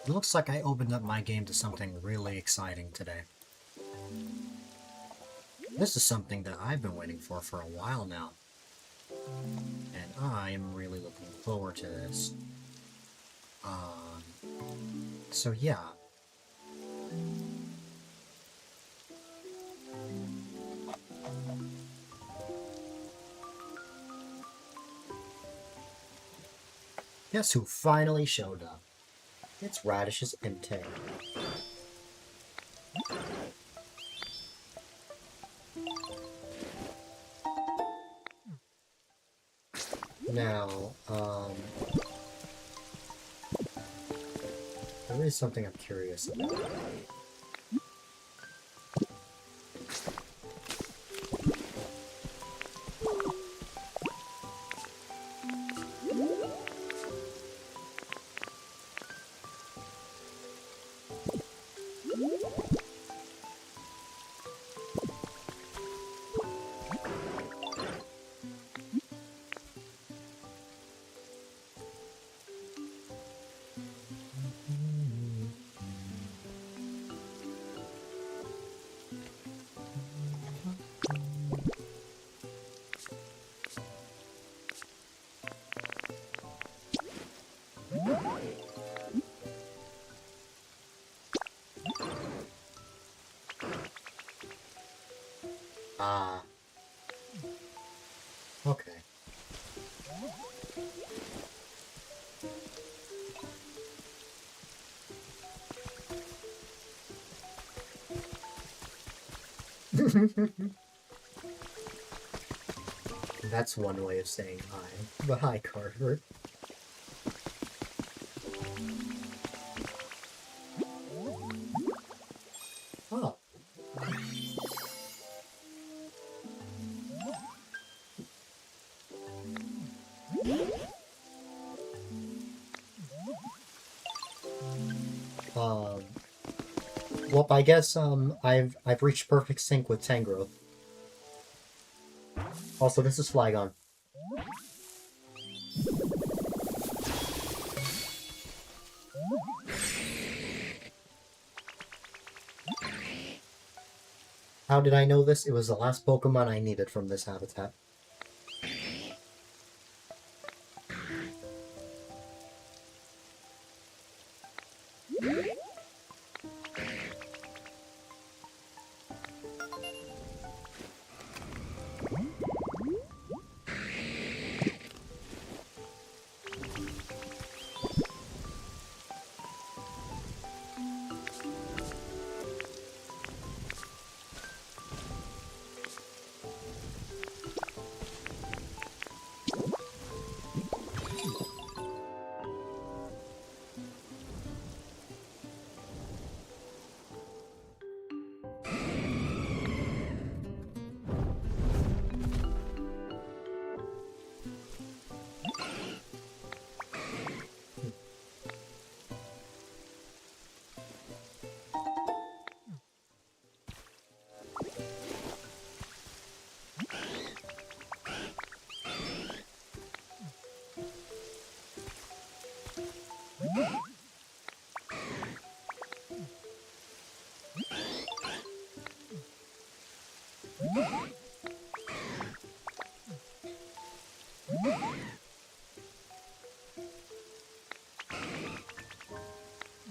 Looks like I opened up my game to something really exciting today. This is something that I've been waiting for a while now. And I am really looking forward to this. So yeah. Guess who finally showed up? It's Radish's Imtake. Now, there is something I'm curious about. Ah. Okay. That's one way of saying hi. But hi, Carter. Oh. Well, I guess, I've reached perfect sync with Tangrowth. Also, this is Flygon. How did I know this? It was the last Pokemon I needed from this habitat.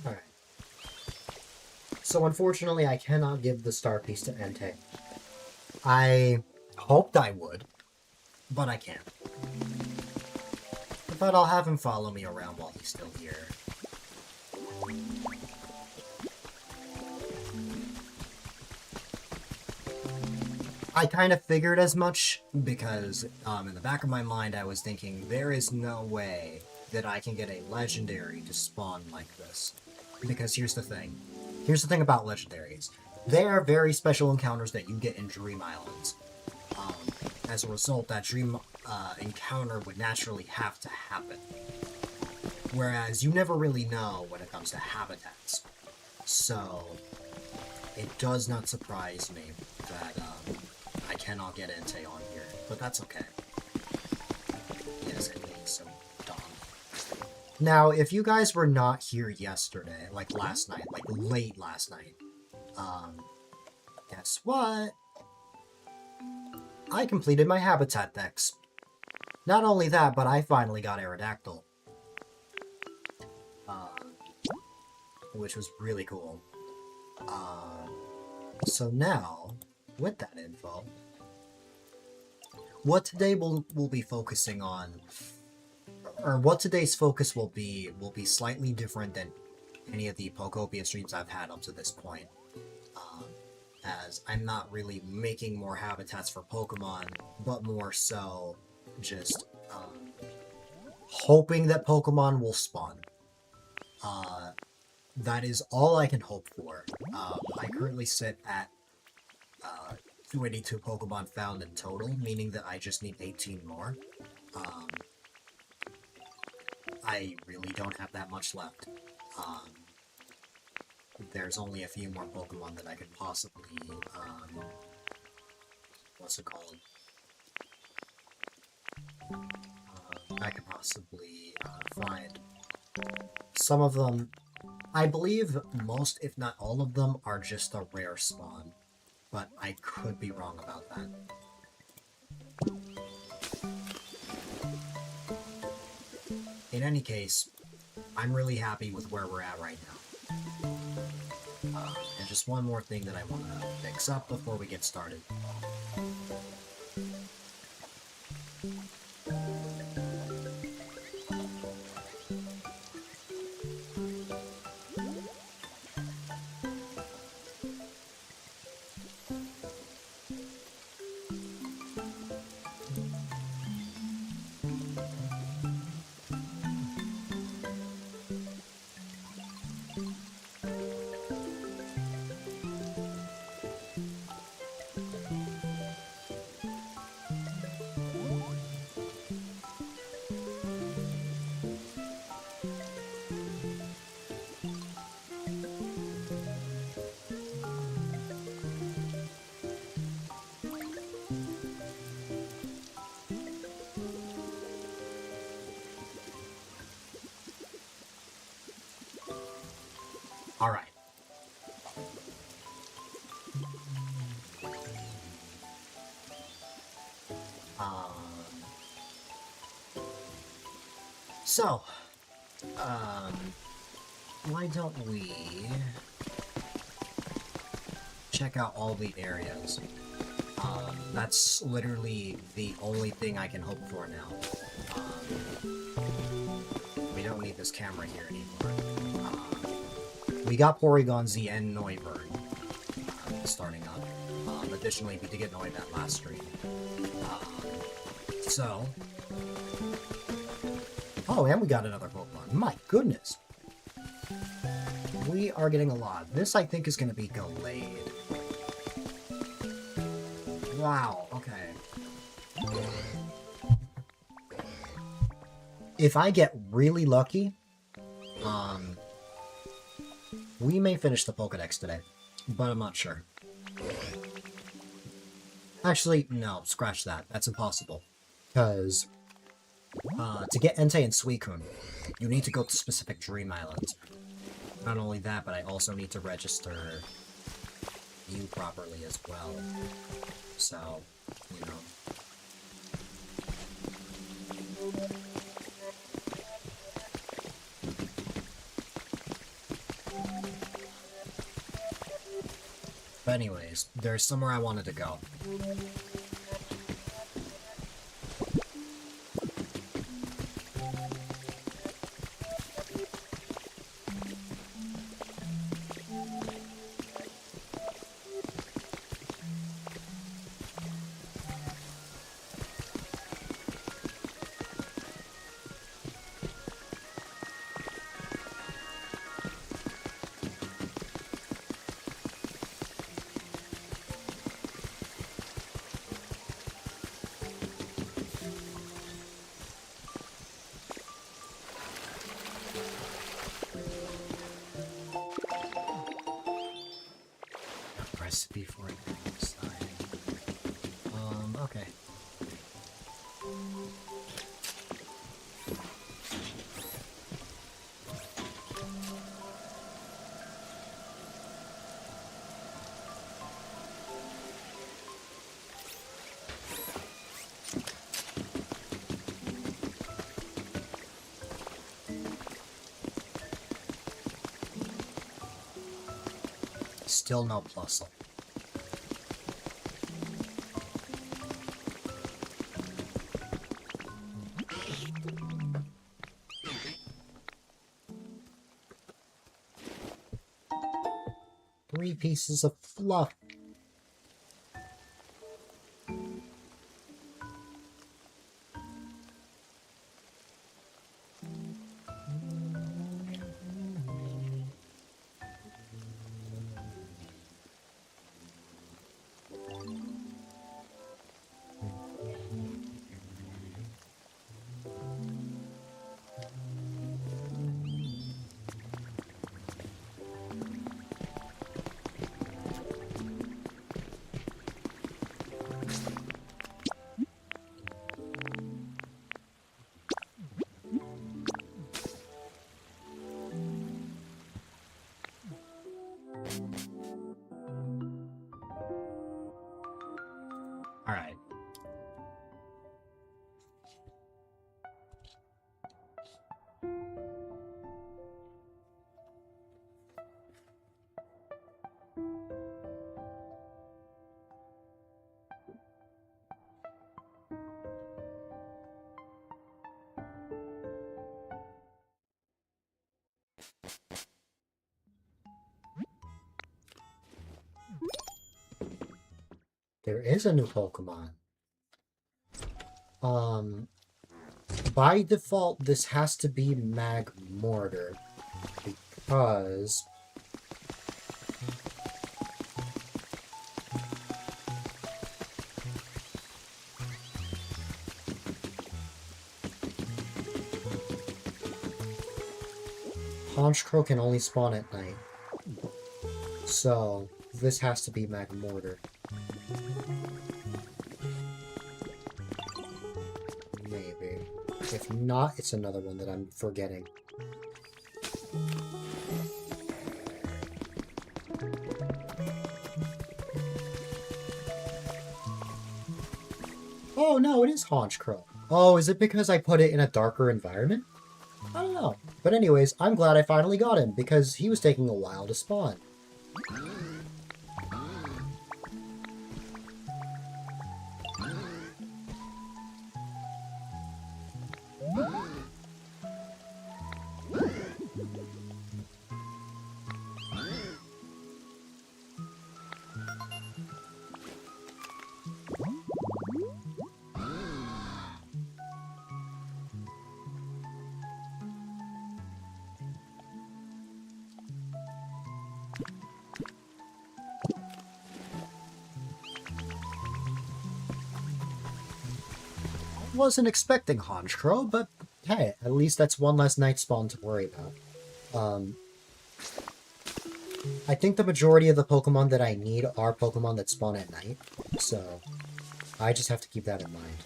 Alright. So unfortunately, I cannot give the star piece to Entei. I hoped I would, but I can't. But I'll have him follow me around while he's still here. I kind of figured as much, because in the back of my mind I was thinking, there is no way that I can get a legendary to spawn like this. Because here's the thing. Here's the thing about legendaries. They are very special encounters that you get in Dream Islands. As a result, that dream encounter would naturally have to happen. Whereas you never really know when it comes to habitats. So, it does not surprise me that I cannot get Entei on here. But that's okay. Yes, I need some Dawn. Now, if you guys were not here yesterday, like last night, like late last night, um, guess what? I completed my habitat decks. Not only that, but I finally got Aerodactyl. Which was really cool. So now, with that info, what today we'll be focusing on, or what today's focus will be slightly different than any of the Pokopia streams I've had up to this point. As I'm not really making more habitats for Pokemon, but more so just hoping that Pokemon will spawn. That is all I can hope for. I currently sit at 282 Pokemon found in total, meaning that I just need 18 more. I really don't have that much left. There's only a few more Pokemon that I could possibly, what's it called? I could possibly find. Some of them, I believe most, if not all of them, are just a rare spawn. But I could be wrong about that. In any case, I'm really happy with where we're at right now. And just one more thing that I want to fix up before we get started. Alright. So, why don't we check out all the areas? That's literally the only thing I can hope for now. We don't need this camera here anymore. We got Porygon Z and Noivern starting up. Additionally, we did get Noibat last stream. So... Oh, and we got another Pokemon. My goodness! We are getting a lot. This, I think, is going to be Gallade. Wow, okay. If I get really lucky, we may finish the Pokedex today, but I'm not sure. Actually, no, scratch that. That's impossible. Because, to get Entei and Suicune, you need to go to specific Dream Islands. Not only that, but I also need to register you properly as well. So, you know. But anyways, there's somewhere I wanted to go. Recipe for it inside. Okay. Still no Plusle. Three pieces of fluff. Alright. There is a new Pokemon. By default, this has to be Magmortar, because Honchkrow can only spawn at night. So, this has to be Magmortar. Maybe. If not, it's another one that I'm forgetting. Oh no, it is Honchkrow. Oh, is it because I put it in a darker environment? I don't know. But anyways, I'm glad I finally got him, because he was taking a while to spawn. Wasn't expecting Honchkrow, but hey, at least that's one less night spawn to worry about. I think the majority of the Pokemon that I need are Pokemon that spawn at night, so I just have to keep that in mind.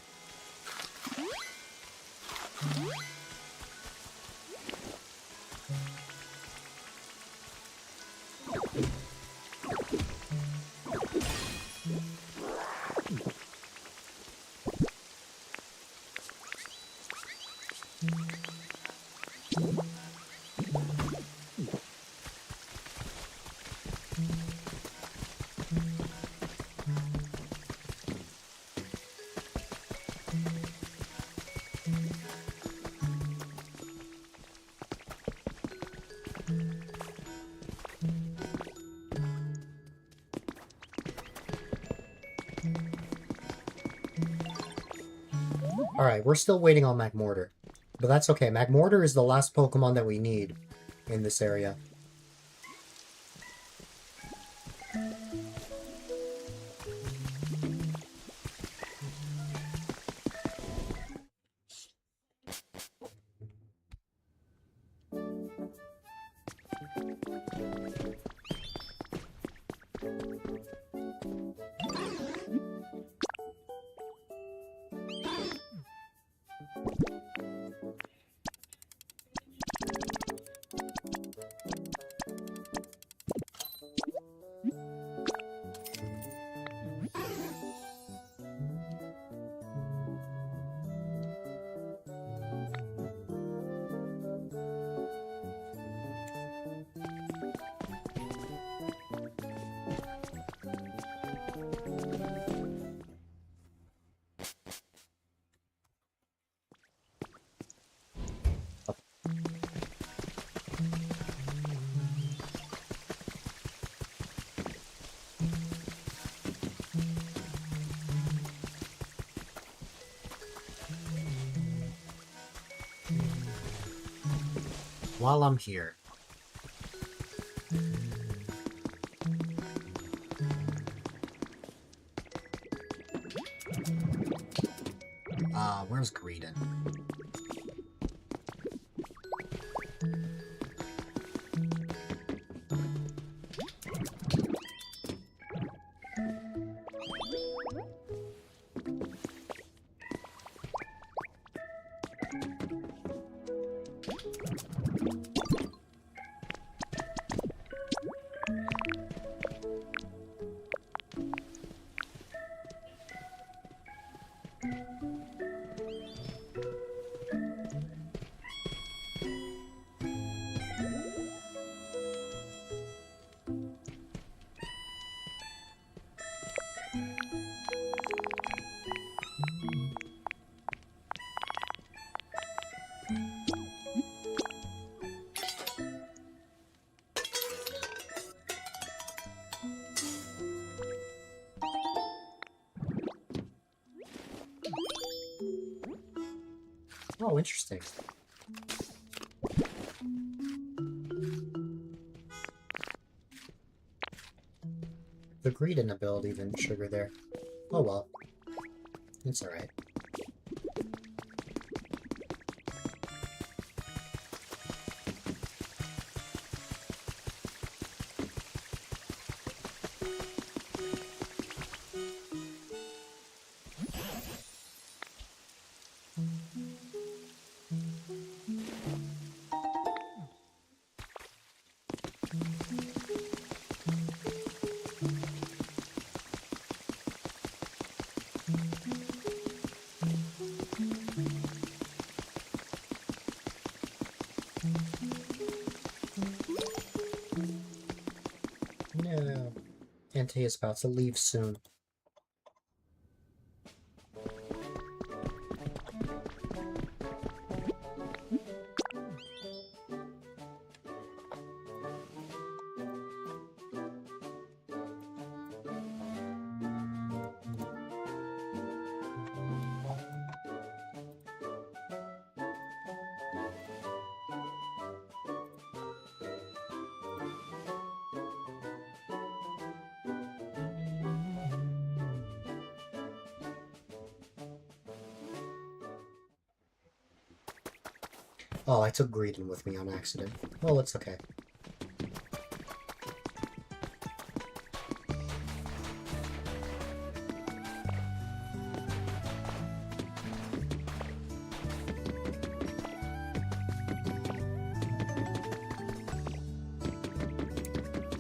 Alright, we're still waiting on Magmortar. But that's okay. Magmortar is the last Pokemon that we need in this area. while I'm here, where's Greedon? Oh, interesting. The Greedon ability didn't trigger there. Oh well. It's alright. No. Ante is about to leave soon. Oh, I took Greedon with me on accident. Well, it's okay.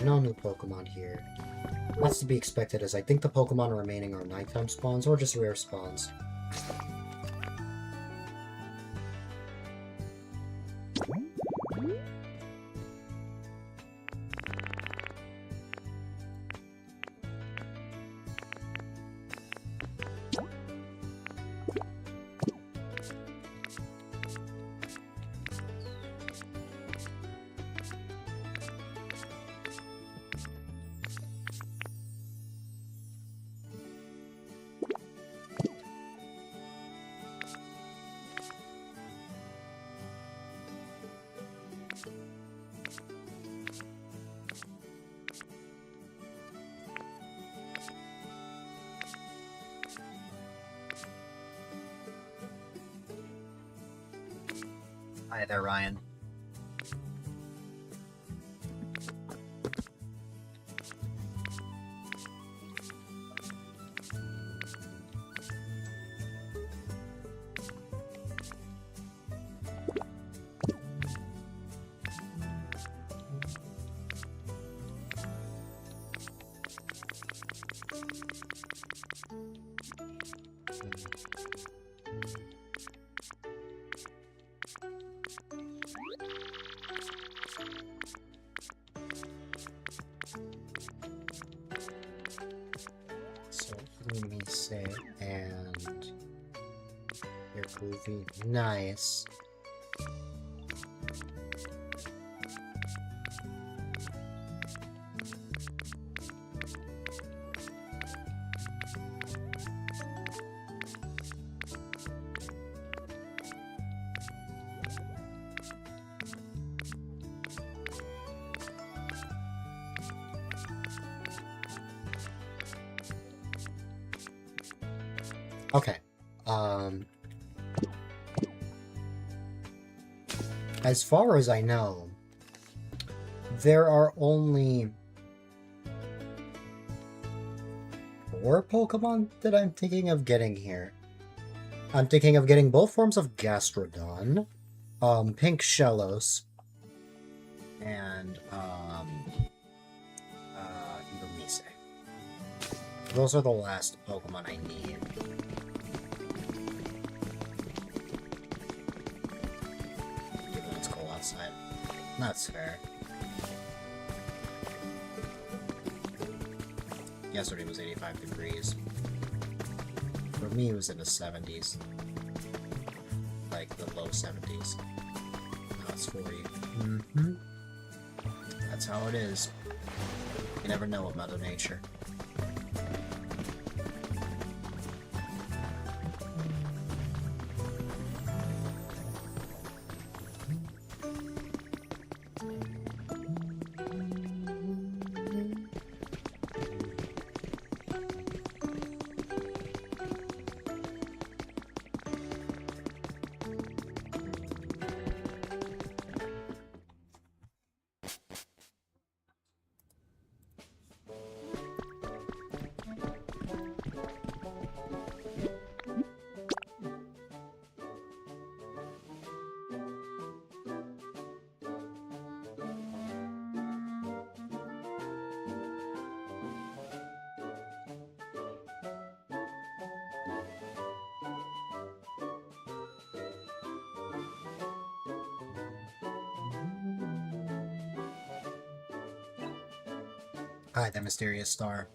No new Pokemon here. That's to be expected, as I think the Pokemon remaining are nighttime spawns or just rare spawns. Hi there, Ryan. So, let me say, and you're groovy. Nice. Okay. As far as I know, there are only 4 Pokemon that I'm thinking of getting here. I'm thinking of getting both forms of Gastrodon, Pink Shellos, and, Lumise. Those are the last Pokemon I need. Even though it's cold outside. That's fair. Yesterday was 85 degrees. For me, it was in the 70s. Like, the low 70s. Now it's 40. Mm-hmm. That's how it is. You never know with Mother Nature. Hi, the mysterious star.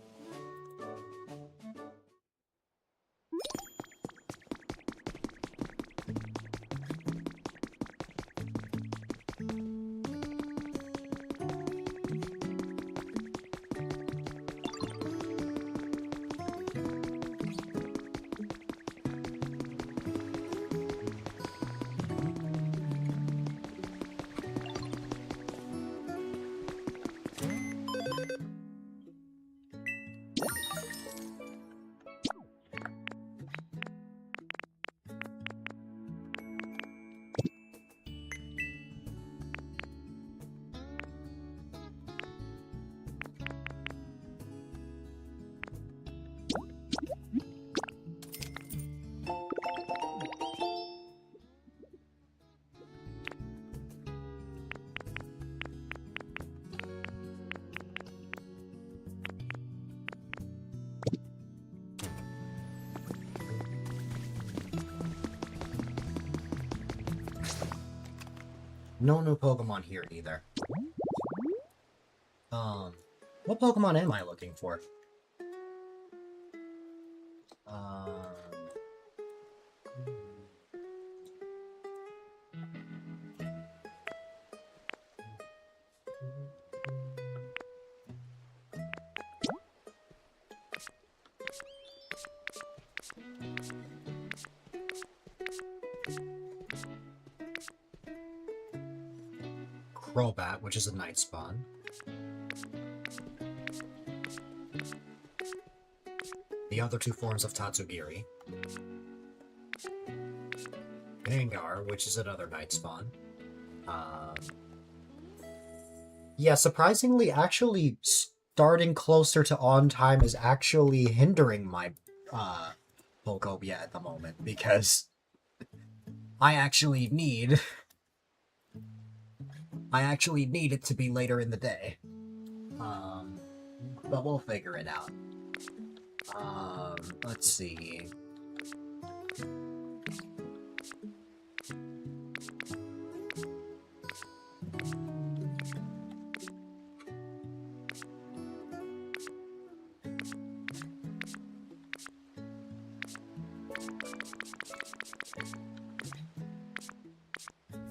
No new Pokemon here either. What Pokemon am I looking for? Crobat, which is a night spawn. The other 2 forms of Tatsugiri. Gengar, which is another night spawn. Yeah, surprisingly, actually starting closer to on time is actually hindering my Pokopia at the moment, because I actually need it to be later in the day. But we'll figure it out. Let's see.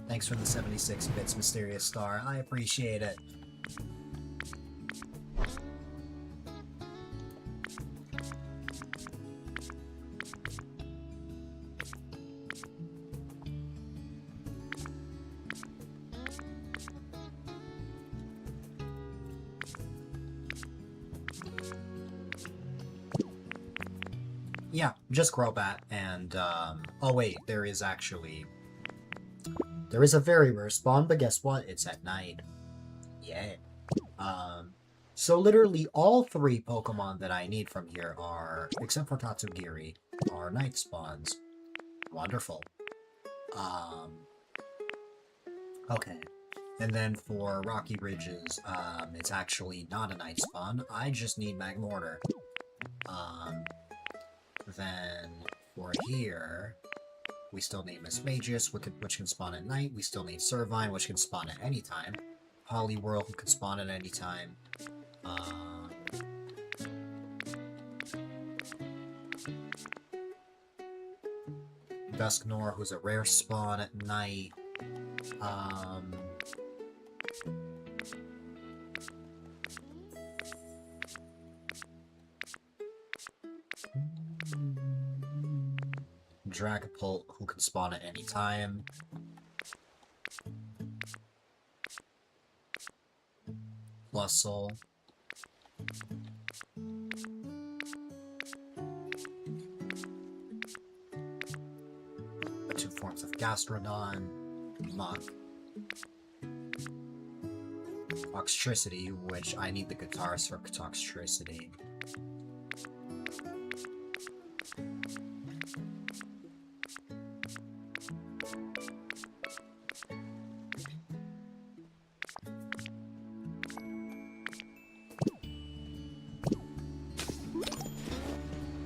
Thanks for the 76 bits, Mysterious Star. I appreciate it. yeah, just Crobat, and, oh wait, there is a very rare spawn, but guess what? It's at night. Yeah. So literally all 3 Pokemon that I need from here are, except for Tatsugiri, are night spawns. Wonderful. Okay. And then for Rocky Ridges, it's actually not a night spawn. I just need Magmortar. Then for here, we still need Mismagius, which can spawn at night. We still need Servine, which can spawn at any time. Poliwhirl can spawn at any time. Dusknoir, who's a rare spawn at night. Dragapult, who can spawn at any time. Plusle. The 2 forms of Gastrodon. Muk. Toxtricity, which I need the guitars for Toxtricity.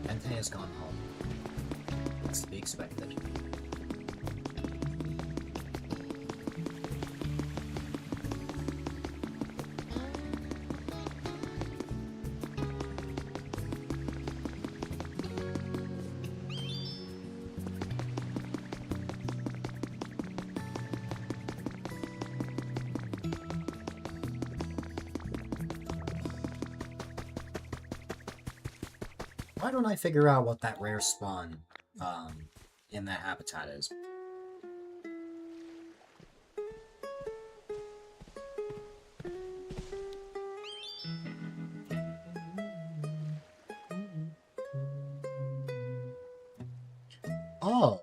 Entei has gone home. That's to be expected. Why don't I figure out what that rare spawn in that habitat is? Oh!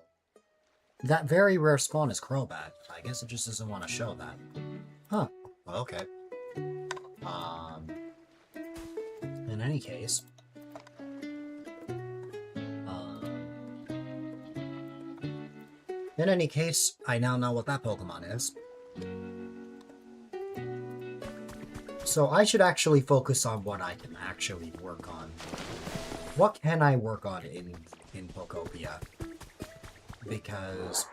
That very rare spawn is Crobat. I guess it just doesn't want to show that. Huh. Well, okay. In any case... In any case, I now know what that Pokemon is. So I should actually focus on what I can actually work on. What can I work on in Pokopia? Because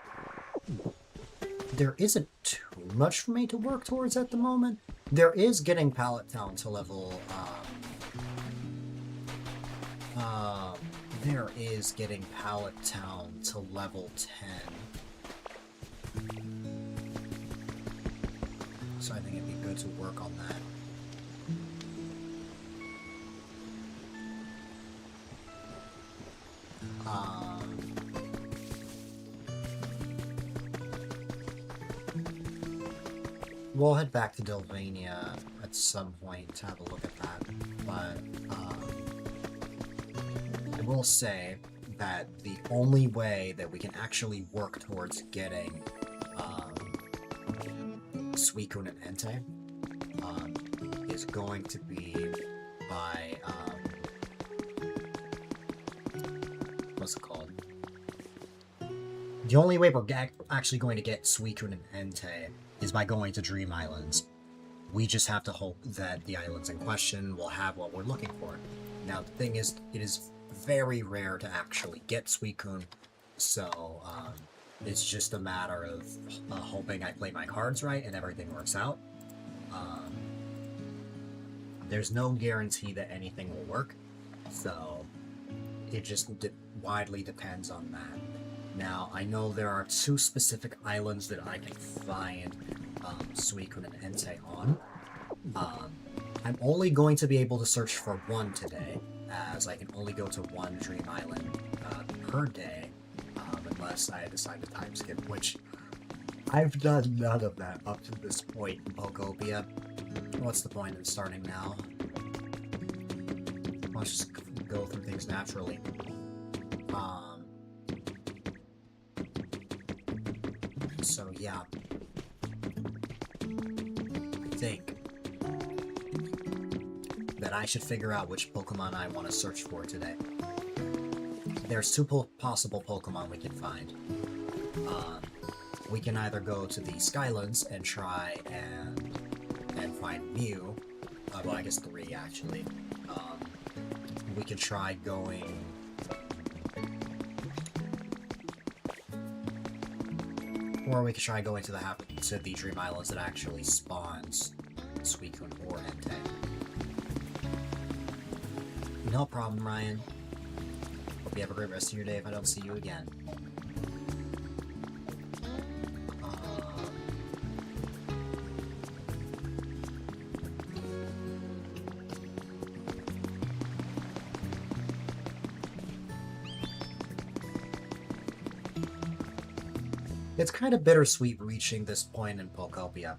there isn't too much for me to work towards at the moment. There is getting Pallet Town to level, there is getting Pallet Town to level 10. So I think it'd be good to work on that. We'll head back to Delvania at some point to have a look at that, but I will say that the only way that we can actually work towards getting Suicune and Entei is going to be by what's it called? The only way we're actually going to get Suicune and Entei is by going to Dream Islands. We just have to hope that the islands in question will have what we're looking for. Now, the thing is, it is very rare to actually get Suicune, so it's just a matter of hoping I play my cards right and everything works out. There's no guarantee that anything will work, so it just widely depends on that. Now, I know there are 2 specific islands that I can find Suicune and Entei on. I'm only going to be able to search for 1 today, as I can only go to 1 Dream Island per day, unless I decide to time skip, which I've done none of that up to this point in Pokopia. What's the point in starting now? Let's just go through things naturally. So yeah, I think that I should figure out which Pokemon I want to search for today. There's two possible Pokemon we can find. We can either go to the Skylands and try and find Mew. Well, I guess 3 actually. We could try going. Or we could try going to the Dream Islands that actually spawns Suicune or Entei. No problem, Ryan. Hope you have a great rest of your day if I don't see you again. It's kind of bittersweet reaching this point in Pokopia.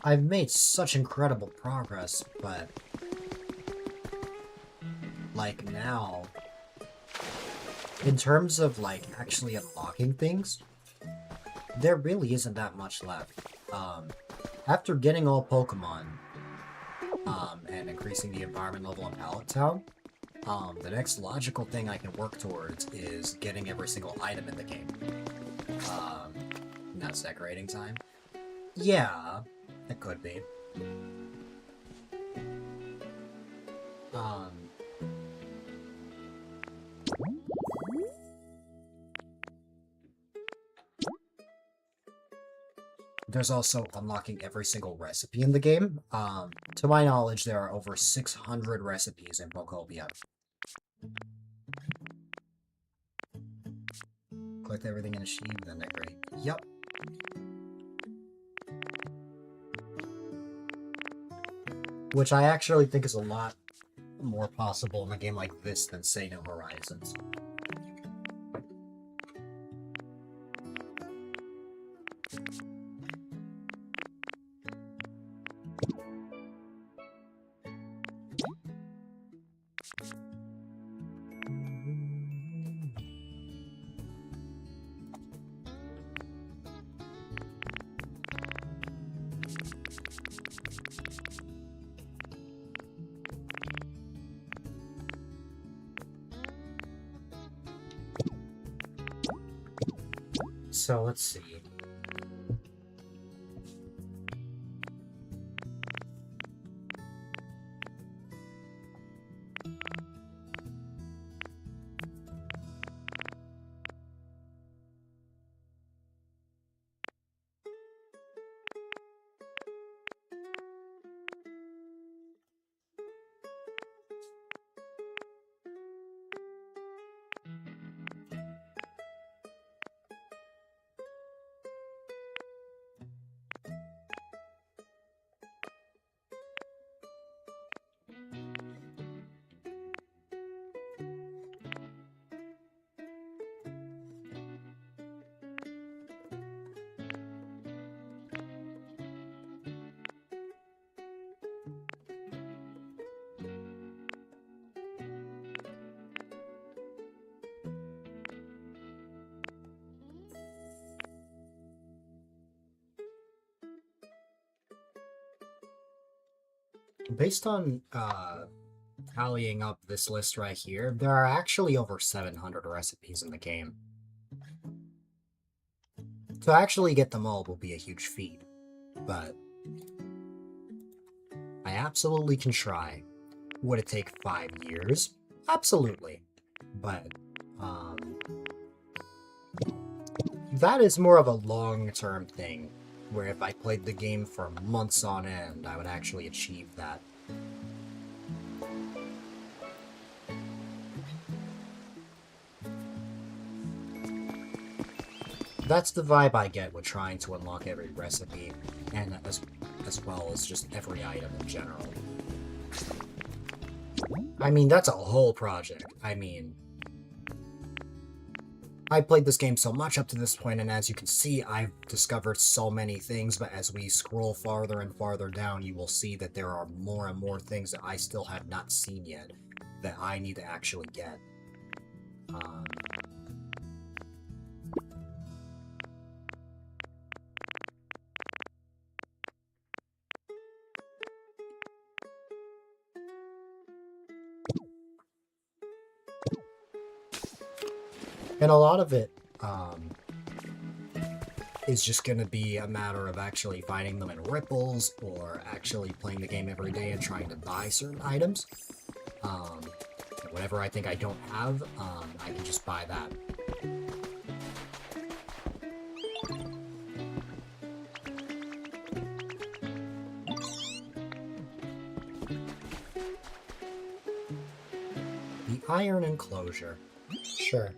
I've made such incredible progress, but like now, in terms of like actually unlocking things, there really isn't that much left. After getting all Pokemon, and increasing the environment level in Pallet Town, the next logical thing I can work towards is getting every single item in the game. That's decorating time? Yeah, it could be. There's also unlocking every single recipe in the game. To my knowledge, there are over 600 recipes in Pokopia. Collect everything and achieve, then decorate. Yup. Which I actually think is a lot more possible in a game like this than, say, New Horizons. So let's see. Based on tallying up this list right here, there are actually over 700 recipes in the game. To actually get them all will be a huge feat, but I absolutely can try. Would it take 5 years? Absolutely. But, that is more of a long-term thing, where if I played the game for months on end, I would actually achieve that. That's the vibe I get with trying to unlock every recipe, and as well as just every item in general. I mean, that's a whole project. I mean, I played this game so much up to this point, and as you can see, I've discovered so many things, but as we scroll farther and farther down, you will see that there are more and more things that I still have not seen yet that I need to actually get. And a lot of it is just going to be a matter of actually finding them in ripples or actually playing the game every day and trying to buy certain items. And whatever I think I don't have, I can just buy that. The iron enclosure. Sure.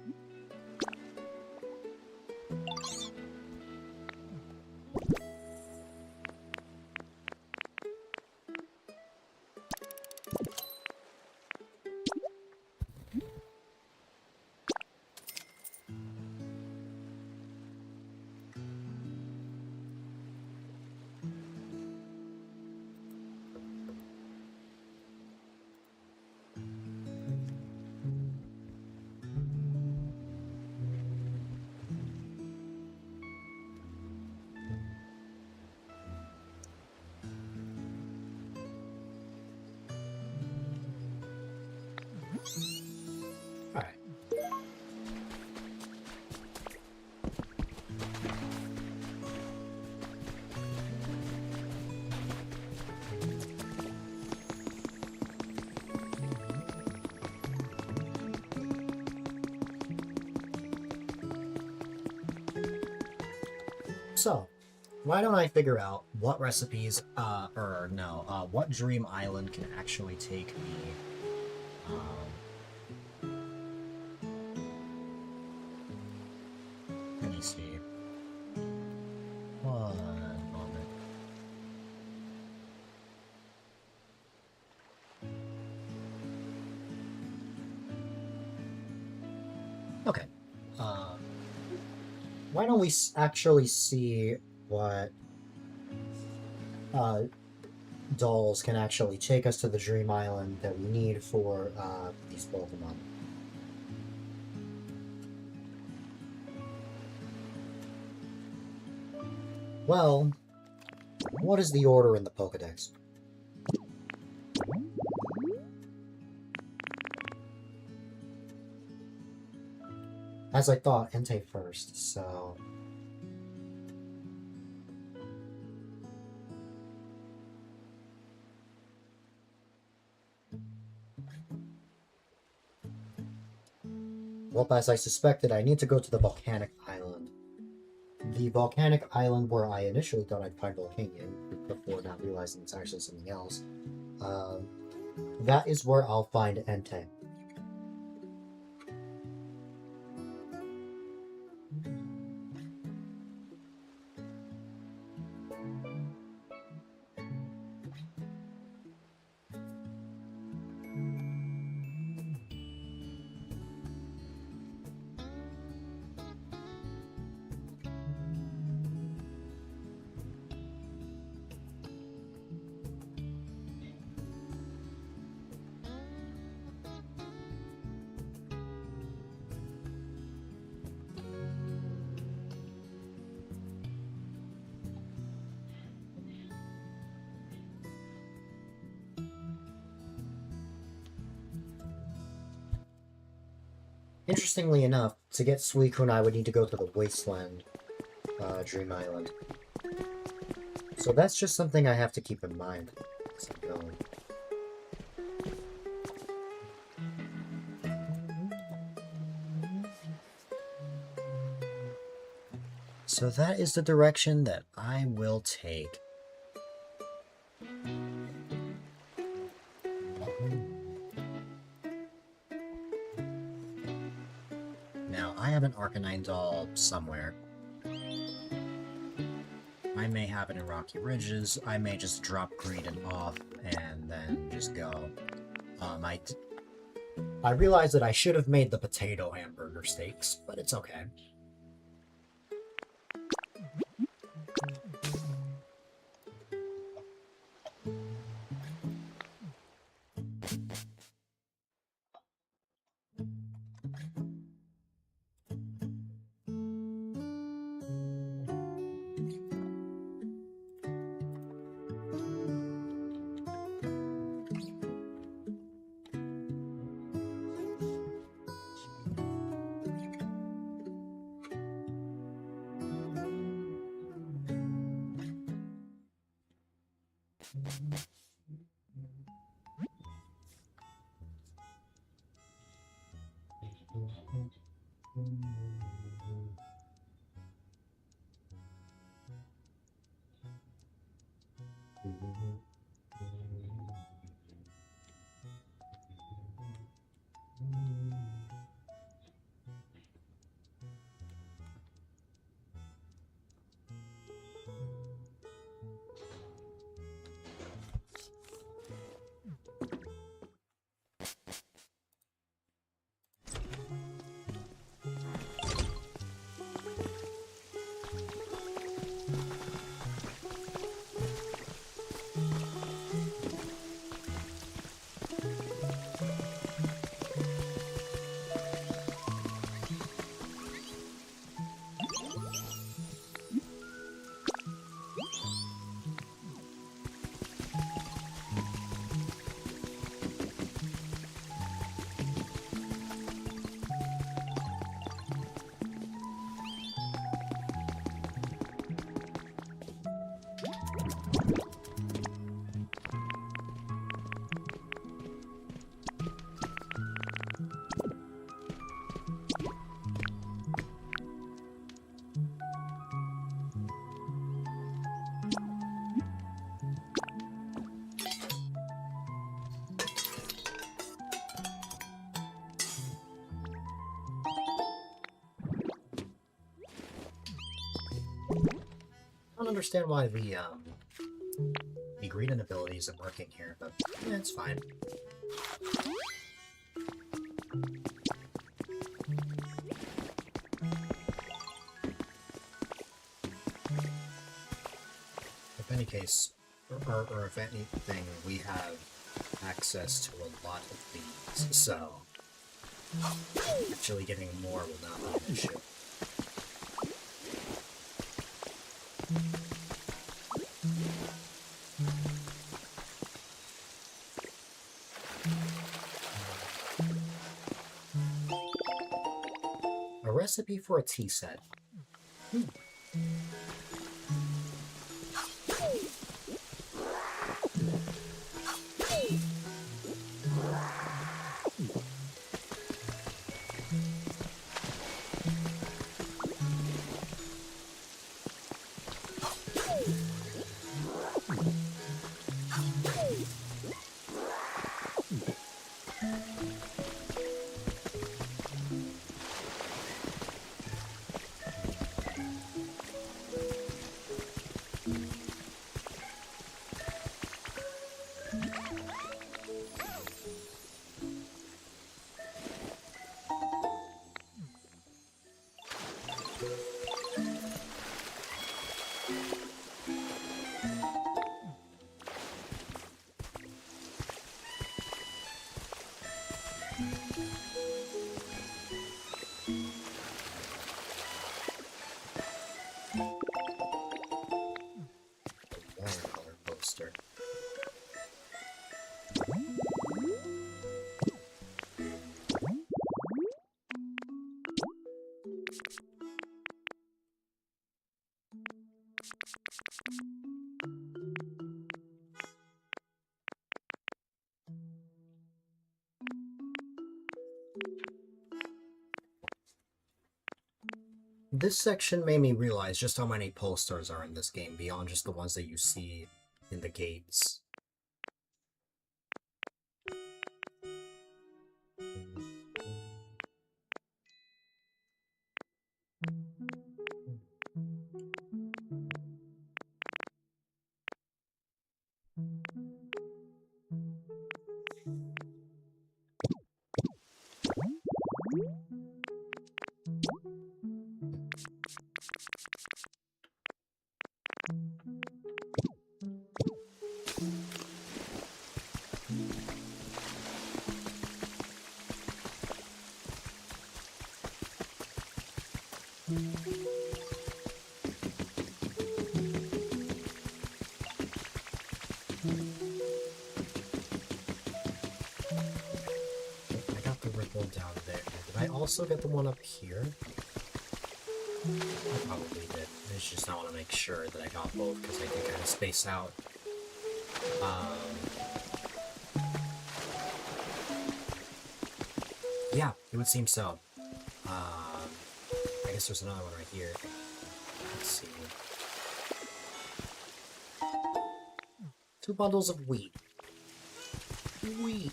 Alright. So, why don't I figure out what recipes, what Dream Island can actually take me, let me see. One moment. Okay. Why don't we actually see what dolls can actually take us to the Dream Island that we need for these Pokemon. Well, what is the order in the Pokedex? As I thought, Entei first, so... Well, as I suspected, I need to go to the Volcanic Island. The Volcanic Island where I initially thought I'd find Volcanion, before not realizing it's actually something else. That is where I'll find Entei. Interestingly enough, to get Suicune, I would need to go to the Wasteland Dream Island. So that's just something I have to keep in mind as I'm going. So that is the direction that I will take. Now, I have an Arcanine doll somewhere. I may have it in Rocky Ridges. I may just drop Greedent off and then just go. I realize that I should have made the potato hamburger steaks, but it's okay. I don't understand why the green ability isn't working here, but yeah, it's fine. If any case, or if anything, we have access to a lot of these, so actually getting more will not be an issue. A recipe for a tea set. Watercolor poster. This section made me realize just how many posters are in this game, beyond just the ones that you see in the gates. I got the ripple down there. Did I also get the one up here? I probably did. I just want to make sure that I got both because I can kind of space out. Yeah, it would seem so. I guess there's another one right here. Let's see. 2 bundles of wheat. Wheat.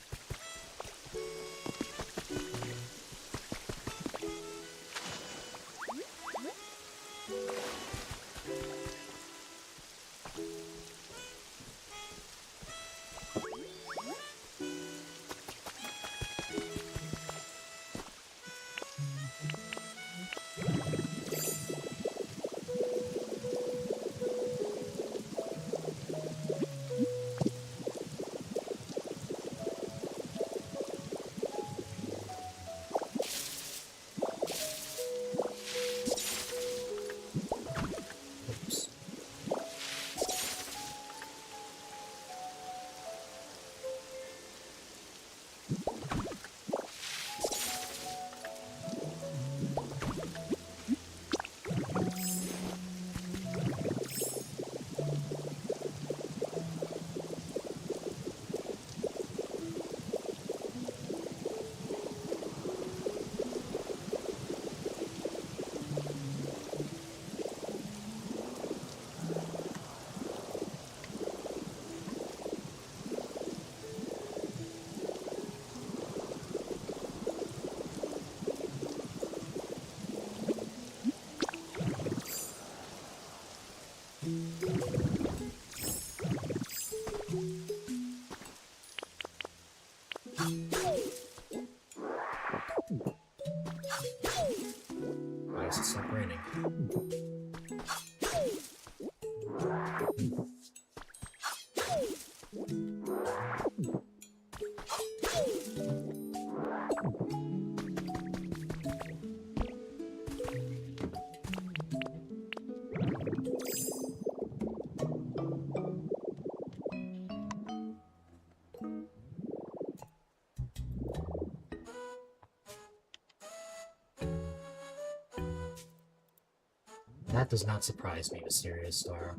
Why does it stop raining? That does not surprise me, Mysterious Star.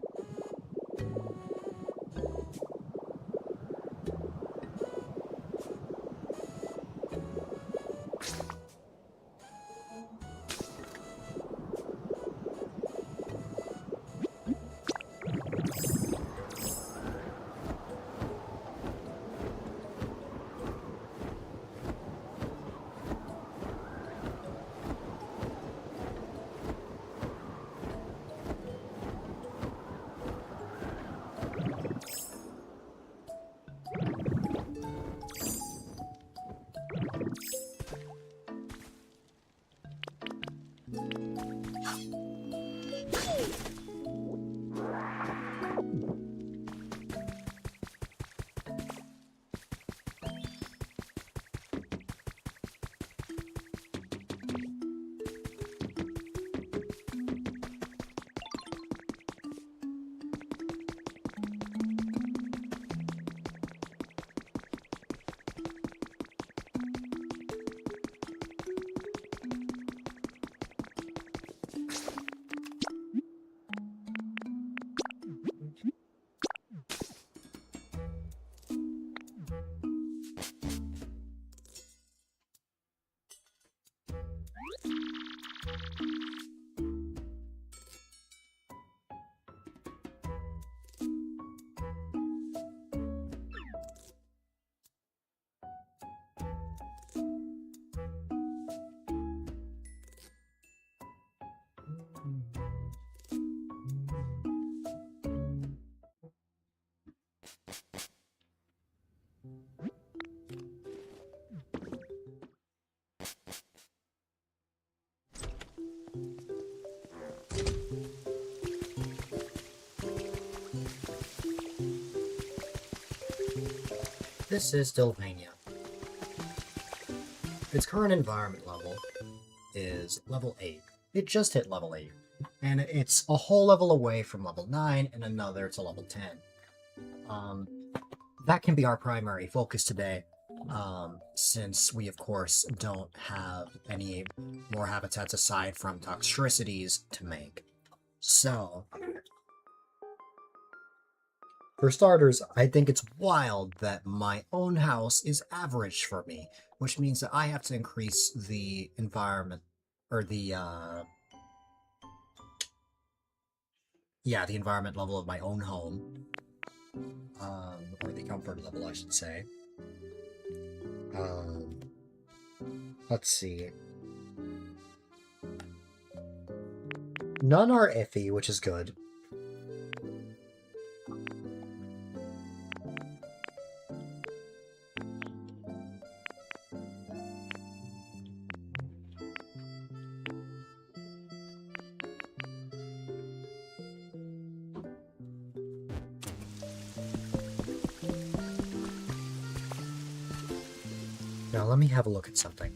This is Sylvania. Its current environment level is level 8, It just hit level 8. And it's a whole level away from level 9, and another to level 10. That can be our primary focus today, since we, of course, don't have any more habitats aside from toxicities to make. So, for starters, I think it's wild that my own house is average for me, which means that I have to increase the environment, or the environment level of my own home. Or the comfort level, I should say. Let's see. None are iffy, which is good. Now let me have a look at something.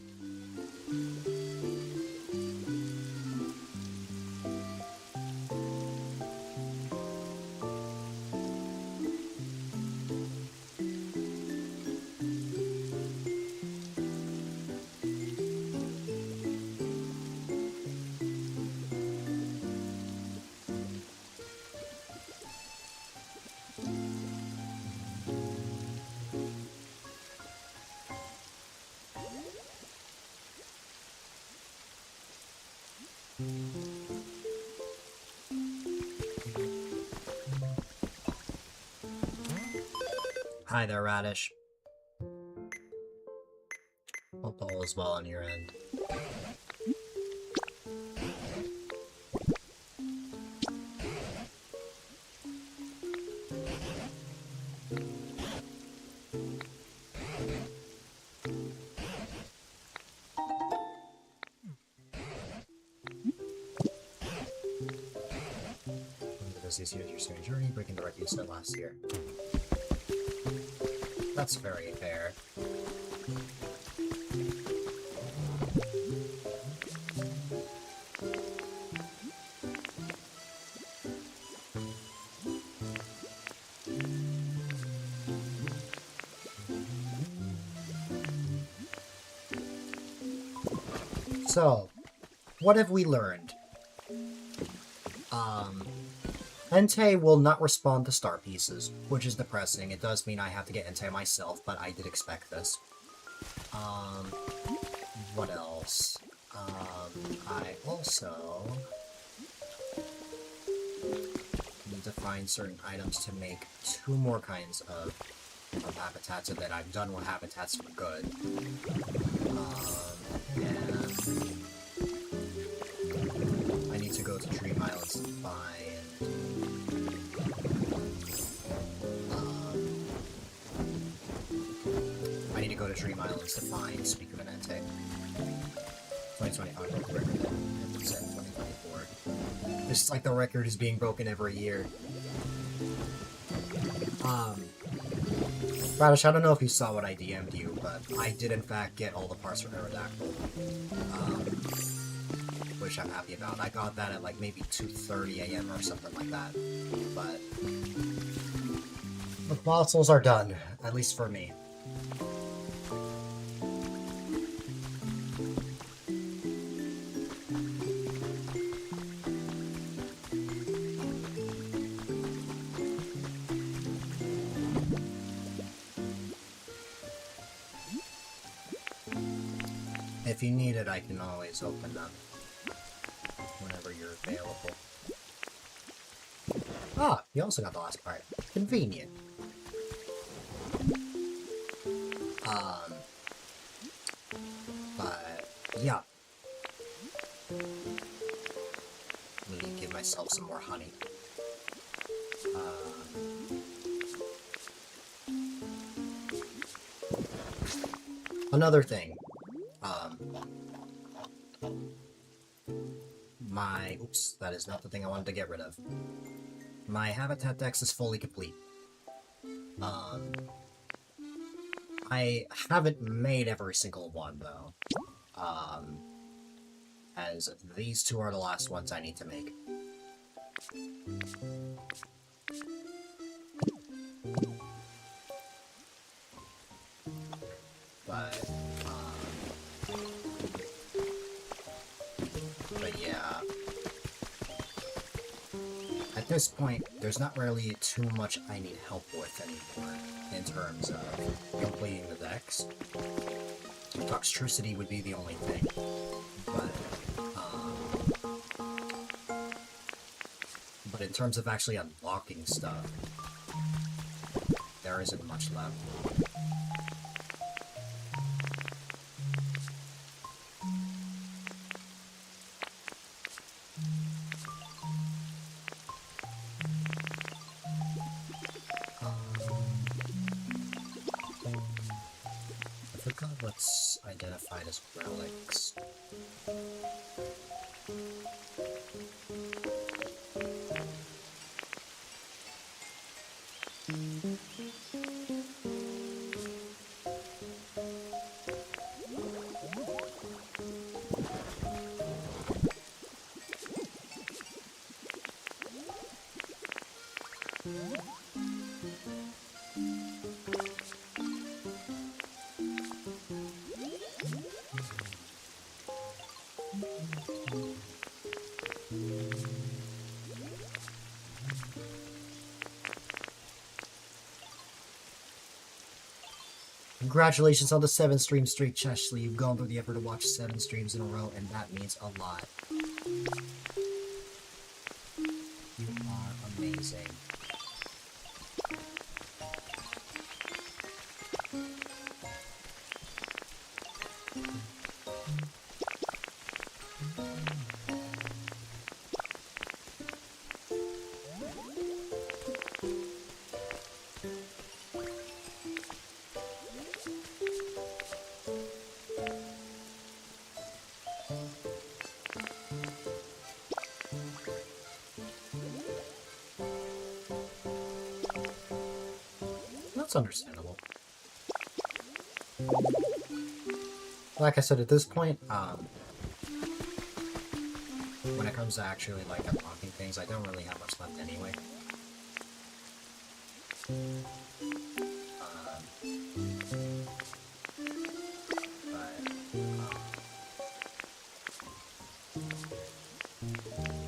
Hi there, Radish. Hope all is well on your end. This year's your strange journey, breaking the record you set last year. That's very fair. So, what have we learned? Entei will not respond to star pieces, which is depressing. It does mean I have to get Entei myself, but I did expect this. What else? I also need to find certain items to make 2 more kinds of habitats, so that I'm done with habitats for good. And I need to go to Dream Islands to find... I need to go to Dream Islands to find Speak of an Entei. 2025 broke the record that it said 2024. It's like the record is being broken every year. Radish, I don't know if you saw what I DM'd you, but I did in fact get all the parts for Aerodactyl. Which I'm happy about. I got that at like maybe 2:30 AM or something like that. But the fossils are done, at least for me. If you need it, I can always open them whenever you're available. Ah, you also got the last part. Convenient. But, yeah. Need to give myself some more honey. Another thing. Oops, that is not the thing I wanted to get rid of. My habitat dex is fully complete. I haven't made every single one, though. as these two are the last ones I need to make. But yeah. At this point, there's not really too much I need help with anymore in terms of completing the decks. Toxtricity would be the only thing, but in terms of actually unlocking stuff, there isn't much left. I forgot what's identified as relics. Congratulations on the 7-stream streak, Cheshley. You've gone through the effort to watch 7 streams in a row, and that means a lot. You are amazing. That's understandable. Like I said, at this point, when it comes to actually, like, unlocking things, I don't really have much left anyway.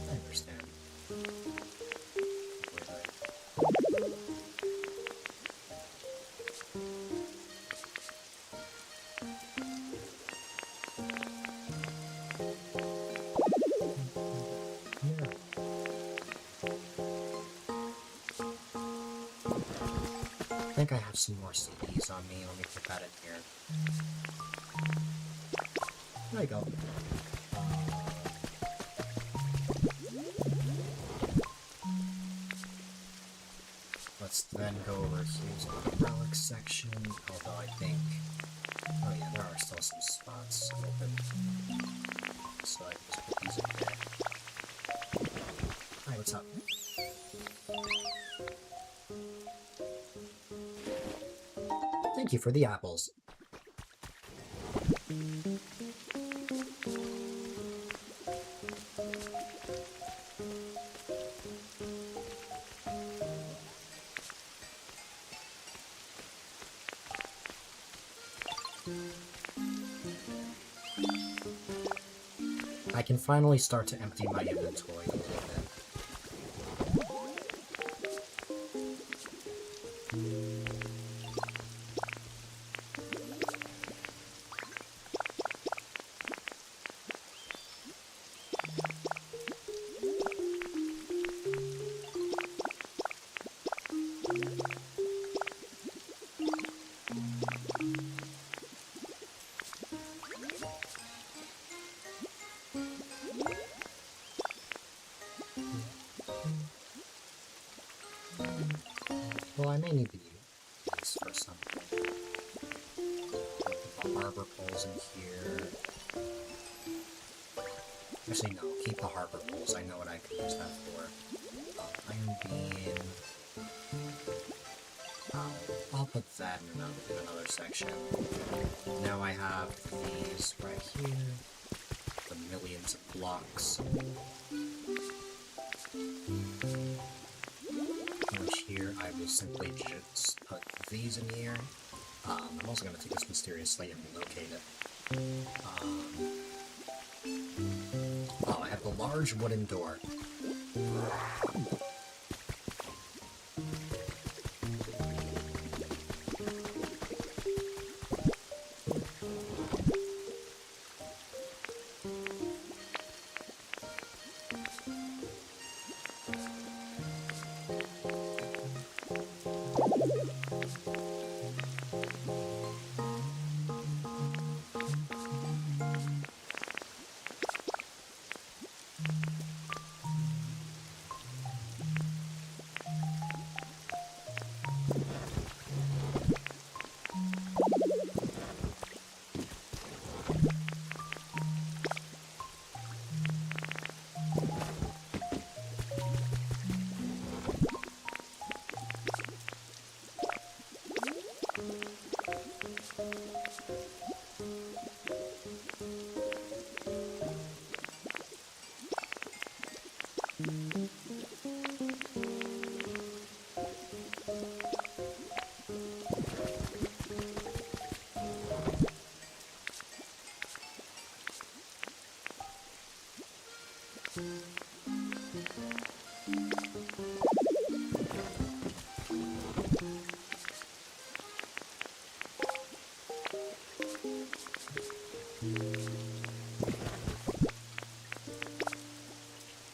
I understand. I think I have some more CDs on me. Let me put that in here. There you go. Let's then go over to the relic section, although I think... Oh yeah, there are still some spots open. So I can just put these in there. Hi, what's up? Thank you for the apples. I can finally start to empty my inventory a little bit. Well, I may need to use this for something. Put the harbor poles in here. Actually, no, keep the harbor poles. I know what I could use that for. Iron beam. I'll put that in another section. Now I have these right here. The millions of blocks. Which here I will simply just put these in here. I'm also going to take this mysterious slate and relocate it. Oh, I have the large wooden door.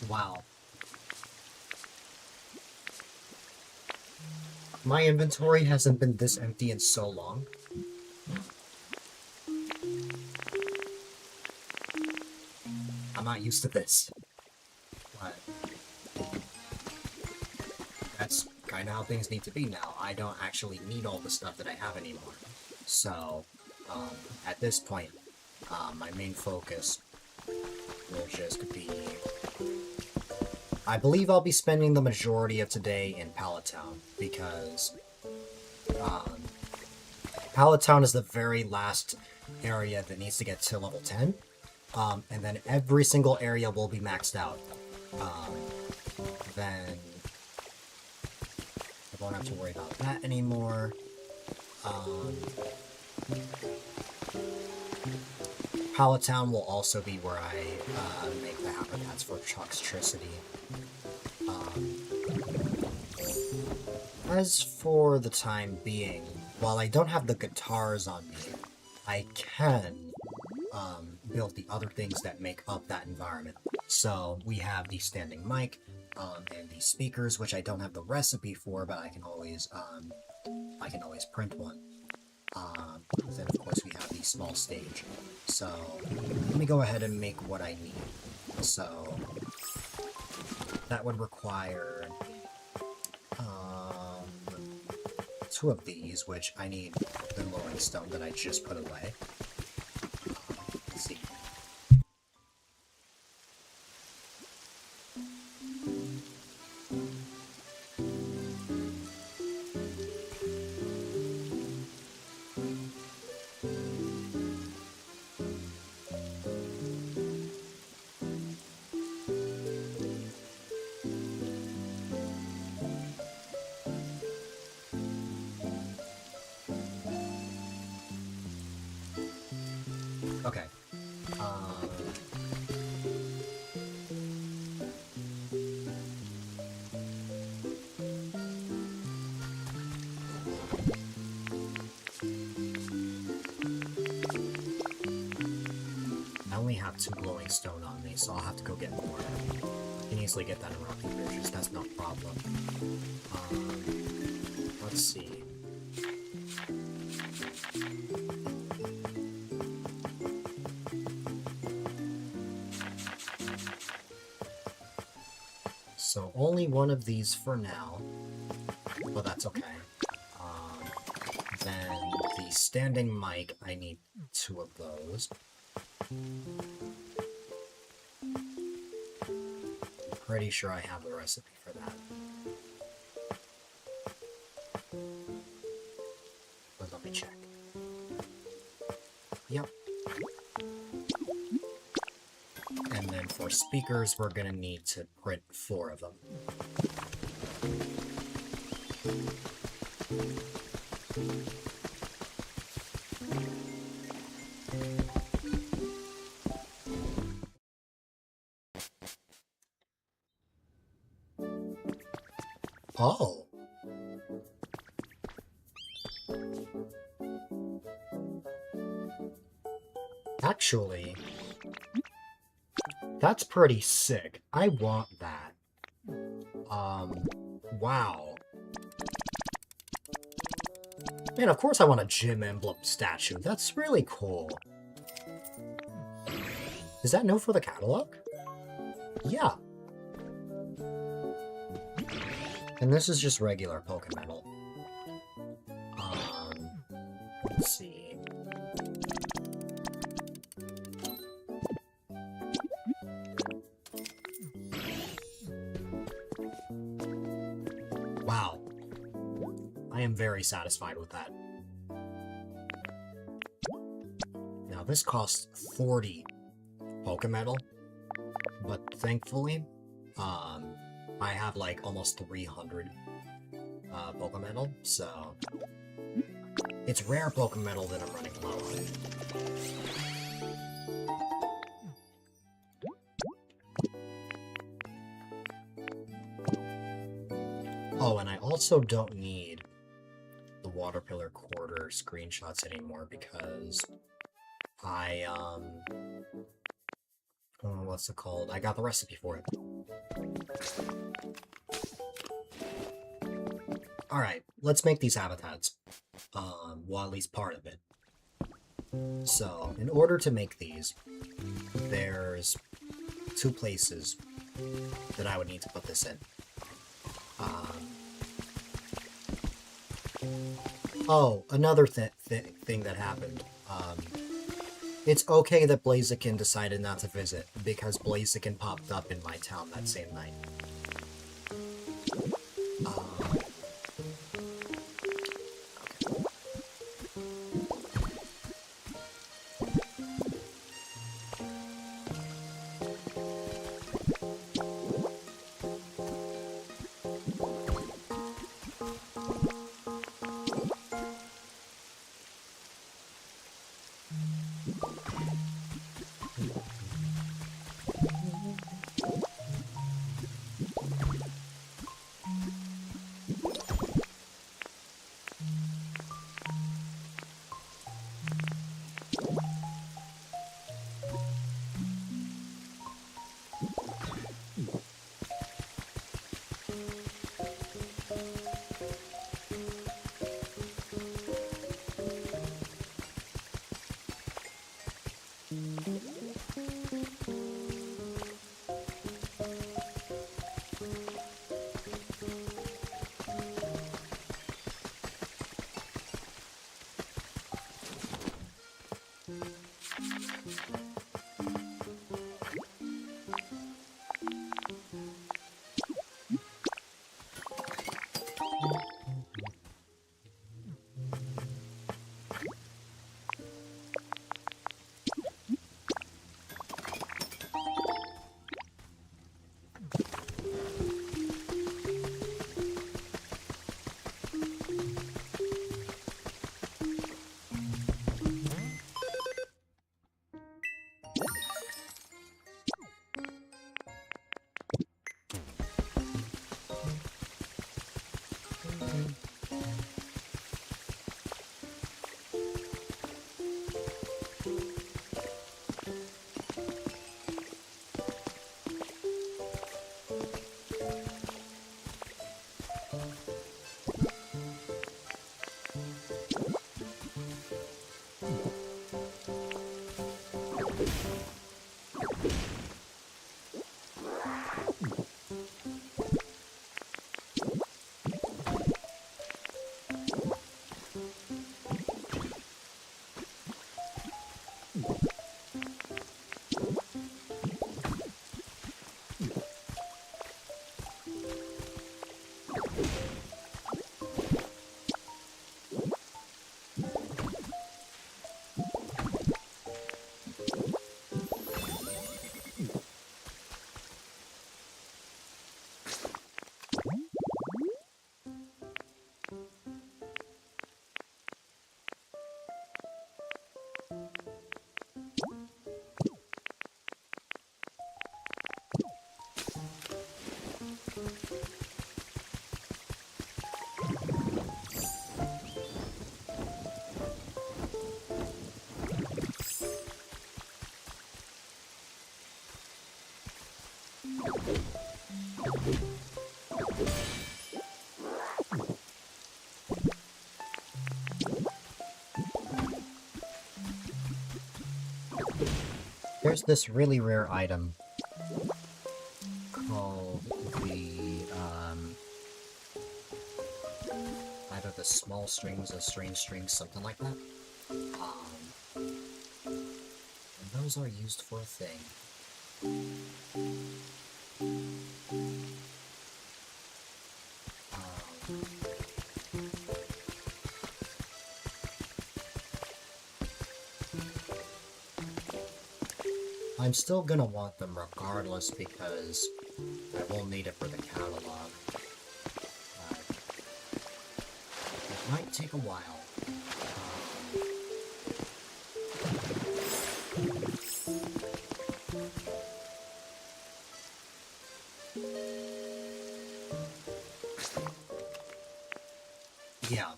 Wow. My inventory hasn't been this empty in so long. I'm not used to this. But that's kind of how things need to be now. I don't actually need all the stuff that I have anymore. So, at this point, my main focus will just be... I believe I'll be spending the majority of today in Pallet Town, because Pallet Town is the very last area that needs to get to level 10, and then every single area will be maxed out. Then I won't have to worry about that anymore. Pallet Town will also be where I make the habitats for Chuckstricity. As for the time being, while I don't have the guitars on me, I can build the other things that make up that environment. So we have the standing mic and the speakers, which I don't have the recipe for, but I can always print one. Then of course we have the small stage. So let me go ahead and make what I need. So that would require 2 of these, which I need the glowing stone that I just put away. Let's see. Okay. I only have 2 glowing stone on me, so I'll have to go get more. I can easily get that in Rocky Bridges, that's no problem. Let's see. So only 1 of these for now, but that's okay. Then the standing mic, I need 2 of those. I'm pretty sure I have the recipe for that. But let me check. Yep. for speakers, we're gonna need to print 4 of them. Oh. Actually, that's pretty sick. I want that. Wow. Man, of course I want a gym emblem statue. That's really cool. Is that no for the catalog? Yeah. And this is just regular Pokemetal. Let's see. Wow. I am very satisfied with that. Now this costs 40 Pokemetal, but thankfully, I have like almost 300 Pokemetal, so it's rare Pokemetal that I'm running low on. Oh, and I also don't need the Water Pillar Quarter screenshots anymore because I, what's it called? I got the recipe for it. Alright, let's make these habitats. Well, at least part of it. So, in order to make these, there's 2 places that I would need to put this in. Oh, another thing that happened. It's okay that Blaziken decided not to visit, because Blaziken popped up in my town that same night. There's this really rare item called the, either the small strings or strange strings, something like that. And those are used for a thing. I'm still gonna want them regardless because I will need it for the catalog. It might take a while. Yeah.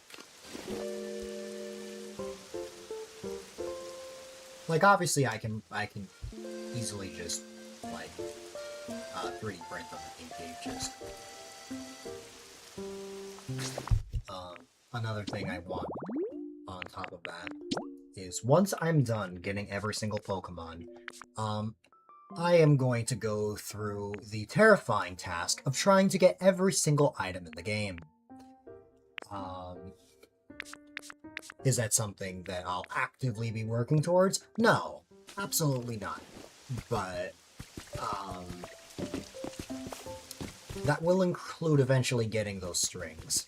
Like, obviously I can easily just, like, 3D print them in pages. Another thing I want on top of that is once I'm done getting every single Pokemon, I am going to go through the terrifying task of trying to get every single item in the game. Is that something that I'll actively be working towards? No, absolutely not. But, that will include eventually getting those strings.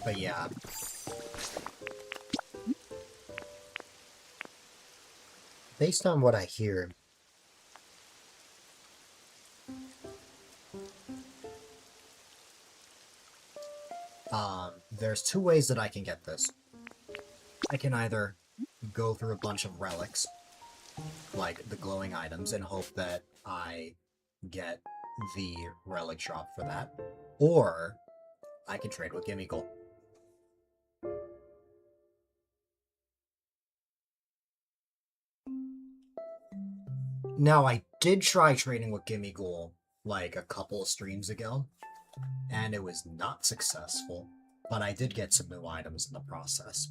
But yeah. Based on what I hear, there's two ways that I can get this. I can either go through a bunch of relics, like the glowing items, and hope that I get the relic drop for that, or I can trade with Gimmighoul. Now, I did try trading with Gimmighoul, like, a couple of streams ago, and it was not successful, but I did get some new items in the process.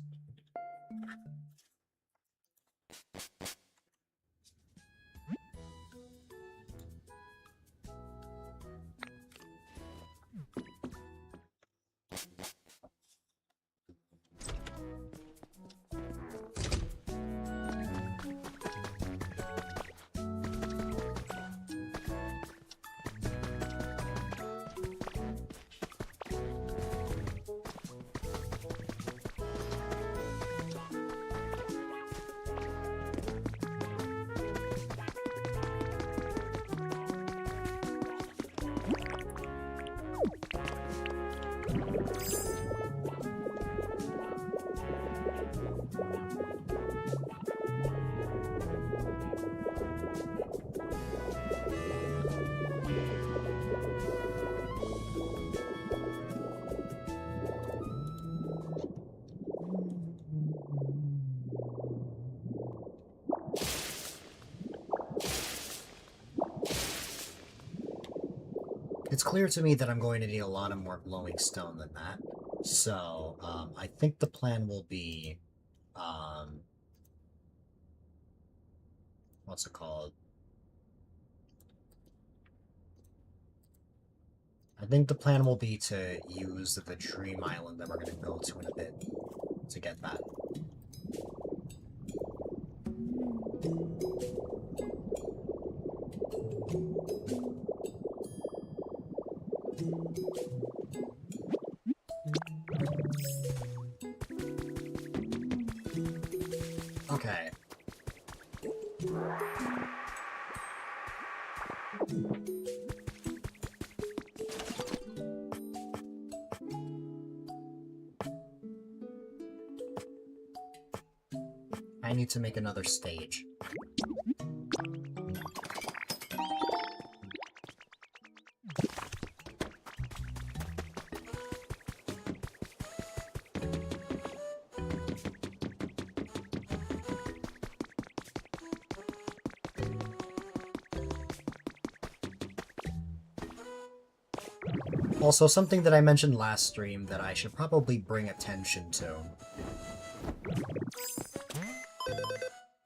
It's clear to me that I'm going to need a lot of more glowing stone than that. So, I think the plan will be, what's it called? I think the plan will be to use the Dream Island that we're going to go to in a bit to get that. Okay. I need to make another stage. Also, something that I mentioned last stream that I should probably bring attention to.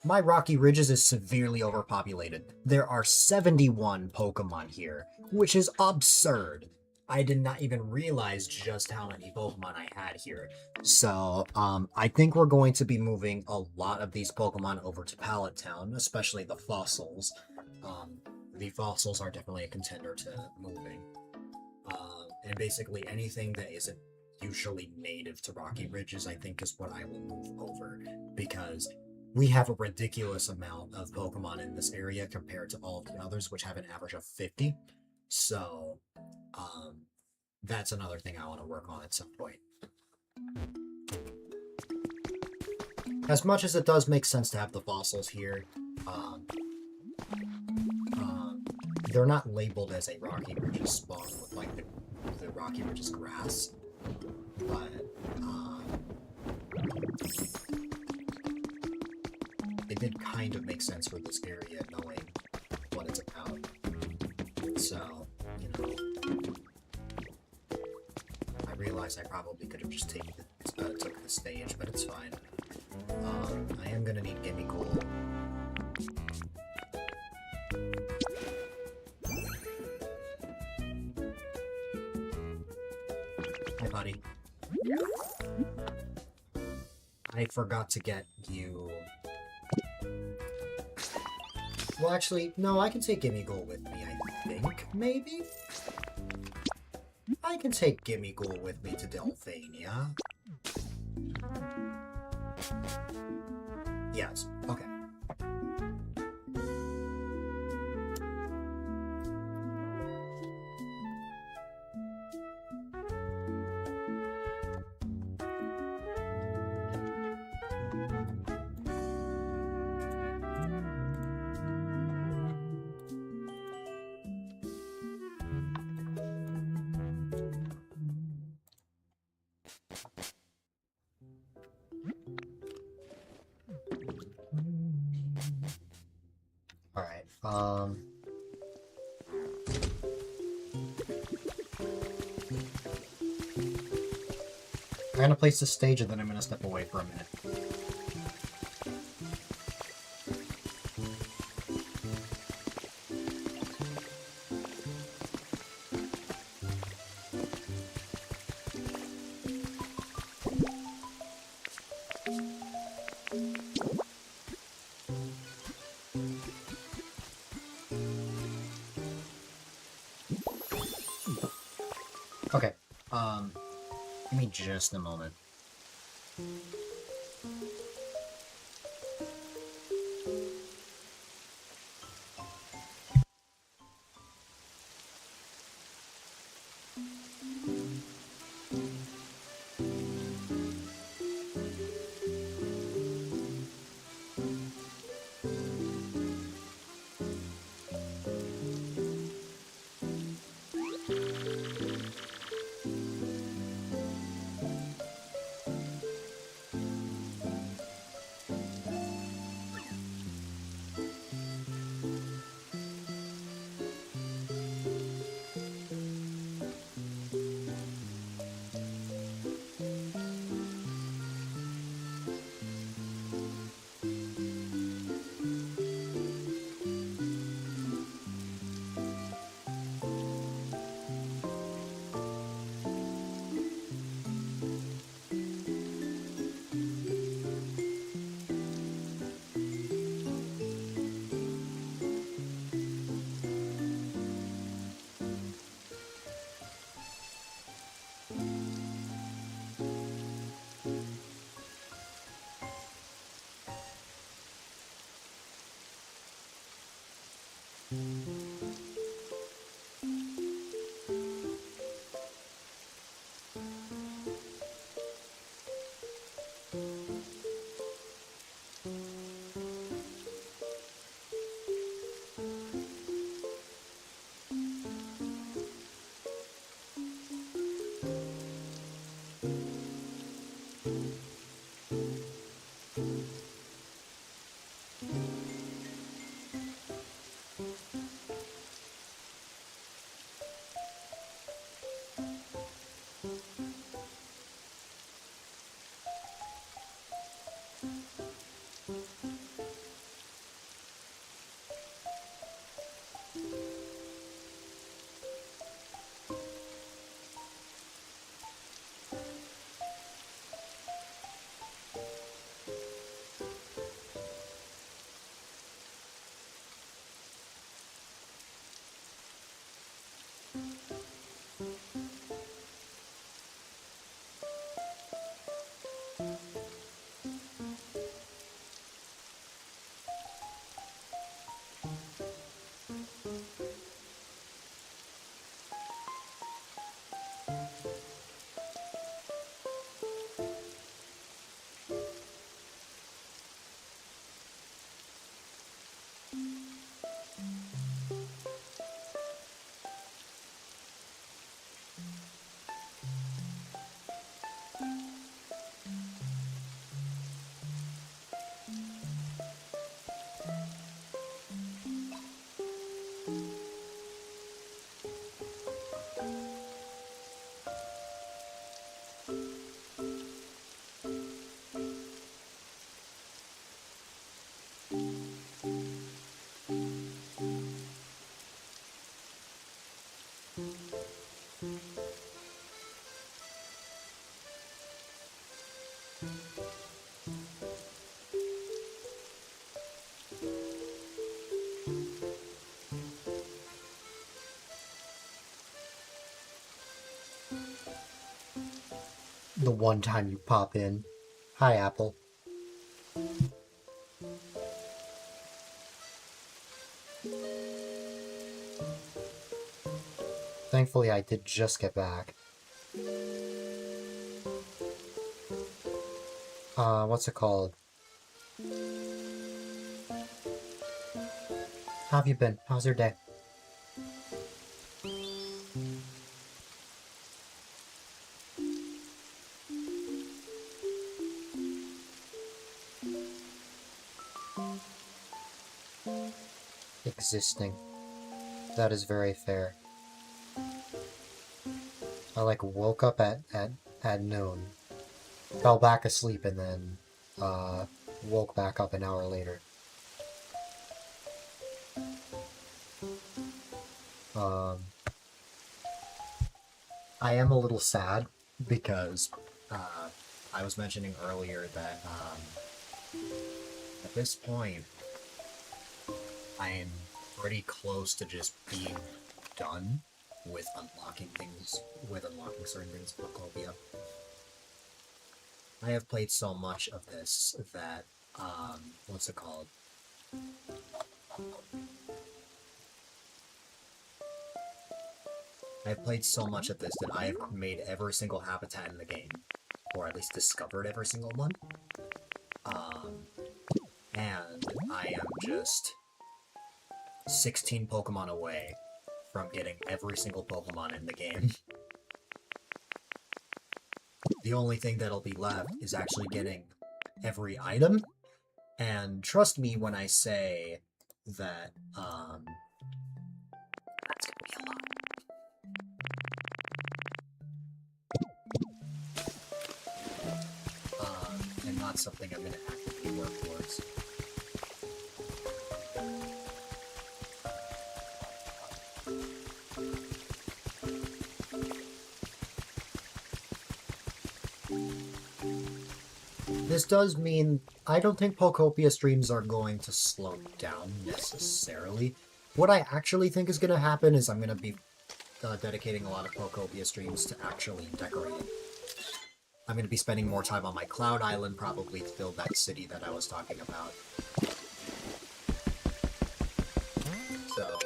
My Rocky Ridges is severely overpopulated. There are 71 Pokemon here, which is absurd. I did not even realize just how many Pokemon I had here. So, I think we're going to be moving a lot of these Pokemon over to Pallet Town, especially the fossils. The fossils are definitely a contender to moving. And basically anything that isn't usually native to Rocky Ridges, I think, is what I will move over, because we have a ridiculous amount of Pokemon in this area compared to all of the others, which have an average of 50. So, that's another thing I want to work on at some point. As much as it does make sense to have the fossils here, they're not labeled as a Rocky Ridges spawn with, like, the Rocky Ridges grass, but, it did kind of make sense for this area, knowing what it's about. So, you know, I realize I probably could have just took the stage, but it's fine. I am gonna need Gimme Cool. Hi, buddy. I forgot to get you... Well, actually, no, I can take Gimme Ghoul with me, I think, maybe? I can take Gimme Ghoul with me to Delphania. Yes, okay. Alright, I'm gonna place the stage and then I'm gonna step away for a minute. Okay, give me just a moment. The one time you pop in. Hi, Apple. Thankfully, I did just get back. What's it called? How have you been? How's your day? Existing. That is very fair. I woke up at noon, fell back asleep, and then woke back up an hour later. I am a little sad because I was mentioning earlier that at this point I am pretty close to just being done with unlocking certain things in Pokopia. I have played so much of this that what's it called? I've played so much of this that I have made every single habitat in the game, or at least discovered every single one. And I am just 16 Pokemon away from getting every single Pokemon in the game. The only thing that'll be left is actually getting every item, and trust me when I say that, that's gonna be a lot. And not something I'm gonna actively work towards. This does mean I don't think Pokopia streams are going to slow down necessarily. What I actually think is going to happen is I'm going to be dedicating a lot of Pokopia streams to actually decorating. I'm going to be spending more time on my Cloud Island probably to build that city that I was talking about. So...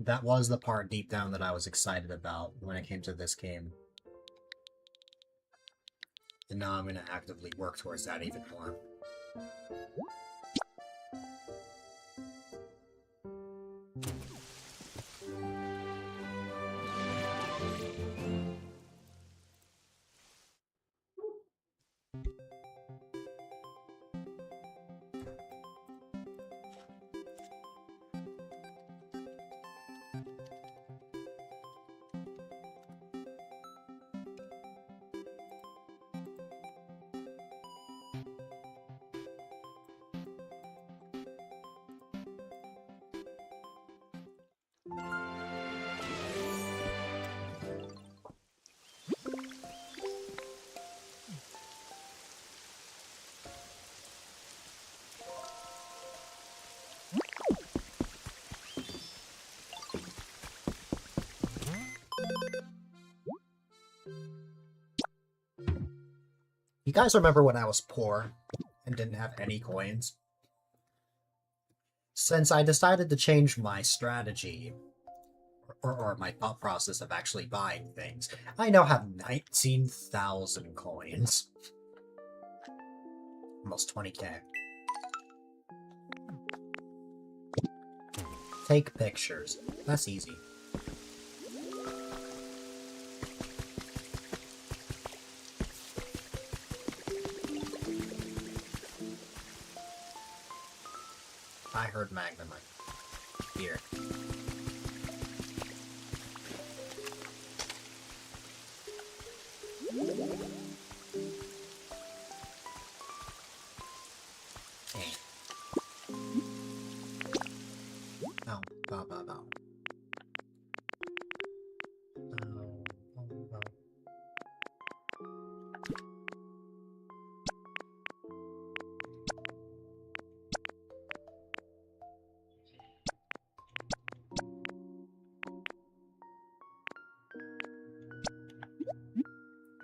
that was the part deep down that I was excited about when it came to this game. And now I'm going to actively work towards that even more. You guys remember when I was poor and didn't have any coins? Since I decided to change my strategy, or my thought process of actually buying things, I now have 19,000 coins. Almost 20k. Take pictures. That's easy. I heard Magnemite. Here. Hey. No, bow, bow, bow. No.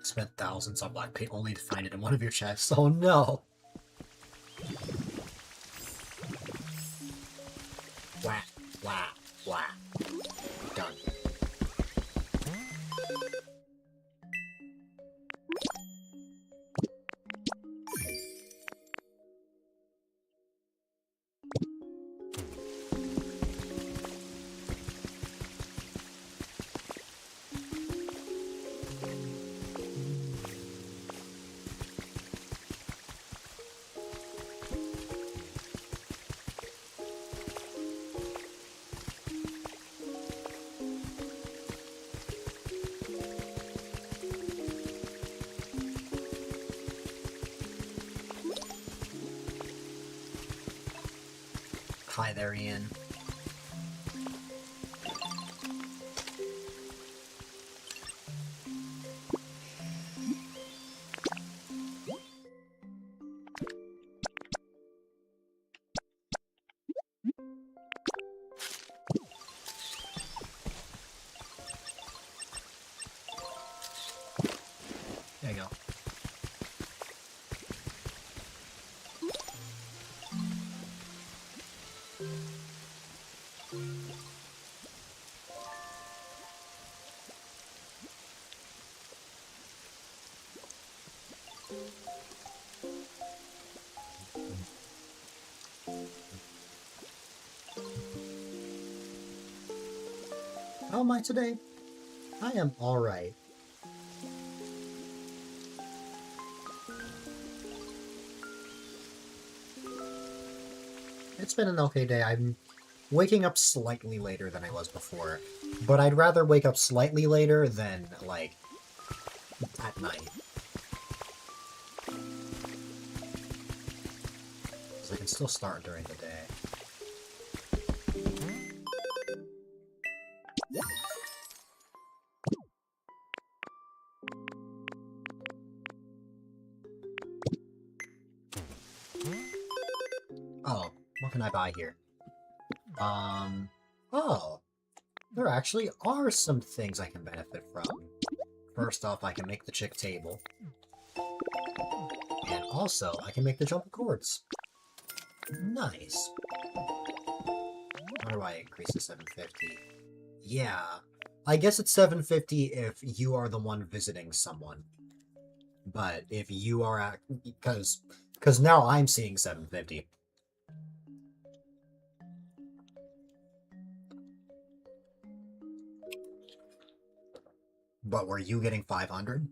Spent thousands on black paint only to find it in one of your chests. Oh no! Wah, wah, wah. Done. Hi there, Ian. There you go. How am I today? I am alright. It's been an okay day. I'm waking up slightly later than I was before, but I'd rather wake up slightly later than, like, at night. Because I can still start during the day. Oh, what can I buy here? Oh, there actually are some things I can benefit from. First off, I can make the chick table. And also, I can make the jump cords. Nice. How do I increase to 750? Yeah, I guess it's 750 if you are the one visiting someone. But if you are at... Because now I'm seeing 750. But were you getting 500?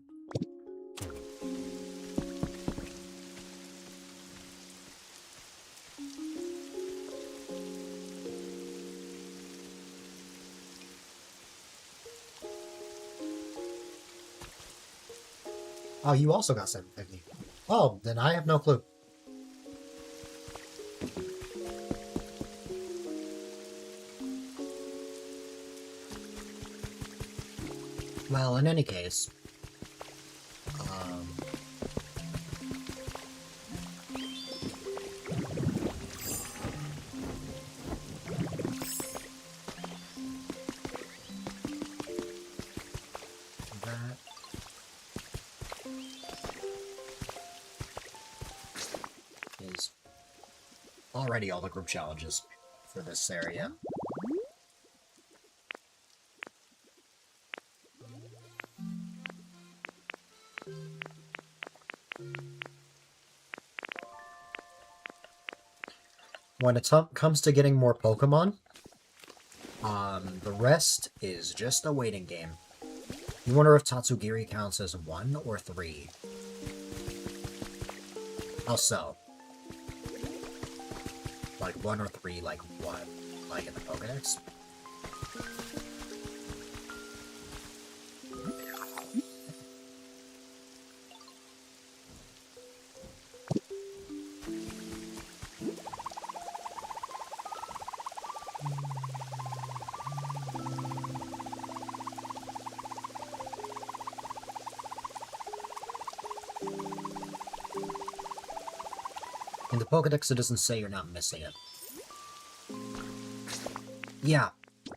Oh, you also got 750. Oh, then I have no clue. Well, in any case, that. already all the group challenges for this area. When it comes to getting more Pokemon, the rest is just a waiting game. You wonder if Tatsugiri counts as 1 or 3. How so? Like 1 or 3, like what? Like in the Pokedex? In the Pokedex, it doesn't say you're not missing it. Yeah,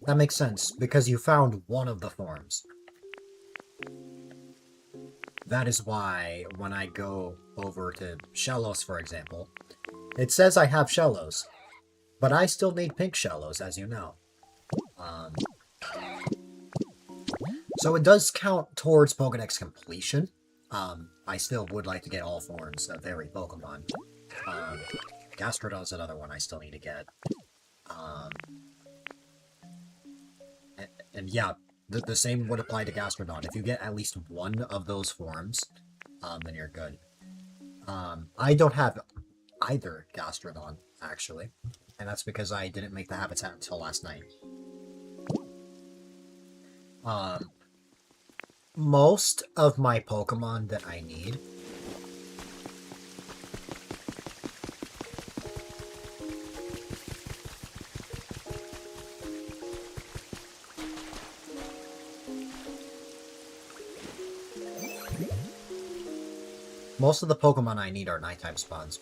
that makes sense, because you found one of the forms. That is why, when I go over to Shellos, for example, it says I have Shellos, but I still need pink Shellos, as you know. So it does count towards Pokedex completion. I still would like to get all forms of every Pokemon. Gastrodon's another one I still need to get. And yeah, the same would apply to Gastrodon. If you get at least one of those forms, then you're good. I don't have either Gastrodon, actually. And that's because I didn't make the habitat until last night. Most of my Pokemon that I need are nighttime spawns.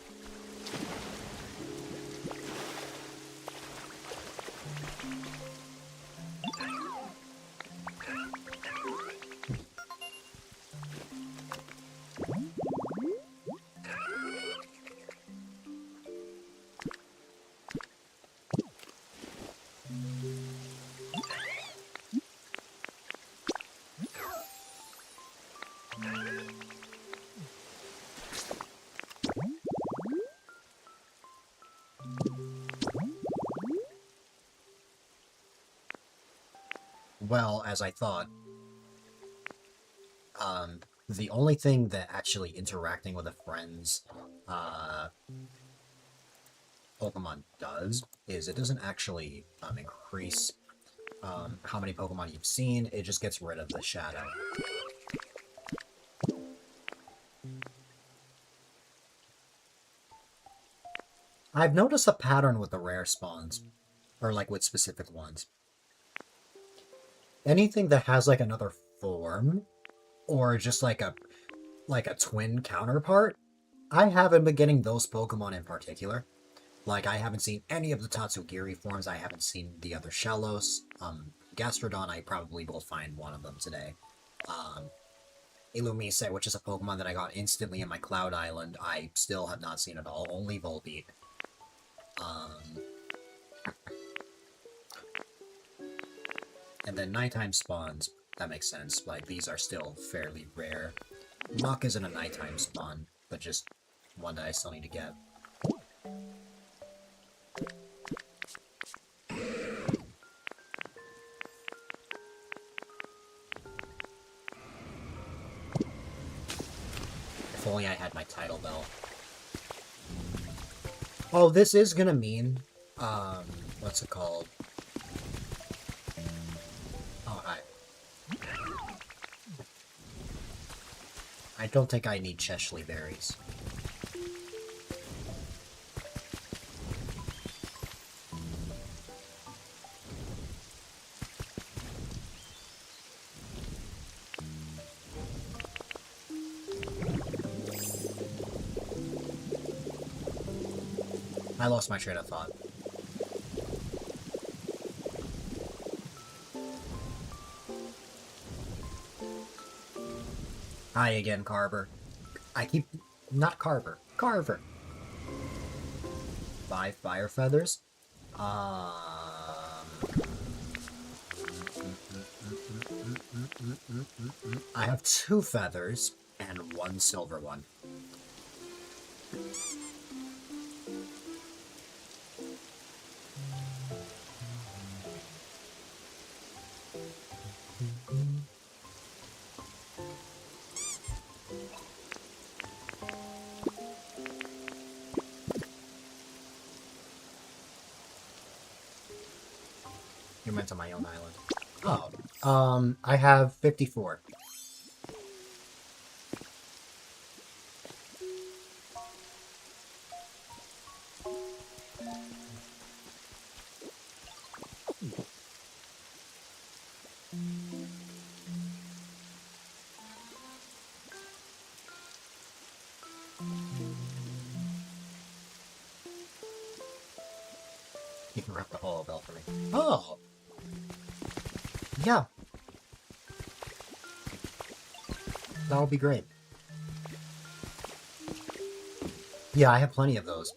Well, as I thought, the only thing that actually interacting with a friend's Pokemon does is it doesn't actually increase how many Pokemon you've seen, it just gets rid of the shadow. I've noticed a pattern with the rare spawns, or like with specific ones. Anything that has like another form, or just like a twin counterpart, I haven't been getting those Pokemon in particular. Like, I haven't seen any of the Tatsugiri forms, I haven't seen the other Shellos. Gastrodon, I probably will find one of them today. Illumise, which is a Pokemon that I got instantly in my Cloud Island, I still have not seen at all, only Volbeat. And then nighttime spawns, that makes sense. Like, these are still fairly rare. Muck isn't a nighttime spawn, but just one that I still need to get. If only I had my title bell. Oh, this is gonna mean, what's it called? Oh, I don't think I need Cheshley berries. I lost my train of thought. Hi again, Carver. I keep... not Carver. Carver! 5 fire feathers. I have 2 feathers and 1 silver one. You meant on my own island. Oh. I have 54. You can rip the hollow bell for me. Oh! Yeah. That'll be great. Yeah, I have plenty of those.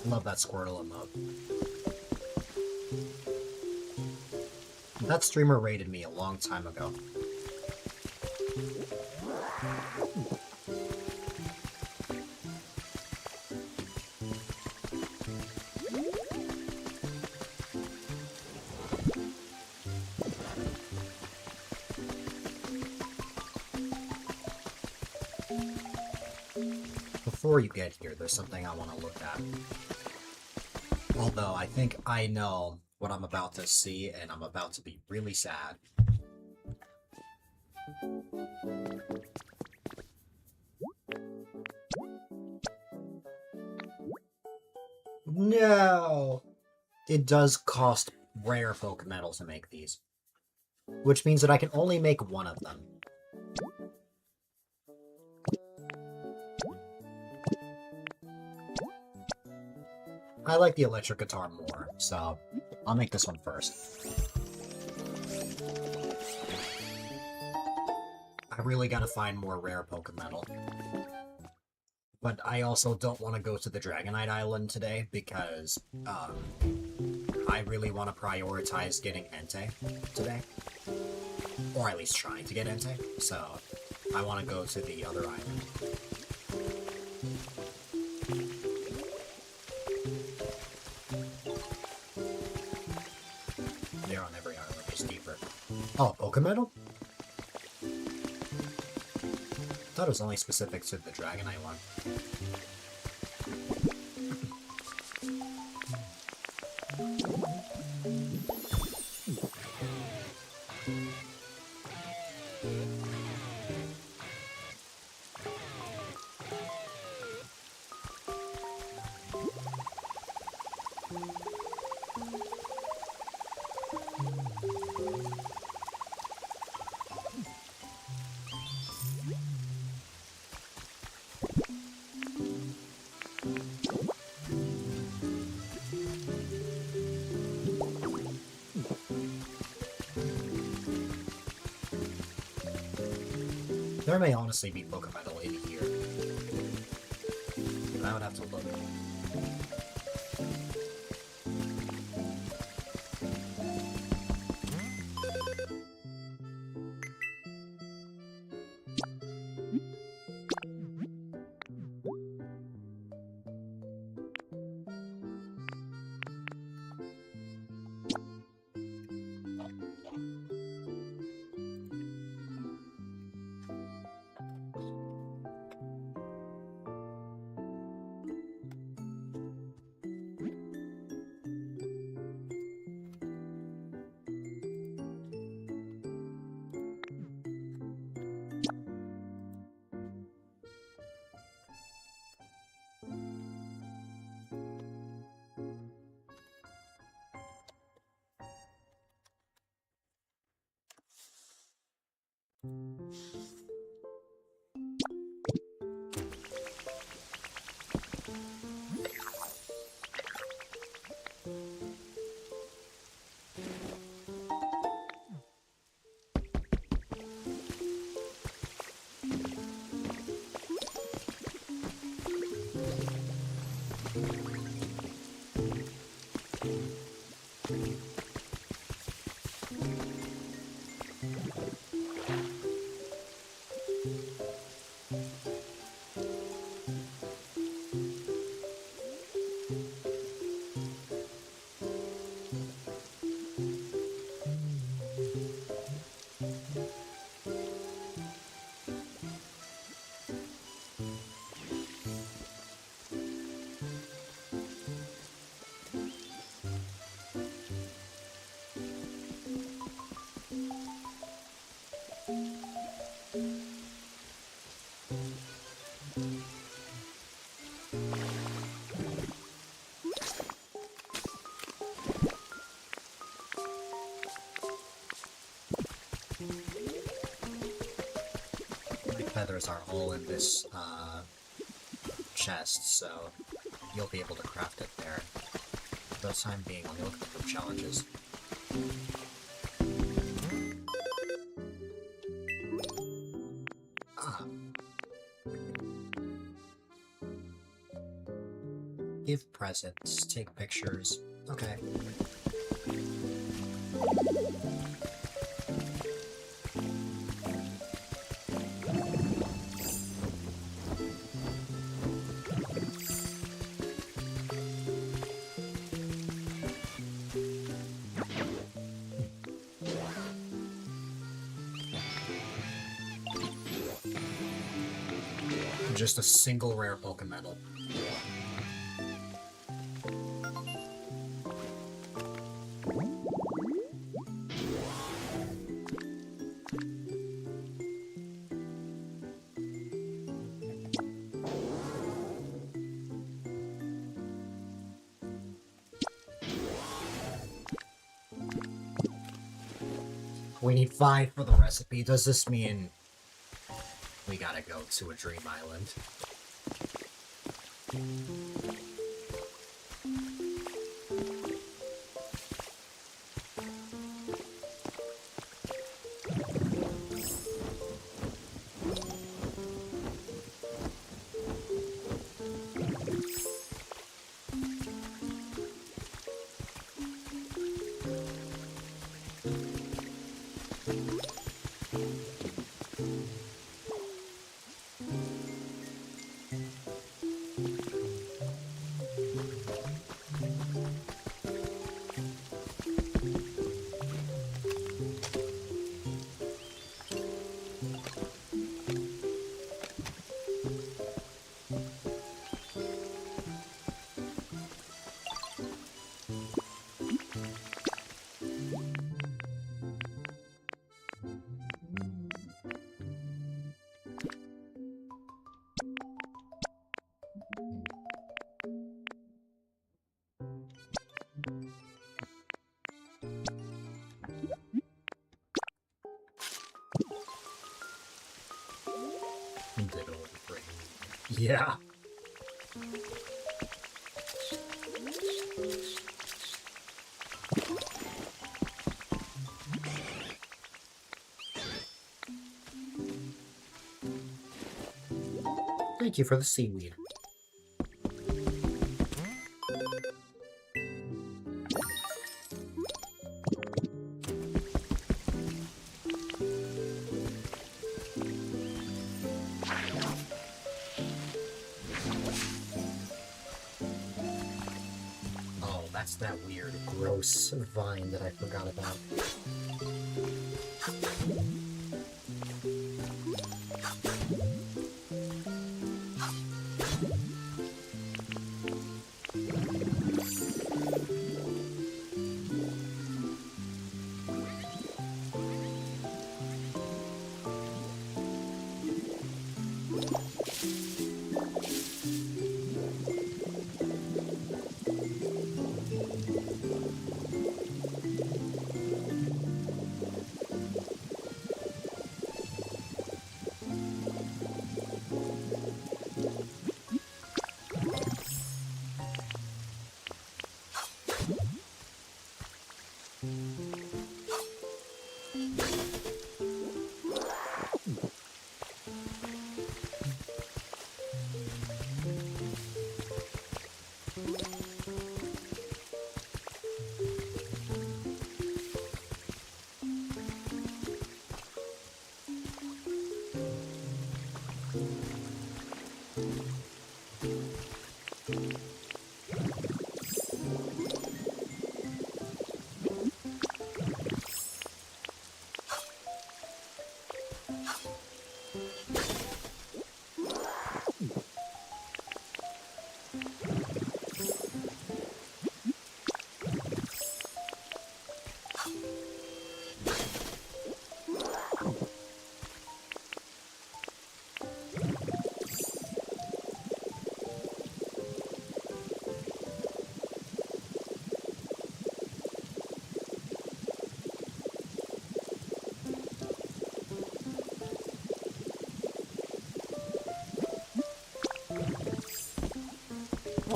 Love that Squirtle emote. That streamer raided me a long time ago. Before you get here, there's something I want to look at. Although, I think I know what I'm about to see, and I'm about to be really sad. No! It does cost rare Pokemetal to make these. Which means that I can only make one of them. I like the electric guitar more, so I'll make this one first. I really gotta find more rare Pokemetal. But I also don't want to go to the Dragonite Island today because I really want to prioritize getting Entei today. Or at least trying to get Entei, so I want to go to the other island. They're on every island, just deeper. Oh, Pokemetal? I thought it was only specific to the Dragonite one. There may honestly be Pokemetal in here. But I would have to look. Feathers are all in this chest, so you'll be able to craft it there. For the time being, let me look at the challenges. Give presents, take pictures. Okay. Just a single rare Pokemon. We need 5 for the recipe. Does this mean we gotta go to a dream island? Yeah. Thank you for the seaweed. That's that weird, gross vine that I forgot about.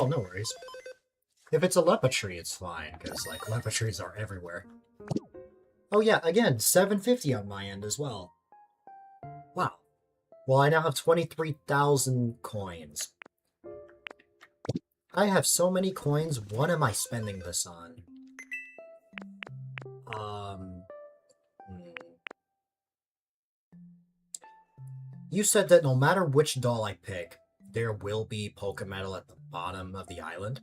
Oh, no worries. If it's a lepa tree, it's fine, because, like, lepa trees are everywhere. Oh yeah, again, 750 on my end as well. Wow. Well, I now have 23,000 coins. I have so many coins, what am I spending this on? Hmm. You said that no matter which doll I pick, there will be Pokemetal at the bottom of the island?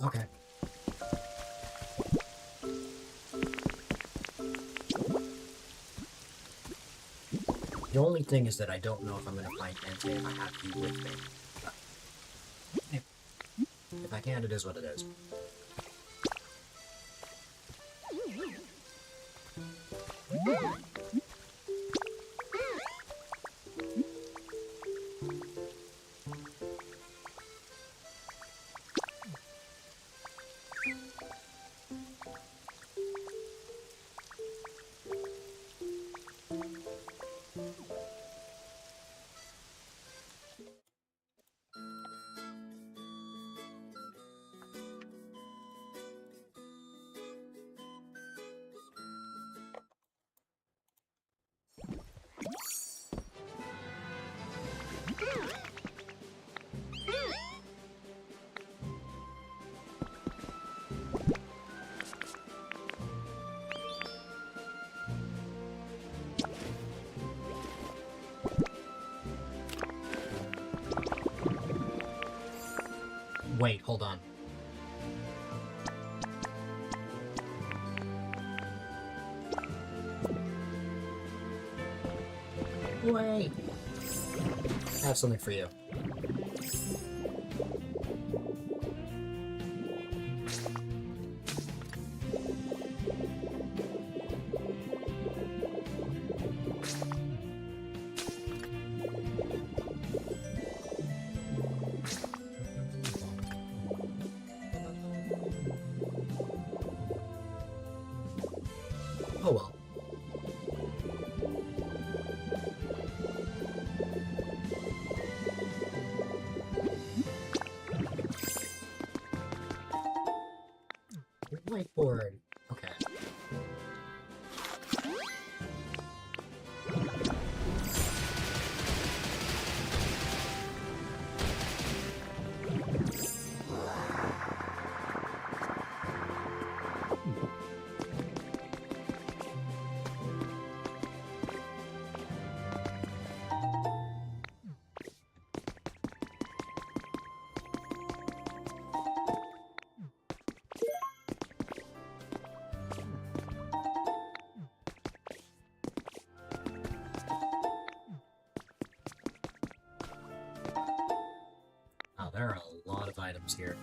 Okay. The only thing is that I don't know if I'm gonna find Entei if I have you with me. But if I can, it is what it is. Wait, hold on. Wait! I have something for you. Oh well. Whiteboard. Okay. Wow, there are a lot of items here.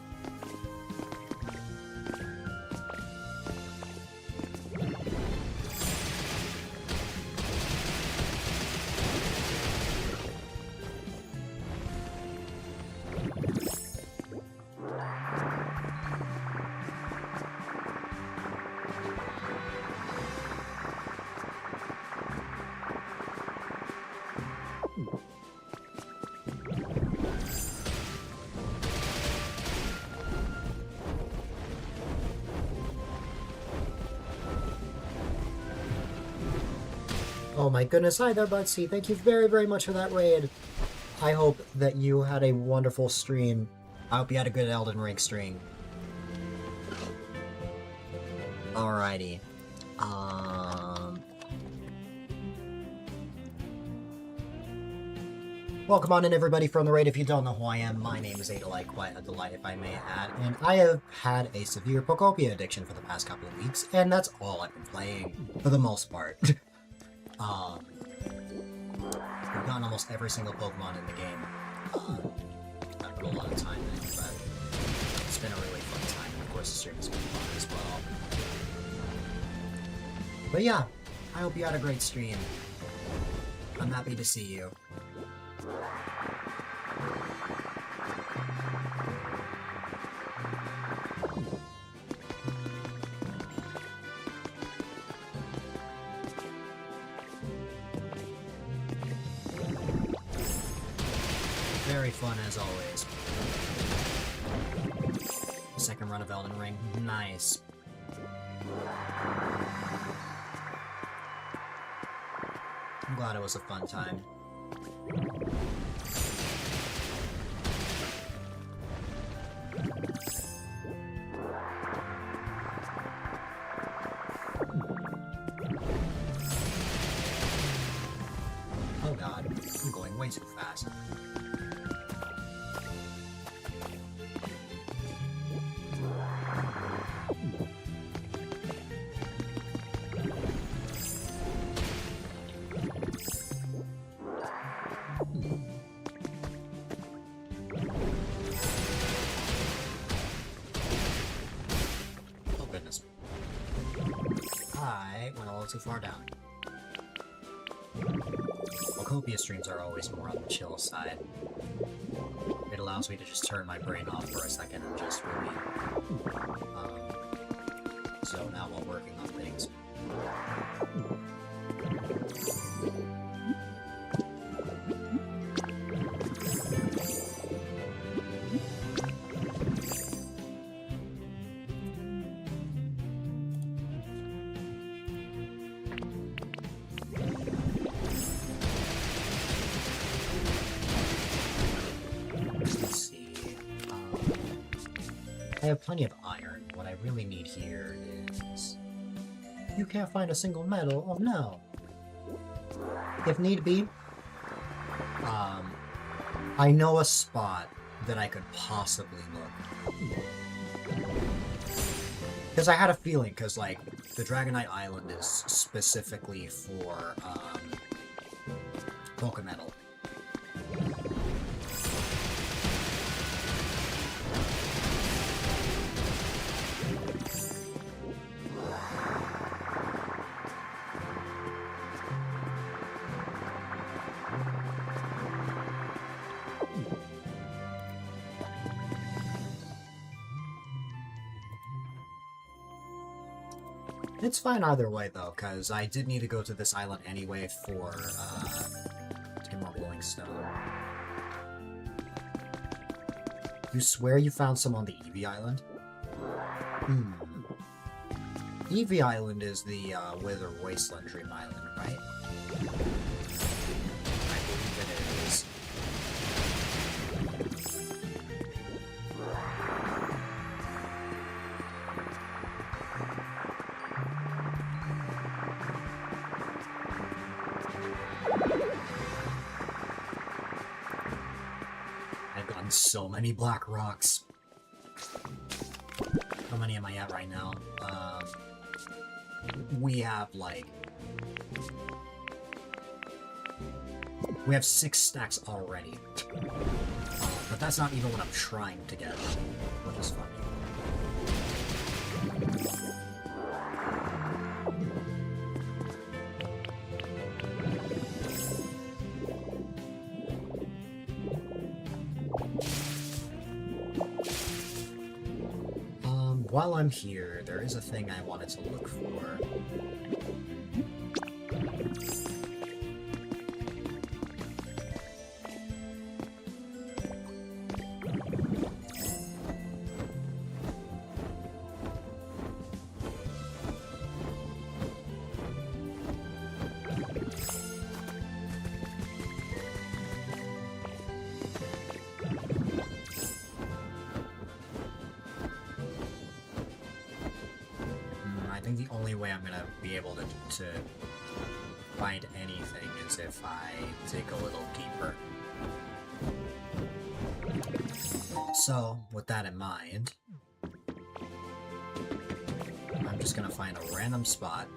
Oh my goodness, hi there, Budsy. Thank you very, very much for that raid. I hope that you had a wonderful stream. I hope you had a good Elden Ring stream. Alrighty. Welcome on in, everybody, from the raid. If you don't know who I am, my name is A-Dylite, quite a delight if I may add, and I have had a severe Pokopia addiction for the past couple of weeks, and that's all I've been playing, for the most part. I've gotten almost every single Pokemon in the game. I've put a lot of time in, but it's been a really fun time, and of course the stream has been fun as well. But yeah, I hope you had a great stream. I'm happy to see you. Very fun as always. Second run of Elden Ring. Nice. I'm glad it was a fun time. Oh god, I'm going way too fast. Oh goodness. I went a little too far down. Pokopia streams are always more on the chill side. It allows me to just turn my brain off for a second and just really zone out while working on things. Let's see. I have plenty of iron. What I really need here is... You can't find a single metal? Oh no. If need be, I know a spot that I could possibly look. Because I had a feeling, because, like, the Dragonite Island is specifically for, Pokemetal. It's fine either way, though, because I did need to go to this island anyway for, to get more glowing stone. You swear you found some on the Eevee Island? Eevee Island is the, Wither Wasteland Dream Island, right? I believe it is. I've gotten so many black rocks. How many am I at right now? We have, like... We have 6 stacks already. But that's not even what I'm trying to get, which is funny. While I'm here, there is a thing I wanted to look for. way I'm gonna be able to find anything is if I dig a little deeper. So, with that in mind, I'm just gonna find a random spot.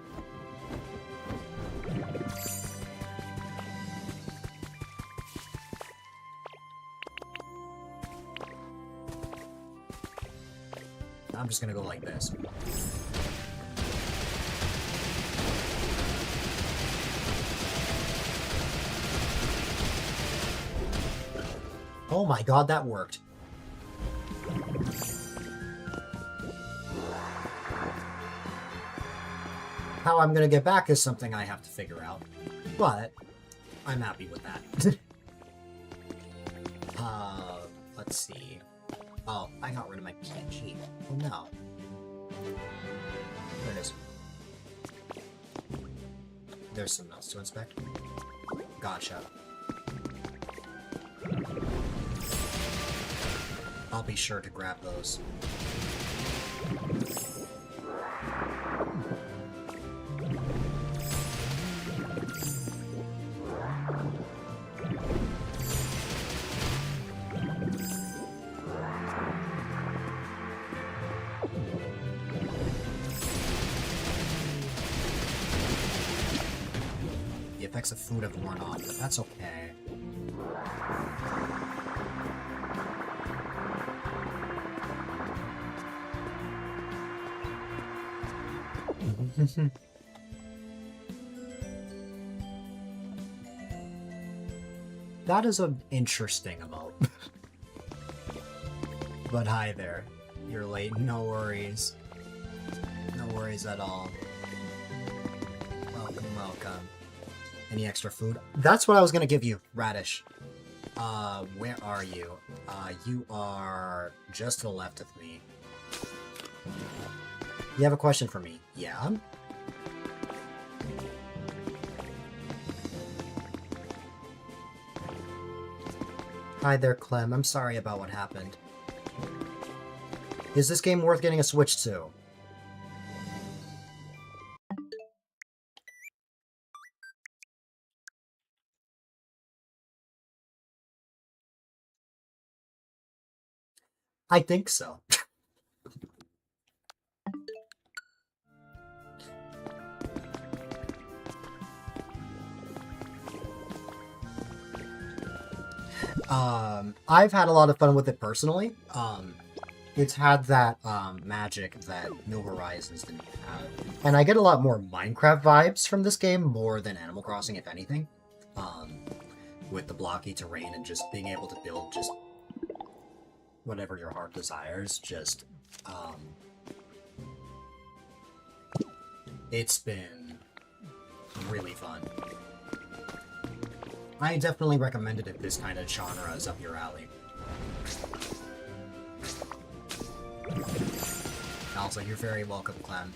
I'm just gonna go like this. Oh my god, that worked. How I'm gonna get back is something I have to figure out, but I'm happy with that. Let's see. Oh, I got rid of my PNG. Oh no. There it is. There's something else to inspect. Gotcha. I'll be sure to grab those. The effects of food have worn off, but that's okay. That is an interesting emote. But hi there. You're late. No worries. No worries at all. Welcome, welcome. Any extra food? That's what I was gonna give you, Radish. Where are you? You are just to the left of me. You have a question for me? Yeah? Hi there, Clem. I'm sorry about what happened. Is this game worth getting a Switch to? I think so. I've had a lot of fun with it personally. It's had that magic that New Horizons didn't have. And I get a lot more Minecraft vibes from this game, more than Animal Crossing, if anything. With the blocky terrain and just being able to build just whatever your heart desires. Just, it's been really fun. I definitely recommend it if this kind of genre is up your alley. Also, you're very welcome, Clem.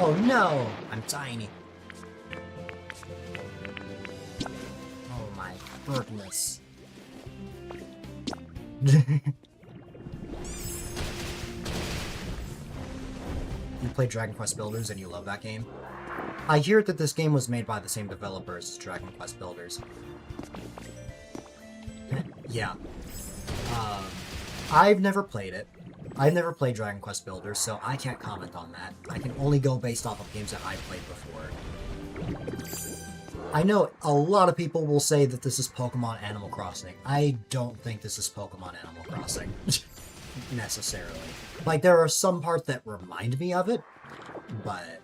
Oh no! I'm tiny. Oh my goodness. You play Dragon Quest Builders and you love that game? I hear that this game was made by the same developers as Dragon Quest Builders. Yeah. I've never played it. I've never played Dragon Quest Builders, so I can't comment on that. I can only go based off of games that I've played before. I know a lot of people will say that this is Pokemon Animal Crossing. I don't think this is Pokemon Animal Crossing. Necessarily. Like, there are some parts that remind me of it, but,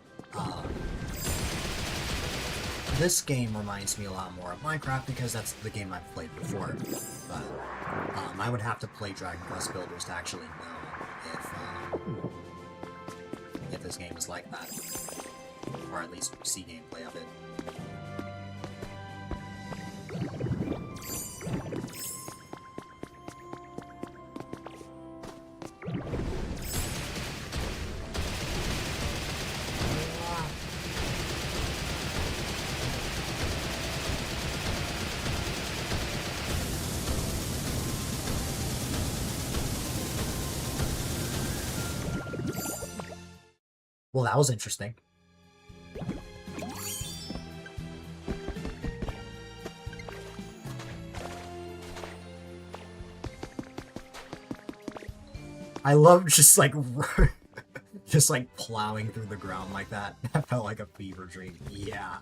this game reminds me a lot more of Minecraft because that's the game I've played before. But, I would have to play Dragon Quest Builders to actually know if this game is like that. Or at least see gameplay of it. Well, that was interesting. I love just like just like plowing through the ground like that. That felt like a fever dream. Yeah.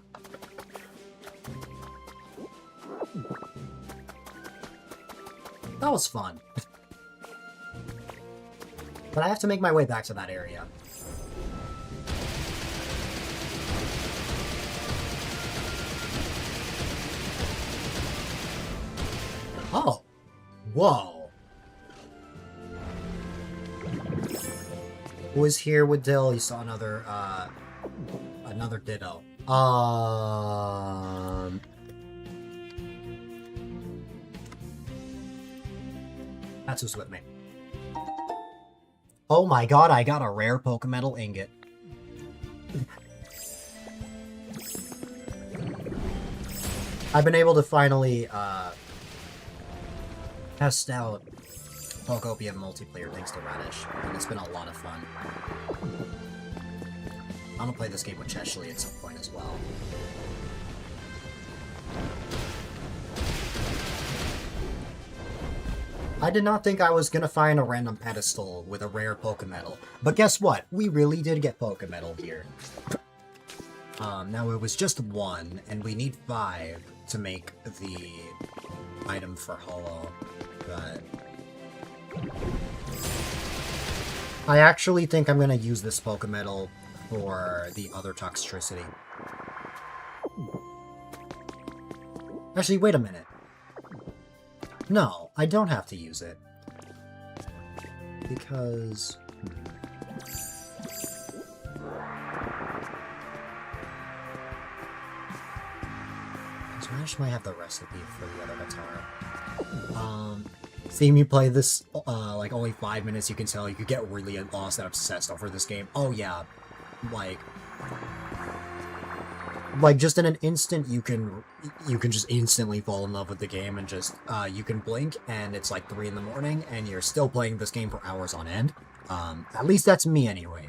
That was fun. But I have to make my way back to that area. Oh. Whoa. Who was here with Dill? You saw another Ditto. That's who's with me. Oh my god, I got a rare Pokemetal ingot. I've been able to finally, test out Pokopia multiplayer thanks to Radish, and it's been a lot of fun. I'm gonna play this game with Cheshly at some point as well. I did not think I was gonna find a random pedestal with a rare Pokemetal, but guess what? We really did get Pokemetal here. Now it was just 1, and we need 5 to make the item for Hollow, but... I actually think I'm gonna use this Pokemetal for the other Toxtricity. Actually, wait a minute. No, I don't have to use it. Because... Smash might have the recipe for the other guitar. Seeing me play this, like, only 5 minutes, you can tell you could get really lost and obsessed over this game. Oh yeah, like, just in an instant, you can just instantly fall in love with the game and just, you can blink and it's like 3 in the morning and you're still playing this game for hours on end. At least that's me anyway.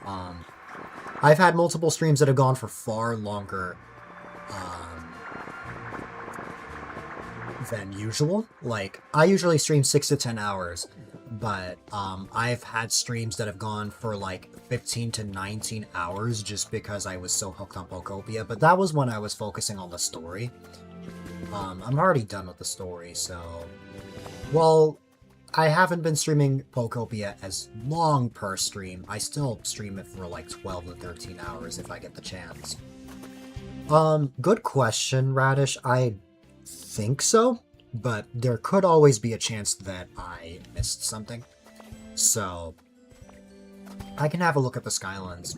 I've had multiple streams that have gone for far longer, than usual. Like, I usually stream 6 to 10 hours, but I've had streams that have gone for like 15 to 19 hours just because I was so hooked on Pokopia, but that was when I was focusing on the story. I'm already done with the story, so... Well, I haven't been streaming Pokopia as long per stream. I still stream it for like 12 to 13 hours if I get the chance. Good question, Radish. I think so, but there could always be a chance that I missed something. So, I can have a look at the Skylands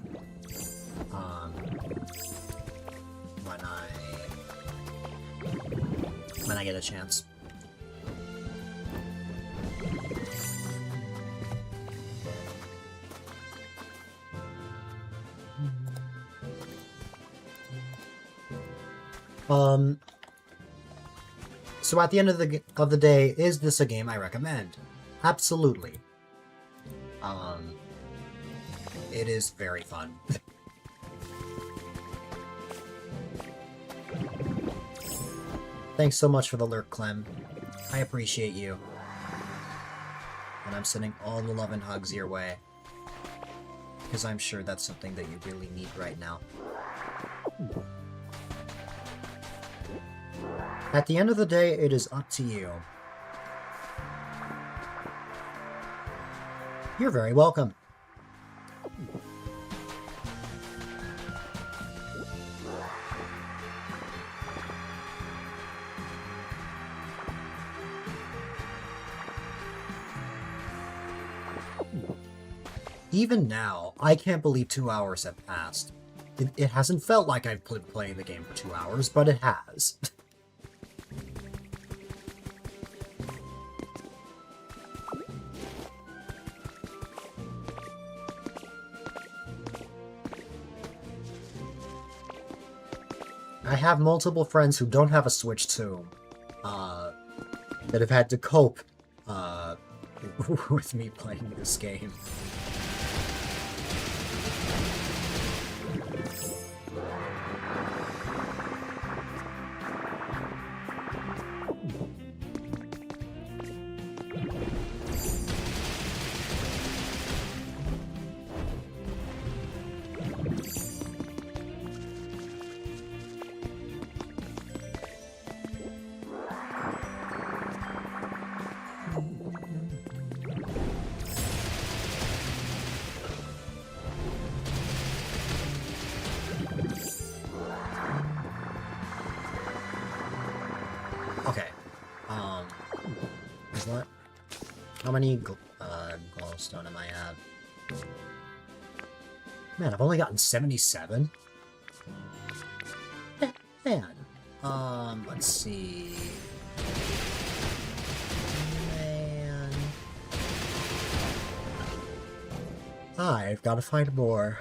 when I get a chance. So at the end of the day, is this a game I recommend? Absolutely. It is very fun. Thanks so much for the lurk, Clem. I appreciate you. And I'm sending all the love and hugs your way. Because I'm sure that's something that you really need right now. At the end of the day, it is up to you. You're very welcome. Even now, I can't believe 2 hours have passed. It hasn't felt like I've been playing the game for 2 hours, but it has. I have multiple friends who don't have a Switch too, that have had to cope, with me playing this game. How many glowstone am I at? Man, I've only gotten 77? Man. Let's see... Man... I've gotta find more.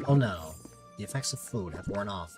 Oh no, the effects of food have worn off.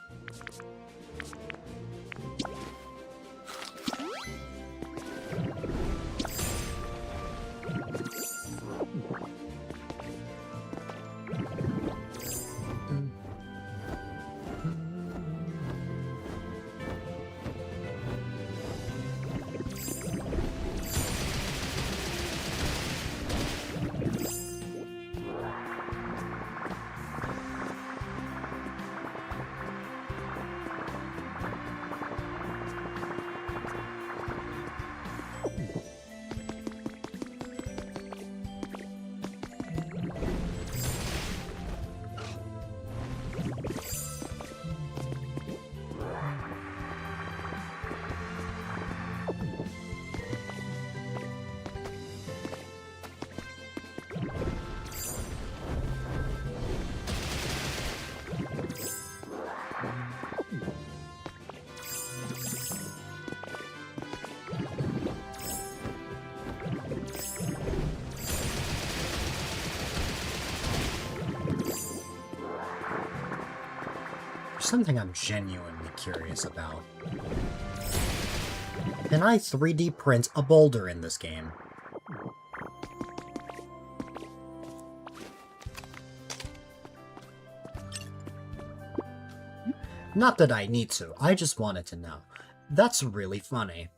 Something I'm genuinely curious about. Can I 3D print a boulder in this game? Not that I need to, I just wanted to know. That's really funny.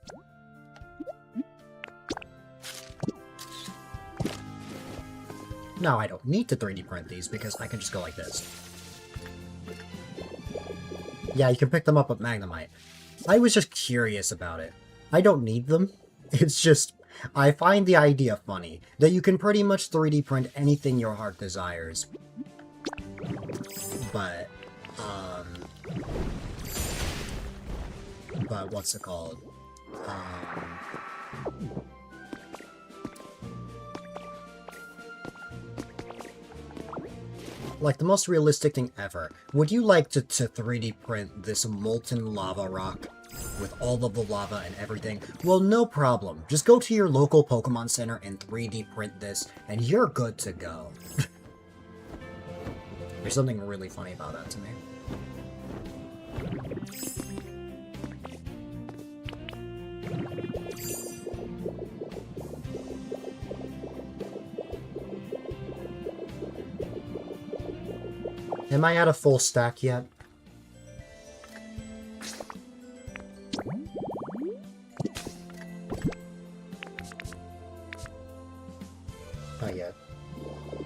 Now I don't need to 3D print these because I can just go like this. Yeah, you can pick them up at Magnemite. I was just curious about it. I don't need them. It's just, I find the idea funny, that you can pretty much 3D print anything your heart desires. But what's it called? Like, the most realistic thing ever. Would you like to 3D print this molten lava rock with all of the lava and everything? Well, no problem. Just go to your local Pokemon Center and 3D print this, and you're good to go. There's something really funny about that to me. Am I at a full stack yet? Not yet.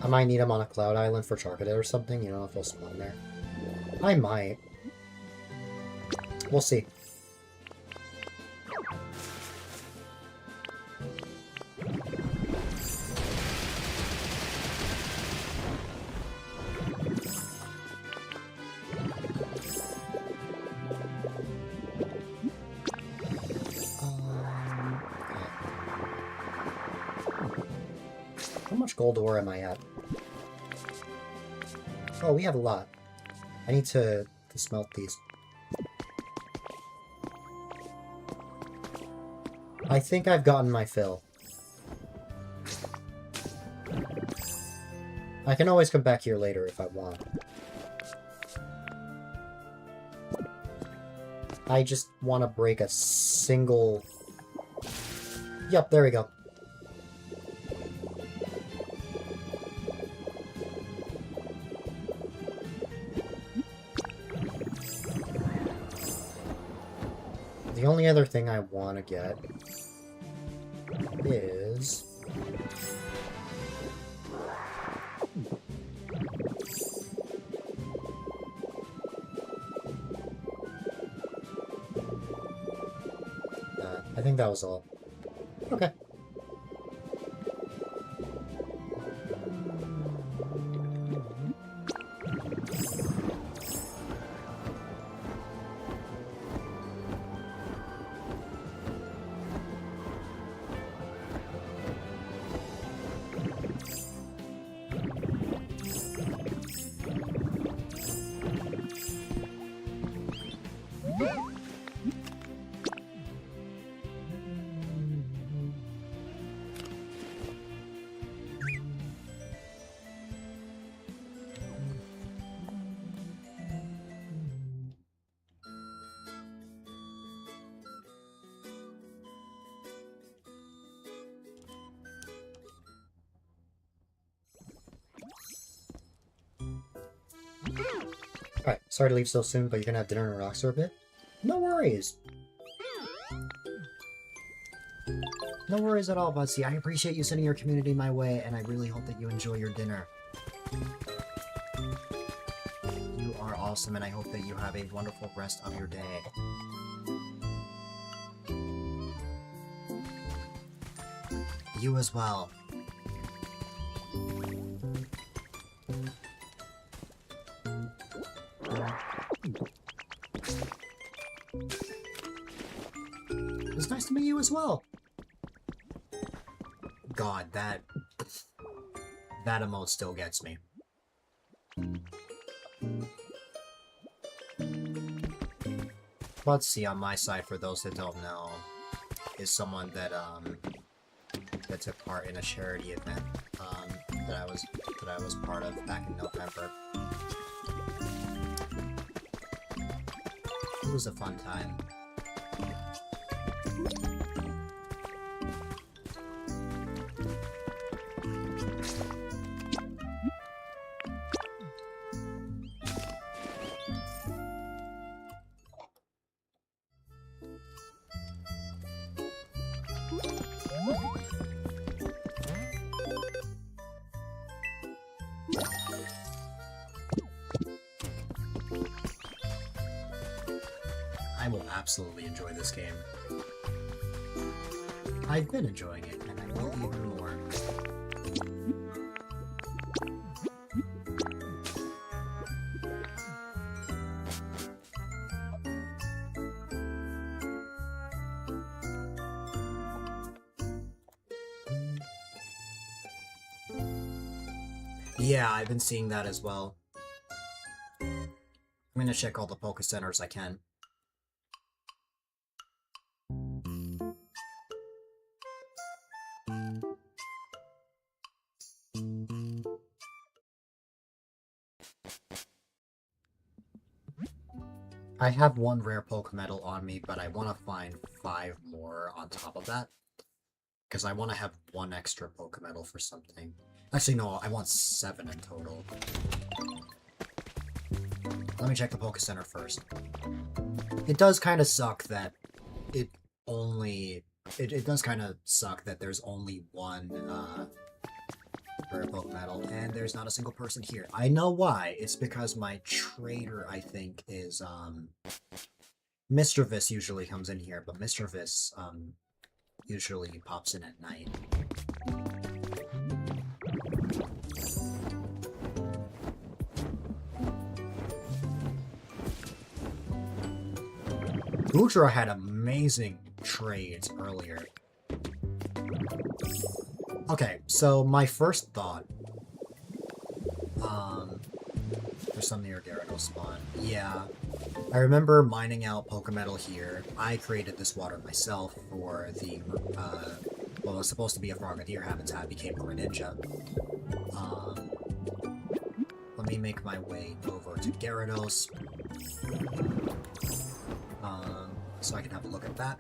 I might need them on a cloud island for Charcadet or something. You know, if they'll spawn there. I might. We'll see. How much gold ore am I at? Oh, we have a lot. I need to smelt these. I think I've gotten my fill. I can always come back here later if I want. I just want to break a single... Yep, there we go. The only other thing I want to get is... I think that was all. Okay. Alright, sorry to leave so soon, but you're gonna have dinner and relax for a bit? No worries! No worries at all, Budsy. I appreciate you sending your community my way, and I really hope that you enjoy your dinner. You are awesome, and I hope that you have a wonderful rest of your day. You as well. It's nice to meet you as well. God, that emote still gets me. Budsy on my side, for those that don't know, is someone that that took part in a charity event that I was part of back in November. It was a fun time. I will absolutely enjoy this game. I've been enjoying it, and I will even more. Yeah, I've been seeing that as well. I'm gonna check all the Poké Centers I can. I have one rare Pokemedal on me, but I want to find 5 more on top of that. Because I want to have 1 extra Pokemedal for something. Actually, no, I want 7 in total. Let me check the Poké Center first. It does kind of suck that it does kind of suck that there's only 1, rare Pokemedal, and there's not a single person here. I know why. It's because my trader, I think, is, Mischievous usually comes in here, but Mischievous, usually pops in at night. Boudra had amazing trades earlier. Okay, so my first thought, there's some near Gyarados spawn. Yeah, I remember mining out Pokemedal here. I created this water myself for the, well, it was supposed to be a Frogadier habitat, became Greninja. Let me make my way over to Gyarados. so I can have a look at that.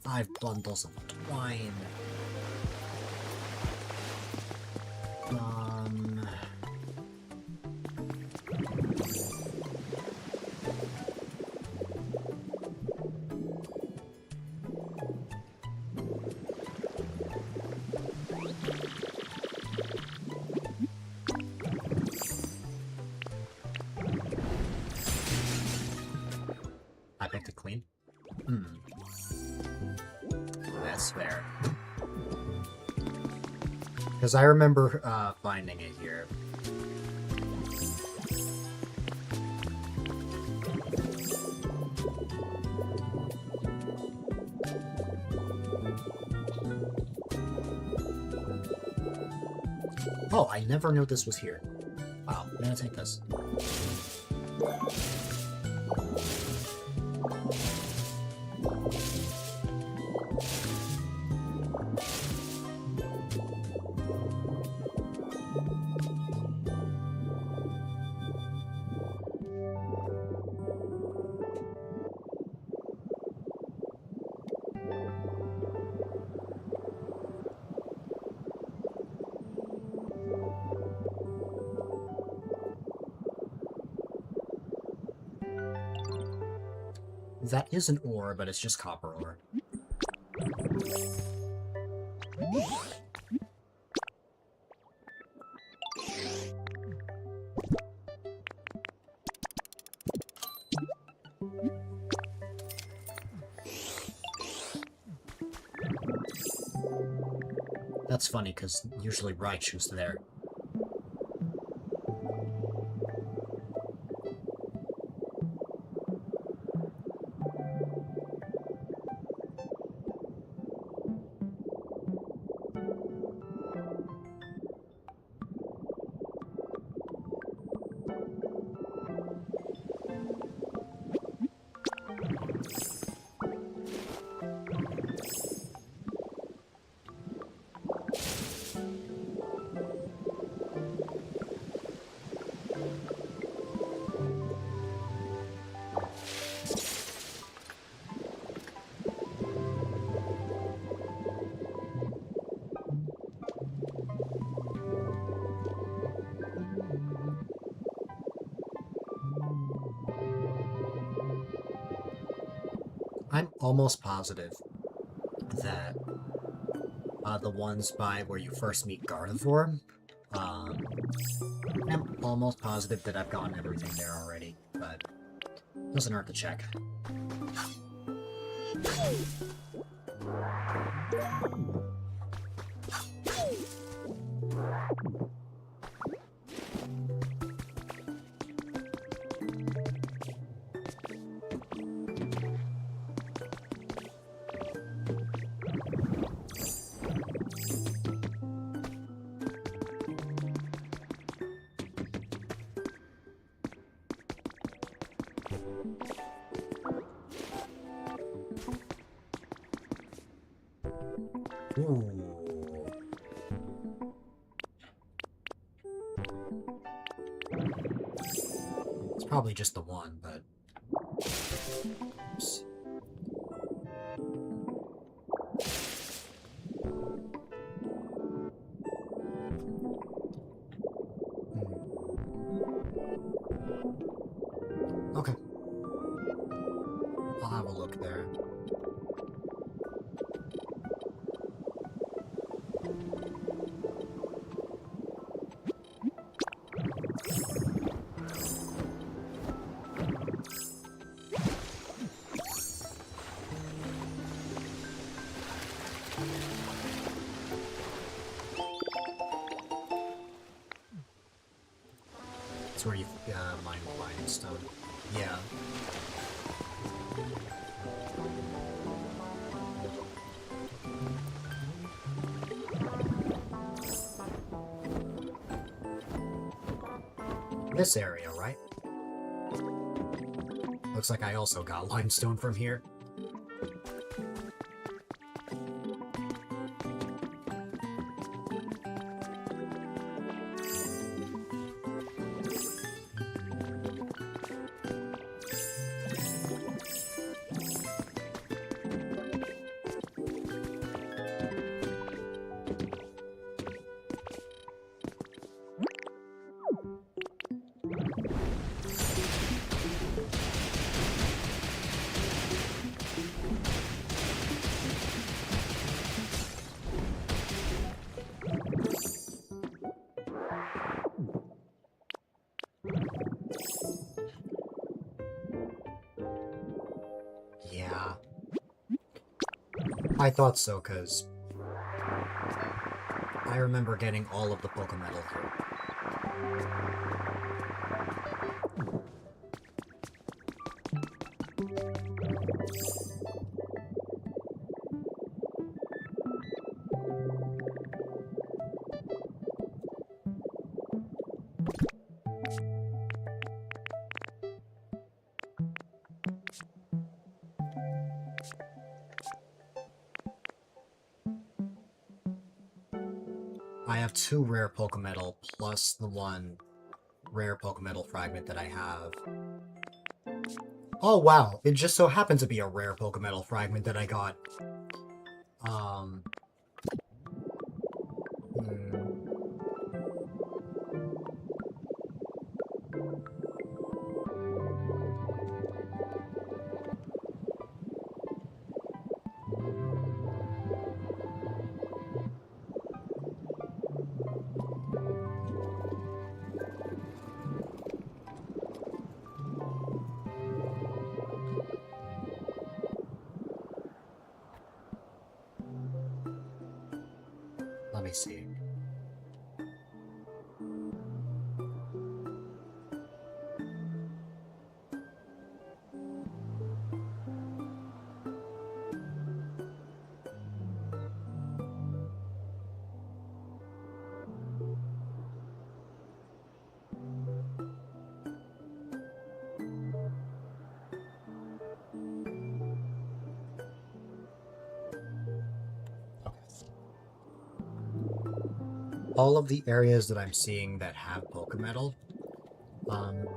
Five bundles of twine. I picked a queen. That's fair. Because I remember finding it here. Oh, I never knew this was here. Wow, I'm gonna take this. That is an ore, but it's just copper ore. That's funny, because usually Raichu's there. I'm almost positive that the ones by where you first meet Gardevoir, I'm almost positive that I've gotten everything there already, but doesn't hurt to check. Ooh. It's probably just the one, but... Oops. Okay. I'll have a look there. It's where you mine limestone. Yeah. This area, right? Looks like I also got limestone from here. Yeah. I thought so, because I remember getting all of the Pokemetal here. I have 2 rare Pokemetal plus the 1 rare Pokemetal fragment that I have. Oh wow, it just so happened to be a rare Pokemetal fragment that I got. Um... hmm. Let me see. All of the areas that I'm seeing that have Pokemetal,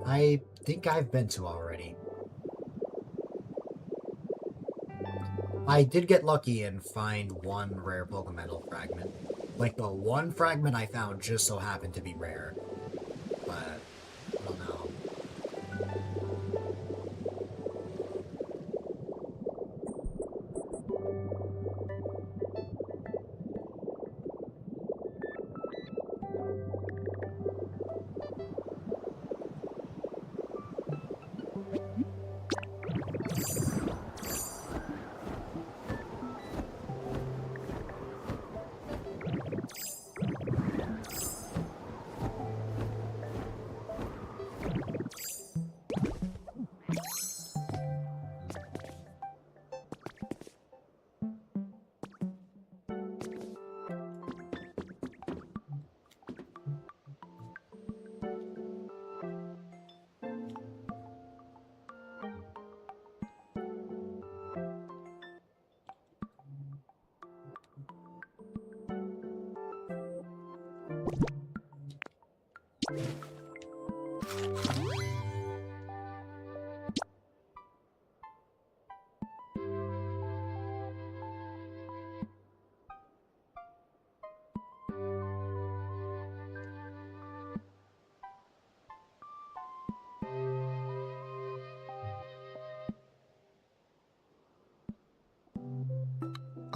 I think I've been to already. I did get lucky and find 1 rare Pokemetal fragment. Like, the 1 fragment I found just so happened to be rare. But, I don't know.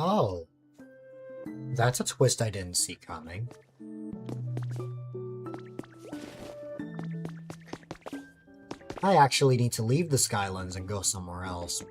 Oh, that's a twist I didn't see coming. I actually need to leave the Skylands and go somewhere else.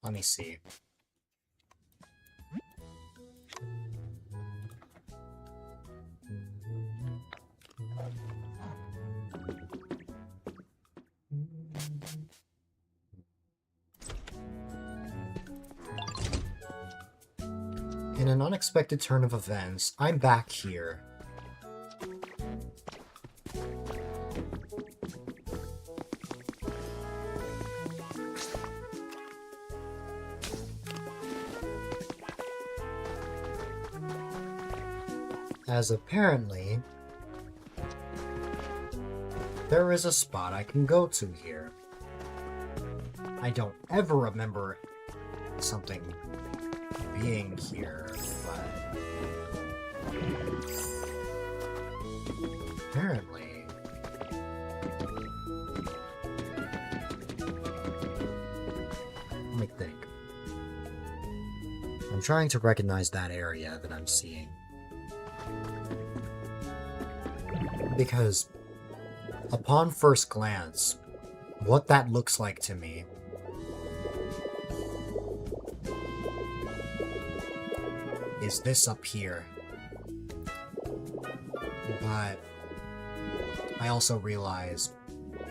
Let me see. In an unexpected turn of events, I'm back here. As apparently, there is a spot I can go to here. I don't ever remember something being here, but apparently let me think. I'm trying to recognize that area that I'm seeing. Because upon first glance, what that looks like to me is this up here. But I also realize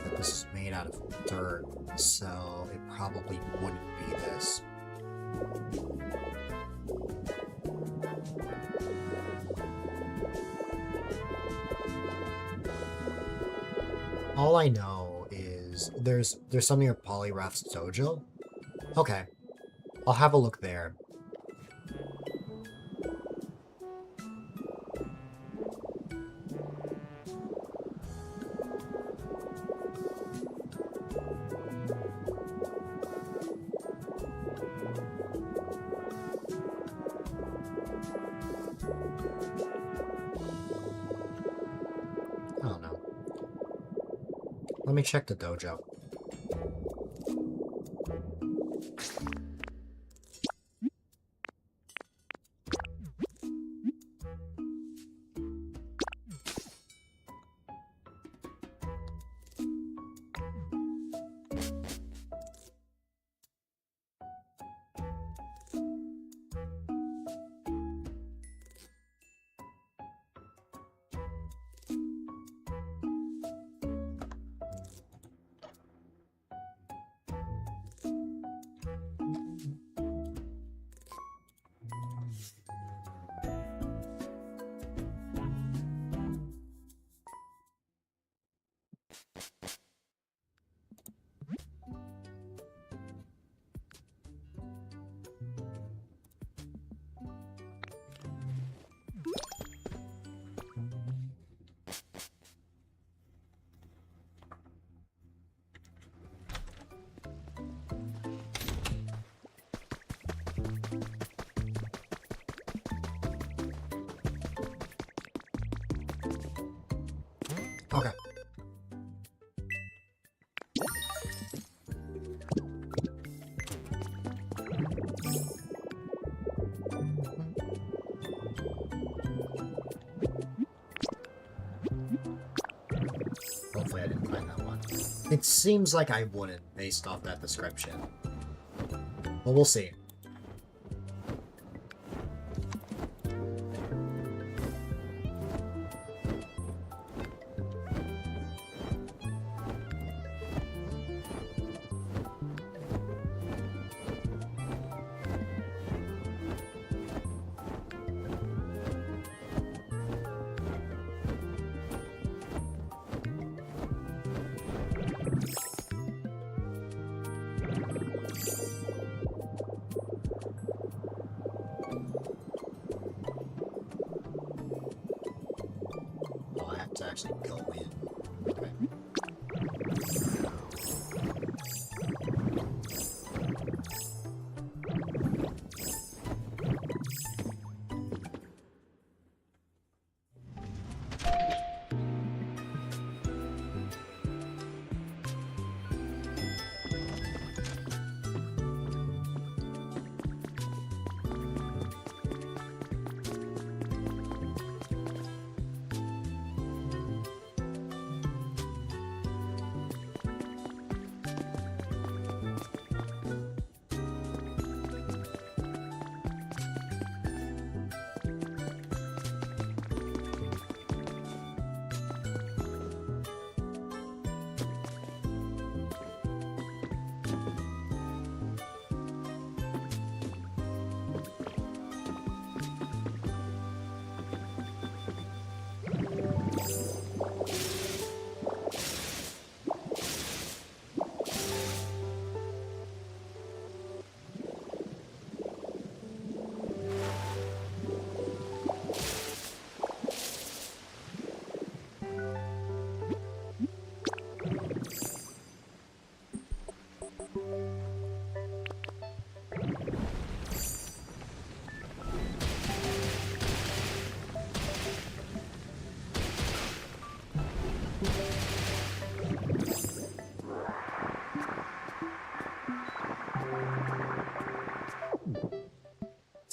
that this is made out of dirt, so it probably wouldn't be this. All I know is there's some near Polyrath's dojo. Okay, I'll have a look there. I don't know. Let me check the dojo. Okay. Hopefully I didn't find that one. It seems like I wouldn't, based off that description. But we'll see.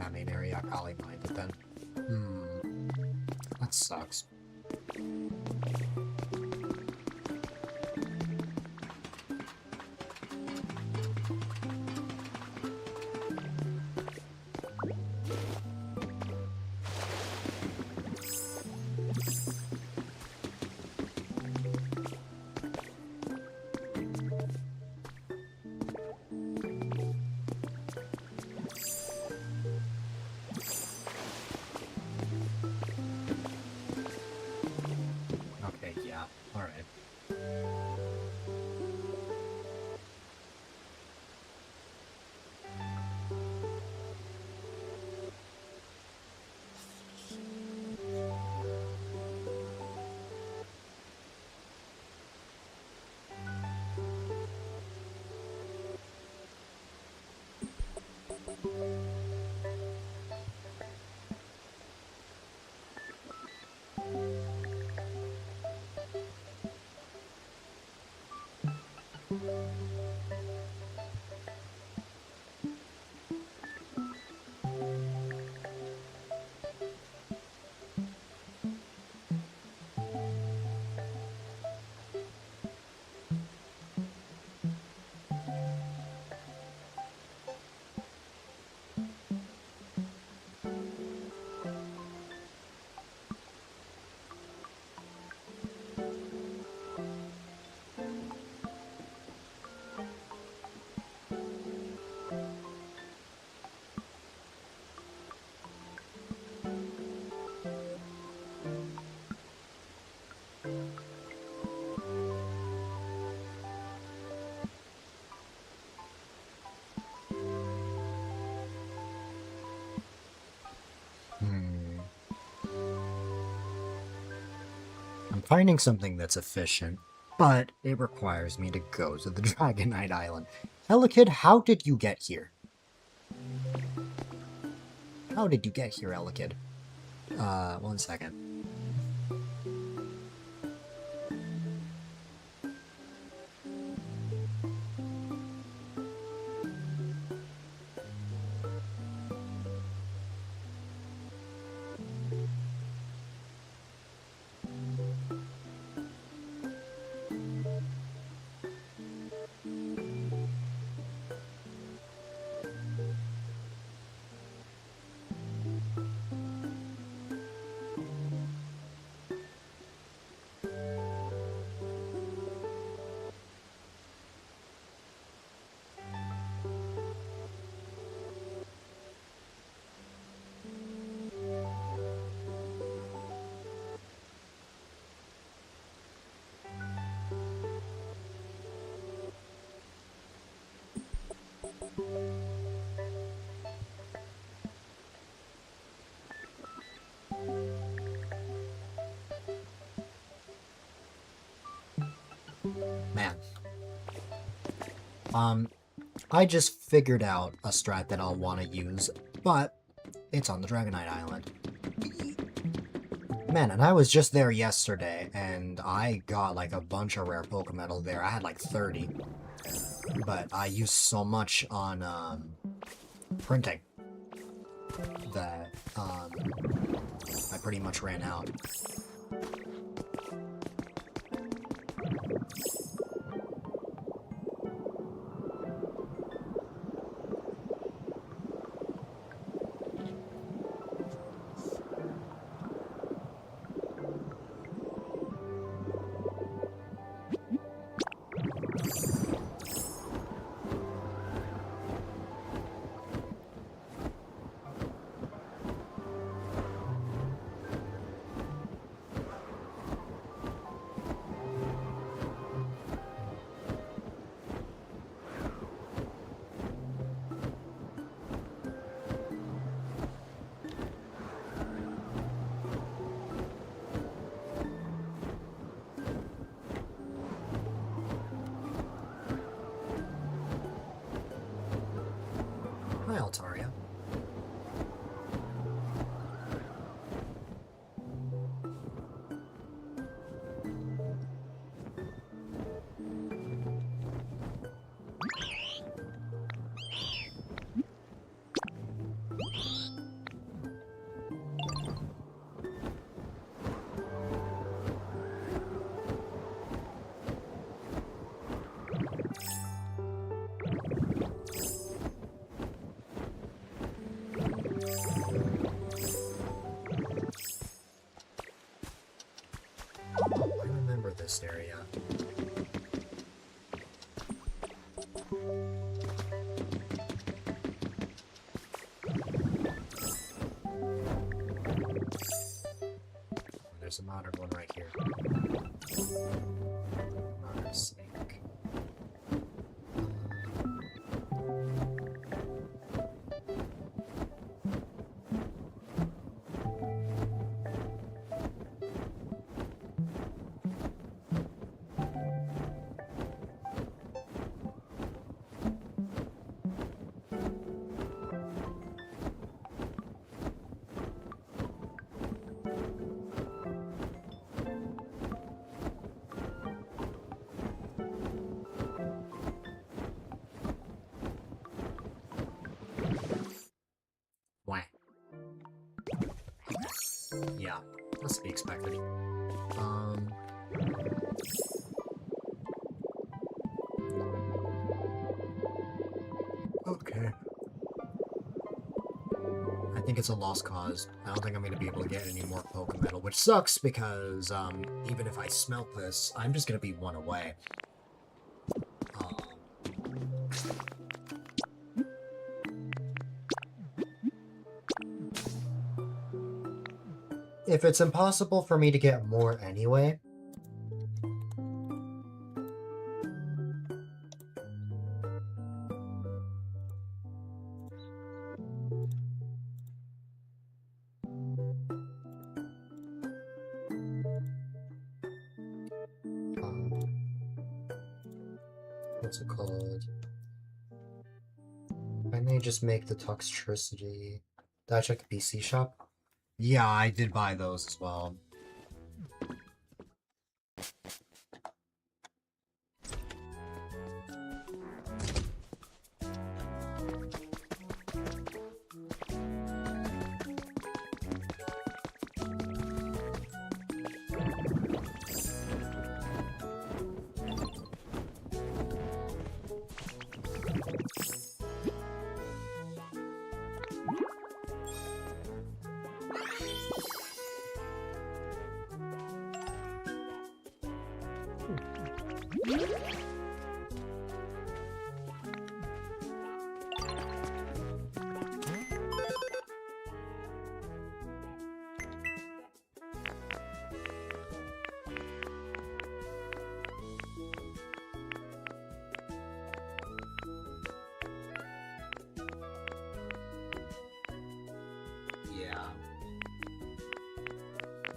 that main area, I probably might, but then... That sucks. Okay, yeah, alright. I'm finding something that's efficient, but it requires me to go to the Dragonite Island. Elekid, how did you get here? How did you get here, Elekid? 1 second. Man. I just figured out a strat that I'll want to use, but it's on the Dragonite Island. Man, and I was just there yesterday, and I got like a bunch of rare Pokemetal there. I had like 30. But I used so much on printing that I pretty much ran out. this area. There's a modern one right here. Modern snake. Wah. Yeah, that's to be expected. Okay. I think it's a lost cause. I don't think I'm going to be able to get any more Pokemetal, which sucks because, even if I smelt this, I'm just going to be one away. If it's impossible for me to get more anyway... what's it called? I may just make the Toxtricity... Did I check the PC shop? Yeah, I did buy those as well.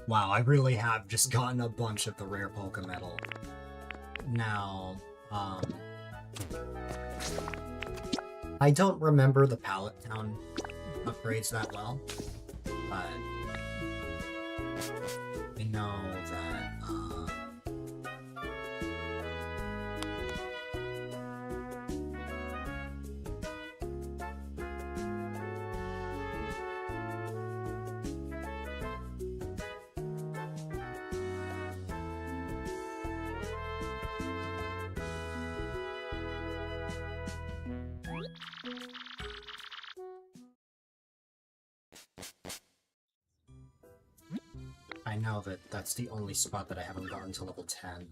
Wow, I really have just gotten a bunch of the rare Pokemetal. Now, I don't remember the Pallet Town upgrades that well, but I know that, I know that that's the only spot that I haven't gotten to level 10.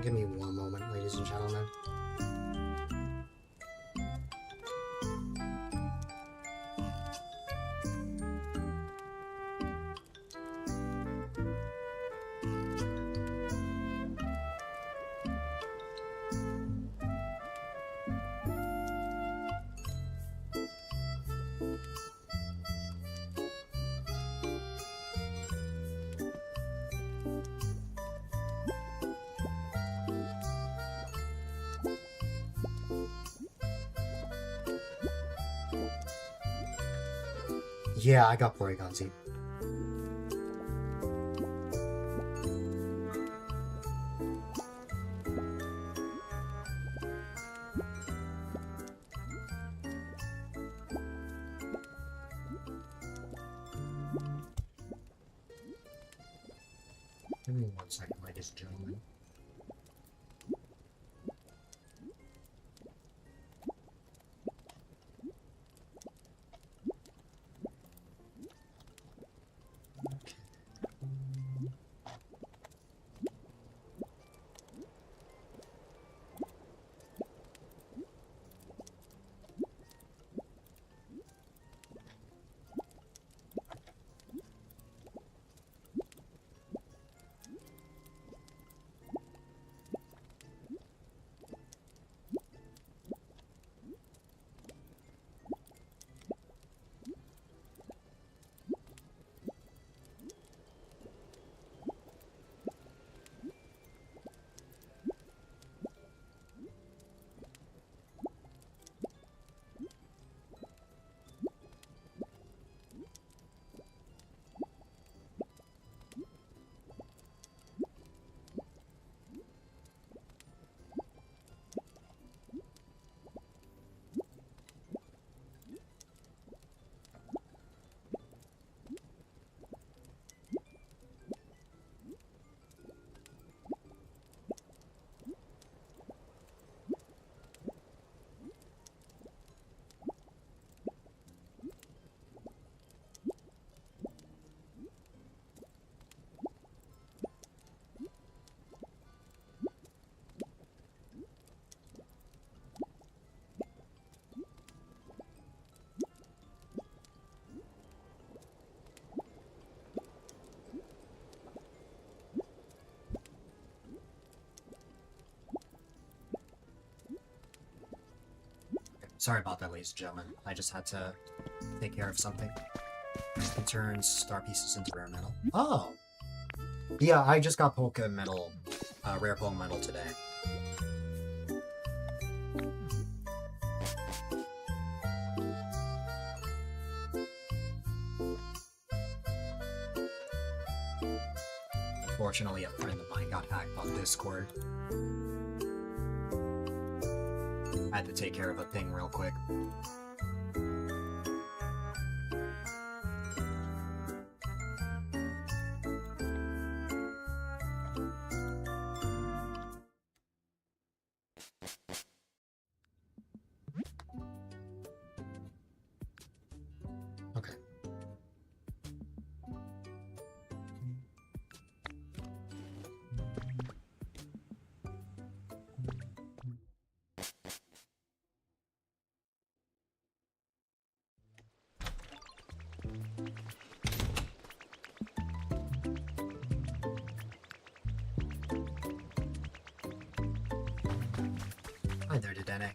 Give me one moment, ladies and gentlemen. Yeah, I got Porygon Z. Give me 1 second, ladies and gentlemen. Sorry about that, ladies and gentlemen. I just had to take care of something. It turns star pieces into rare metal. Oh! Yeah, I just got Polka metal, rare Polka metal today. Fortunately, a friend of mine got hacked on Discord. I had to take care of a thing real quick. Okay. Hi there, Dedenne.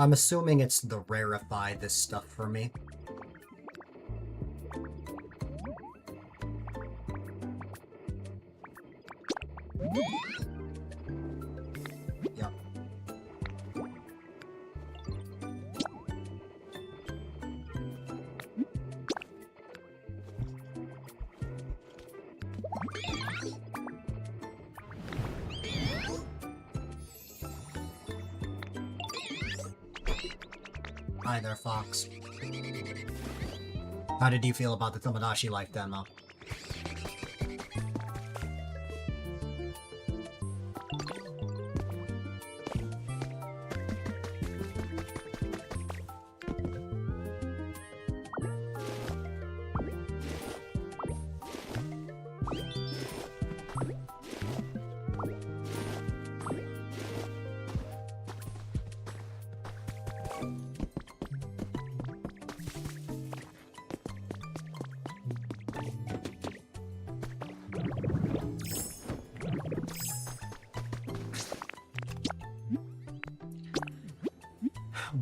I'm assuming it's the rarefy this stuff for me. Yep. Hi there, Fox. How did you feel about the Tomodachi Life demo?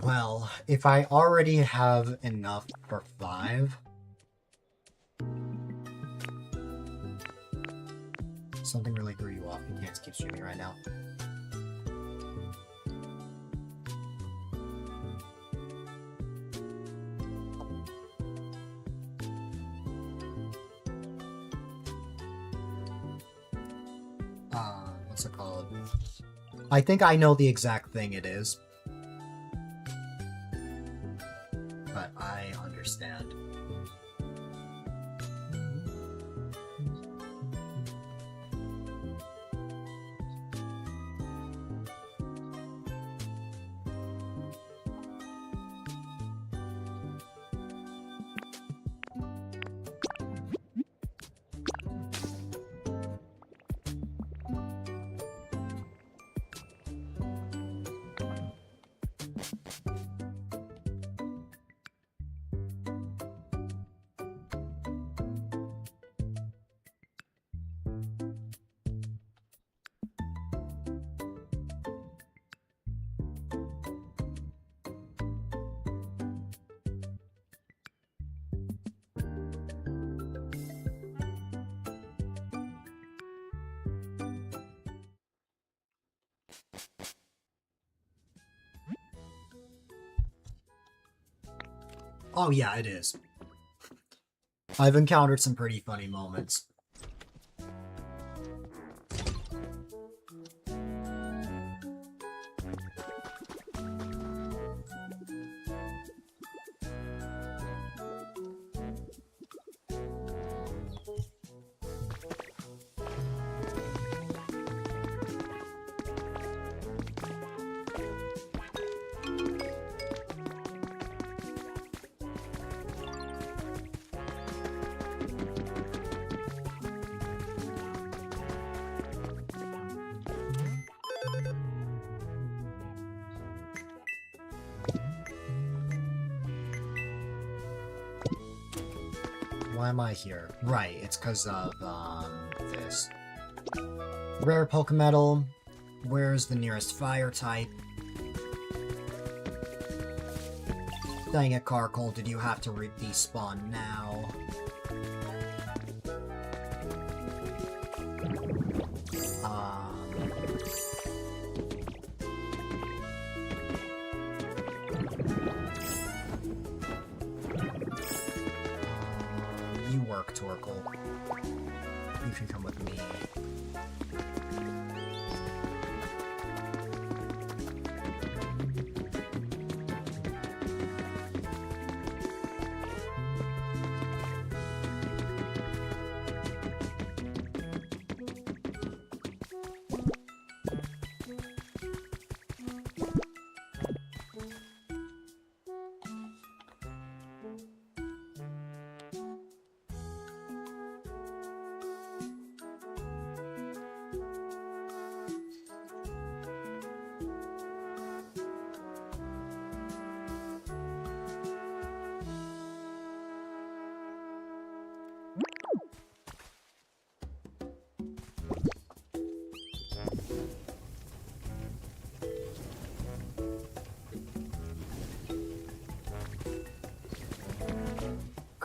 Well, if I already have enough for 5... Something really threw you off. You can't keep streaming right now. What's it called? I think I know the exact thing it is. But I understand. Oh yeah, it is. I've encountered some pretty funny moments. Why am I here? Right, it's because of, this. Rare Pokemetal. Where's the nearest fire type? Dang it, Carkol, did you have to despawn now? You work, Torkoal. You can come with me.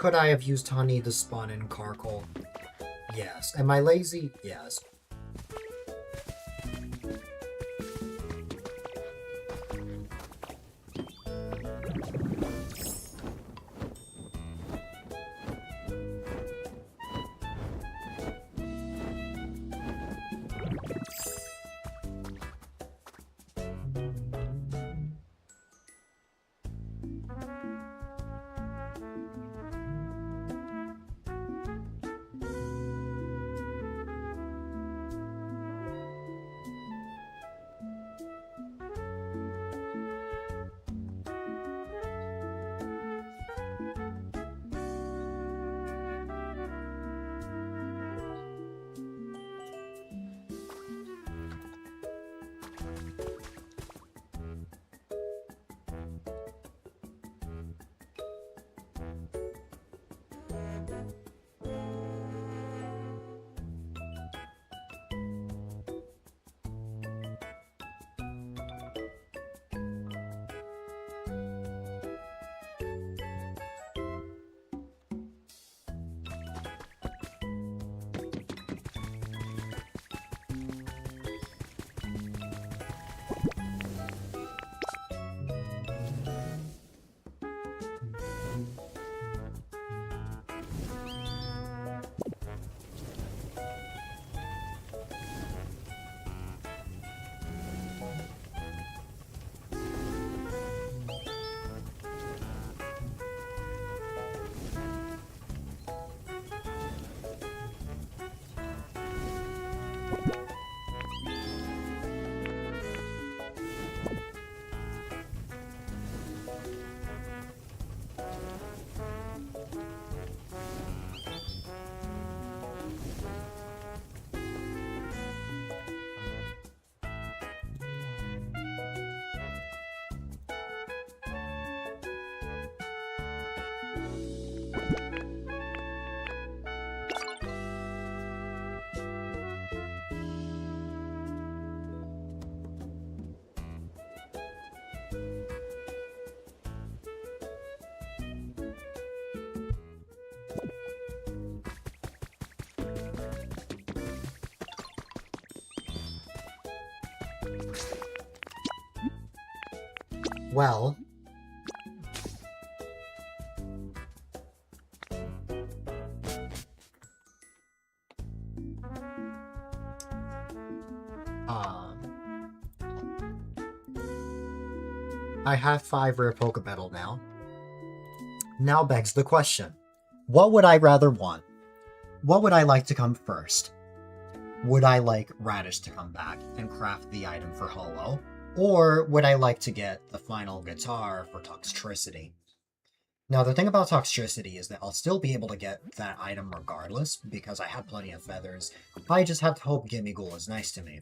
Could I have used honey to spawn in Carkol? Yes. Am I lazy? Yes. Well, I have 5 rare Pokemetal now. Now begs the question, what would I rather want? What would I like to come first? Would I like Radish to come back and craft the item for Holo? Or would I like to get the final guitar for Toxtricity? Now, the thing about Toxtricity is that I'll still be able to get that item regardless, because I have plenty of feathers. I just have to hope Gimmighoul is nice to me.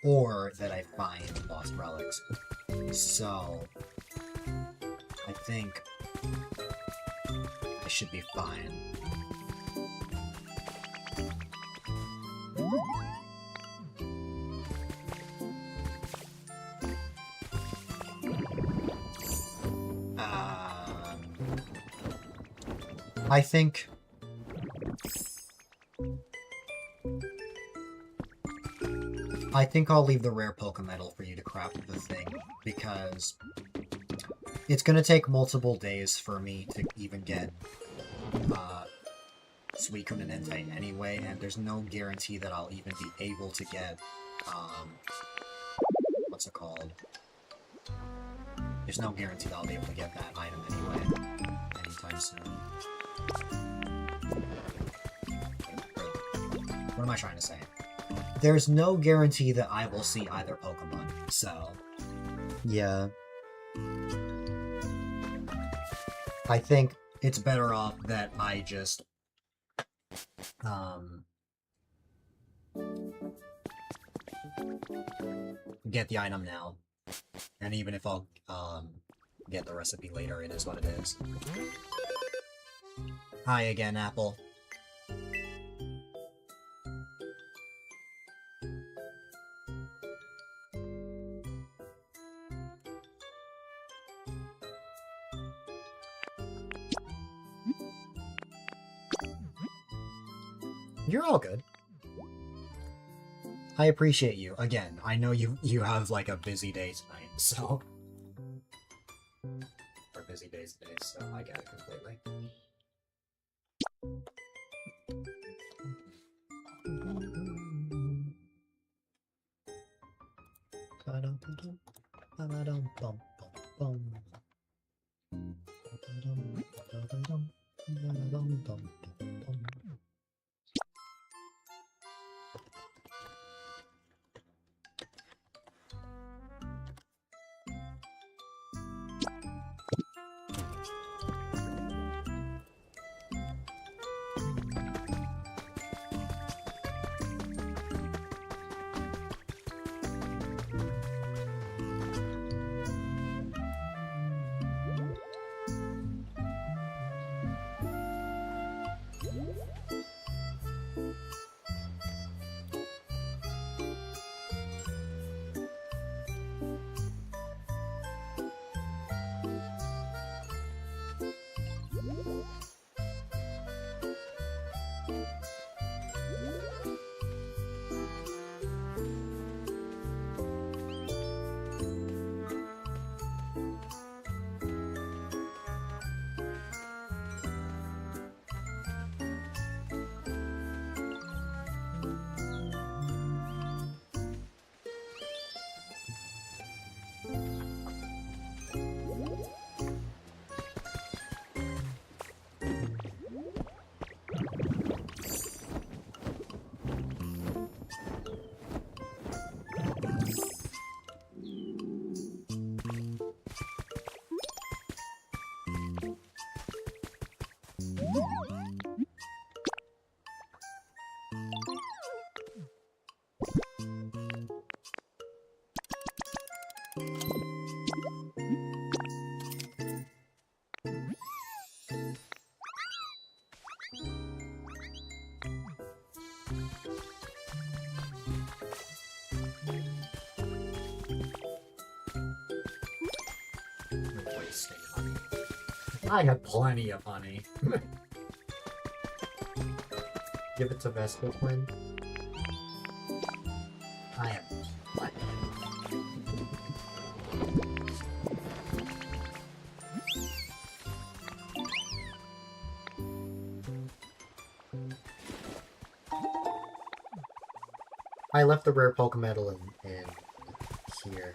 Or that I find lost relics. So, I think I should be fine. I think I'll leave the rare Pokemetal for you to craft the thing, because it's gonna take multiple days for me to even get Suicune and Entei anyway, and there's no guarantee that I'll even be able to get, what's it called? There's no guarantee that I'll be able to get that item anyway, anytime soon. What am I trying to say? There's no guarantee that I will see either Pokemon, so... yeah. I think it's better off that I just... get the item now. And even if I'll, get the recipe later, it is what it is. Hi again, Apple. You're all good. I appreciate you. Again, I know you have like a busy day tonight, so... Or busy days today, so I get it completely. Wasting honey. I have plenty of honey. Give it to Vespa Quinn. I have plenty. I left the rare Pokemedal in here.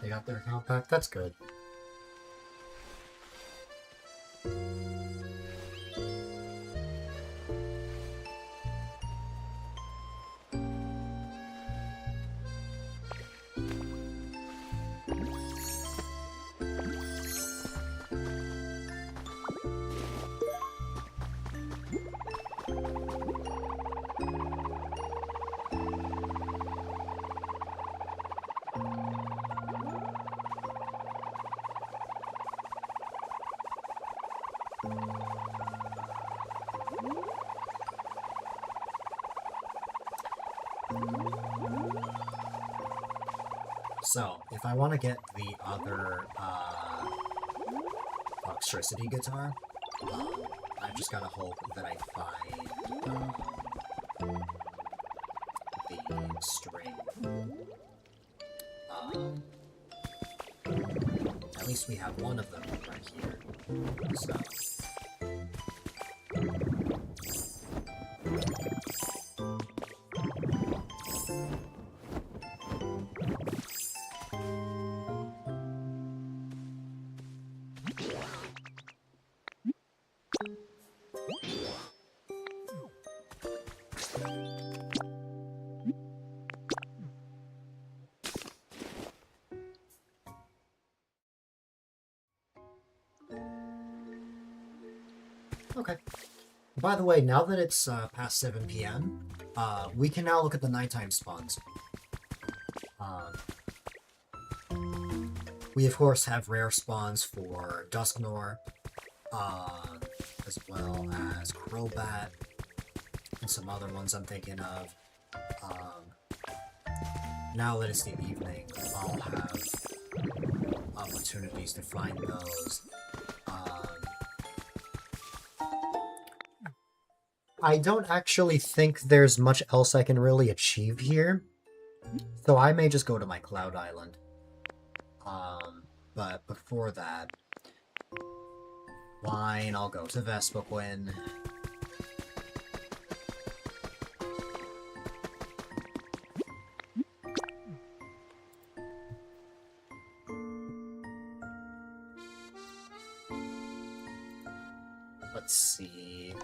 They got their compact, that's good. So, if I want to get the other electricity guitar, I've just gotta hope that I find the string. At least we have one of them right here. So. Okay. By the way, now that it's past 7 p.m., we can now look at the nighttime spawns. We, of course, have rare spawns for Dusknor, as well as Crobat, and some other ones I'm thinking of. Now that it's the evening, I'll have opportunities to find those. I don't actually think there's much else I can really achieve here, so I may just go to my Cloud Island. But before that, fine, I'll go to Vespaquin. Let's see.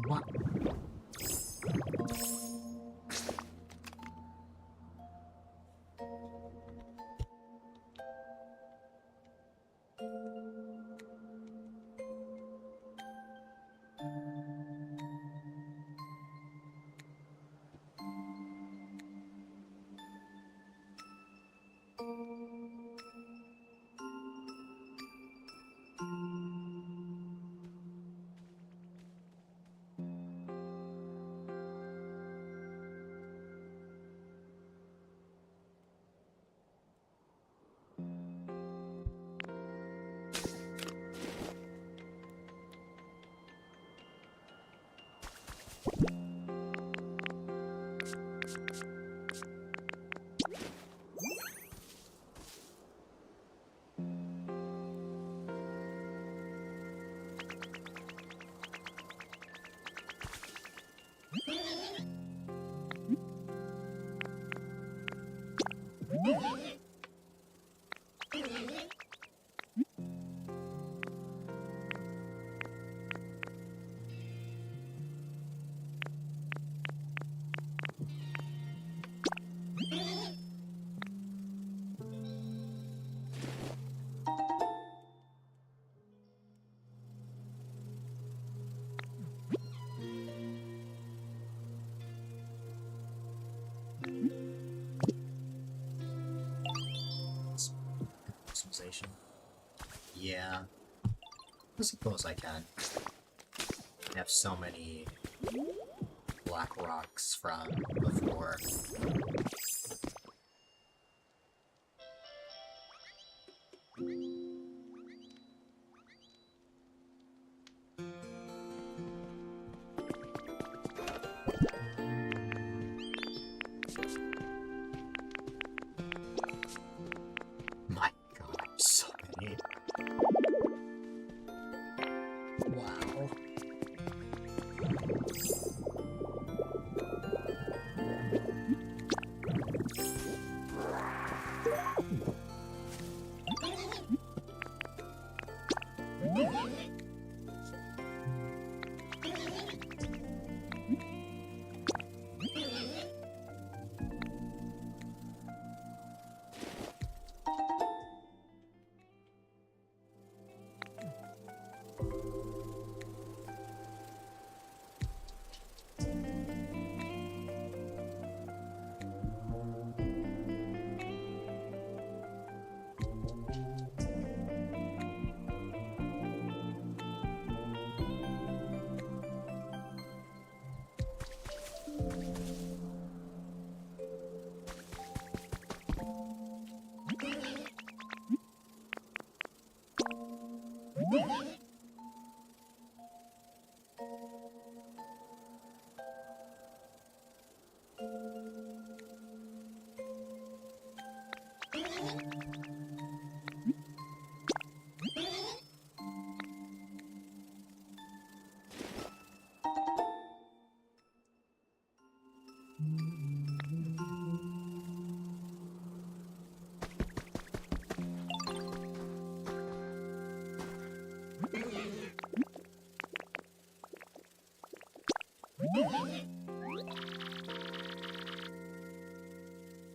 What? Yeah. I suppose I can. I have so many black rocks from before. My god, so many. Wow.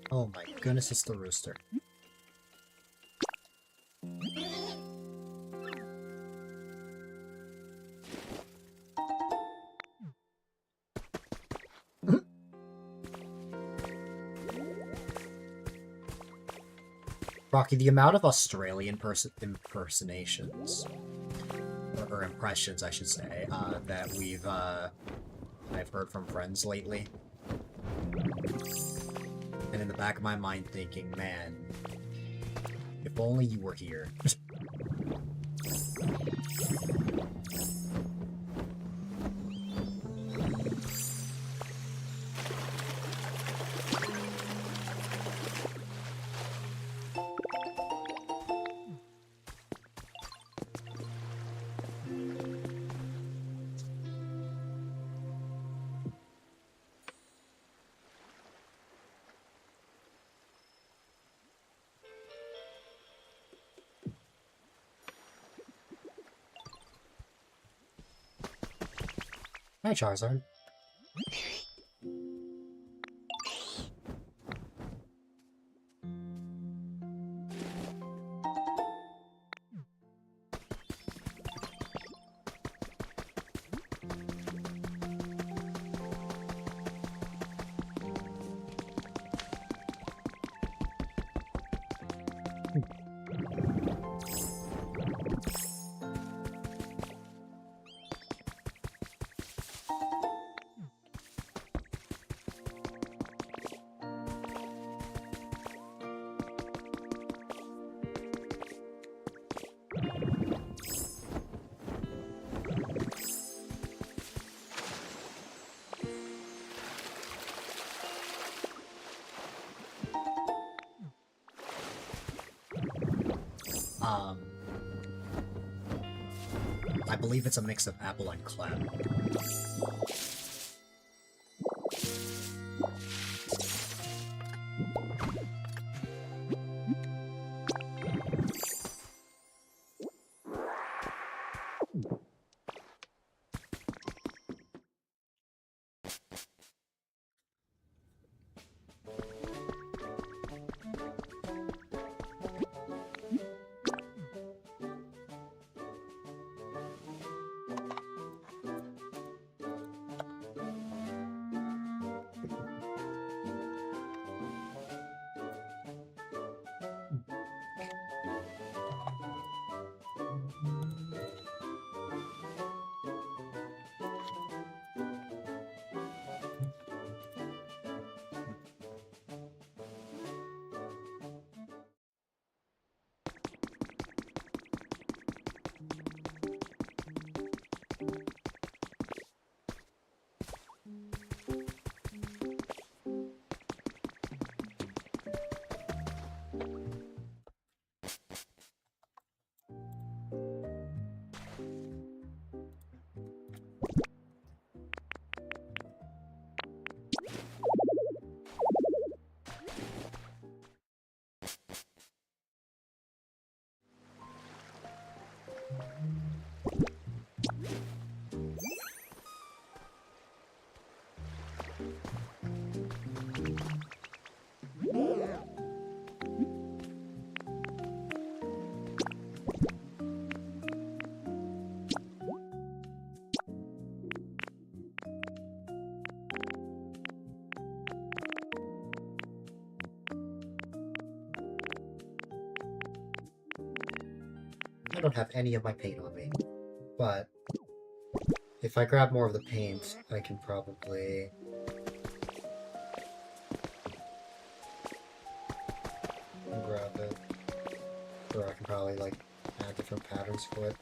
Oh my goodness, it's the rooster. Rocky, the amount of Australian impersonations, or impressions, I should say, that I've heard from friends lately. And in the back of my mind thinking, man, if only you were here. Hi, Charizard. I believe it's a mix of apple and clem. I don't have any of my paint on me, but if I grab more of the paint, I can probably... grab it. Or I can probably, like, add different patterns for it.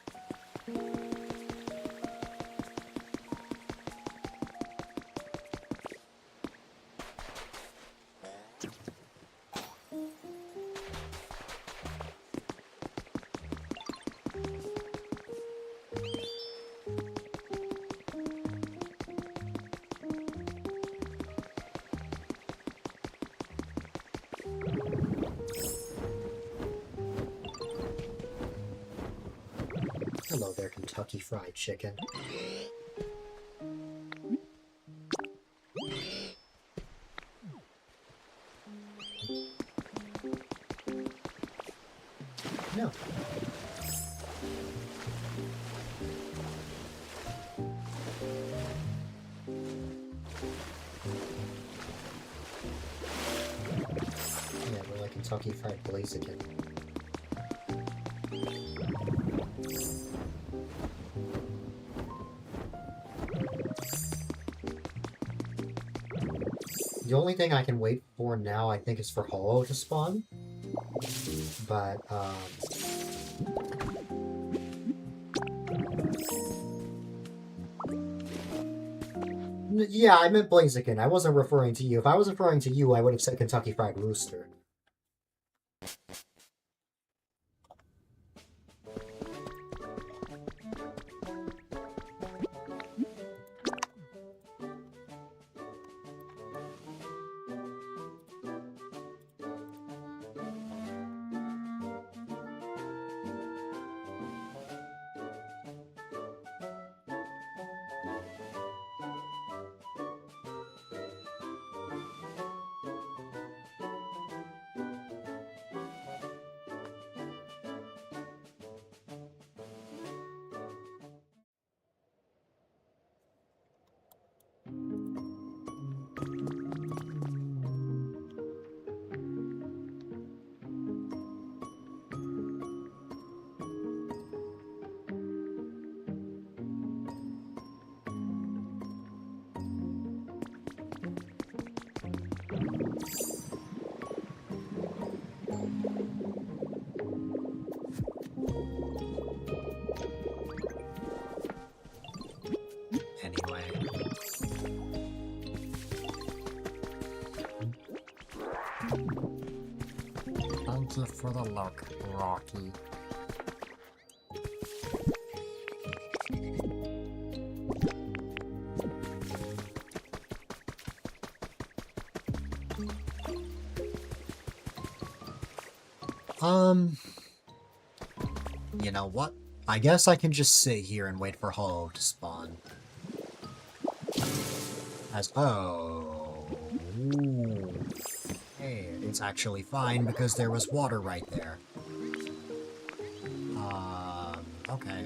Hello there, Kentucky Fried Chicken. No. Yeah, we're like Kentucky Fried Blaziken. The only thing I can wait for now, I think, is for Hollow to spawn. But, yeah, I meant Blaziken. I wasn't referring to you. If I was referring to you, I would have said Kentucky Fried Rooster. Anyway. Thank you for the look, Rocky. You know what? I guess I can just sit here and wait for Hollow to spawn. Oh. Hey, it's actually fine because there was water right there. Okay.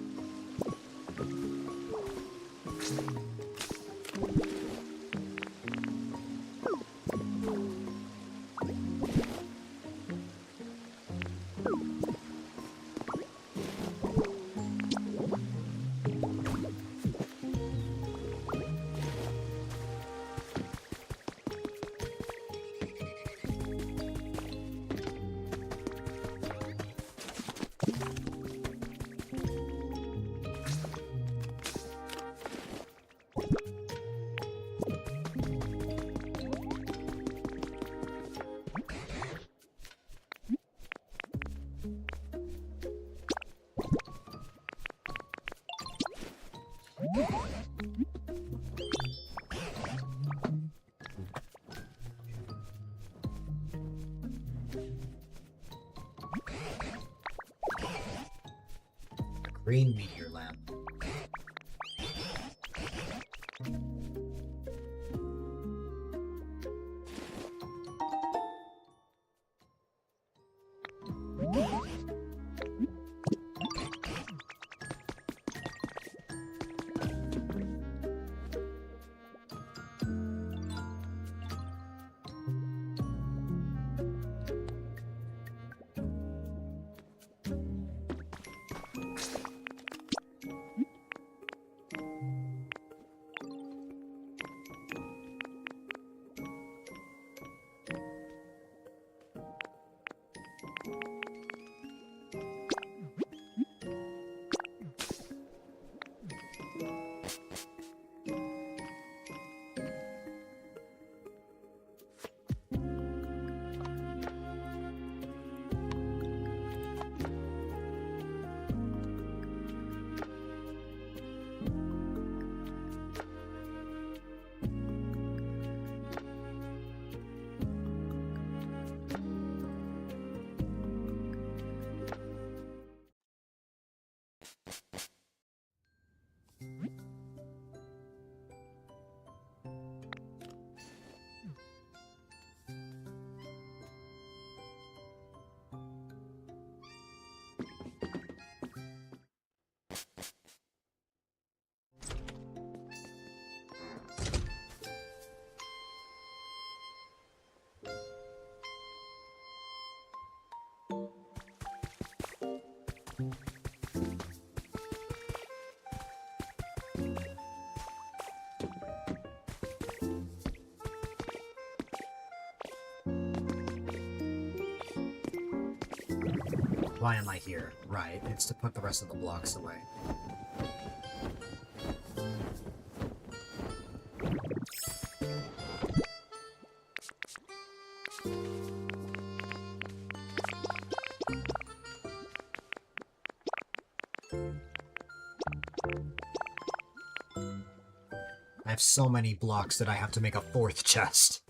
green meteor lamp. Why am I here? Right, it's to put the rest of the blocks away. I have so many blocks that I have to make a fourth chest.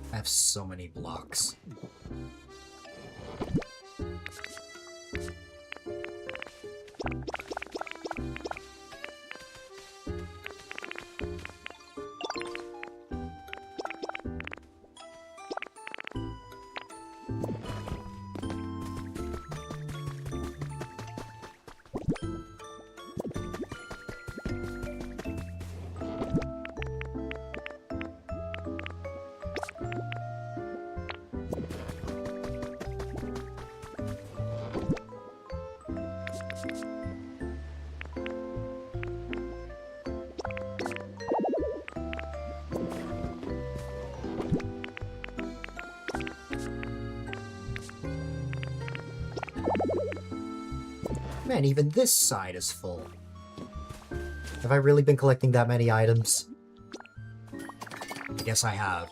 I have so many blocks. Man, even this side is full. Have I really been collecting that many items? I guess I have.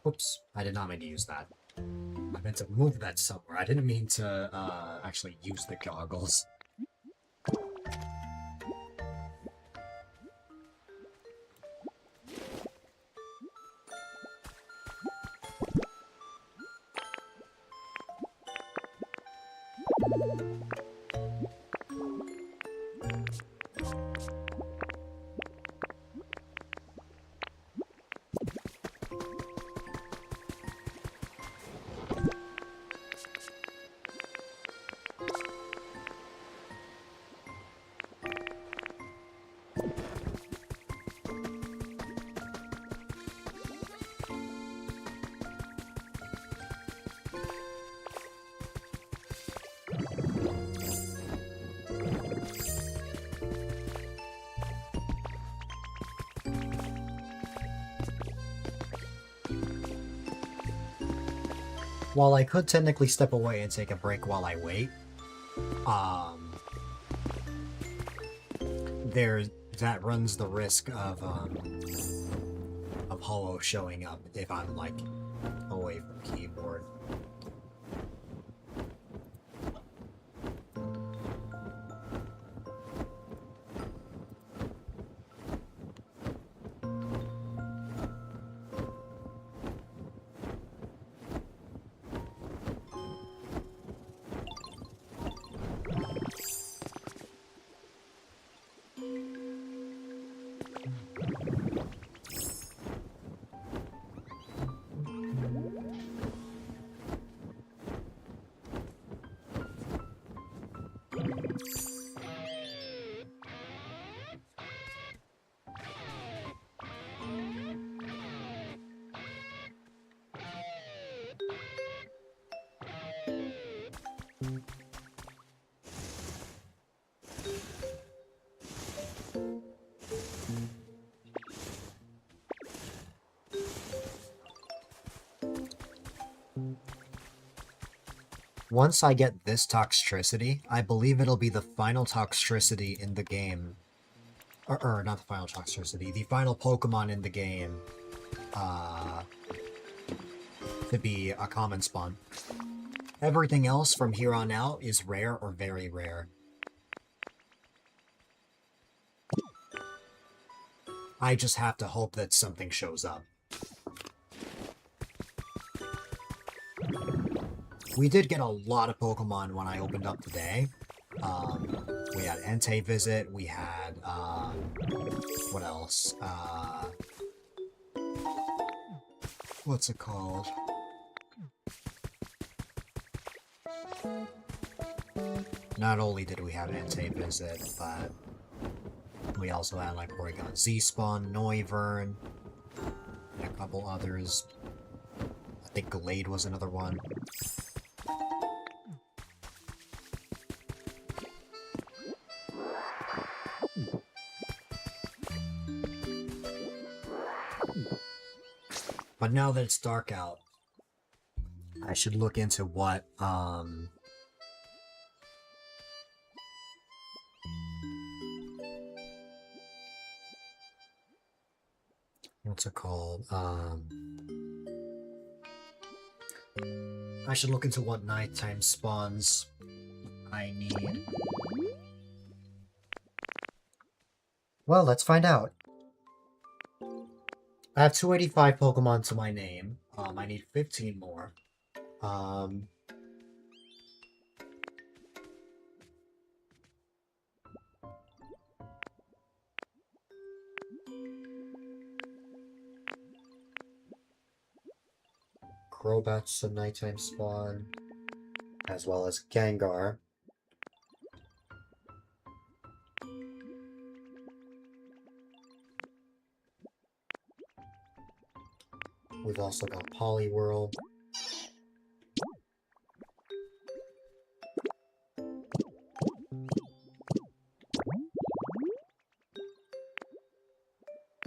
Whoops, I did not mean to use that. I meant to move that somewhere. I didn't mean to, actually use the goggles. While I could technically step away and take a break while I wait, that runs the risk of Hollow showing up if I'm, like, away from keyboard. Once I get this Toxtricity, I believe it'll be the final Toxtricity in the game. Or not the final Toxtricity, the final Pokemon in the game, to be a common spawn. Everything else from here on out is rare or very rare. I just have to hope that something shows up. We did get a lot of Pokemon when I opened up today. We had Entei visit, we had, what else? What's it called? Not only did we have Entei visit, but we also had, like, Porygon Z-Spawn, Noivern, and a couple others. I think Glade was another one. But now that it's dark out, I should look into what, what's it called? I should look into what nighttime spawns I need. Well, let's find out. I have 285 Pokemon to my name. I need 15 more. Crobat's a nighttime spawn, as well as Gengar. We've also got Poliwhirl.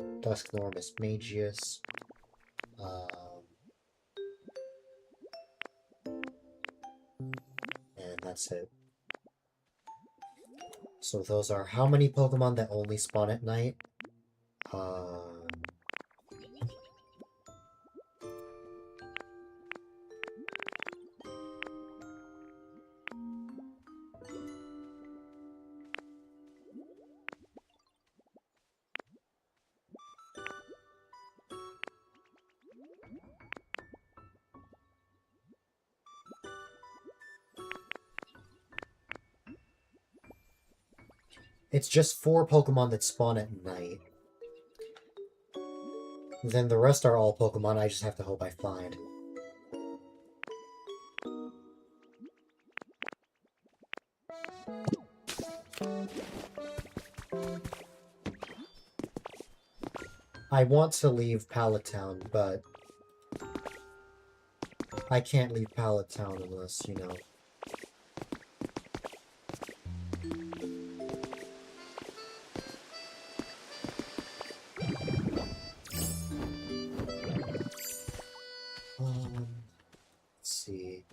Dusknormus Magius. And that's it. So those are how many Pokemon that only spawn at night? It's just 4 Pokemon that spawn at night. Then the rest are all Pokemon I just have to hope I find. I want to leave Pallet Town, but I can't leave Pallet Town unless, you know. Let's see.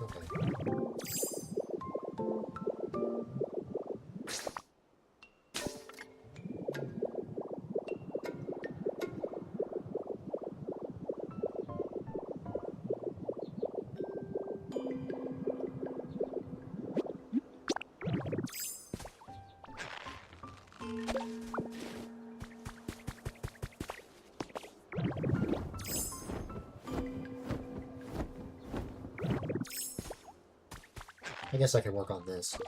Okay. I guess I can work on this.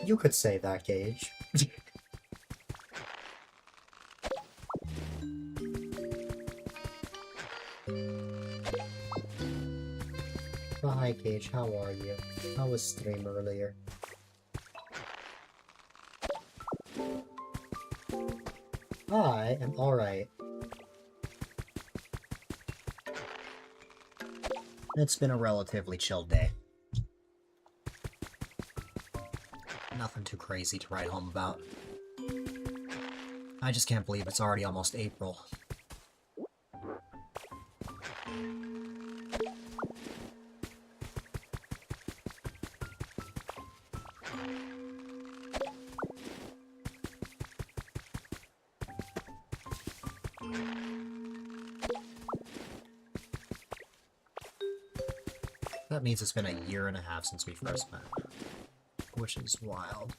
You could say that, Gage. Oh, hi, Gage. How are you? How was stream earlier? I am alright. It's been a relatively chill day. Nothing too crazy to write home about. I just can't believe it's already almost April. That means it's been a year and a half since we first met, which is wild.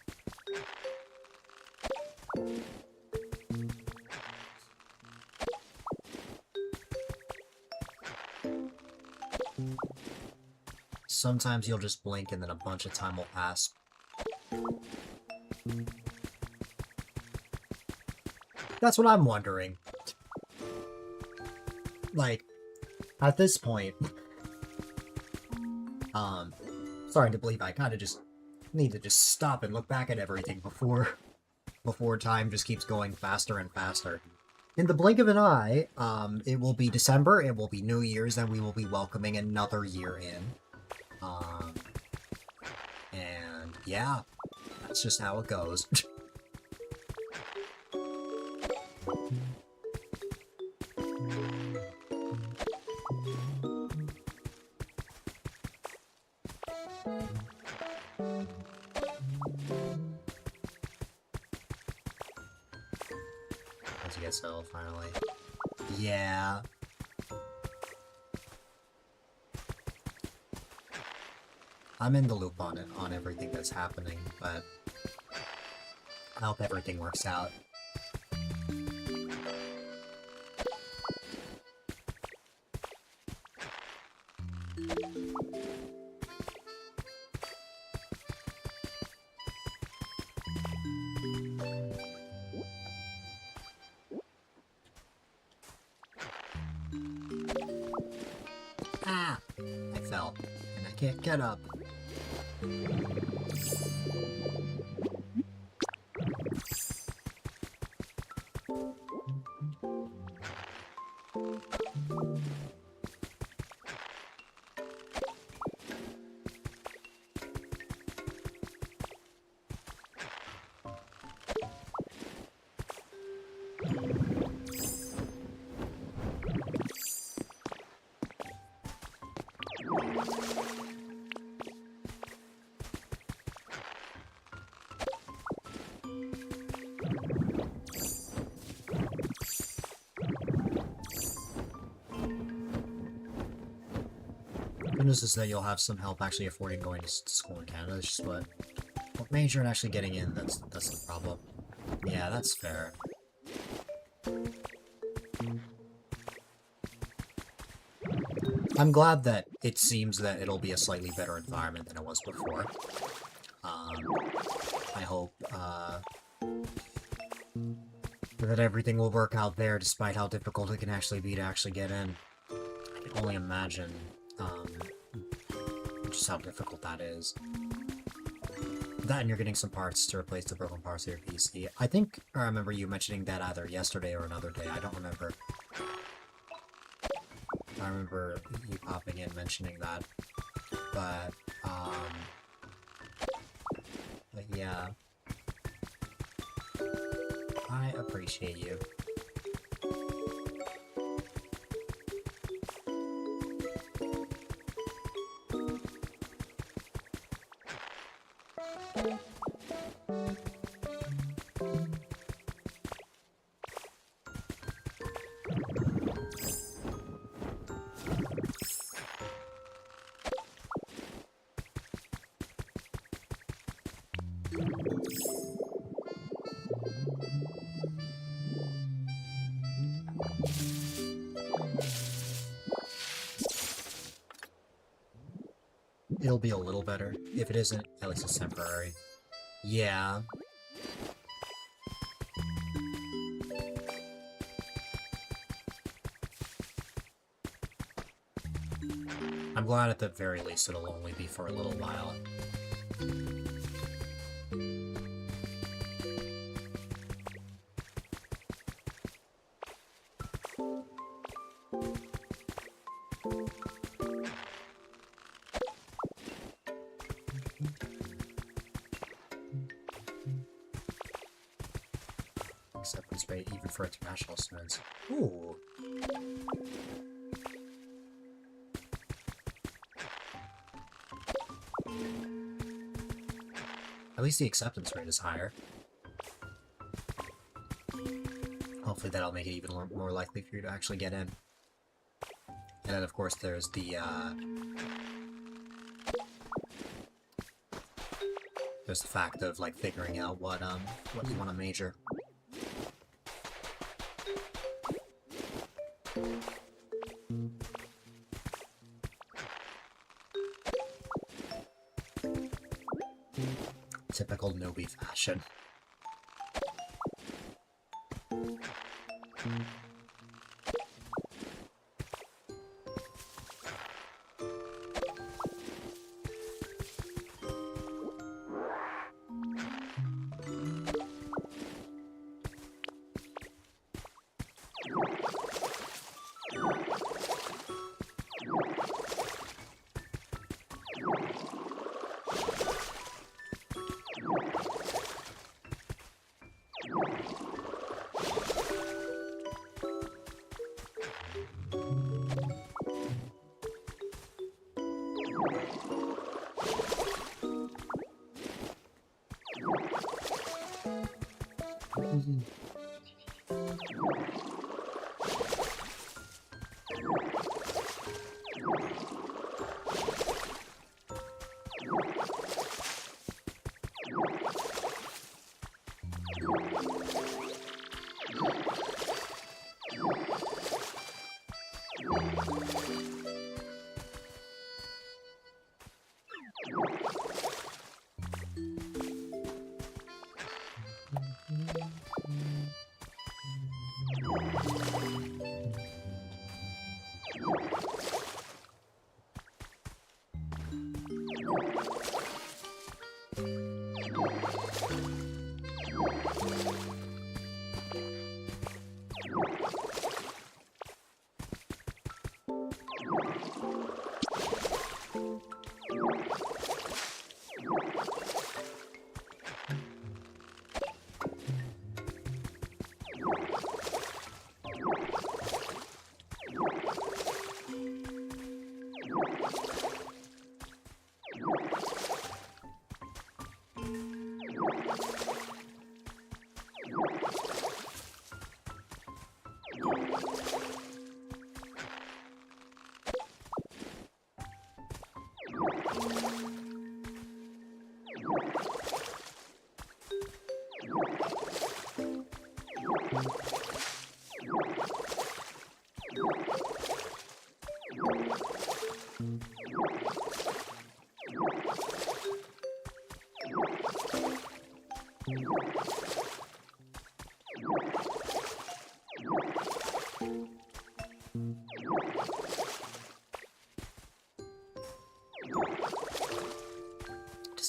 Sometimes you'll just blink and then a bunch of time will pass. That's what I'm wondering. Like, at this point, starting to believe I kind of just need to just stop and look back at everything before time just keeps going faster and faster. In the blink of an eye, it will be December, it will be New Year's, and we will be welcoming another year in. Um, and yeah, that's just how it goes. Once you get settled, finally. Yeah. I'm in the loop on it, on everything that's happening, but I hope everything works out. Ah! I fell, and I can't get up. Good news is that you'll have some help actually affording going to school in Canada. It's just what major and actually getting in, that's the problem. Yeah, that's fair. I'm glad that it seems that it'll be a slightly better environment than it was before. I hope, that everything will work out there despite how difficult it can actually be to actually get in. I can only imagine, just how difficult that is. That and you're getting some parts to replace the broken parts of your PC. I think I remember you mentioning that either yesterday or another day. I don't remember. I remember you popping in mentioning that. But yeah. I appreciate you. It'll be a little better. If it isn't, at least it's temporary. Yeah. I'm glad at the very least it'll only be for a little while. Acceptance rate even for international students. Ooh. At least the acceptance rate is higher. Hopefully that'll make it even more likely for you to actually get in. And then of course there's the fact of like figuring out what you want to major. Typical newbie fashion.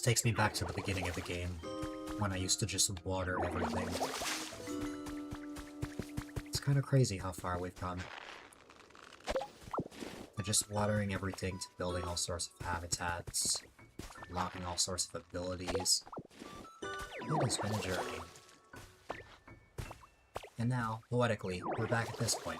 Just takes me back to the beginning of the game, when I used to just water everything. It's kind of crazy how far we've come. But just watering everything to building all sorts of habitats, unlocking all sorts of abilities. It has been a journey. And now, poetically, we're back at this point.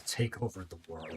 Take over the world.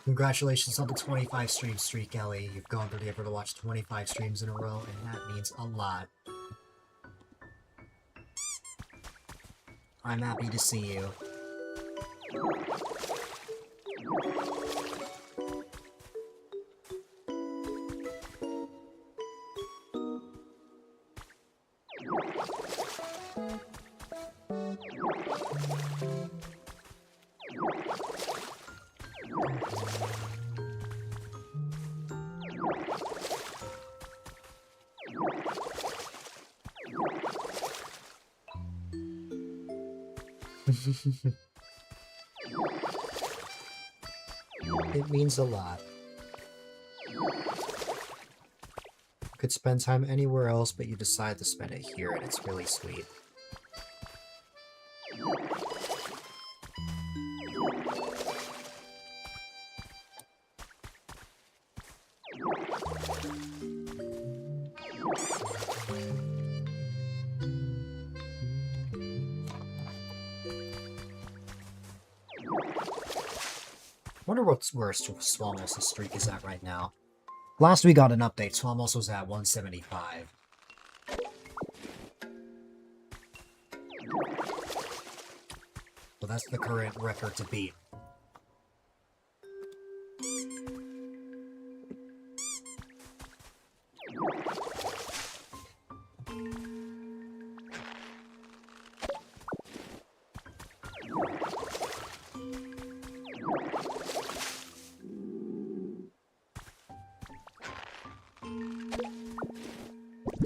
Congratulations on the 25 stream streak, Ellie. You've gone to be able to watch 25 streams in a row, and that means a lot. I'm happy to see you. It means a lot. You could spend time anywhere else, but you decide to spend it here, and it's really sweet. Wonder where Swamos' streak is at right now. Last we got an update, Swamos was at 175. Well, that's the current record to beat.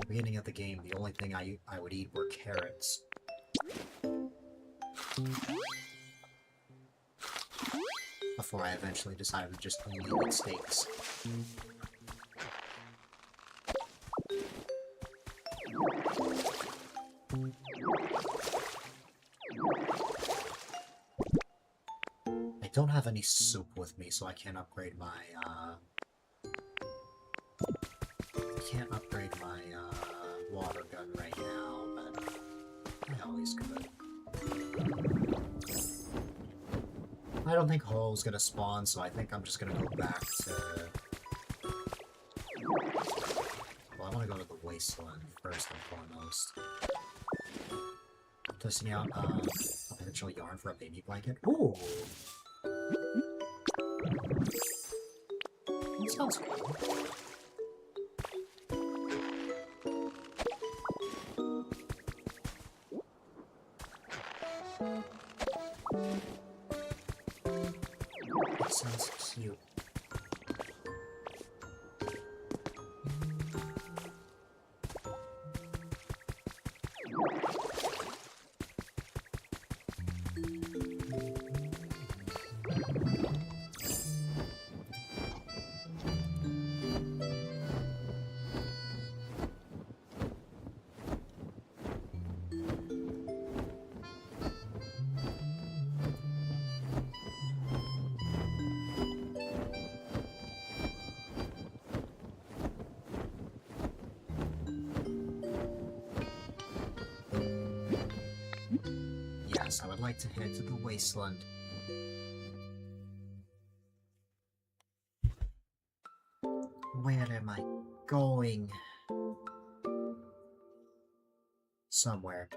Beginning of the game, the only thing I would eat were carrots. Before I eventually decided to just only eat steaks. I don't have any soup with me, so I can't upgrade my, water gun right now, but I always could. I don't think Hole's gonna spawn, so I think I'm just gonna go back to... Well, I want to go to the Wasteland first and foremost. Testing out a potential yarn for a baby blanket. Ooh! That sounds cool. That sounds cute. Yes, I would like to head to the Wasteland. Where am I going? Somewhere.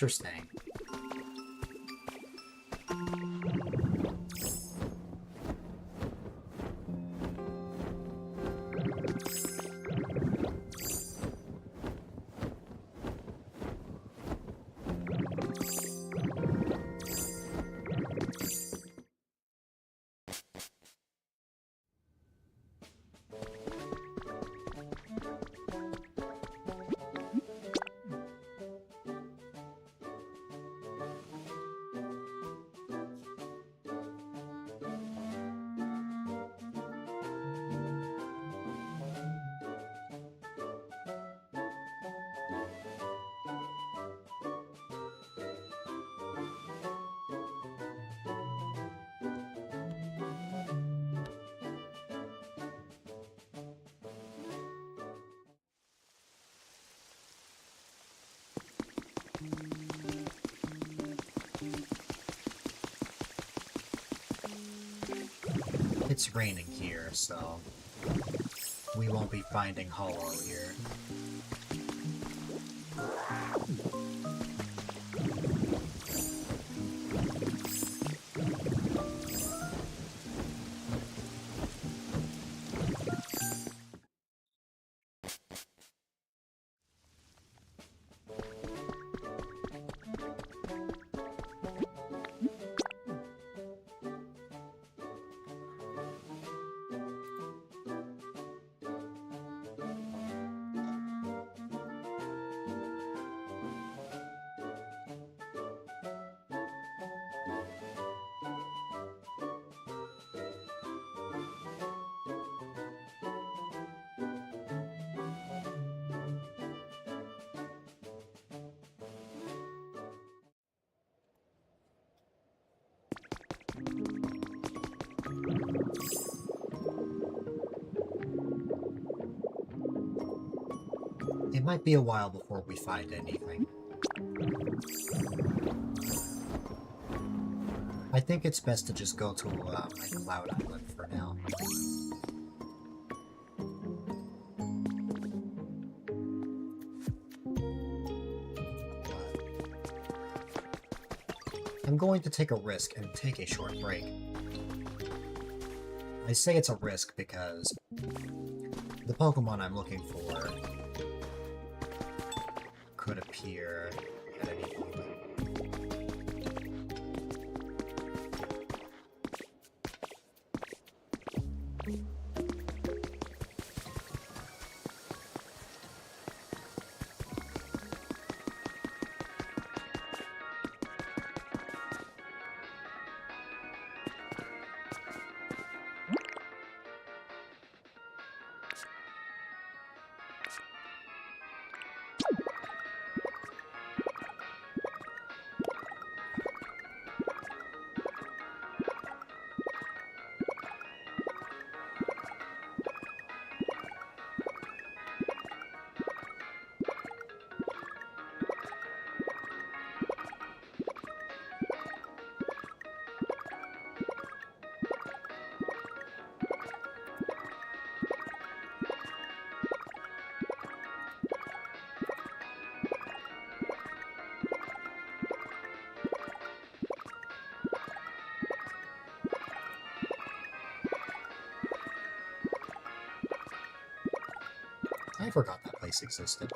Interesting. It's raining here, so we won't be finding hollow here. It might be a while before we find anything. I think it's best to just go to my Cloud Island for now. I'm going to take a risk and take a short break. I say it's a risk because the Pokemon I'm looking for could appear at any moment. I forgot that place existed.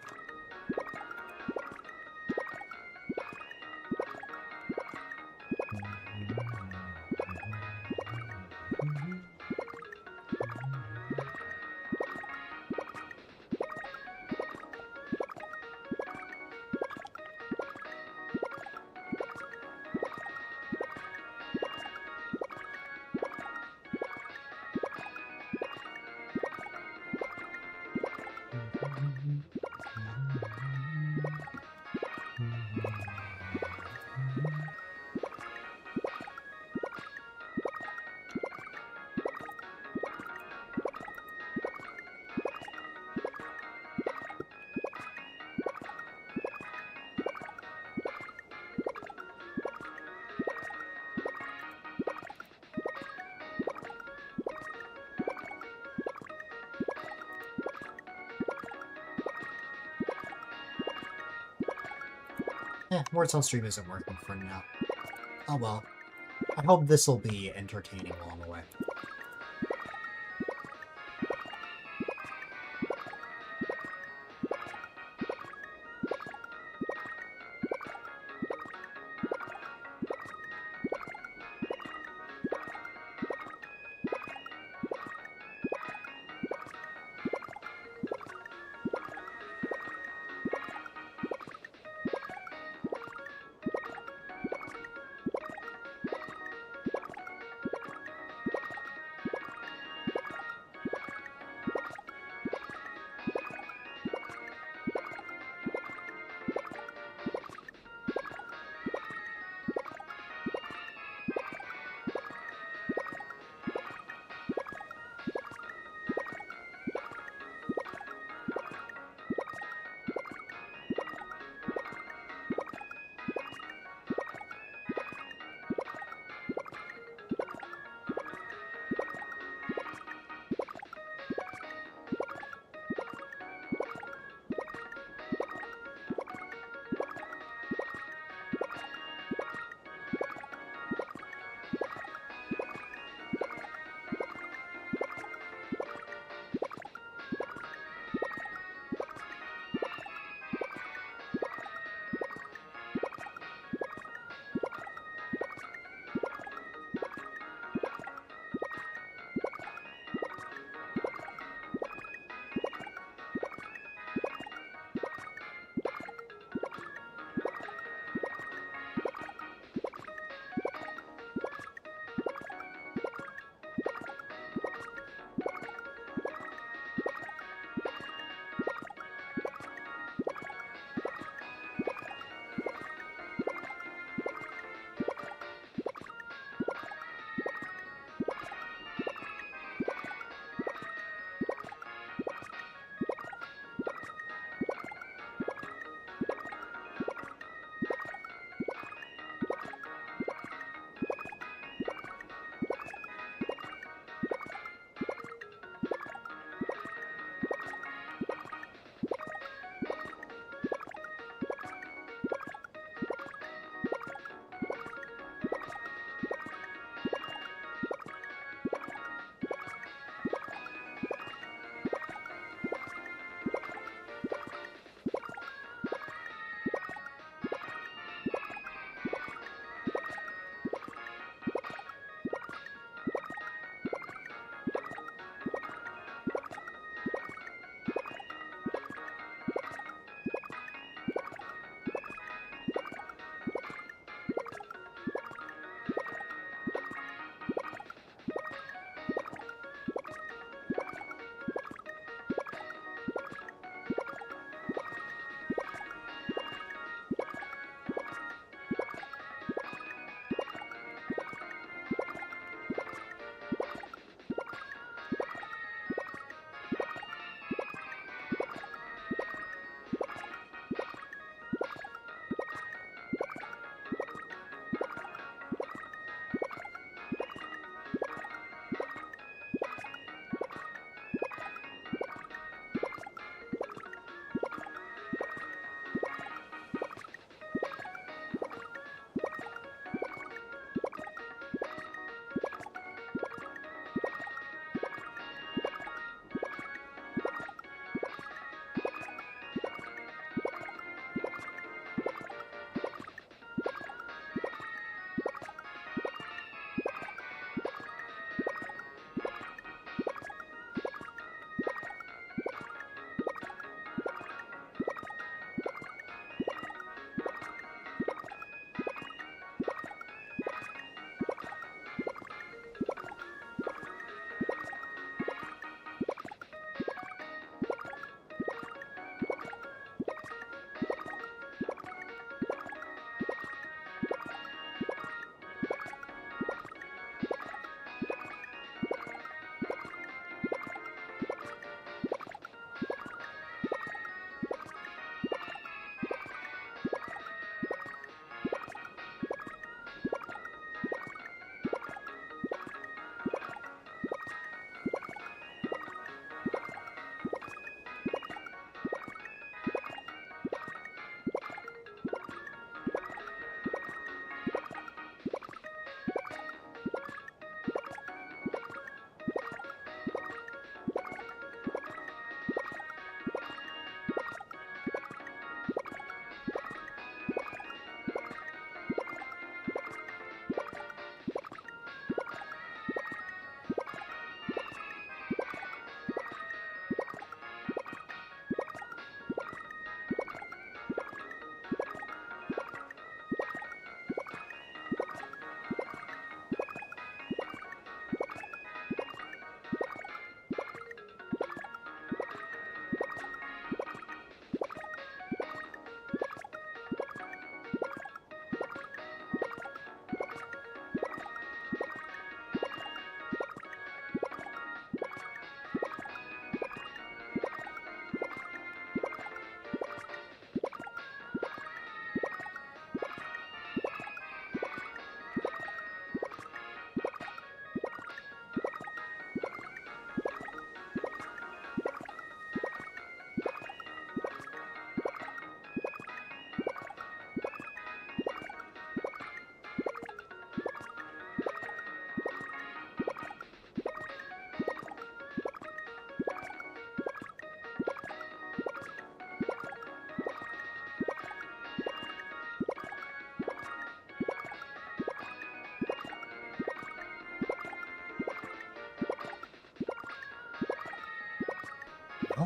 Words on stream isn't working for now. Oh well. I hope this will be entertaining along the way.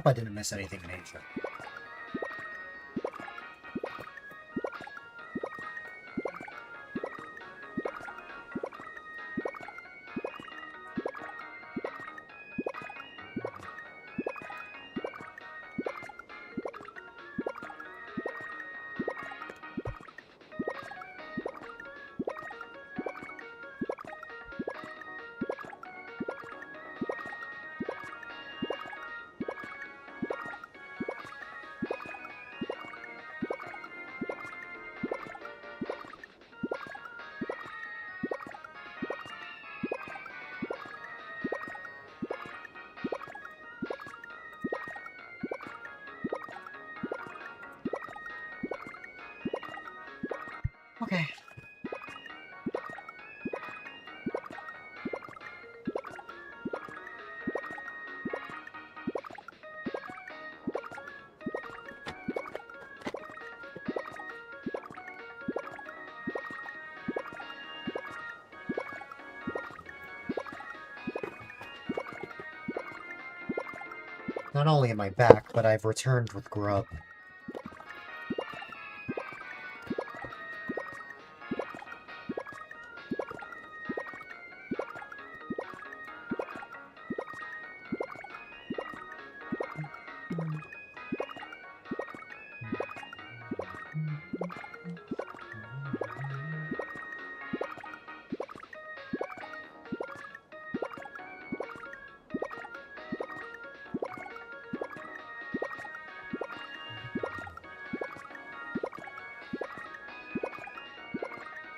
I didn't miss anything major. Okay. Not only am I back, but I've returned with grub.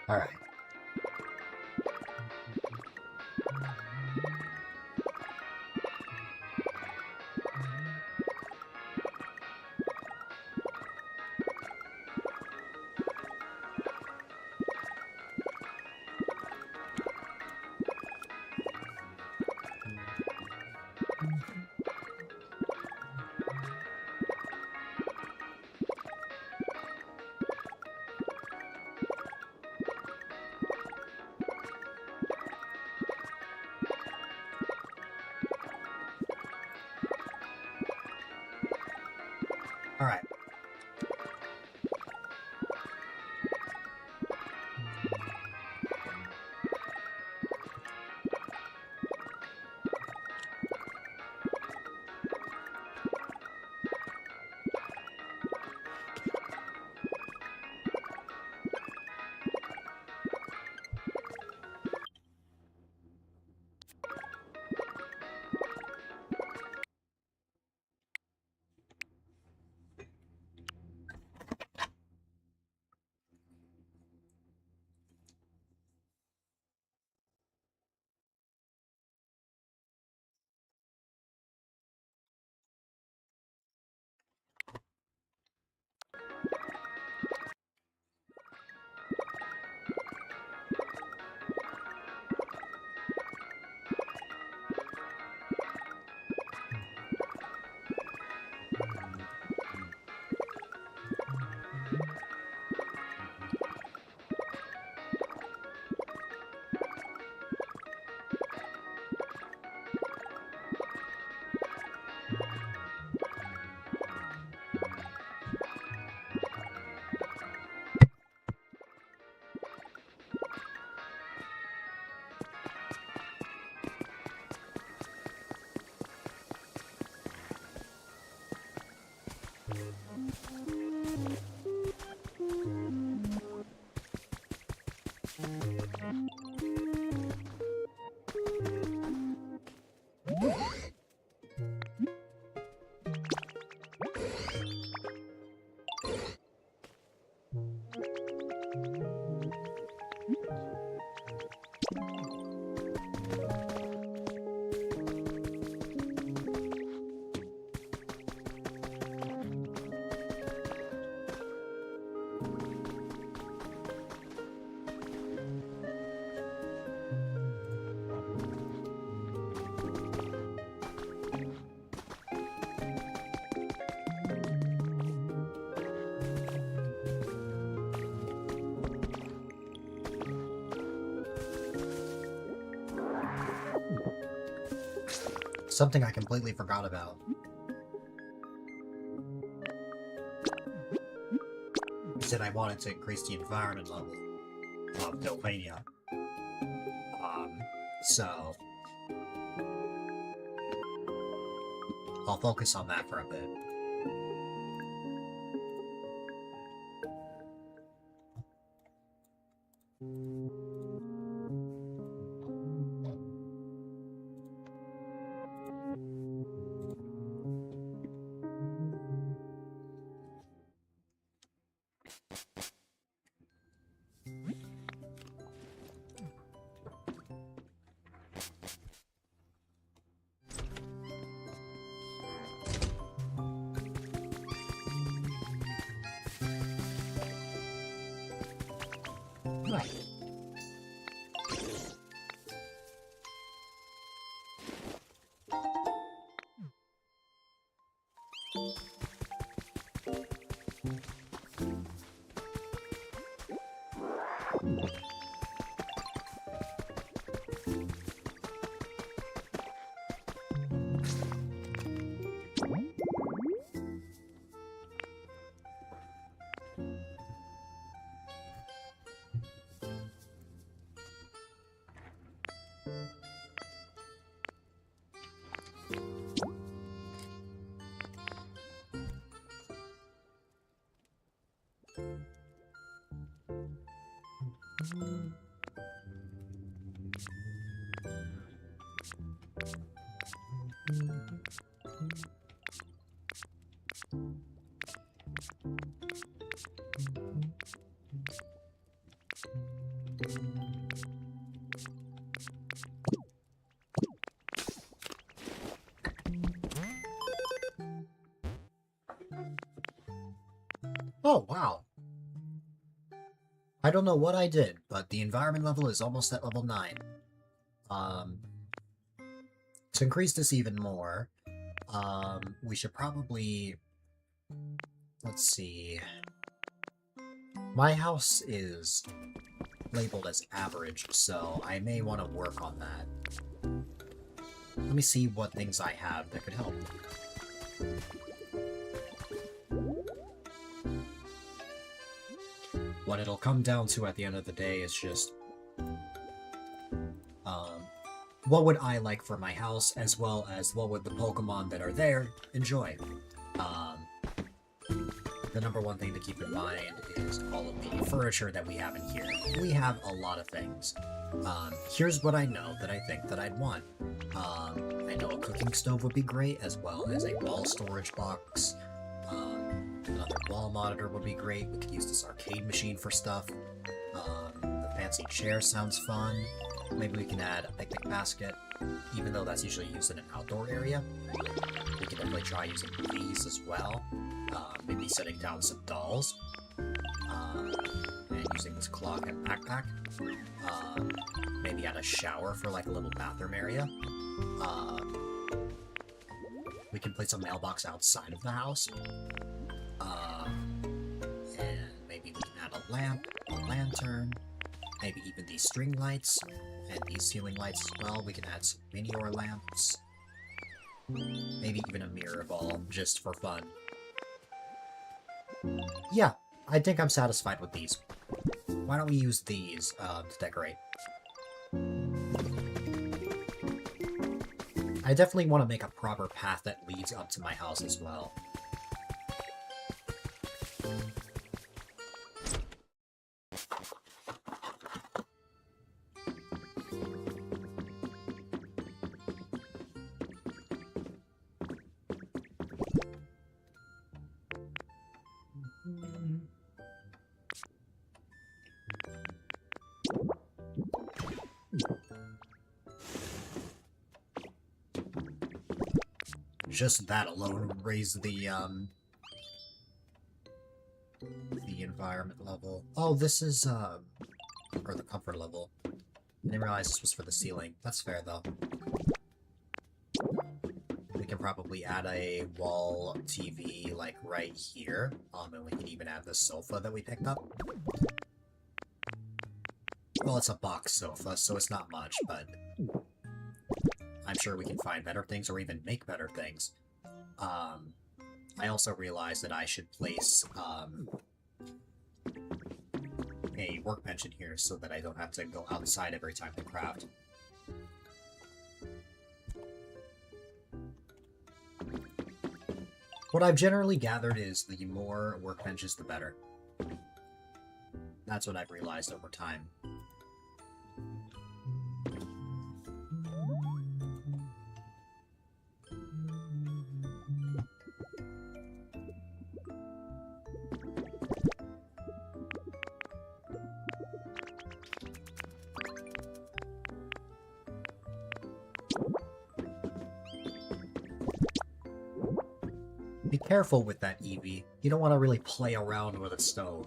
Alright. Alright. Something I completely forgot about. said I wanted to increase the environment level of Dylvania. So I'll focus on that for a bit. Right. Oh, wow. I don't know what I did, but the environment level is almost at level 9. To increase this even more, we should probably... Let's see... My house is labeled as average, so I may want to work on that. Let me see what things I have that could help. What it'll come down to at the end of the day is just... what would I like for my house, as well as what would the Pokemon that are there enjoy? The number one thing to keep in mind is all of the furniture that we have in here. We have a lot of things. Here's what I know that I think that I'd want. I know a cooking stove would be great, as well as a wall storage box. Another wall monitor would be great. We could use this arcade machine for stuff. The fancy chair sounds fun. Maybe we can add a picnic basket, even though that's usually used in an outdoor area. We can definitely try using these as well. Maybe setting down some dolls. And using this clock and backpack. Maybe add a shower for like a little bathroom area. We can place a mailbox outside of the house. And maybe we can add a lamp, a lantern, maybe even these string lights, and these ceiling lights as well. We can add some minior lamps. Maybe even a mirror ball, just for fun. Yeah, I think I'm satisfied with these. Why don't we use these to decorate? I definitely want to make a proper path that leads up to my house as well. Just that alone would raise the environment level. Oh, this is, or the comfort level. I didn't realize this was for the ceiling. That's fair, though. We can probably add a wall TV, like, right here. And we can even add the sofa that we picked up. Well, it's a box sofa, so it's not much, but... I'm sure we can find better things or even make better things. I also realized that I should place a workbench in here so that I don't have to go outside every time to craft. What I've generally gathered is the more workbenches, the better. That's what I've realized over time. Be careful with that, Eevee. You don't want to really play around with a stove.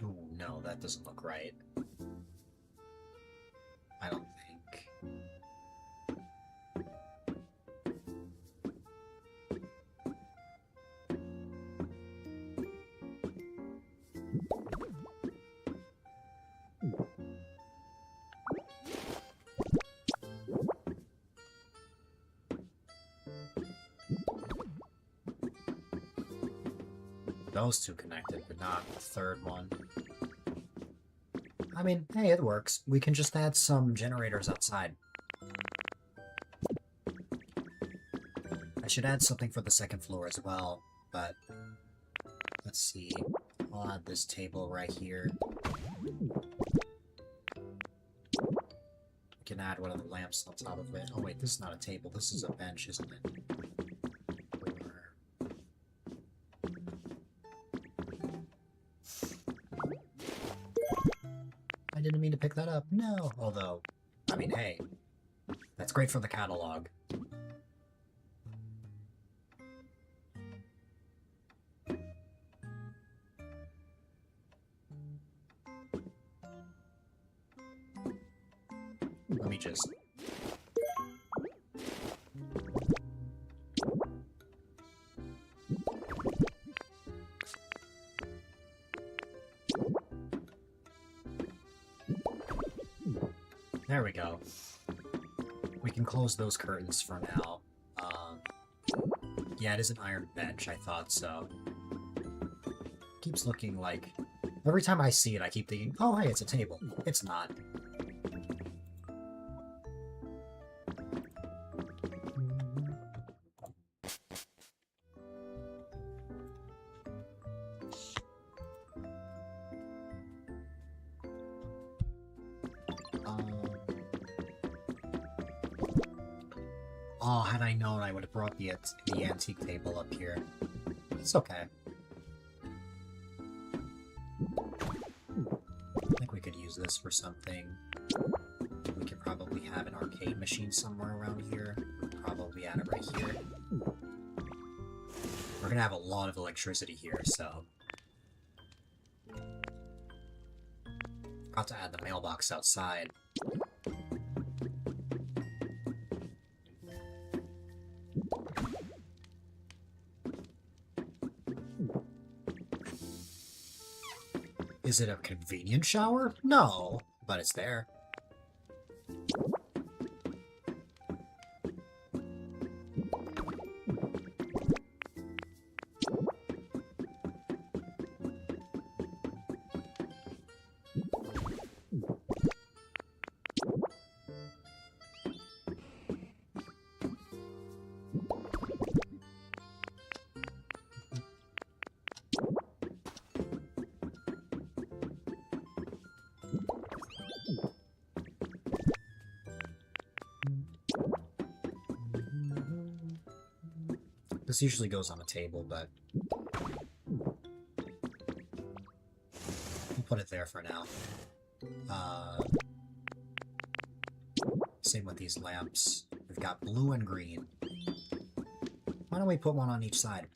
Ooh, no, that doesn't look right. I don't think. Those two connected, but not the third one. I mean, hey, it works. We can just add some generators outside. I should add something for the second floor as well, but let's see. I'll add this table right here. We can add one of the lamps on top of it. Oh wait, this is not a table. This is a bench, isn't it? I didn't mean to pick that up. No. Although, I mean, hey, that's great for the catalog. Let me just... There we go. We can close those curtains for now. Yeah, it is an iron bench, I thought so. Keeps looking like... Every time I see it, I keep thinking, oh, hey, it's a table. It's not. Oh, had I known, I would have brought the antique table up here. It's okay. I think we could use this for something. We could probably have an arcade machine somewhere around here. Probably add it right here. We're gonna have a lot of electricity here, so... Got to add the mailbox outside. Is it a convenient shower? No, but it's there. This usually goes on a table, but we'll put it there for now. Same with these lamps. We've got blue and green. Why don't we put one on each side?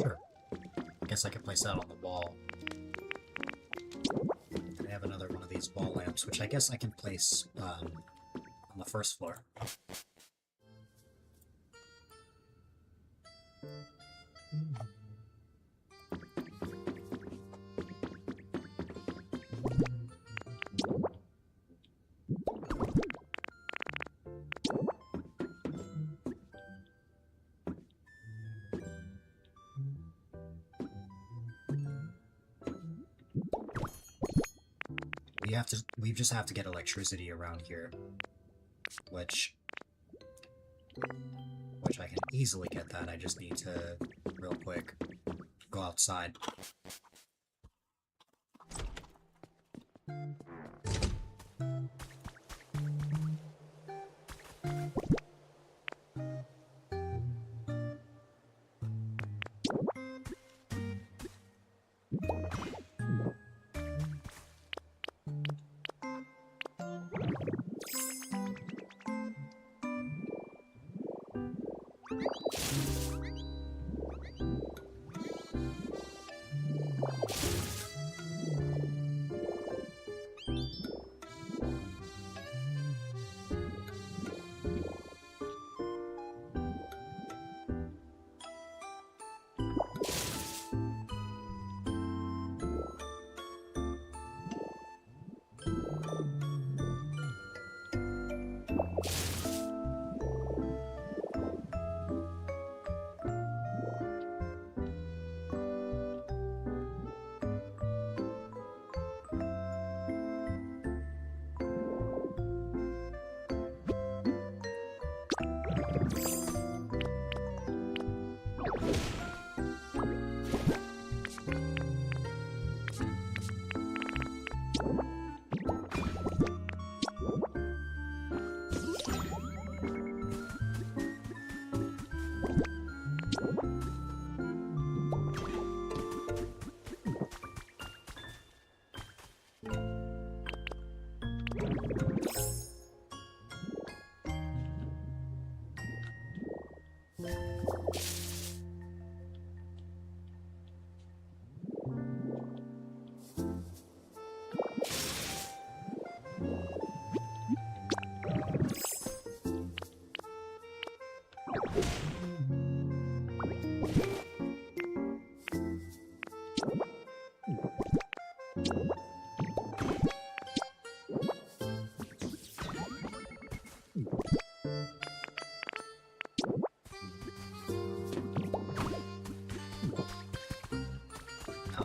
Sure. Guess I can place that on the wall. I have another one of these wall lamps, which I guess I can place on the first floor. We just have to get electricity around here, which I can easily get that. I just need to, real quick, go outside.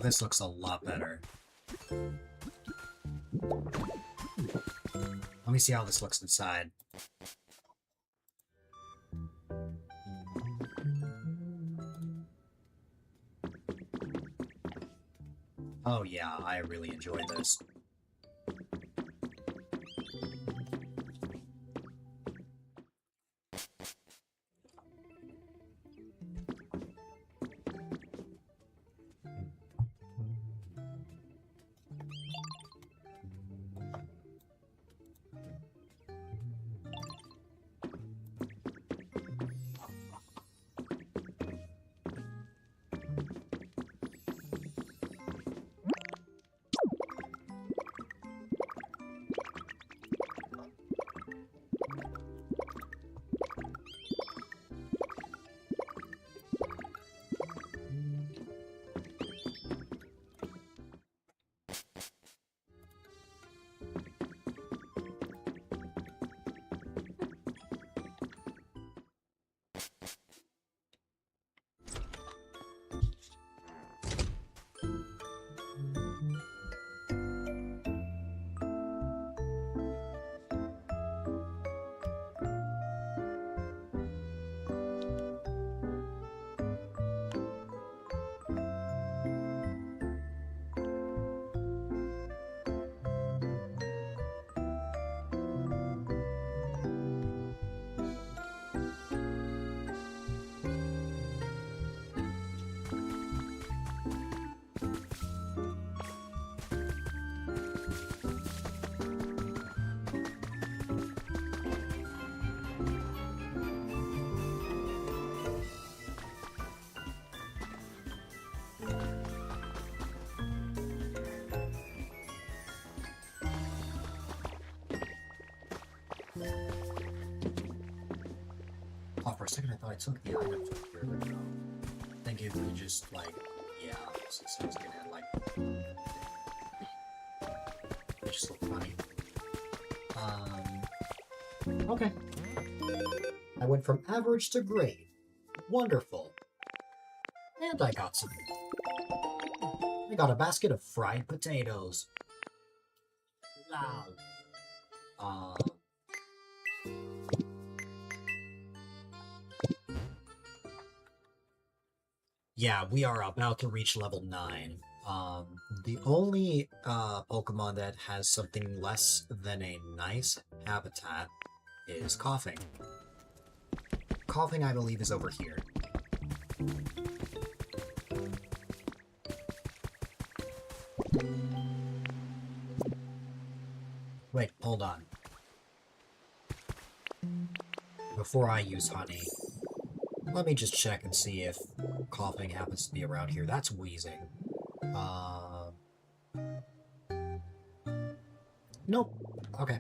This looks a lot better. Let me see how this looks inside. Oh yeah, I really enjoyed this. Oh, for a second I thought I took the item from here, but no. I think if we just, like, yeah, so I was gonna, like, it just looked funny. Okay. I went from average to great. Wonderful. And I got some. I got a basket of fried potatoes. Wow. Yeah, we are about to reach level 9. The only Pokemon that has something less than a nice habitat is Coughing. Coughing, I believe, is over here. Wait, hold on. Before I use honey, let me just check and see if Coughing happens to be around here. That's Wheezing. Nope. Okay.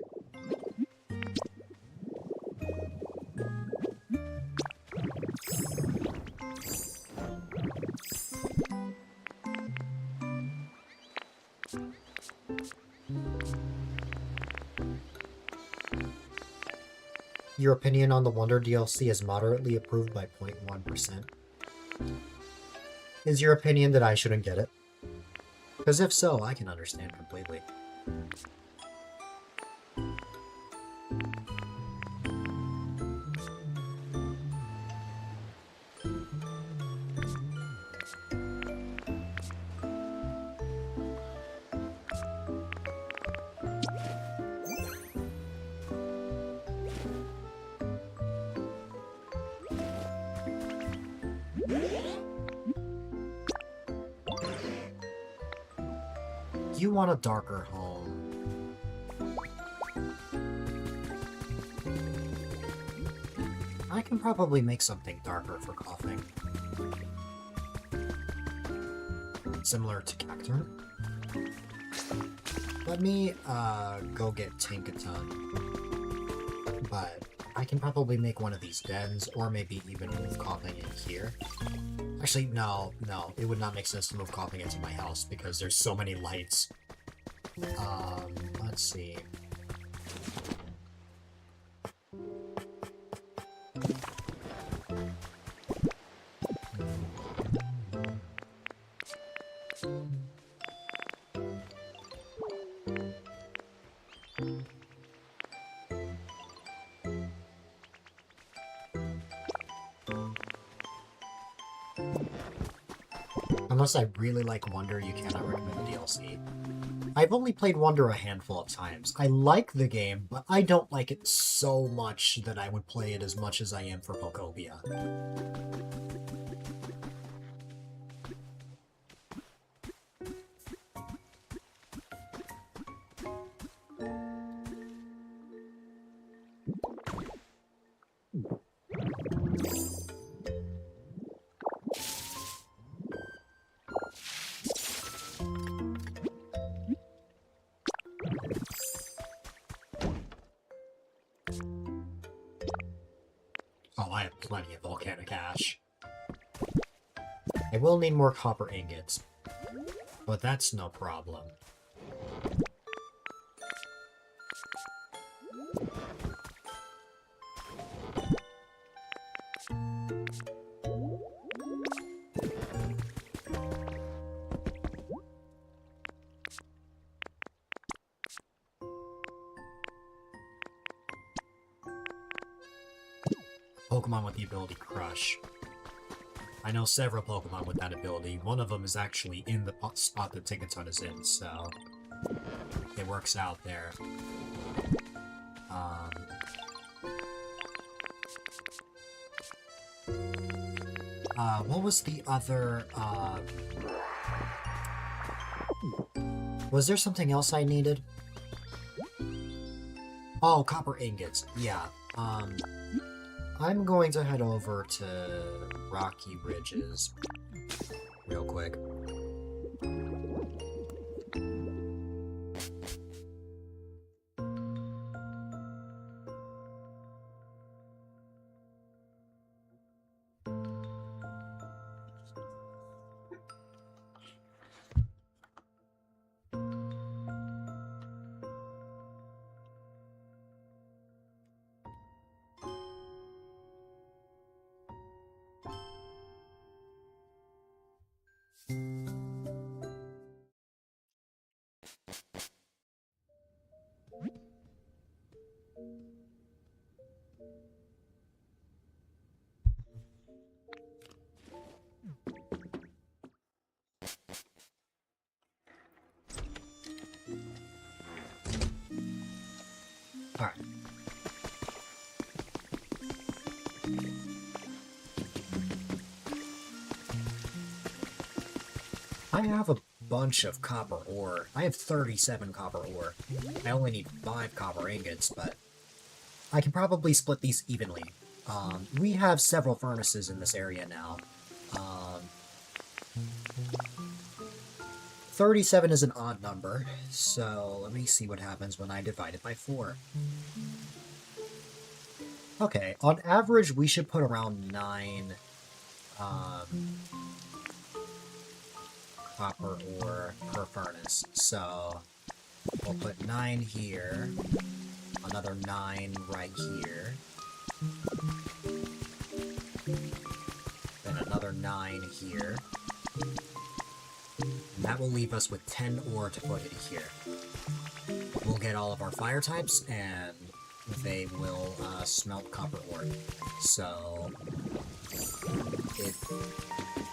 Your opinion on the Wonder DLC is moderately approved by 0.1%. Is your opinion that I shouldn't get it? Because if so, I can understand completely. You want a darker home. I can probably make something darker for Coughing. Similar to Cacturn. Let me go get Tinkaton. But I can probably make one of these dens, or maybe even move Coughing in here. Actually, no. It would not make sense to move Coughing into my house, because there's so many lights. Let's see. Unless I really like Wonder, you cannot recommend the DLC. I've only played Wonder a handful of times. I like the game, but I don't like it so much that I would play it as much as I am for Pokopia. Oh, I have plenty of volcanic ash. I will need more copper ingots, but that's no problem. Pokemon with the ability Crush. I know several Pokemon with that ability. One of them is actually in the spot that Tinkaton is in, so it works out there. What was the other, was there something else I needed? Oh, copper ingots. Yeah. I'm going to head over to Rocky Ridges real quick. Alright. I have a bunch of copper ore. I have 37 copper ore. I only need 5 copper ingots, but I can probably split these evenly. We have several furnaces in this area now. 37 is an odd number, so let me see what happens when I divide it by 4. Okay, on average, we should put around 9 copper ore per furnace. So we'll put 9 here, another 9 right here, then another 9 here. And that will leave us with 10 ore to put in here. We'll get all of our fire types, and they will smelt copper ore. So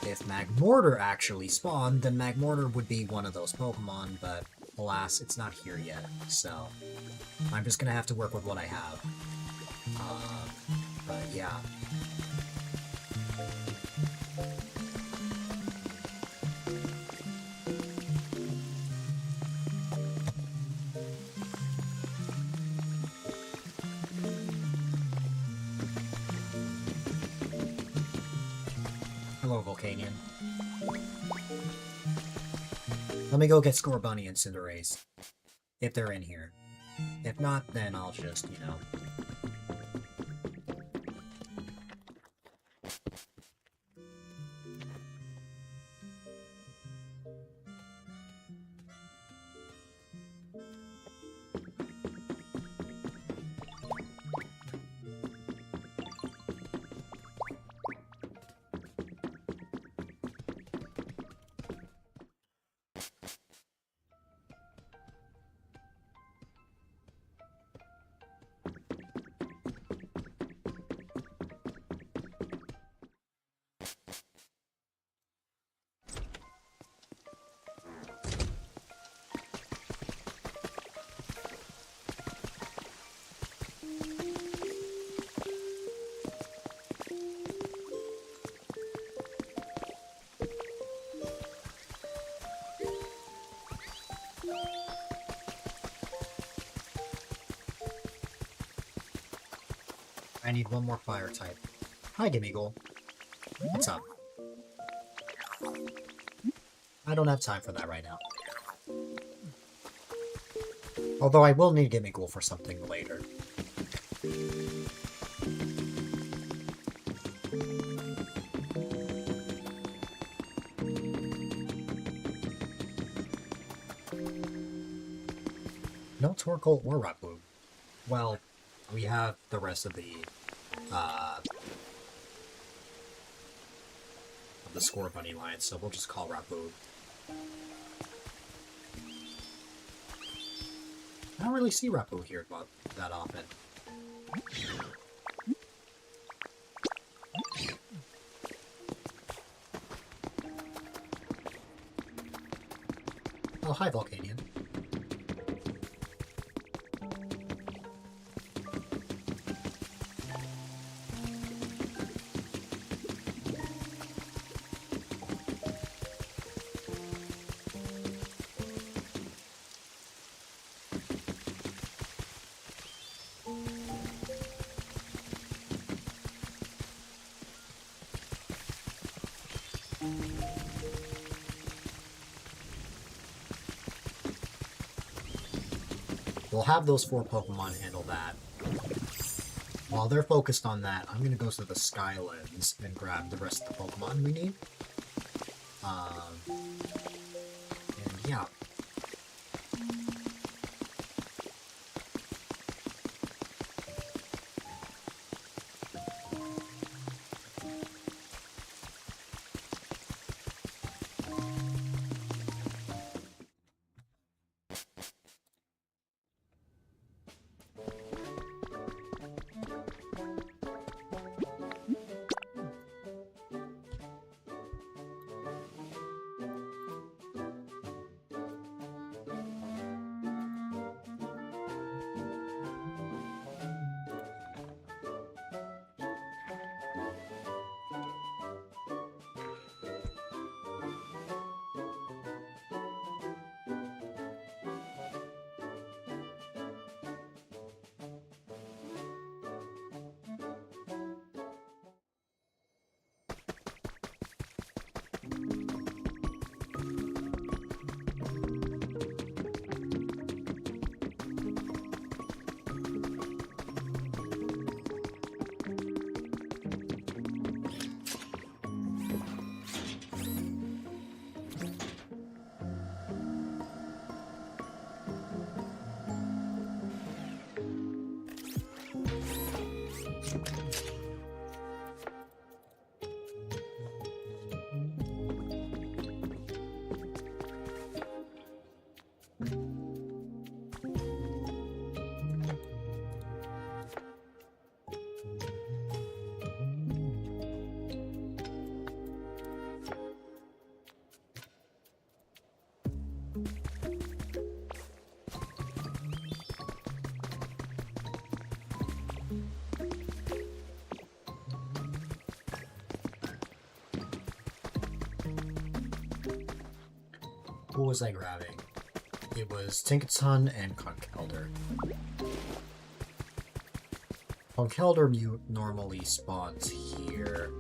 if Magmortar actually spawned, then Magmortar would be one of those Pokemon, but alas, it's not here yet. So I'm just gonna have to work with what I have. But yeah. Hello, Volcanion. Let me go get Scorbunny and Cinderace. If they're in here. If not, then I'll just, you know... I need one more fire type. Hi, Gimmighoul. What's up? I don't have time for that right now. Although I will need Gimmighoul for something later. No Torkoal or Rapu. Well, we have the rest of the Scorbunny line, so we'll just call Rapu. I don't really see Rapu here that often. Oh, hi, Volcanion. We'll have those 4 Pokemon handle that. While they're focused on that, I'm going to go to the Skylands and grab the rest of the Pokemon we need. And yeah. Who was I grabbing? It was Tinkaton and Conkeldurr. Conkeldurr normally spawns here.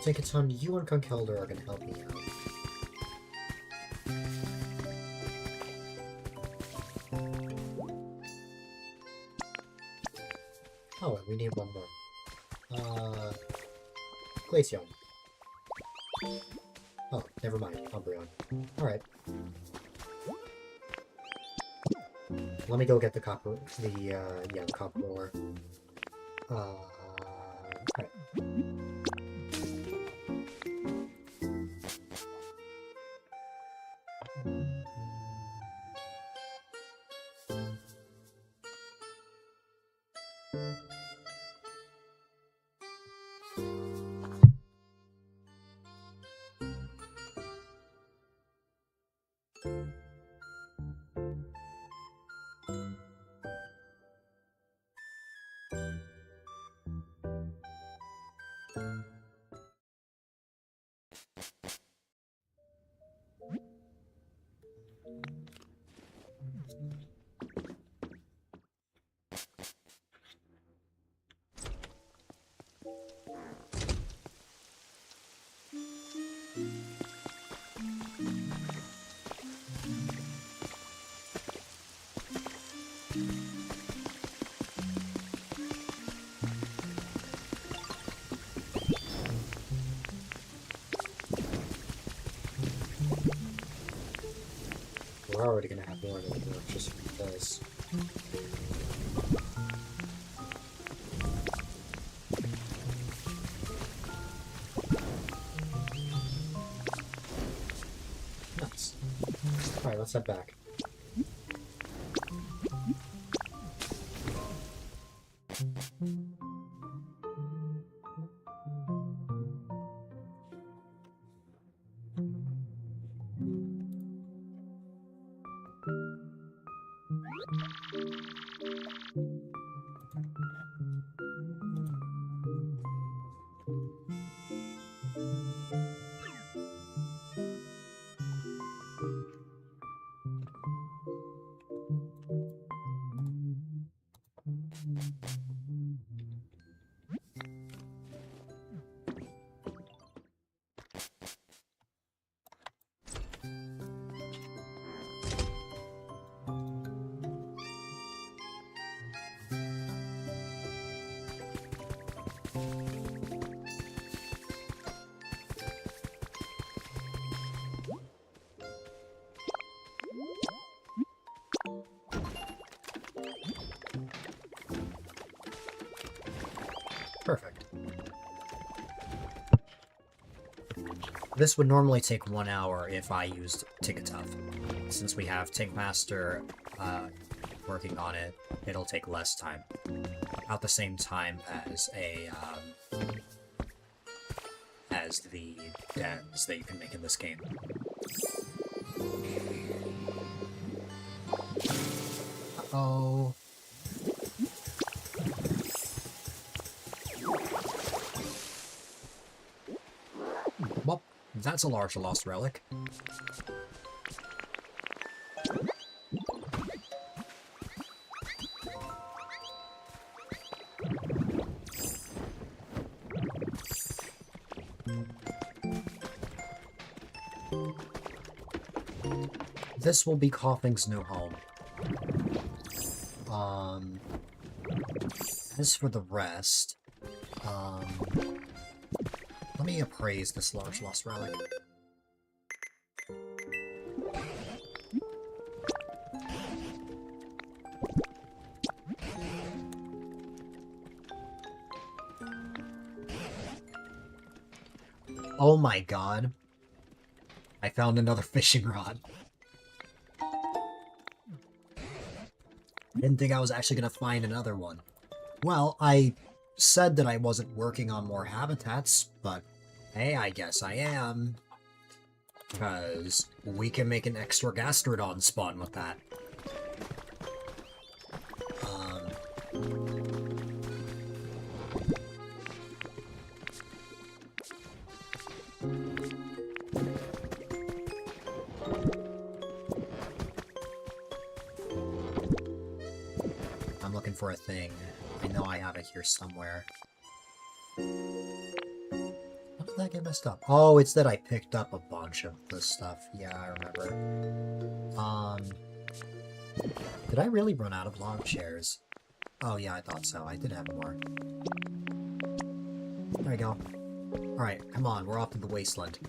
Snickaton, you and Conkelder are gonna help me out. Oh, and we need one more. Glaceon. Oh, never mind. Umbreon. Alright. Let me go get the copper... the copper ore. Alright. We're already gonna have more than work just because. Nice. Alright, let's head back. Perfect. This would normally take 1 hour if I used Tickatuff. Since we have Tickmaster working on it, it'll take less time. About the same time as as the dens that you can make in this game. Uh-oh. Well, that's a large lost relic. This will be Coughing's new home. As for the rest, let me appraise this large lost relic. Oh my god. I found another fishing rod. I didn't think I was actually gonna find another one. Well, I said that I wasn't working on more habitats, but hey, I guess I am. Because we can make an extra Gastrodon spawn with that. I'm looking for a thing. I know I have it here somewhere. What did get messed up? Oh, it's that I picked up a bunch of this stuff. Yeah, I remember. Did I really run out of lawn chairs? Oh yeah, I thought so. I did have more. There we go. Alright, come on, we're off to the wasteland.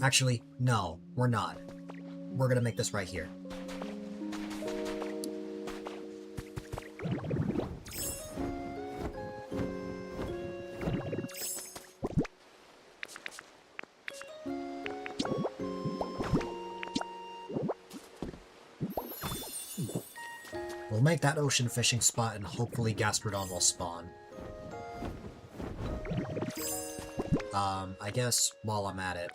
Actually, no, we're not. We're gonna make this right here. We'll make that ocean fishing spot and hopefully Gastrodon will spawn. I guess while I'm at it.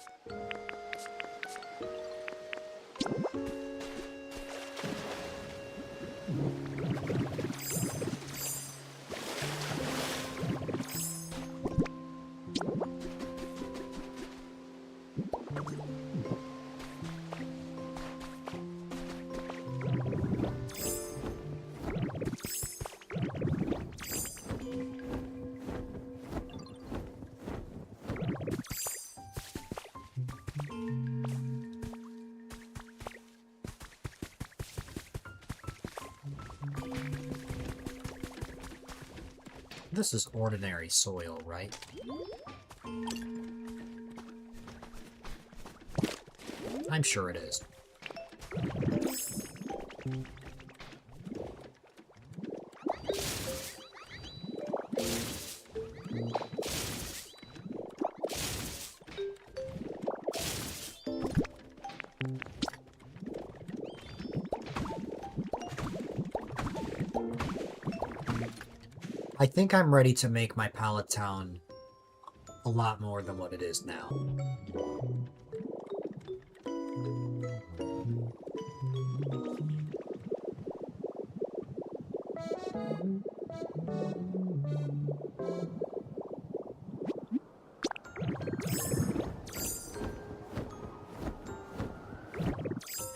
This is ordinary soil, right? I'm sure it is. I think I'm ready to make my pallet town a lot more than what it is now.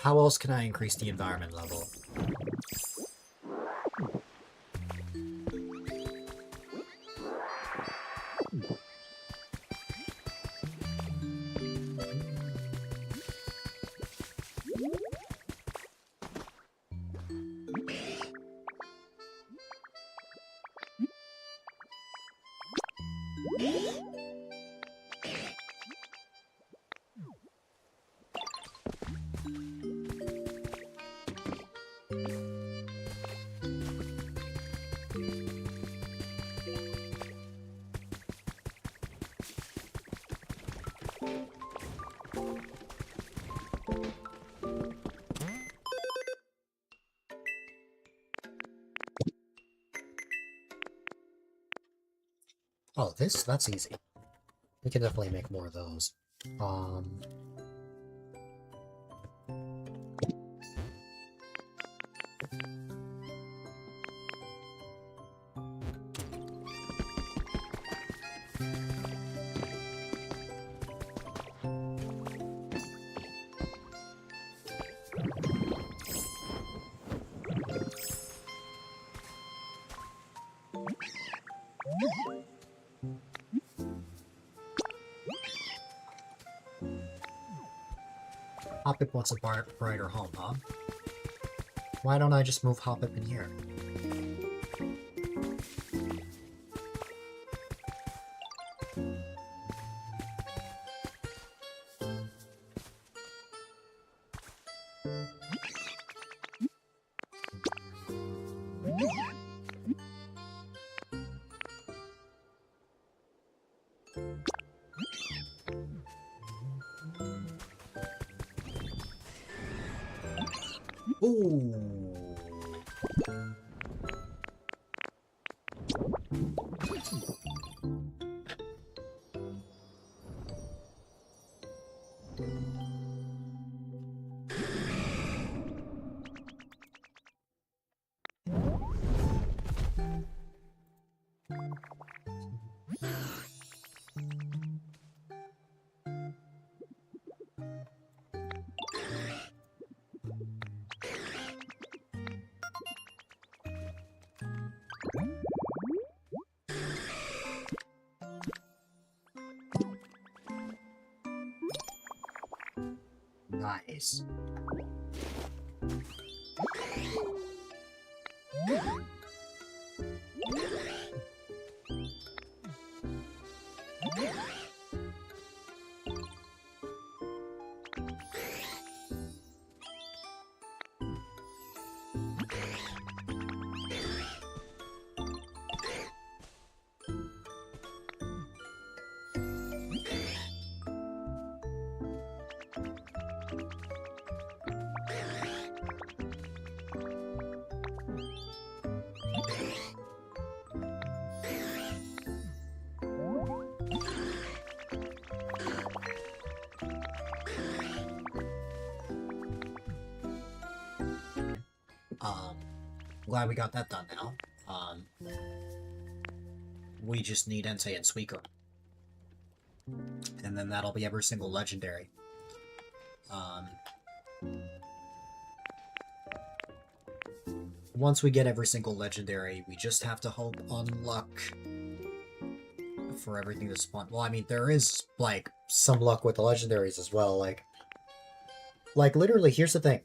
How else can I increase the environment level? Oh, that's easy. We can definitely make more of those. Hoppip wants a brighter home, huh? Why don't I just move Hoppip in here? Ooh. Nice. Glad we got that done now. We just need Entei and Suiko. And then that'll be every single legendary. Once we get every single legendary, we just have to hope on luck for everything to spawn. Well, I mean, there is, like, some luck with the legendaries as well. Like literally, here's the thing.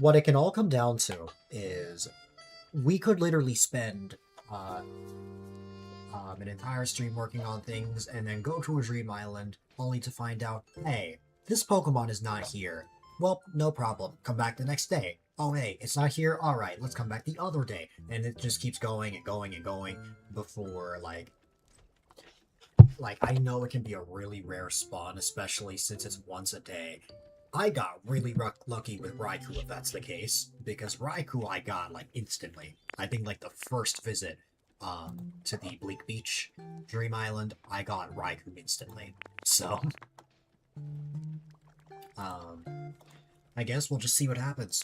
What it can all come down to is we could literally spend an entire stream working on things and then go to a dream island only to find out, hey, this Pokemon is not here. Well, no problem. Come back the next day. Oh, hey, it's not here? Alright, let's come back the other day. And it just keeps going and going and going before, like, I know it can be a really rare spawn, especially since it's once a day. I got really lucky with Raikou if that's the case, because Raikou I got, like, instantly. I think, like, the first visit to the Bleak Beach Dream Island, I got Raikou instantly. So, I guess we'll just see what happens.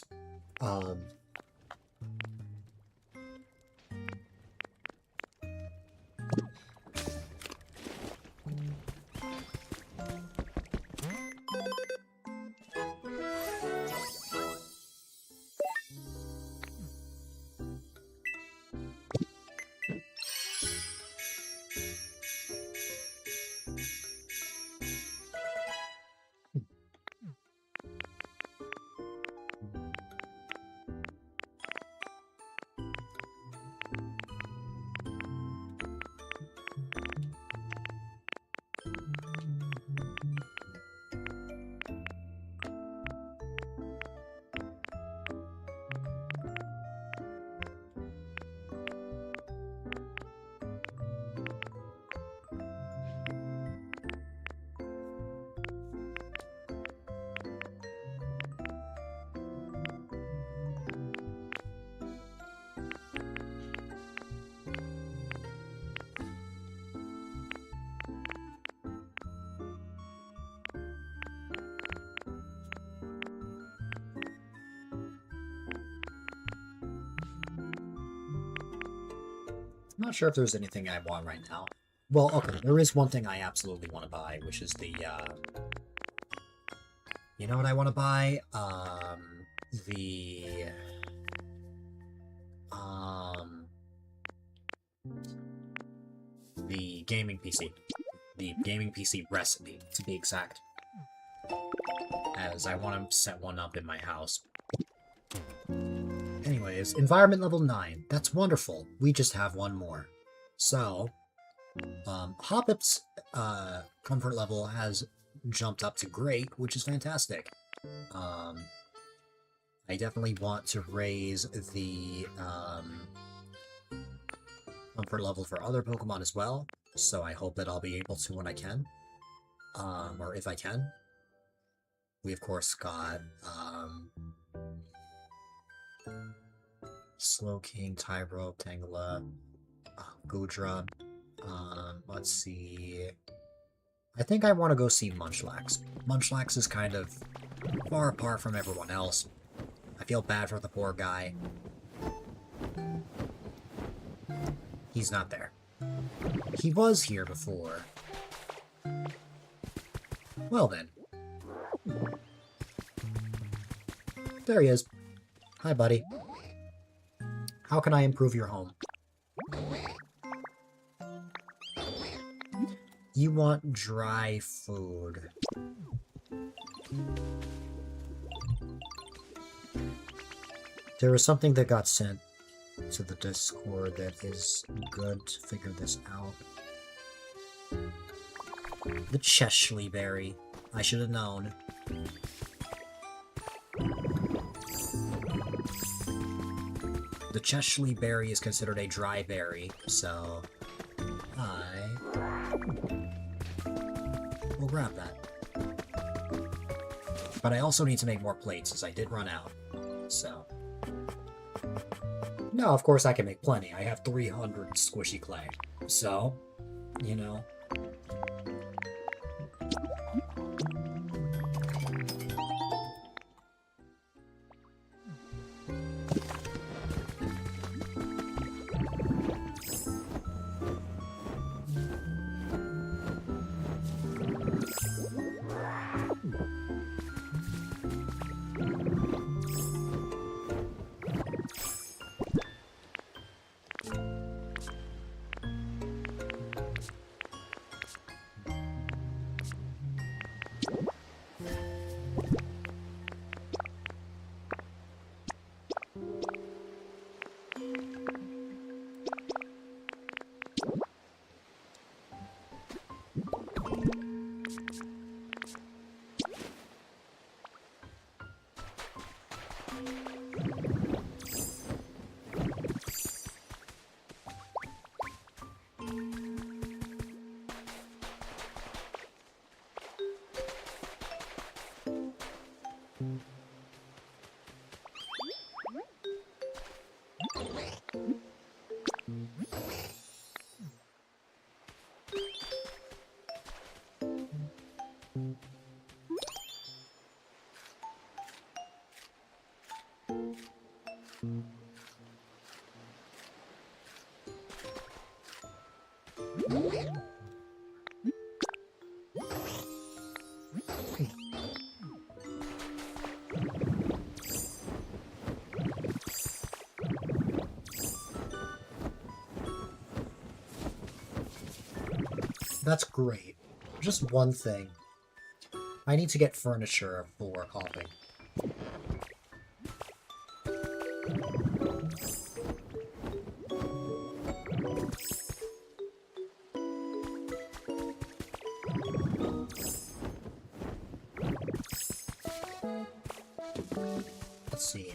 I'm not sure if there's anything I want right now. Well, okay, there is one thing I absolutely want to buy, which is the, you know what I want to buy? The gaming PC. The gaming PC recipe, to be exact. As I want to set one up in my house. Anyways, environment level 9. That's wonderful. We just have one more. So, Hoppip's comfort level has jumped up to great, which is fantastic. I definitely want to raise the comfort level for other Pokemon as well, so I hope that I'll be able to when I can. Or if I can. We, of course, got Slowking, Tyrobe, Tangela, Goodra. Let's see. I think I want to go see Munchlax. Munchlax is kind of far apart from everyone else. I feel bad for the poor guy. He's not there. He was here before. Well then. There he is. Hi, buddy. How can I improve your home? You want dry food. There was something that got sent to the Discord that is good to figure this out. The Cheshly berry. I should have known. The Cheshly berry is considered a dry berry, so I will grab that. But I also need to make more plates, as I did run out, so... No, of course I can make plenty. I have 300 squishy clay, so, you know... That's great. Just one thing. I need to get furniture for hopping. Let's see.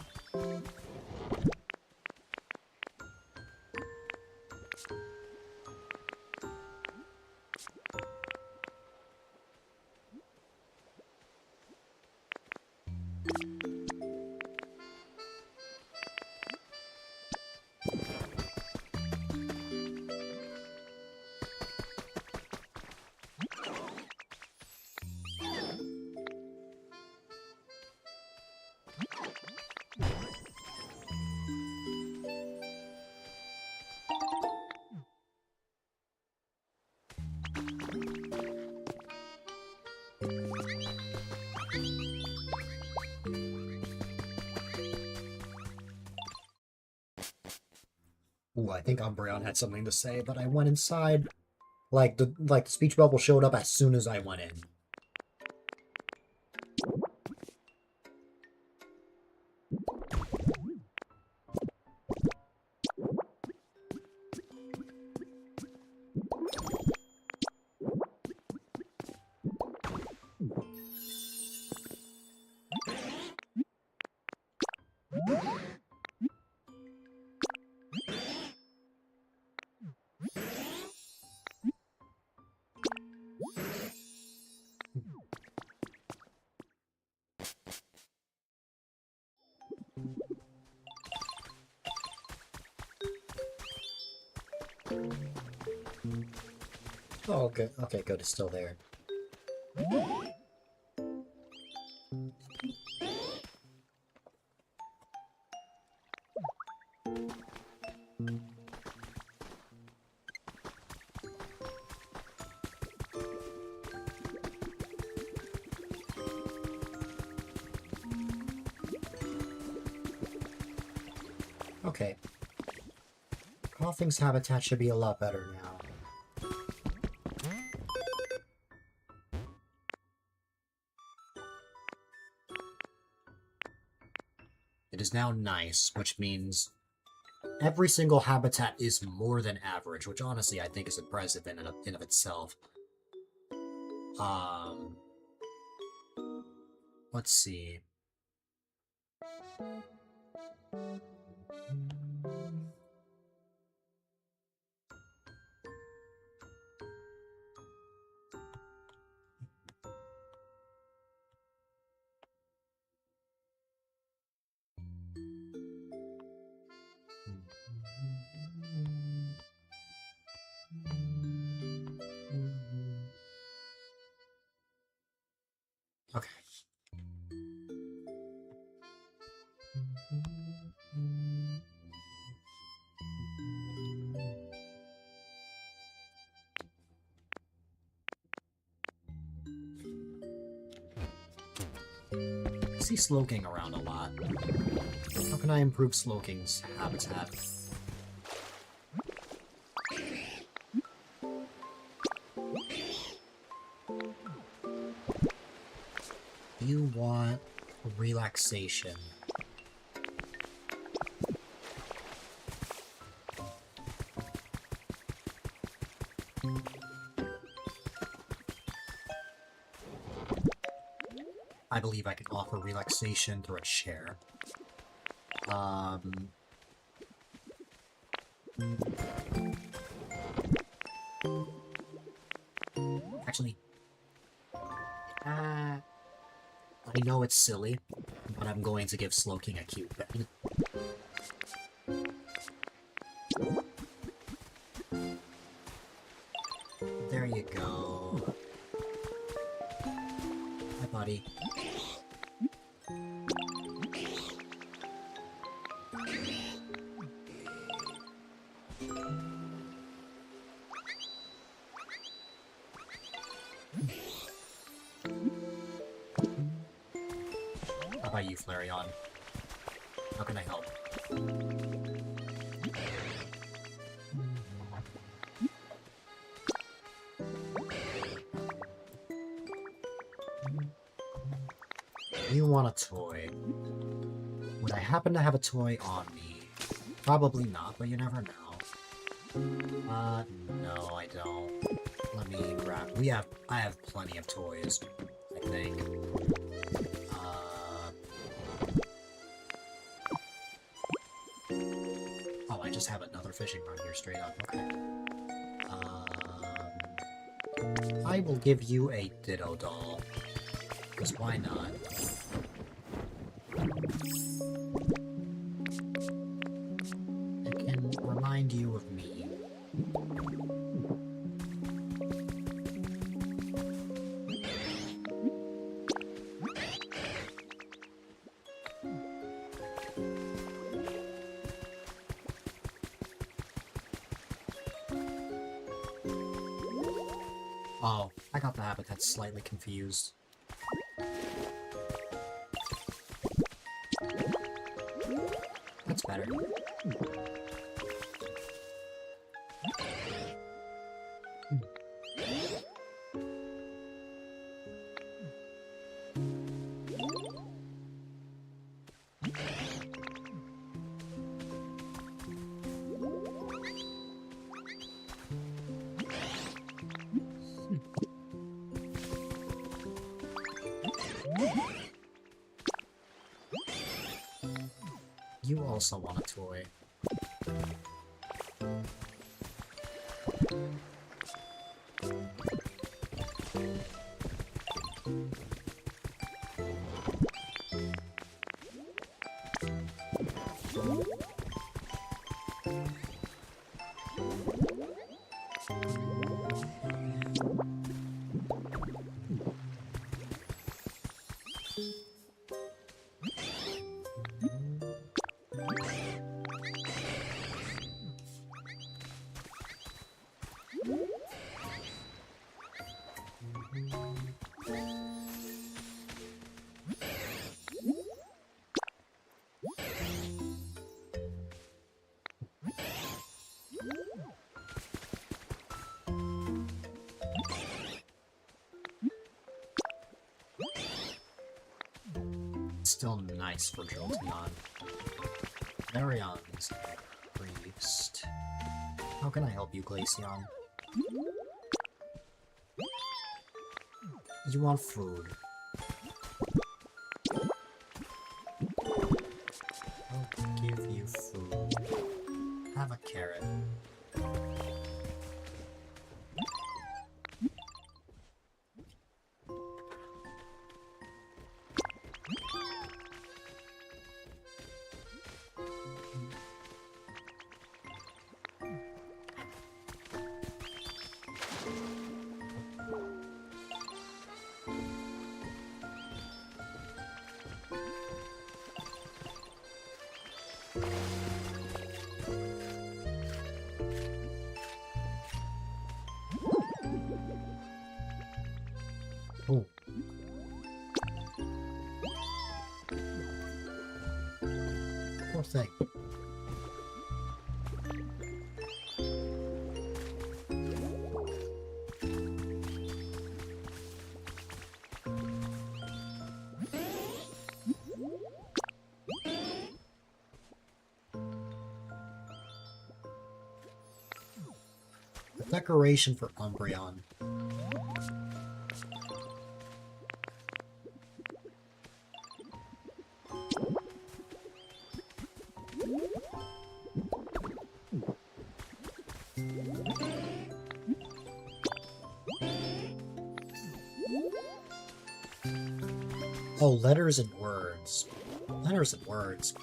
Ooh, I think Umbreon had something to say, but I went inside. Like the speech bubble showed up as soon as I went in. Oh, good. Okay, good. It's still there. Okay. Coughing's habitat should be a lot better now. It is now nice, which means every single habitat is more than average, which honestly I think is impressive in and of itself. Let's see. Okay. I see Slowking around a lot. How can I improve Slowking's habitat? You want relaxation. I believe I can offer relaxation through a chair. Actually, I know it's silly, but I'm going to give Slowking a cute bed. There you go. Hi, buddy. How about you, Flareon? How can I help? You want a toy. Would I happen to have a toy on me? Probably not, but you never know. No, I don't. Let me grab... I have plenty of toys, I think. Oh, I just have another fishing rod here straight up, okay. I will give you a Ditto doll. Because why not? It can remind you of me. Oh, I got the habitat slightly confused. That's better. You also want a toy. Still nice for Jolteon. Marion's Priest. How can I help you, Glaceon? You want food. I'll give you food. Have a carrot. Oh. Poor thing. Decoration for Umbreon. Oh, letters and words. Letters and words.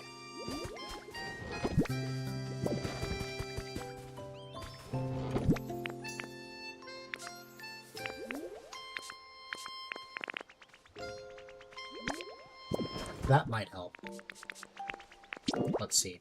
That might help. Let's see.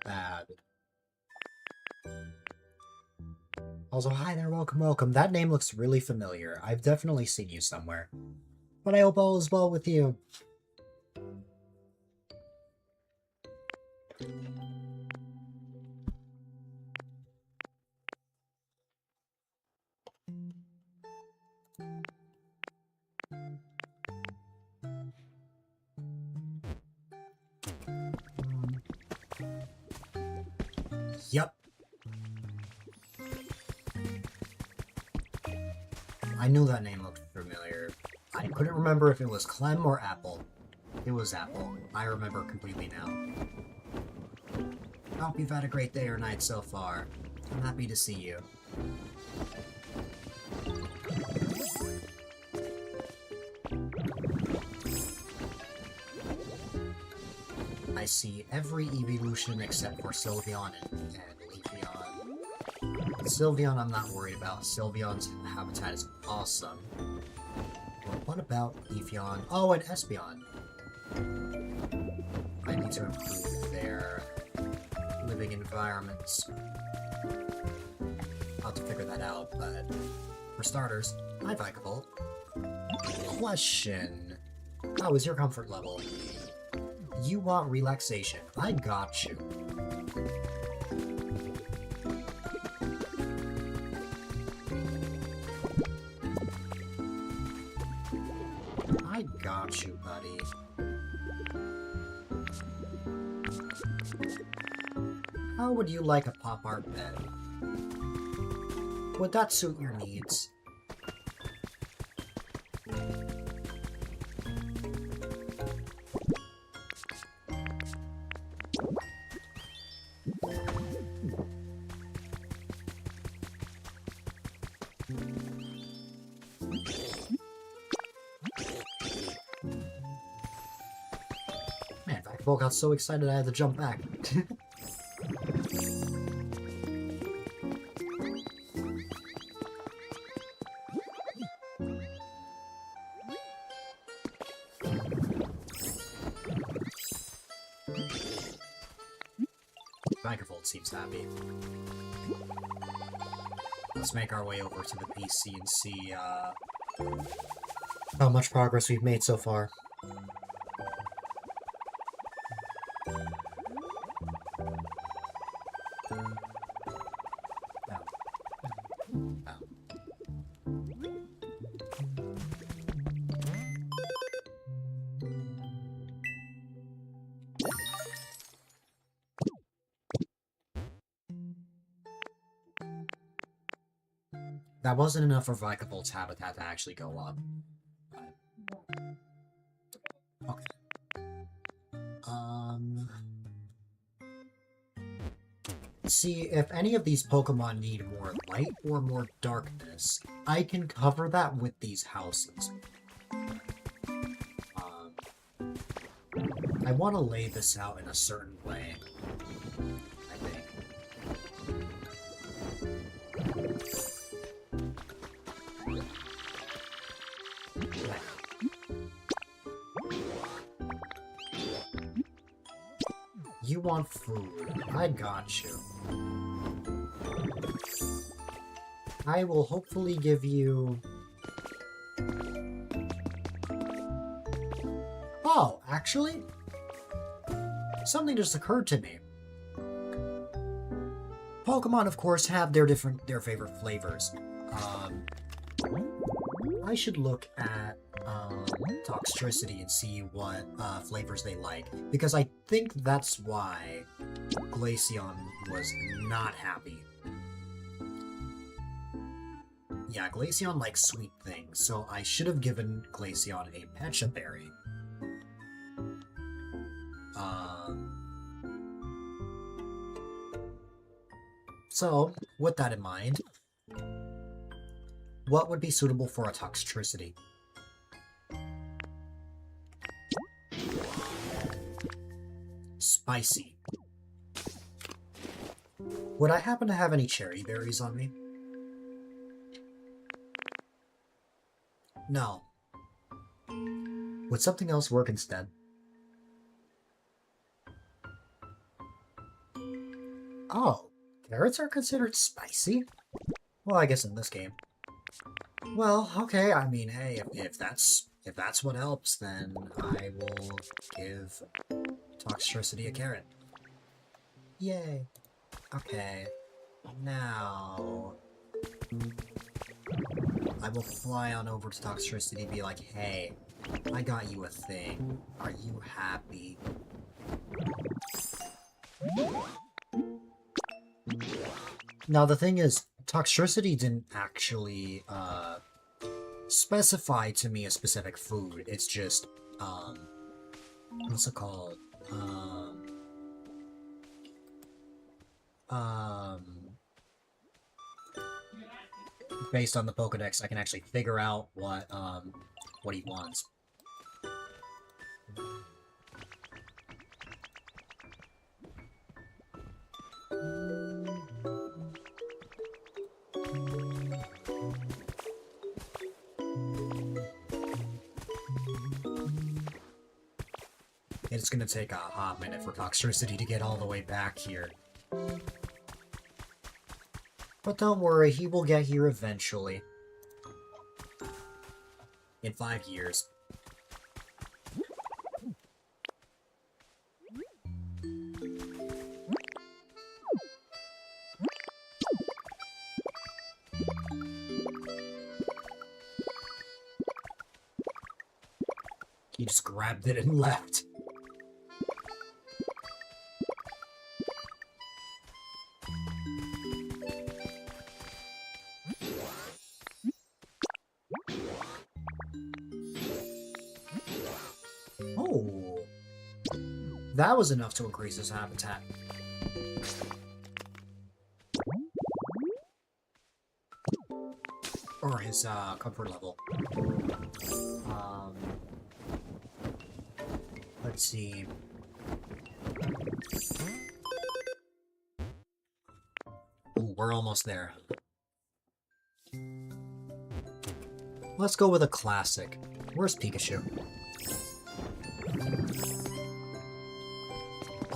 Bad. Also, hi there, welcome, welcome. That name looks really familiar. I've definitely seen you somewhere. But I hope all is well with you. Yep. I knew that name looked familiar. I couldn't remember if it was Clem or Apple. It was Apple. I remember completely now. I hope you've had a great day or night so far. I'm happy to see you. I see every evolution except for Sylveon and Leafeon. Sylveon I'm not worried about. Sylveon's habitat is awesome. But what about Leafeon? Oh, and Espeon. I need to improve their living environments. I'll have to figure that out, but for starters, hi Vikavolt. Question. How is your comfort level? You want relaxation. I got you. I got you, buddy. How would you like a pop art bed? Would that suit your needs? Man, Vakabol got so excited I had to jump back. Vankerfold seems happy. Let's make our way over to the PC and see how much progress we've made so far. That wasn't enough for Vankerfold's habitat to actually go up. Okay. See, if any of these Pokemon need more light or more darkness, I can cover that with these houses. I want to lay this out in a certain way, I think. You want food. I got you. I will hopefully give you... Oh, actually? Something just occurred to me. Pokemon, of course, have their favorite flavors. I should look at Toxtricity and see what flavors they like, because I think that's why Glaceon was not happy. Yeah, Glaceon likes sweet things, so I should have given Glaceon a Pecha Berry. So, with that in mind, what would be suitable for a Toxtricity? Spicy. Would I happen to have any cherry berries on me? No. Would something else work instead? Oh, carrots are considered spicy? Well, I guess in this game. Well, okay, I mean, hey, if that's what helps, then I will give Toxtricity a carrot. Yay. Okay. Now... I will fly on over to Toxtricity and be like, hey, I got you a thing. Are you happy? Now, the thing is, Toxtricity didn't actually, specify to me a specific food. It's just, what's it called? Based on the Pokedex, I can actually figure out what he wants. It's gonna take a hot minute for Toxtricity to get all the way back here. But don't worry, he will get here eventually. In 5 years. He just grabbed it and left. Oh, that was enough to increase his habitat. Or his comfort level. Let's see. Ooh, we're almost there. Let's go with a classic. Where's Pikachu?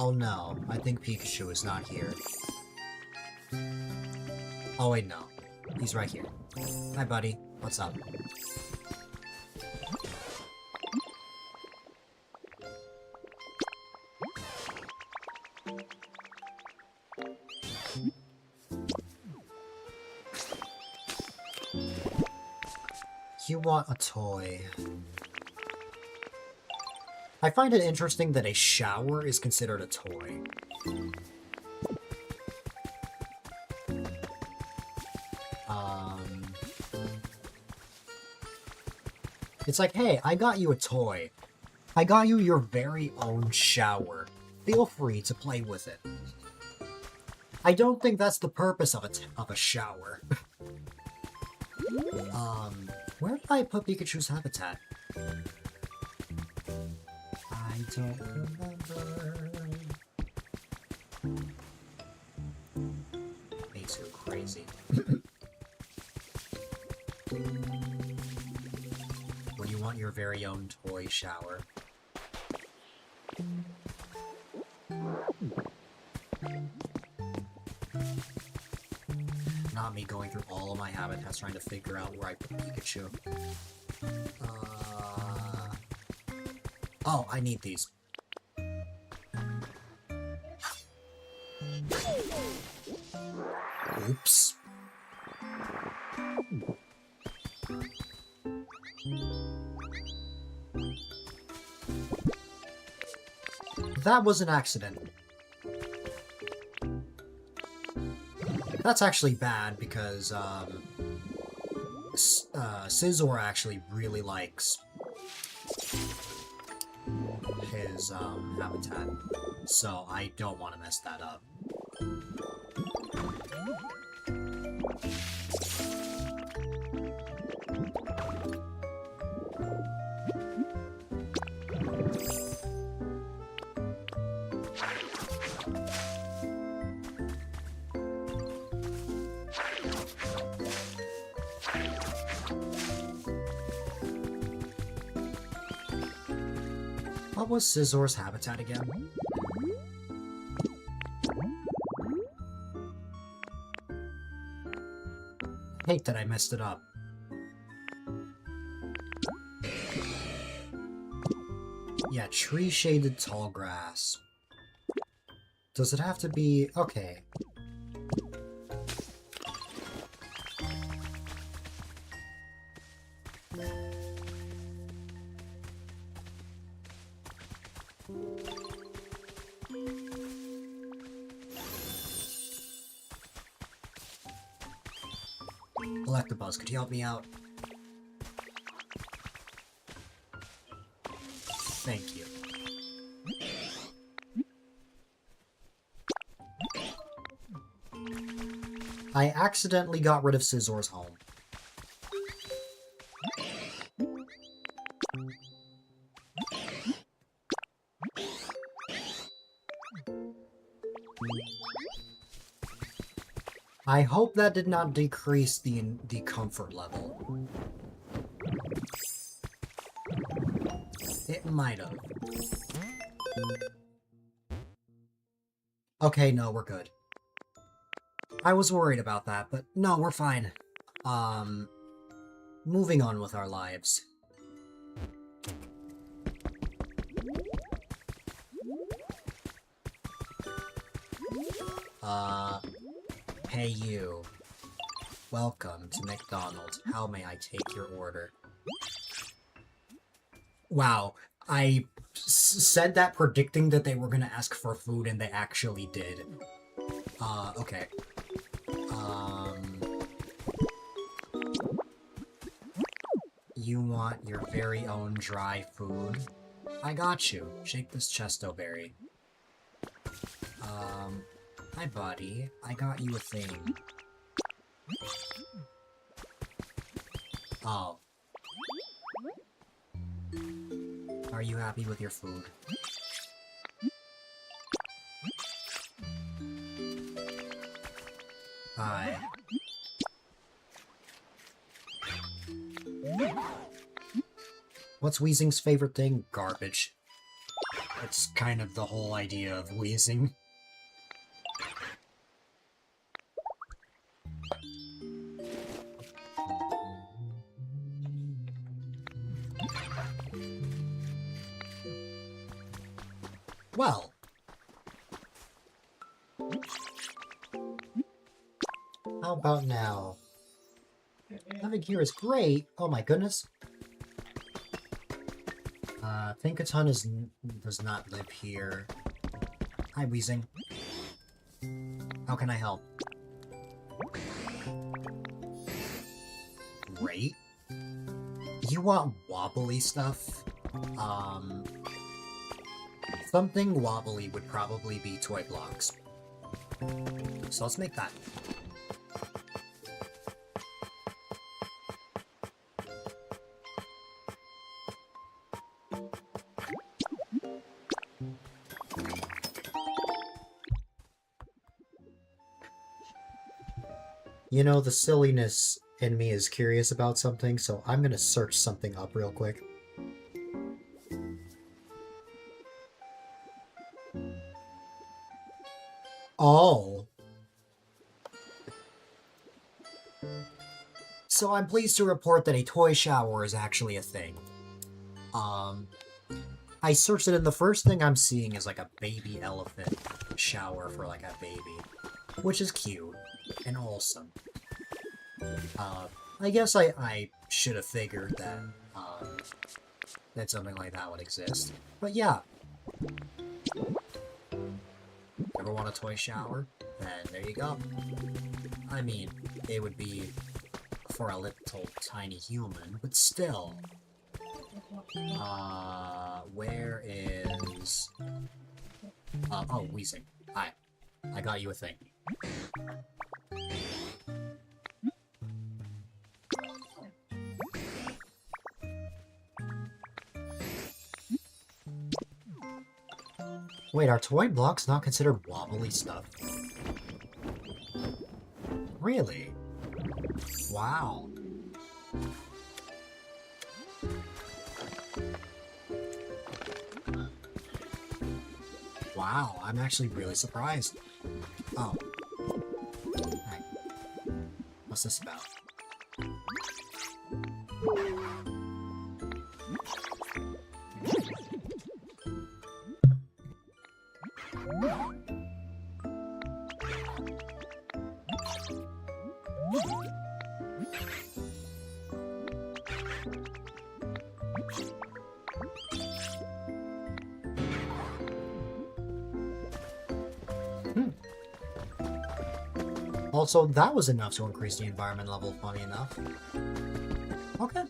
Oh no, I think Pikachu is not here. Oh wait, no. He's right here. Hi, buddy. What's up? You want a toy. I find it interesting that a shower is considered a toy. It's like, hey, I got you a toy. I got you your very own shower. Feel free to play with it. I don't think that's the purpose of a shower. Where did I put Pikachu's habitat? I don't remember. Makes you crazy. Where you want your very own toy shower. Not me going through all of my habitats trying to figure out where I put Pikachu. Oh, I need these. Oops. That was an accident. That's actually bad because, Scizor actually really likes his, habitat, so I don't want to mess that up. What was Scizor's habitat again? I hate that I messed it up. Yeah, tree-shaded tall grass. Does it have to be... Okay. Electabuzz, could you help me out? Thank you. I accidentally got rid of Scizor's home. I hope that did not decrease the comfort level. It might have. Okay, no, we're good. I was worried about that, but no, we're fine. Moving on with our lives. Hey you. Welcome to McDonald's. How may I take your order? Wow, I said that predicting that they were gonna ask for food and they actually did. Okay. You want your very own dry food? I got you. Shake this chesto berry. Hi buddy. I got you a thing. Oh. Are you happy with your food? Hi. What's Weezing's favorite thing? Garbage. It's kind of the whole idea of wheezing. Well. How about now? Living here is great. Oh my goodness. Pinkaton does not live here. Hi, Weezing. How can I help? Great. You want wobbly stuff? Something wobbly would probably be toy blocks. So let's make that. You know, the silliness in me is curious about something, so I'm gonna search something up real quick. Oh. So I'm pleased to report that a toy shower is actually a thing. I searched it and the first thing I'm seeing is like a baby elephant shower for like a baby. Which is cute and awesome. I guess I should have figured that, that something like that would exist. But yeah. Ever want a toy shower? Then there you go. I mean, it would be for a little tiny human, but still. Where is... oh, Weezing. Hi. I got you a thing. Wait, are toy blocks not considered wobbly stuff? Really? Wow. Wow, I'm actually really surprised. Oh. Hi. What's this about? Also, that was enough to increase the environment level, funny enough. Okay.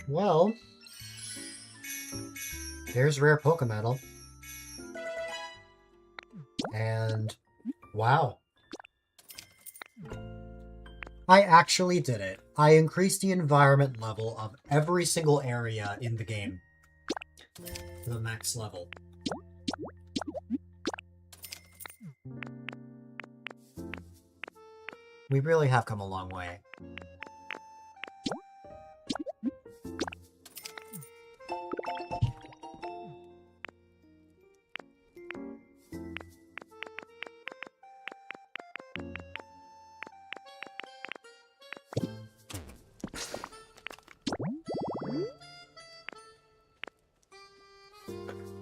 Well, there's rare Pokemetal. And, wow. I actually did it. I increased the environment level of every single area in the game to the max level. We really have come a long way.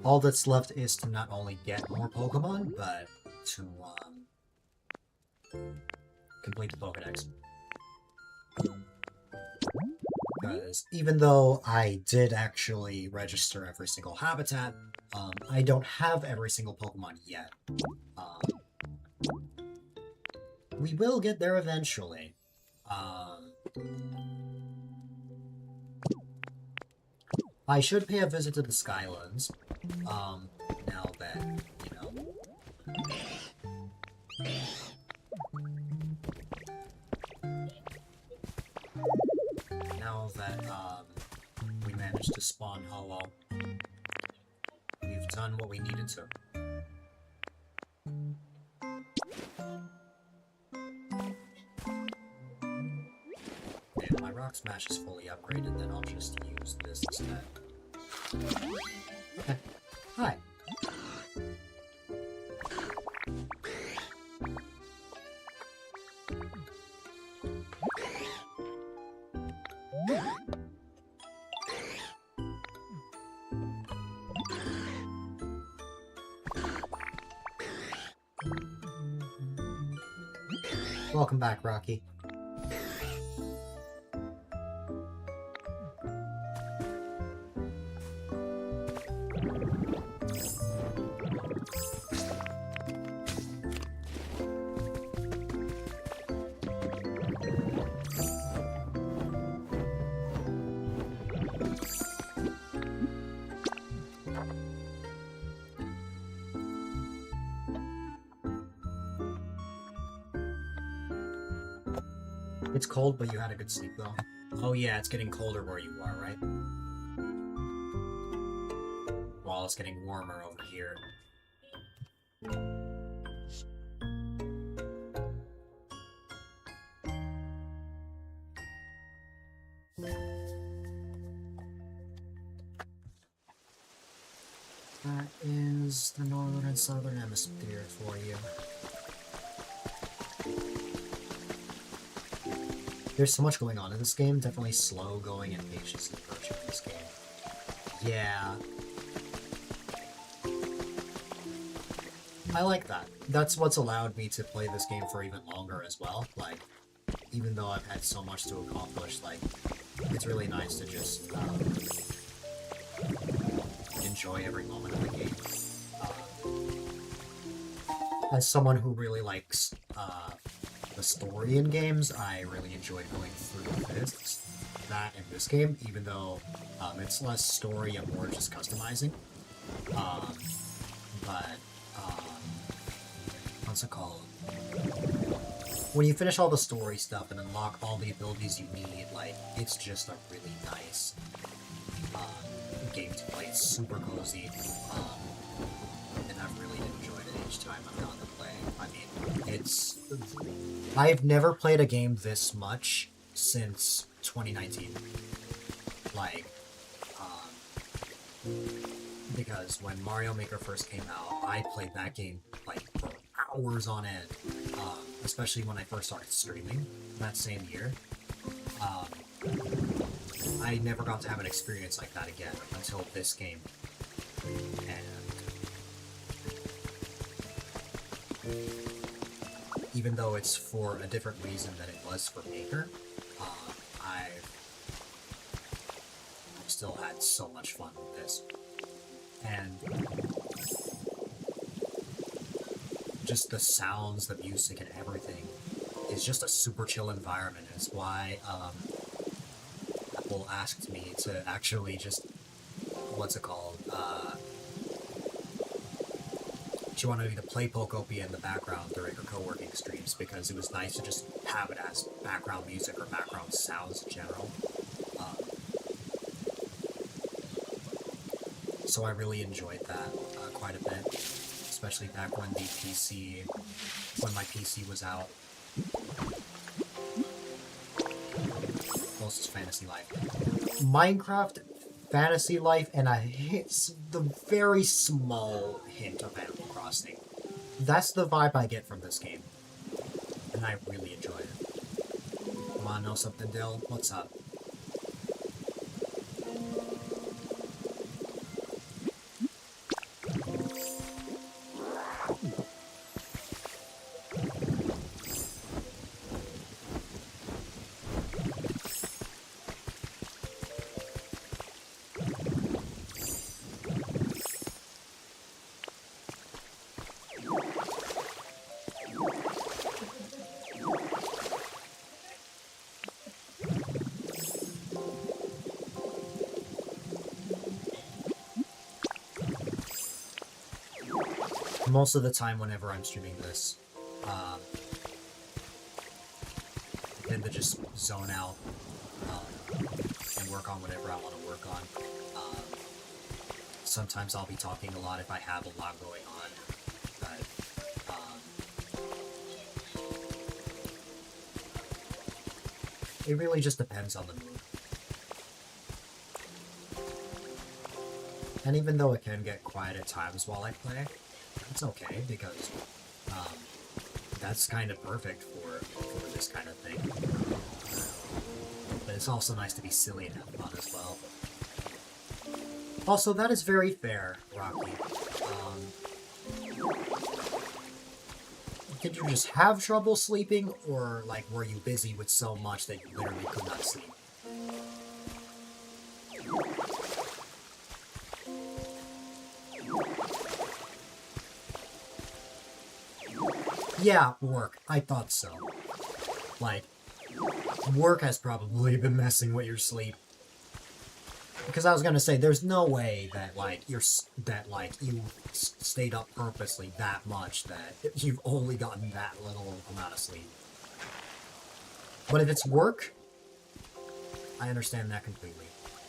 All that's left is to not only get more Pokemon, but to complete the Pokedex. Because even though I did actually register every single habitat, I don't have every single Pokemon yet. We will get there eventually. I should pay a visit to the Skylands, now that, you know... Now that, we managed to spawn Ho-Oh, we've done what we needed to. Rock Smash is fully upgraded, then I'll just use this instead. Okay. Hi. Welcome back, Rocky. It's cold, but you had a good sleep, though. Oh yeah, it's getting colder where you are, right? While it's getting warmer over here. That is the northern and southern hemisphere for you. There's so much going on in this game, definitely slow going and patience approaching this game. Yeah. I like that. That's what's allowed me to play this game for even longer as well. Like, even though I've had so much to accomplish, like, it's really nice to just enjoy every moment of the game. As someone who really likes the story in games, I really enjoyed going through that in this game, even though it's less story and more just customizing. What's it called? When you finish all the story stuff and unlock all the abilities you need, like, it's just a really nice game to play. It's super cozy, and I've really enjoyed it each time I've gone to play. I mean, I've never played a game this much since 2019. Like, because when Mario Maker first came out, I played that game, like, for hours on end, especially when I first started streaming that same year. I never got to have an experience like that again until this game. And even though it's for a different reason than it was for Maker, I've still had so much fun with this. And just the sounds, the music, and everything is just a super chill environment. It's why Apple asked me to actually just, what's it called, she wanted me to play Pokopia in the background during her co-working streams, because it was nice to just have it as background music or background sounds in general. So I really enjoyed that quite a bit, especially back when my PC was out. Closest Fantasy Life. Minecraft, Fantasy Life, and the very small hint of Animal Crossing. That's the vibe I get from this game, and I really enjoy it. Wanna know something, Dill? What's up? Most of the time whenever I'm streaming this, I tend to just zone out and work on whatever I want to work on. Sometimes I'll be talking a lot if I have a lot going on, but It really just depends on the mood. And even though it can get quiet at times while I play, it's okay, because that's kind of perfect for this kind of thing. But it's also nice to be silly and have fun as well. Also, that is very fair, Rocky. Did you just have trouble sleeping, or, like, were you busy with so much that you literally could not sleep? Yeah, work. I thought so. Like, work has probably been messing with your sleep. Because I was gonna say, there's no way that, like, you stayed up purposely that much that you've only gotten that little amount of sleep. But if it's work, I understand that completely.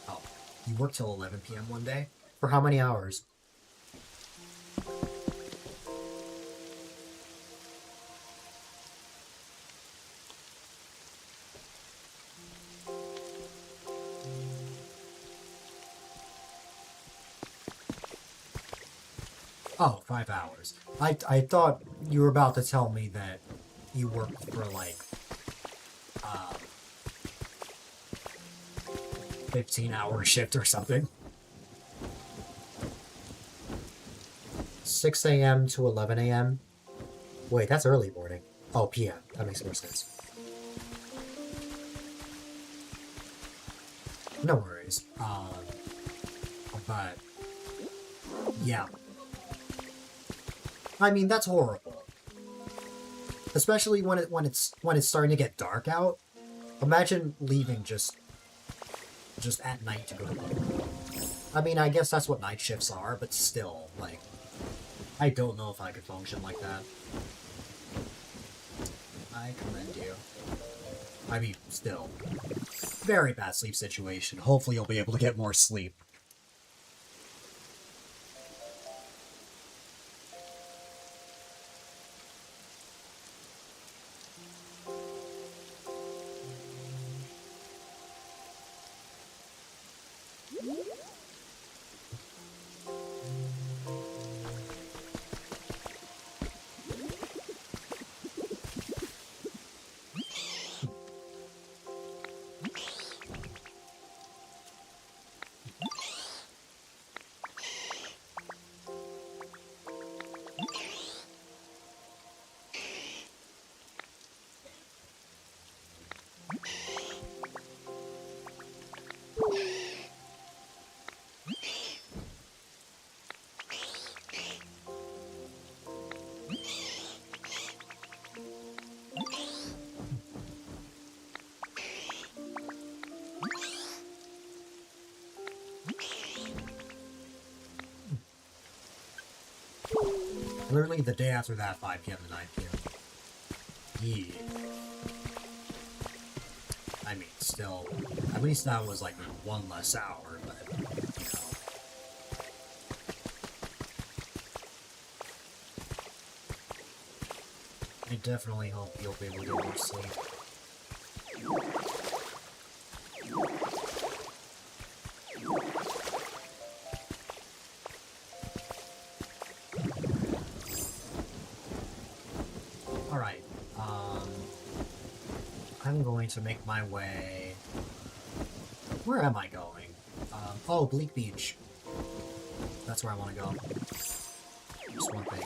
Oh, you worked till 11 p.m. one day? For how many hours? Oh, 5 hours. I thought you were about to tell me that you worked for, like, 15-hour shift or something. 6 a.m. to 11 a.m.? Wait, that's early morning. Oh, p.m. That makes more sense. No worries. But... yeah. I mean, that's horrible. Especially when it's starting to get dark out. Imagine leaving just at night to go to work. I mean, I guess that's what night shifts are, but still, like, I don't know if I could function like that. I commend you. I mean, still, very bad sleep situation. Hopefully you'll be able to get more sleep. Literally the day after that, 5 p.m. to 9 p.m. Yeah. I mean, still, at least that was like one less hour, but, you know. I definitely hope you'll be able to get more sleep. Alright, I'm going to make my way... Where am I going? Oh, Bleak Beach. That's where I want to go. Just one thing.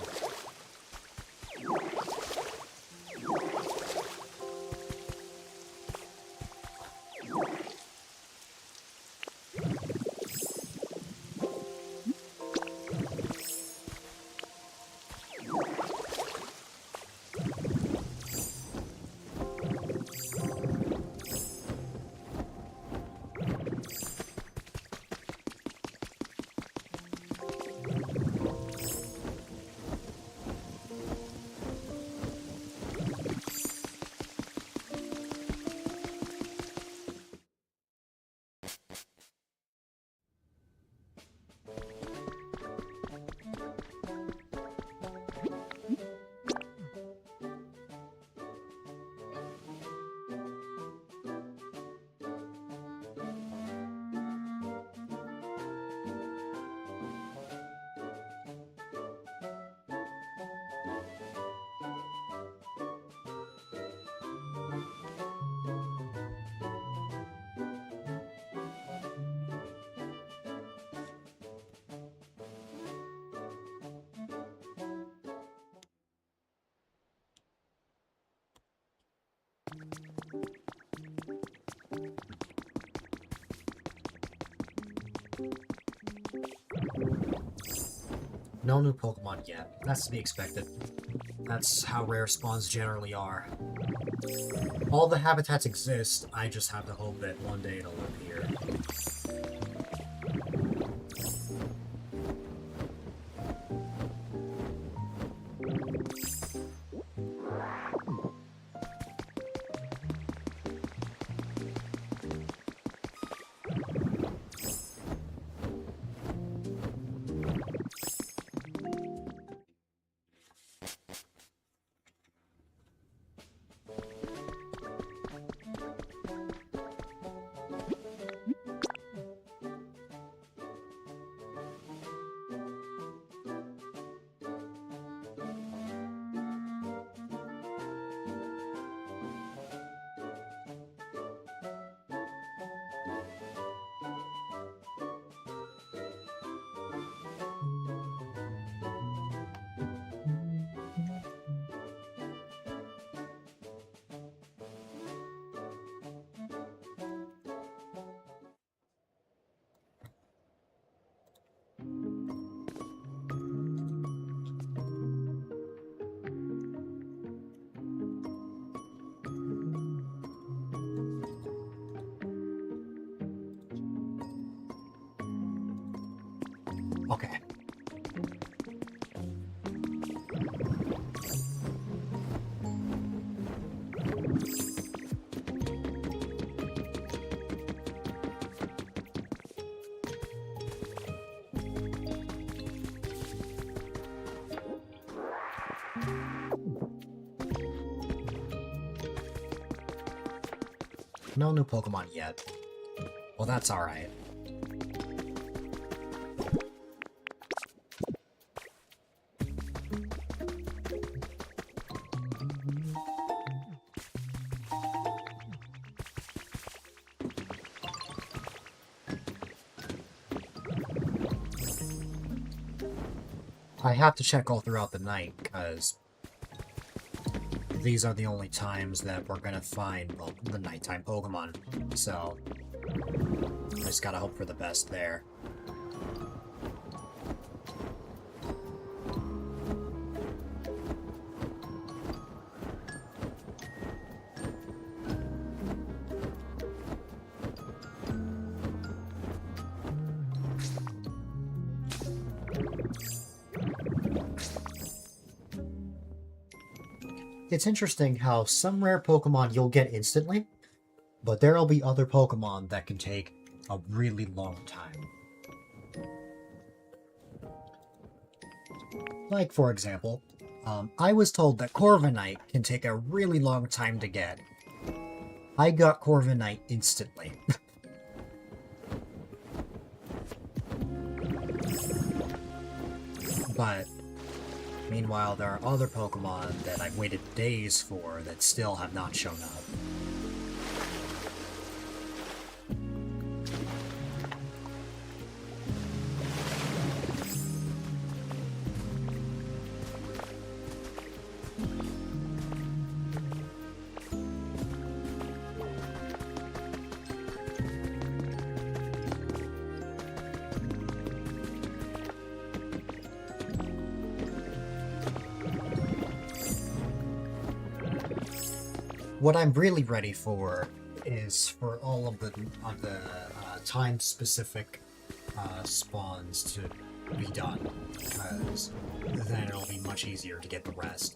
No new Pokemon yet. That's to be expected. That's how rare spawns generally are. All the habitats exist, I just have to hope that one day it'll appear. Okay. No new Pokemon yet. Well, that's alright. I have to check all throughout the night, because these are the only times that we're gonna find, well, the nighttime Pokemon, so I just gotta hope for the best there. It's interesting how some rare Pokemon you'll get instantly, but there'll be other Pokemon that can take a really long time. Like, for example, I was told that Corviknight can take a really long time to get. I got Corviknight instantly. But meanwhile, there are other Pokemon that I've waited days for that still have not shown up. What I'm really ready for is for all of the time-specific spawns to be done, because then it'll be much easier to get the rest.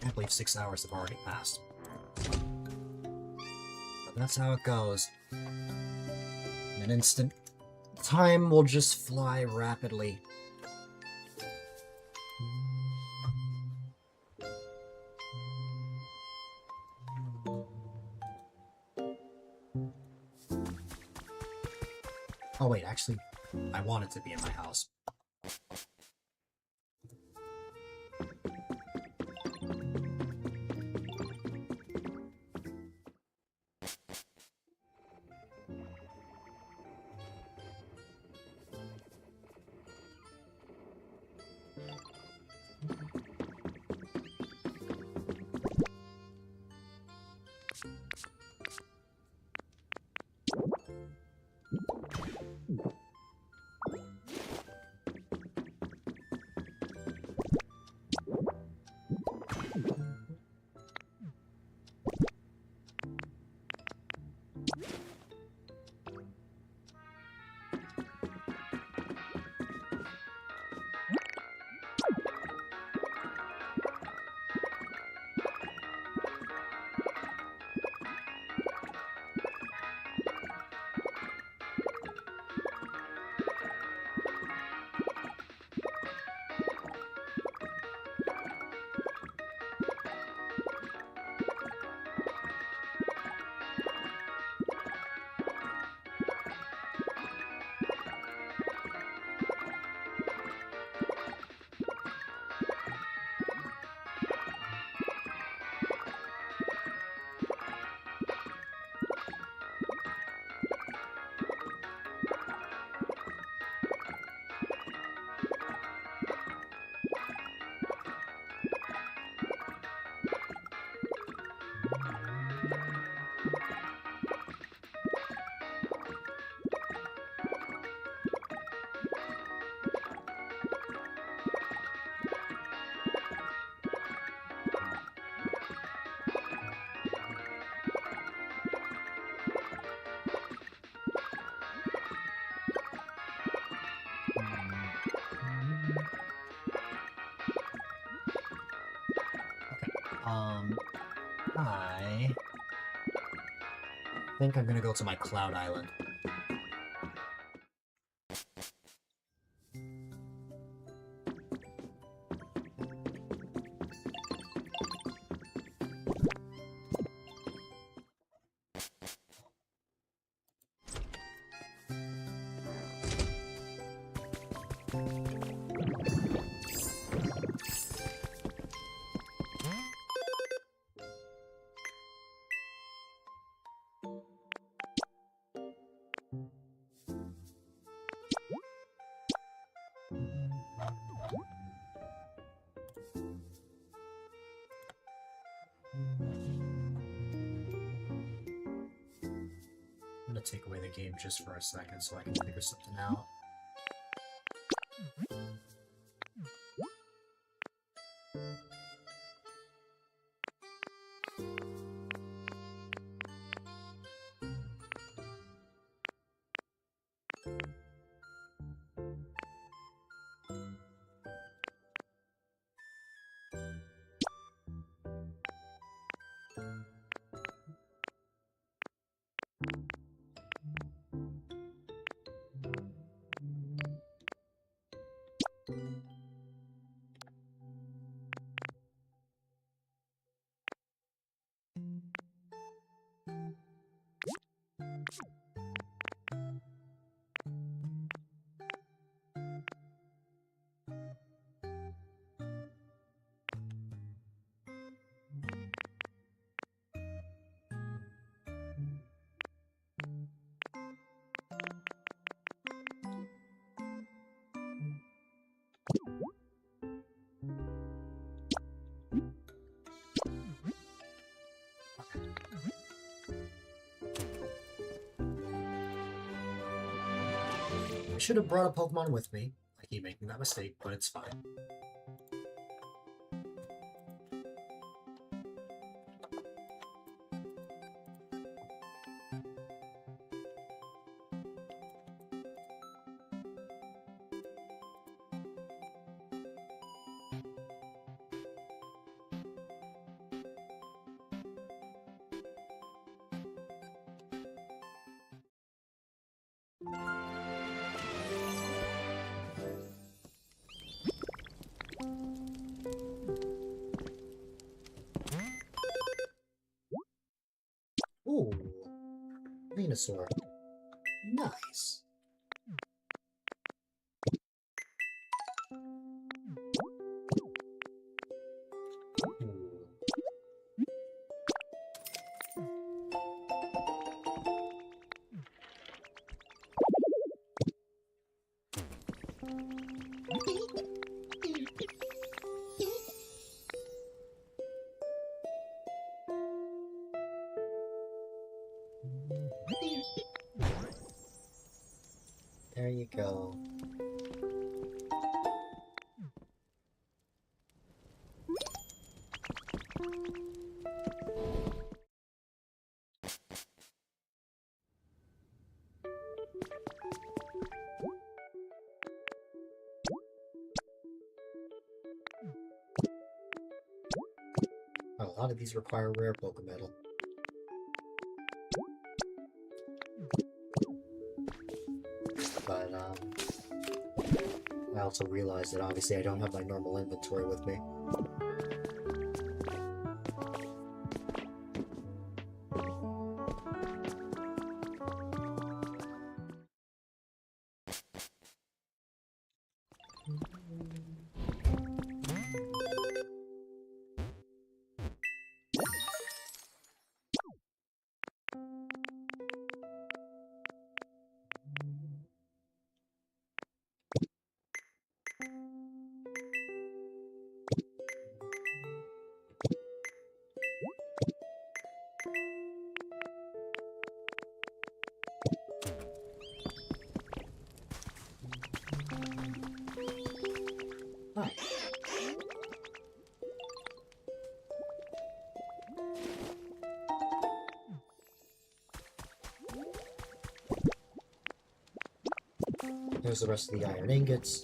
Can't believe 6 hours have already passed. But that's how it goes. In an instant, time will just fly rapidly. Oh wait, actually, I want it to be in my house. I think I'm gonna go to my Cloud Island. I'm gonna take away the game just for a second so I can figure something out. should have brought a Pokemon with me. I keep making that mistake, but it's fine. Ooh, Venusaur. Nice. Ooh. There you go. A lot of these require rare Pokemetal. But, I also realized that obviously I don't have my normal inventory with me. Hi. There's the rest of the iron ingots.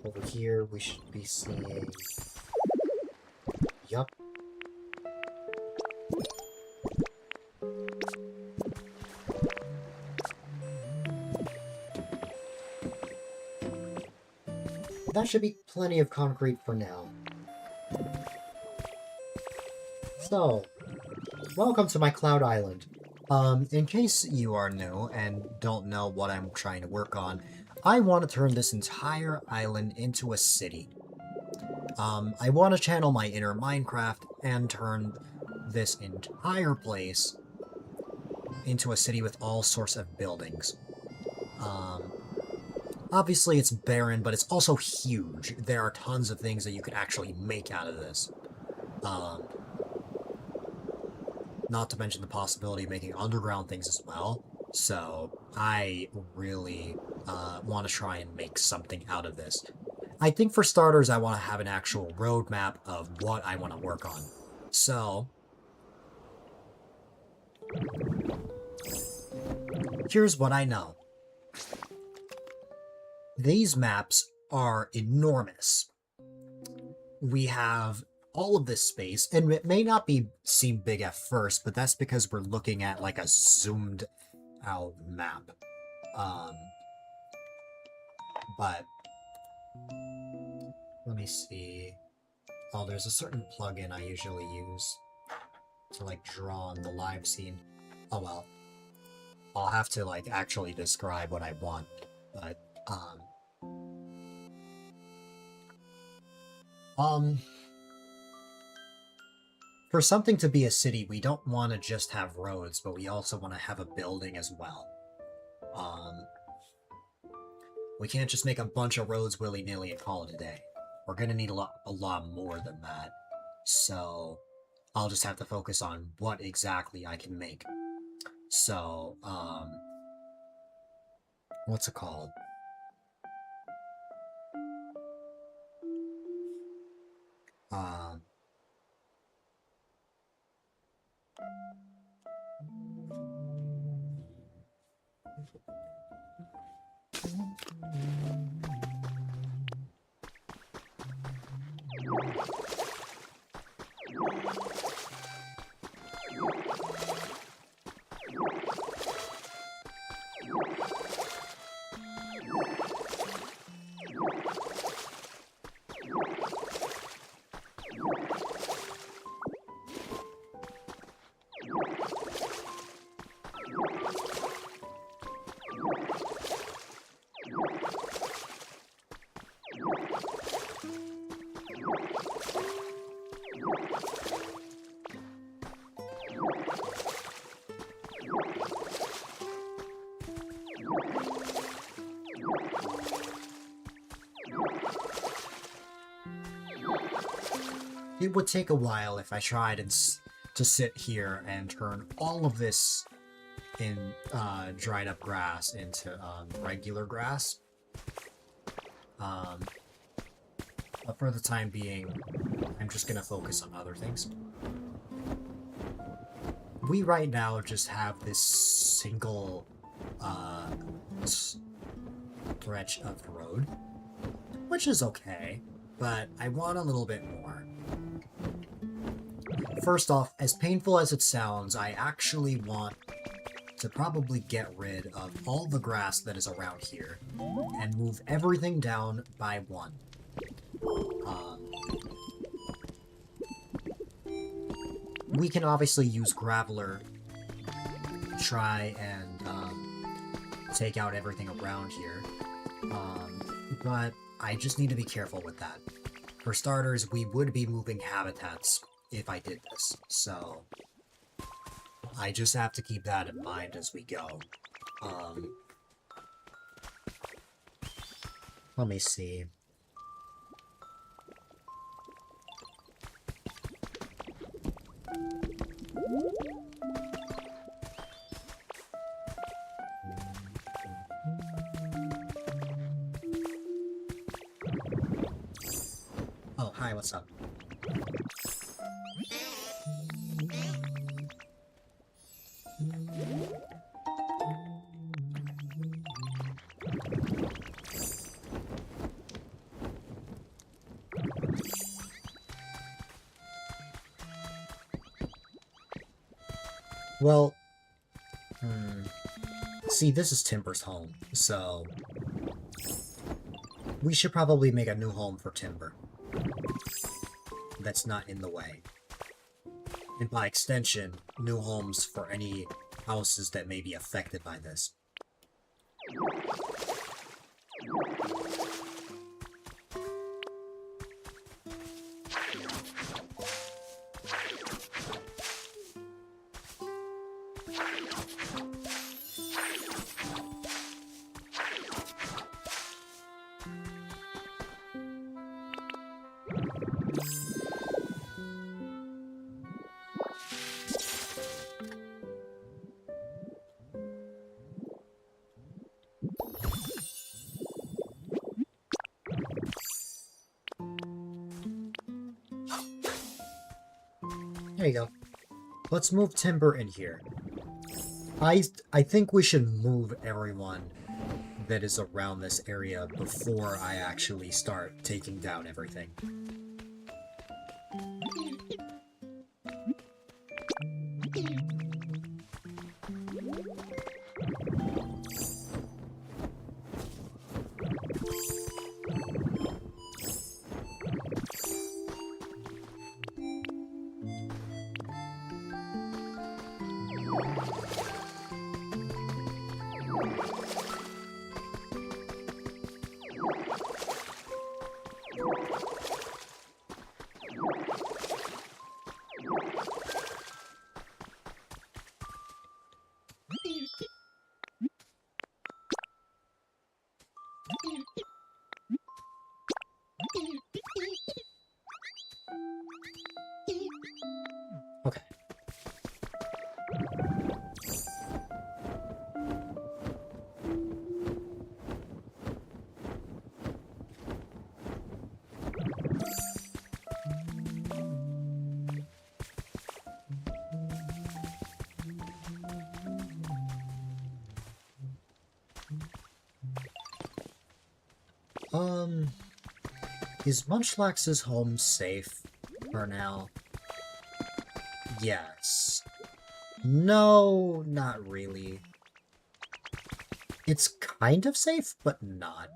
Over here, we should be seeing... Yup. That should be plenty of concrete for now. So, welcome to my Cloud Island. In case you are new and don't know what I'm trying to work on, I want to turn this entire island into a city. I want to channel my inner Minecraft and turn this entire place into a city with all sorts of buildings. Obviously it's barren, but it's also huge. There are tons of things that you could actually make out of this. Not to mention the possibility of making underground things as well. So I really want to try and make something out of this. I think for starters, I want to have an actual roadmap of what I want to work on. So here's what I know. These maps are enormous. We have all of this space, and it may not seem big at first, but that's because we're looking at like a zoomed out map. But let me see. Oh, there's a certain plugin I usually use to like draw on the live scene. Oh well. I'll have to like actually describe what I want, but for something to be a city, we don't want to just have roads, but we also want to have a building as well. We can't just make a bunch of roads willy-nilly and call it a day. We're gonna need a lot more than that. So I'll just have to focus on what exactly I can make. So, what's it called? Um, it would take a while if I tried to sit here and turn all of this in dried up grass into regular grass. But for the time being, I'm just gonna focus on other things. We right now just have this single stretch of road, which is okay, but I want a little bit more. First off, as painful as it sounds, I actually want to probably get rid of all the grass that is around here and move everything down by one. We can obviously use Graveler to try and take out everything around here, but I just need to be careful with that. For starters, we would be moving habitats if I did this, so I just have to keep that in mind as we go. Let me see. Oh, hi, what's up? Well, see, this is Timber's home, so we should probably make a new home for Timber that's not in the way. And by extension, new homes for any houses that may be affected by this. There you go. Let's move Timber in here. I think we should move everyone that is around this area before I actually start taking down everything. Okay. Um, is Munchlax's home safe for now? Yes. No, not really. It's kind of safe, but not.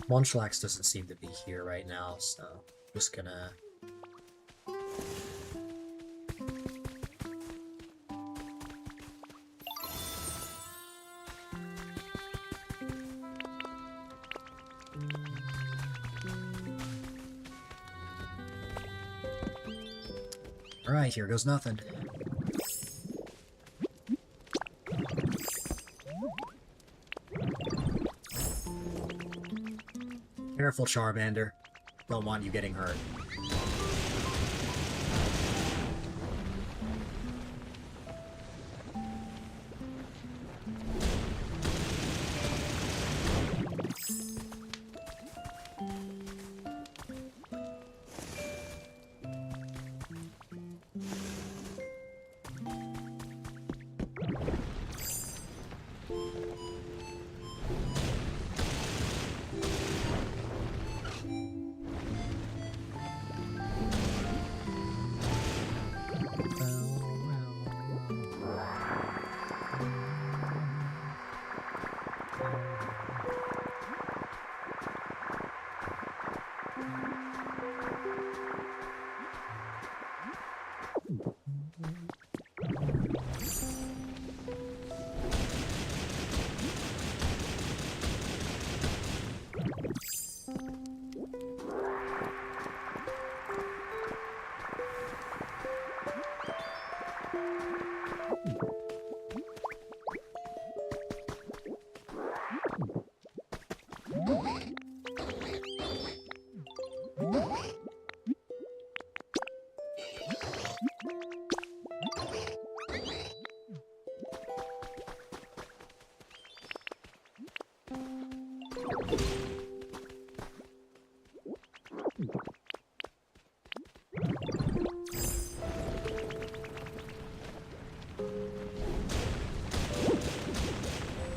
Munchlax doesn't seem to be here right now, so just gonna... Alright, here goes nothing. Careful, Charmander. Don't want you getting hurt.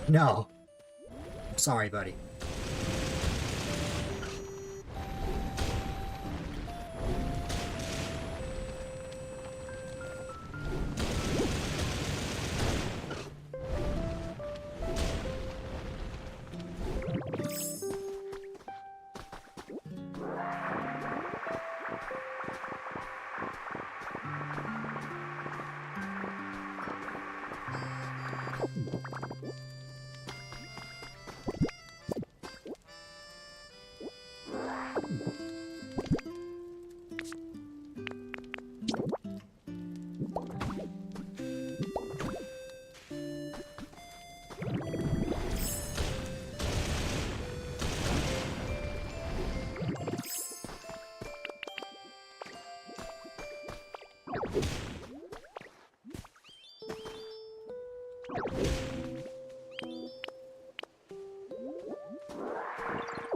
No. Sorry, buddy.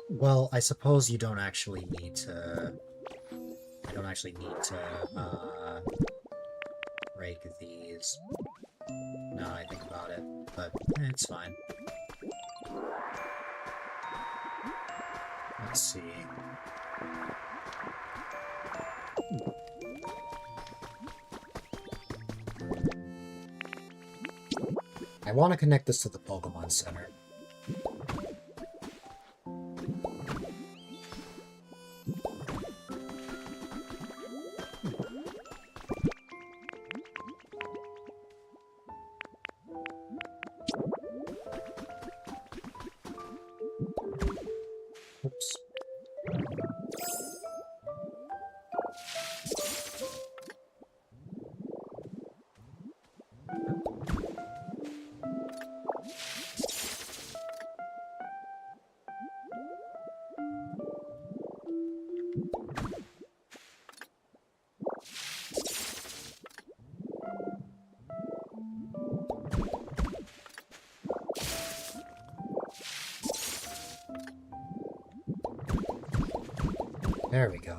Well, I suppose you don't actually need to... I don't actually need to, break these. Now I think about it, but it's fine. Let's see. I want to connect this to the Pokemon Center. Oops. There we go.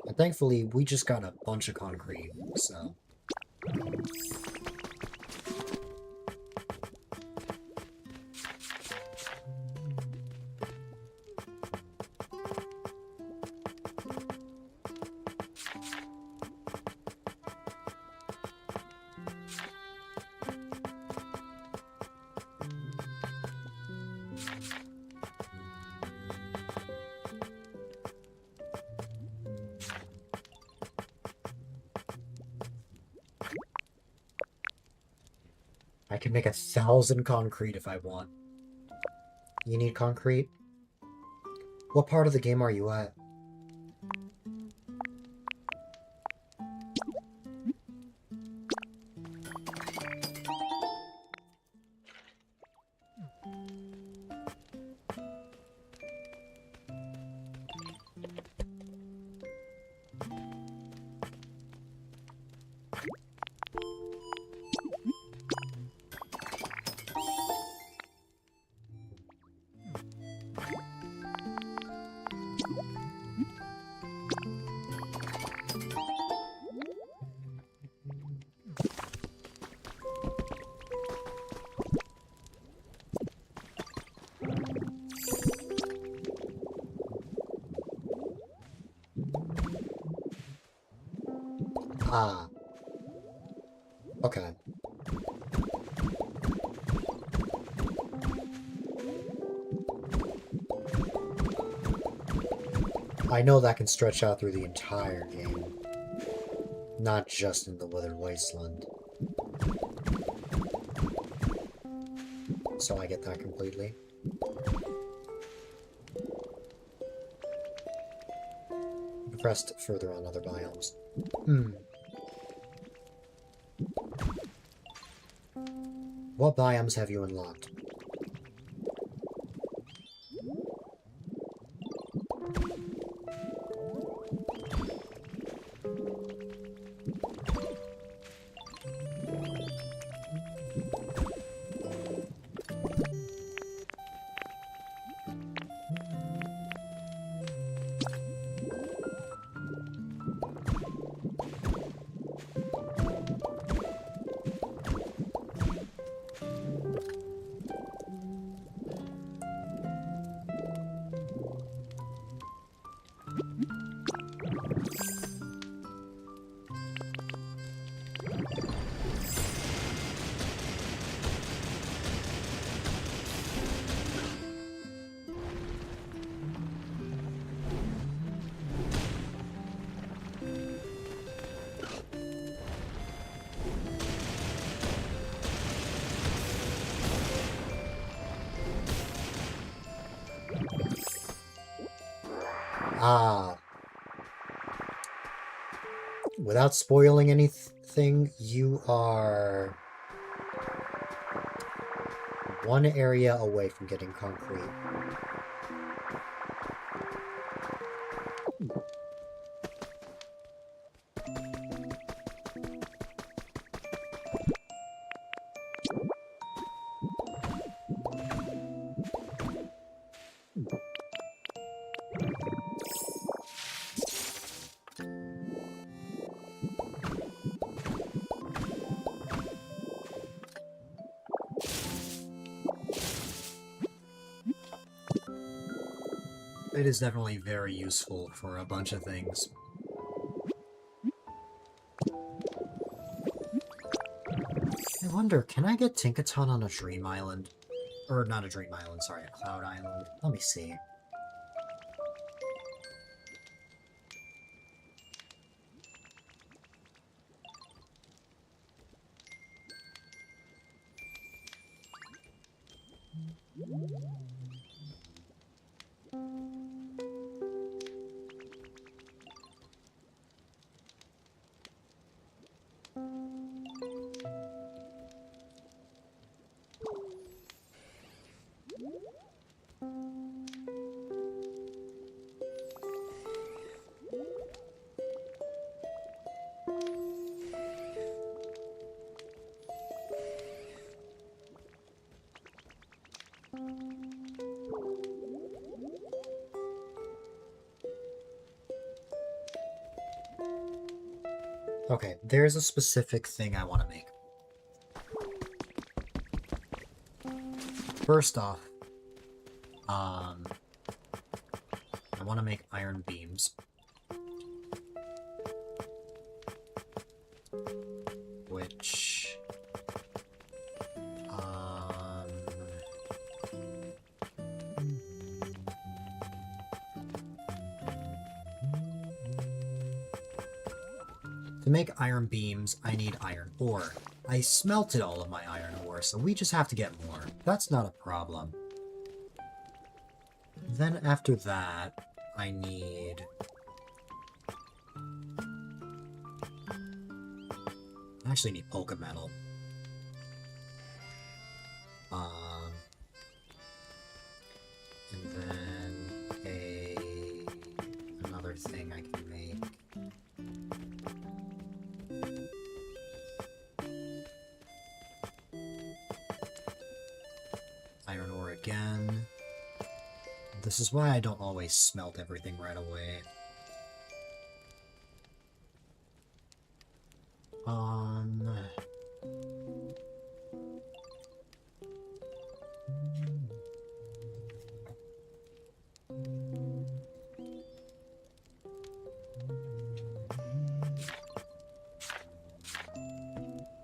And thankfully, we just got a bunch of concrete, so... I can make 1,000 concrete if I want. You need concrete? What part of the game are you at? Ah. Okay. I know that can stretch out through the entire game. Not just in the Withered Wasteland. So I get that completely. Pressed further on other biomes. What biomes have you unlocked? Ah. Without spoiling anything, you are one area away from getting concrete. It is definitely very useful for a bunch of things. I wonder, can I get Tinkaton on a Dream Island? Or not a Dream Island, sorry, a Cloud Island. Let me see. Okay, there's a specific thing I want to make. First off, I want to make iron beams. Which... To make iron beams, I need iron ore. I smelted all of my iron ore, so we just have to get more. That's not a problem. Then after that, I need... I actually need Pokemetal. And then another thing I can make. Iron ore again. This is why I don't always smelt everything right away.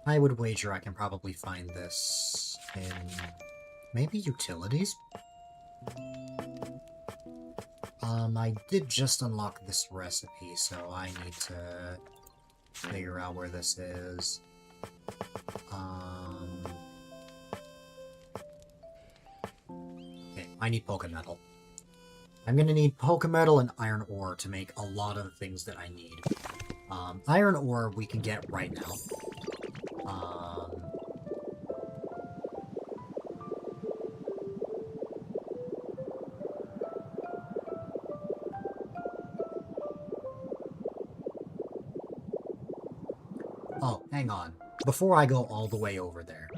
I would wager I can probably find this in maybe utilities? I did just unlock this recipe, so I need to figure out where this is. Okay, I need Pokemetal. I'm gonna need Pokemetal and iron ore to make a lot of the things that I need. Iron ore we can get right now. Oh, hang on. Before I go all the way over there,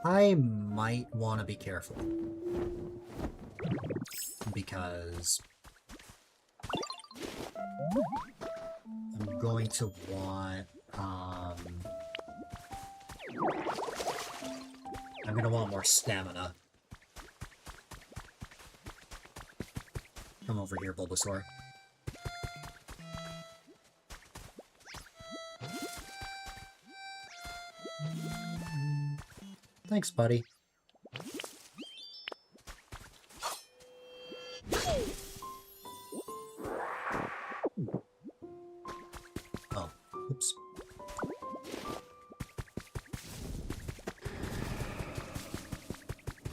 I might want to be careful. Because I'm going to want, I'm gonna want more stamina. Come over here, Bulbasaur. Thanks, buddy. Oh, oops.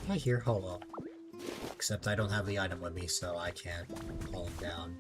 I hear Holo. Except I don't have the item with me, so I can't pull him down.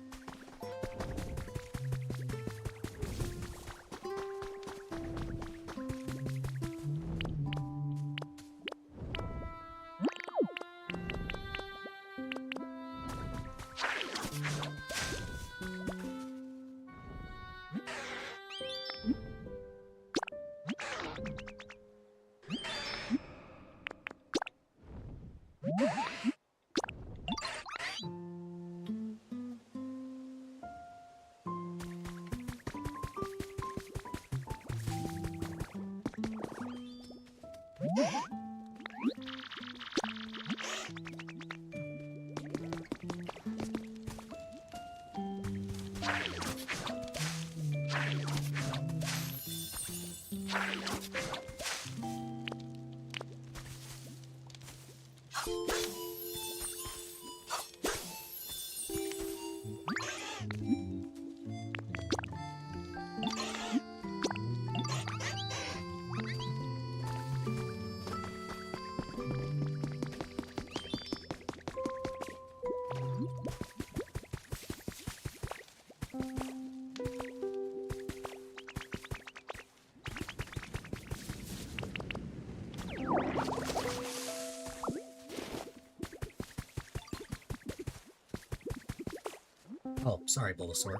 Oh, sorry, Bulbasaur.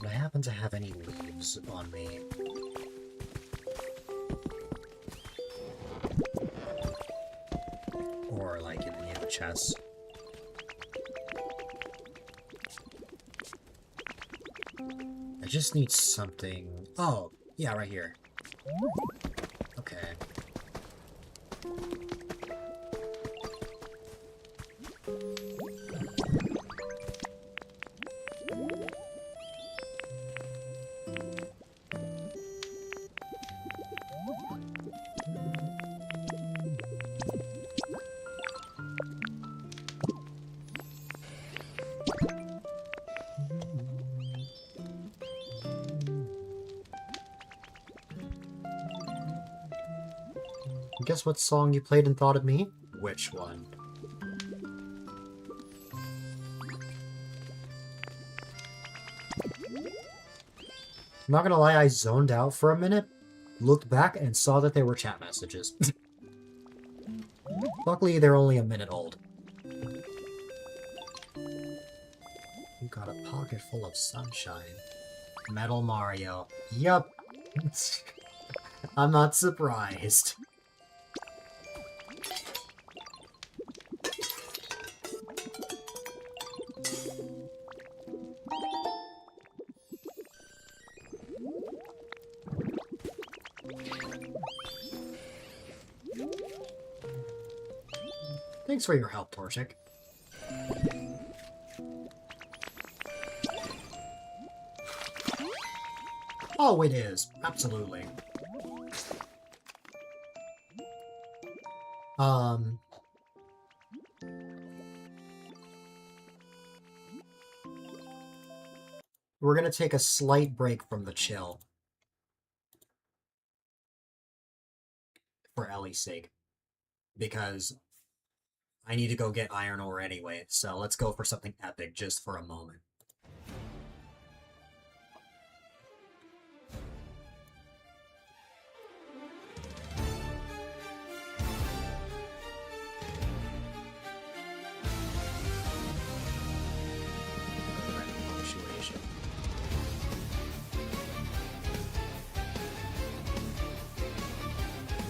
Do I happen to have any leaves on me? Or, like, in any of the chests? I just need something... Oh, yeah, right here. Okay. Guess what song you played and thought of me? Which one? I'm not gonna lie, I zoned out for a minute, looked back, and saw that they were chat messages. Luckily, they're only a minute old. You got a pocket full of sunshine. Metal Mario. Yup. I'm not surprised. Thanks for your help, Torchic. Oh, it is. Absolutely. We're gonna take a slight break from the chill. For Ellie's sake. Because I need to go get iron ore anyway, so let's go for something epic just for a moment.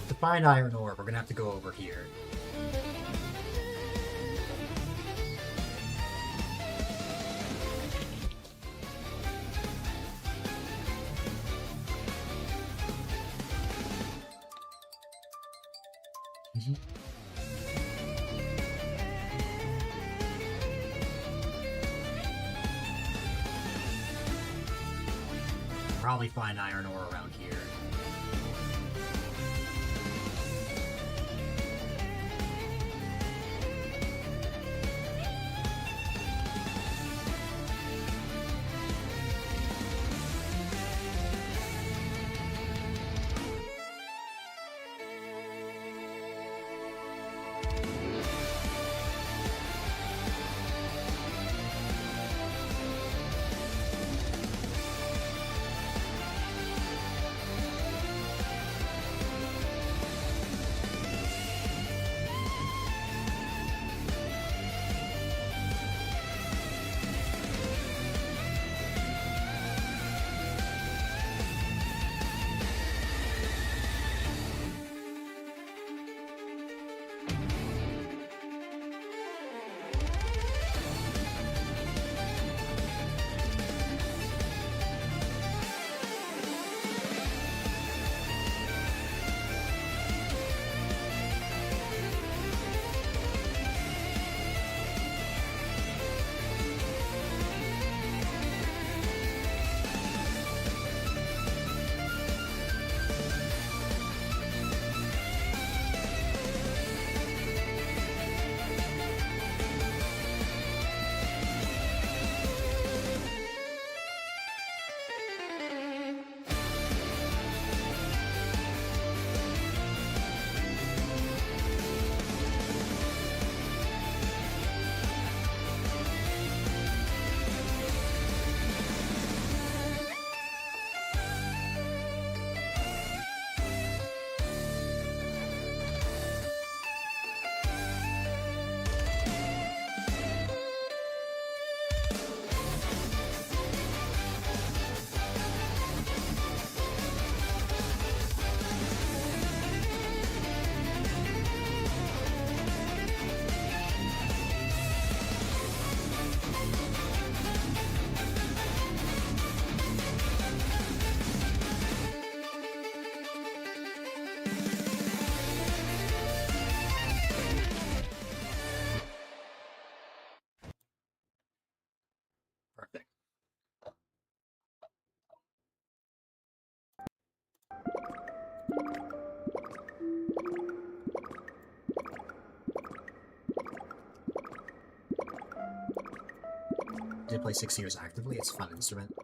To find iron ore, we're gonna have to go over here. Probably find iron ore around here. did play 6 years actively. It's a fun instrument.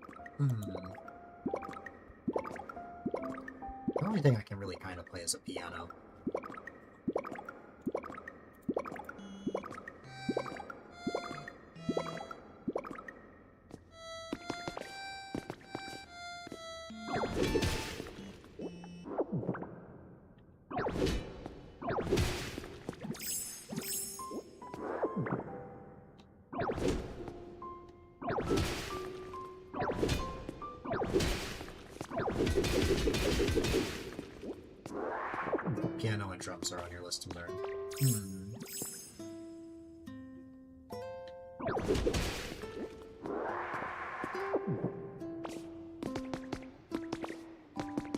The only thing I can really kind of play is a piano. Piano and drums are on your list to learn.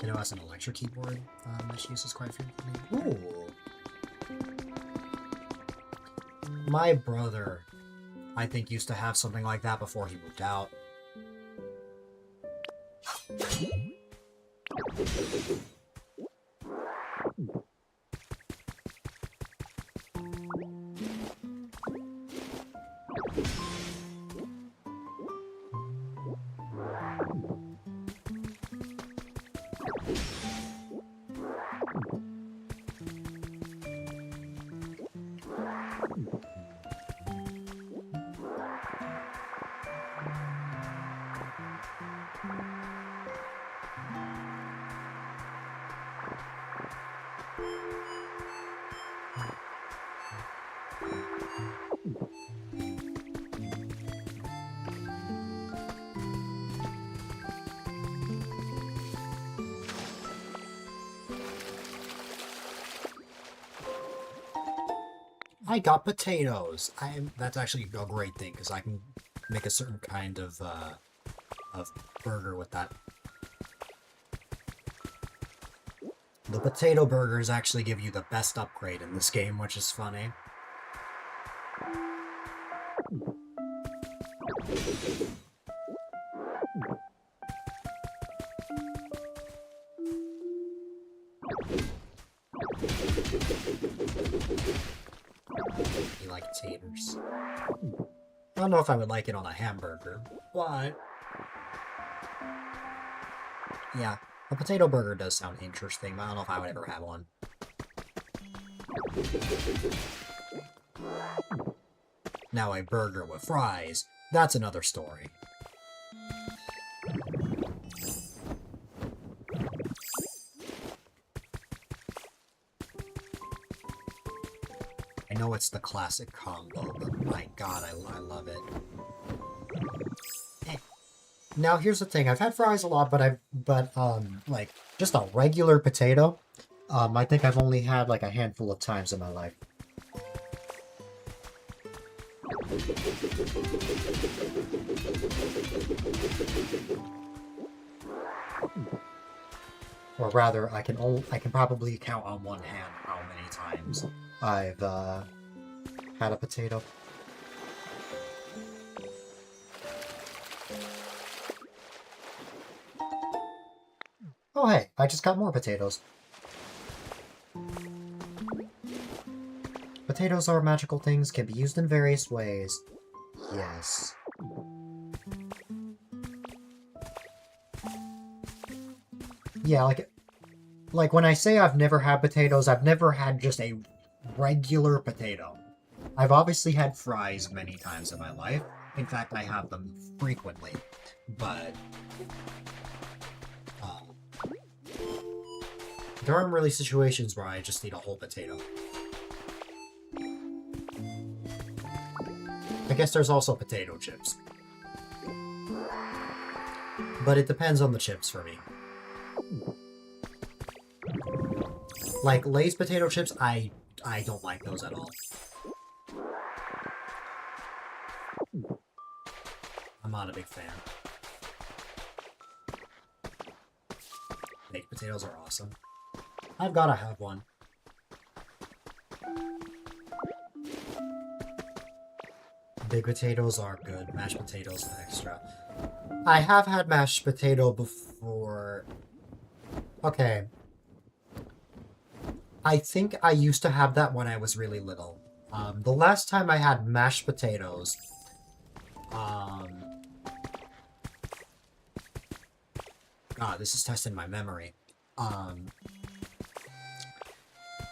Kiddo has an electric keyboard that she uses quite frequently. Ooh! My brother, I think, used to have something like that before he moved out. I got potatoes. That's actually a great thing because I can make a certain kind of burger with that. The potato burgers actually give you the best upgrade in this game, which is funny. You like taters? I don't know if I would like it on a hamburger, but yeah, a potato burger does sound interesting, but I don't know if I would ever have one. Now a burger with fries, that's another story. I know it's the classic combo, but my god, I love it. Now here's the thing, I've had fries a lot, but like, just a regular potato, I think I've only had like a handful of times in my life. Or rather, I can probably count on one hand how many times I've had a potato. Oh hey, I just got more potatoes. Potatoes are magical things, can be used in various ways. Yes. Yeah, like when I say I've never had potatoes, I've never had just a regular potato. I've obviously had fries many times in my life. In fact, I have them frequently. But there aren't really situations where I just eat a whole potato. I guess there's also potato chips. But it depends on the chips for me. Like, Lay's potato chips, I don't like those at all. I'm not a big fan. Baked potatoes are awesome. I've gotta have one. Big potatoes are good. Mashed potatoes extra. I have had mashed potato before. Okay. I think I used to have that when I was really little. The last time I had mashed potatoes, God, this is testing my memory.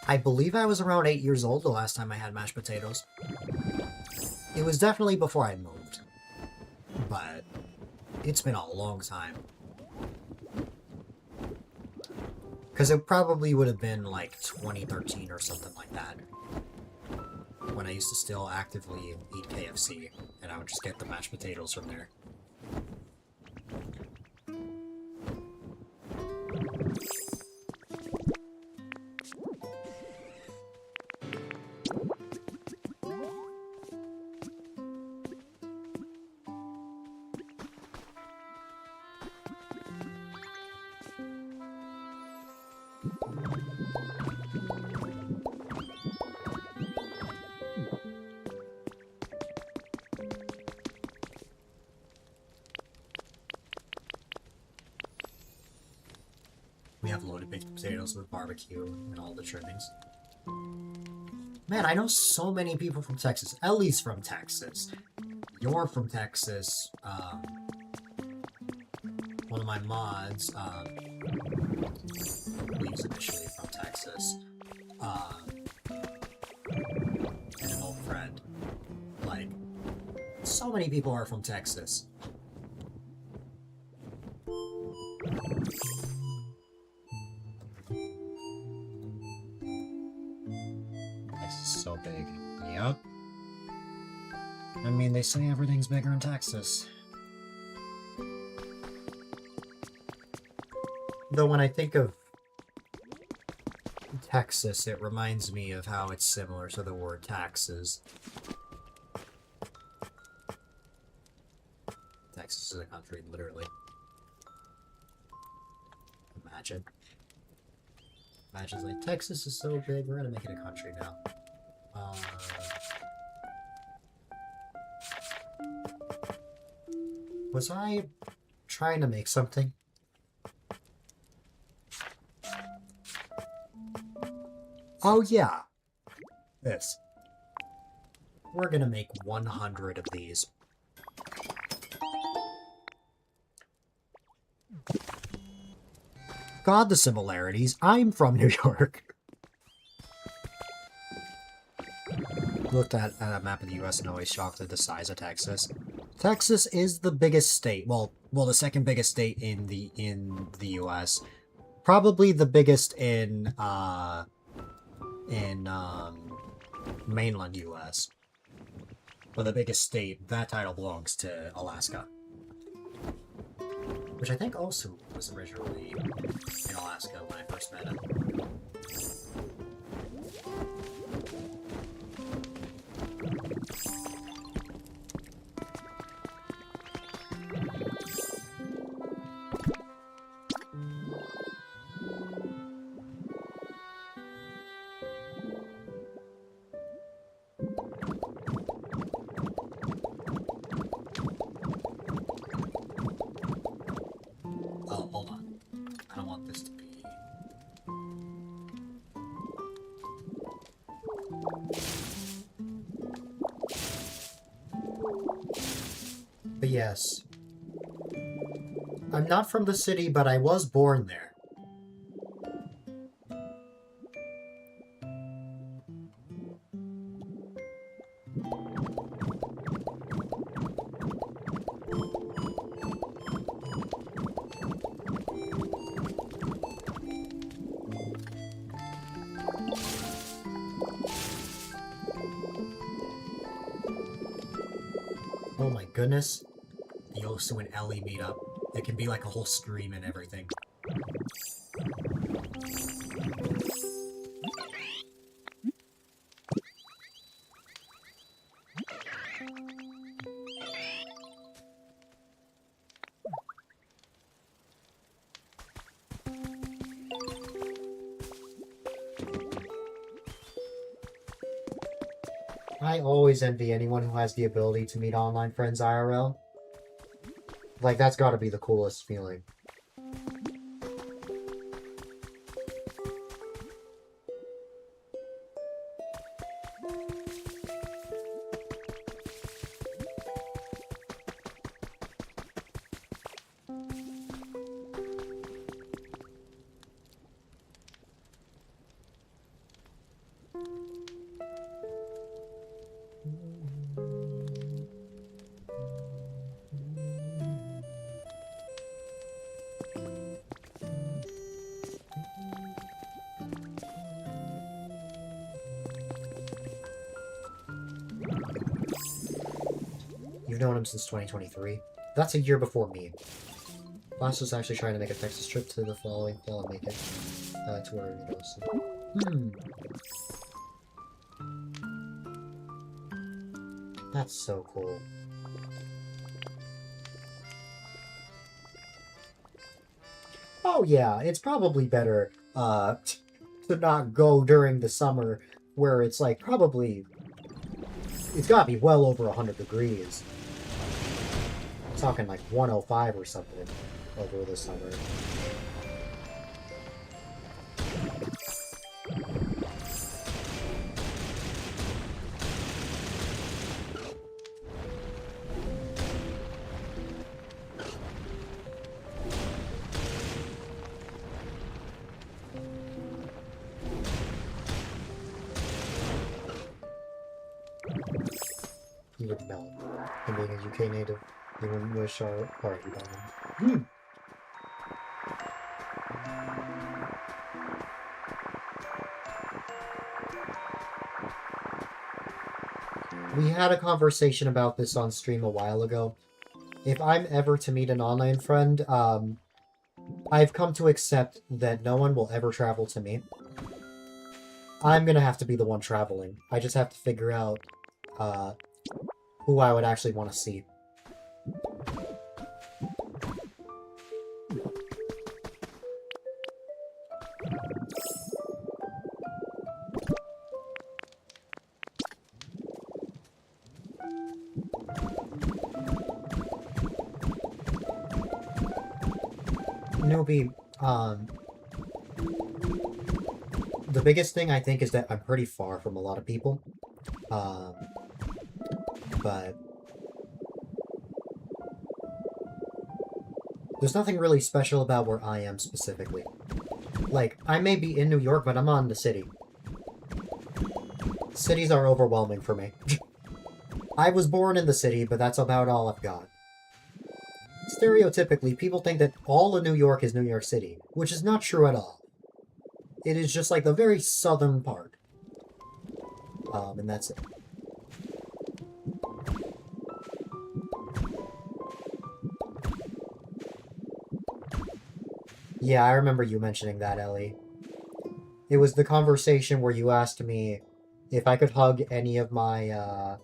I believe I was around 8 years old the last time I had mashed potatoes. It was definitely before I moved. But it's been a long time. Because it probably would have been like 2013 or something like that. When I used to still actively eat KFC. And I would just get the mashed potatoes from there. We have loaded baked potatoes with barbecue and all the trimmings. Man, I know so many people from Texas. Ellie's from Texas. You're from Texas. One of my mods, Lee's initially from Texas. And an old friend. Like, so many people are from Texas. So big. Yep. I mean, they say everything's bigger in Texas. Though when I think of Texas, it reminds me of how it's similar to the word taxes. Texas is a country, literally. Imagine. Imagine like, Texas is so big, we're gonna make it a country now. Was I trying to make something? Oh yeah, this. We're gonna make 100 of these. God, the similarities. I'm from New York. Looked at a map of the US and always shocked at the size of Texas. Texas is the biggest state. Well, the second biggest state in the US. Probably the biggest in mainland US. But the biggest state, that title belongs to Alaska. Which I think also was originally in Alaska when I first met him. Oh, hold on. I don't want this to be... But yes. I'm not from the city, but I was born there. Oh my goodness. The Osu and Ellie meet up. It can be like a whole stream and everything. I always envy anyone who has the ability to meet online friends IRL. Like, that's gotta be the coolest feeling. You've known him since 2023. That's a year before me. Last was actually trying to make a Texas trip to the following fall and make it to where he goes. That's so cool. Oh yeah, it's probably better to not go during the summer where it's like probably it's gotta be well over 100 degrees. I'm talking like 105 or something over the summer. You would melt. And being a UK native, you wouldn't wish our party down. We had a conversation about this on stream a while ago. If I'm ever to meet an online friend, I've come to accept that no one will ever travel to me. I'm gonna have to be the one traveling. I just have to figure out, who I would actually want to see. Newbie, the biggest thing I think is that I'm pretty far from a lot of people. But there's nothing really special about where I am specifically. Like, I may be in New York, but I'm on the city. Cities are overwhelming for me. I was born in the city, but that's about all I've got. Stereotypically, people think that all of New York is New York City, which is not true at all. It is just like the very southern part. And that's it. Yeah, I remember you mentioning that, Ellie. It was the conversation where you asked me if I could hug any of my,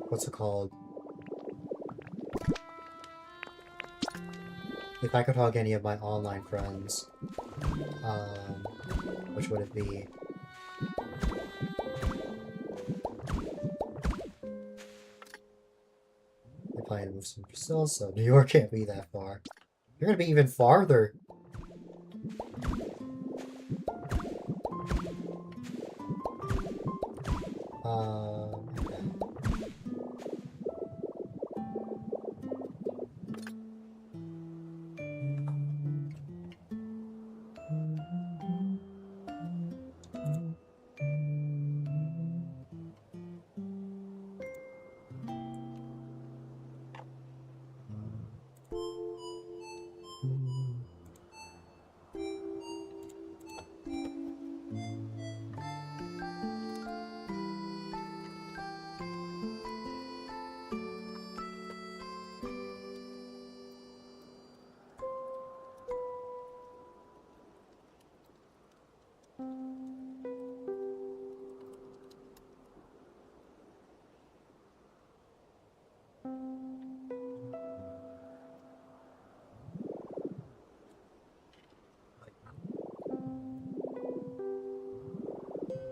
what's it called? If I could hug any of my online friends. Which would it be? If I move some Brazil, so New York can't be that far. You're gonna be even farther. Okay.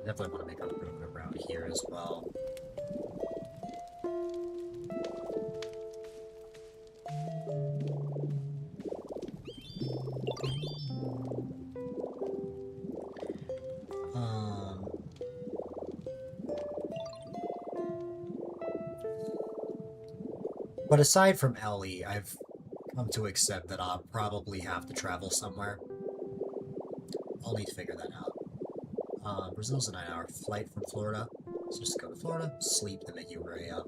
Definitely want to make a room around here as well. But aside from Ellie, I've come to accept that I'll probably have to travel somewhere. I'll need to figure that out. Brazil's a 9-hour flight from Florida, so just go to Florida, sleep, then make you hurry up.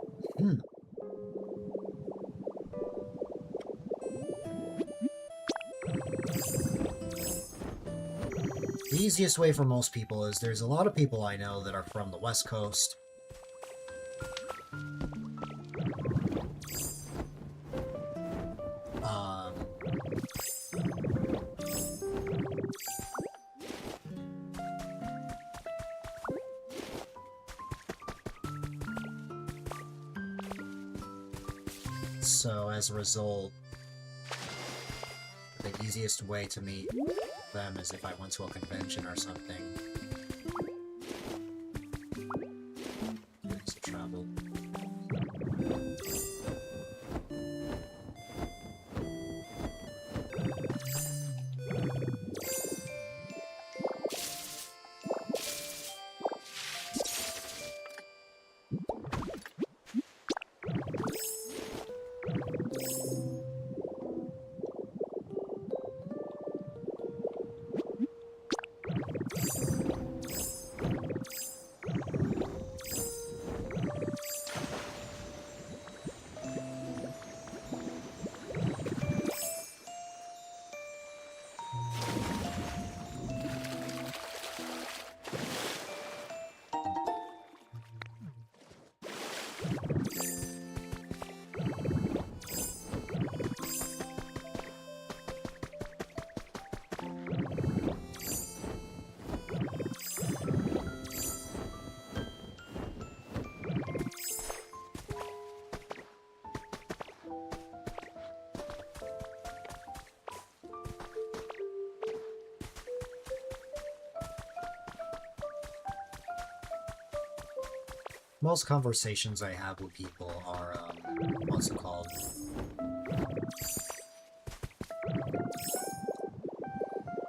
easiest way for most people is there's a lot of people I know that are from the West Coast. So as a result, the easiest way to meet them is if I went to a convention or something. To travel. Most conversations I have with people are, what's it called?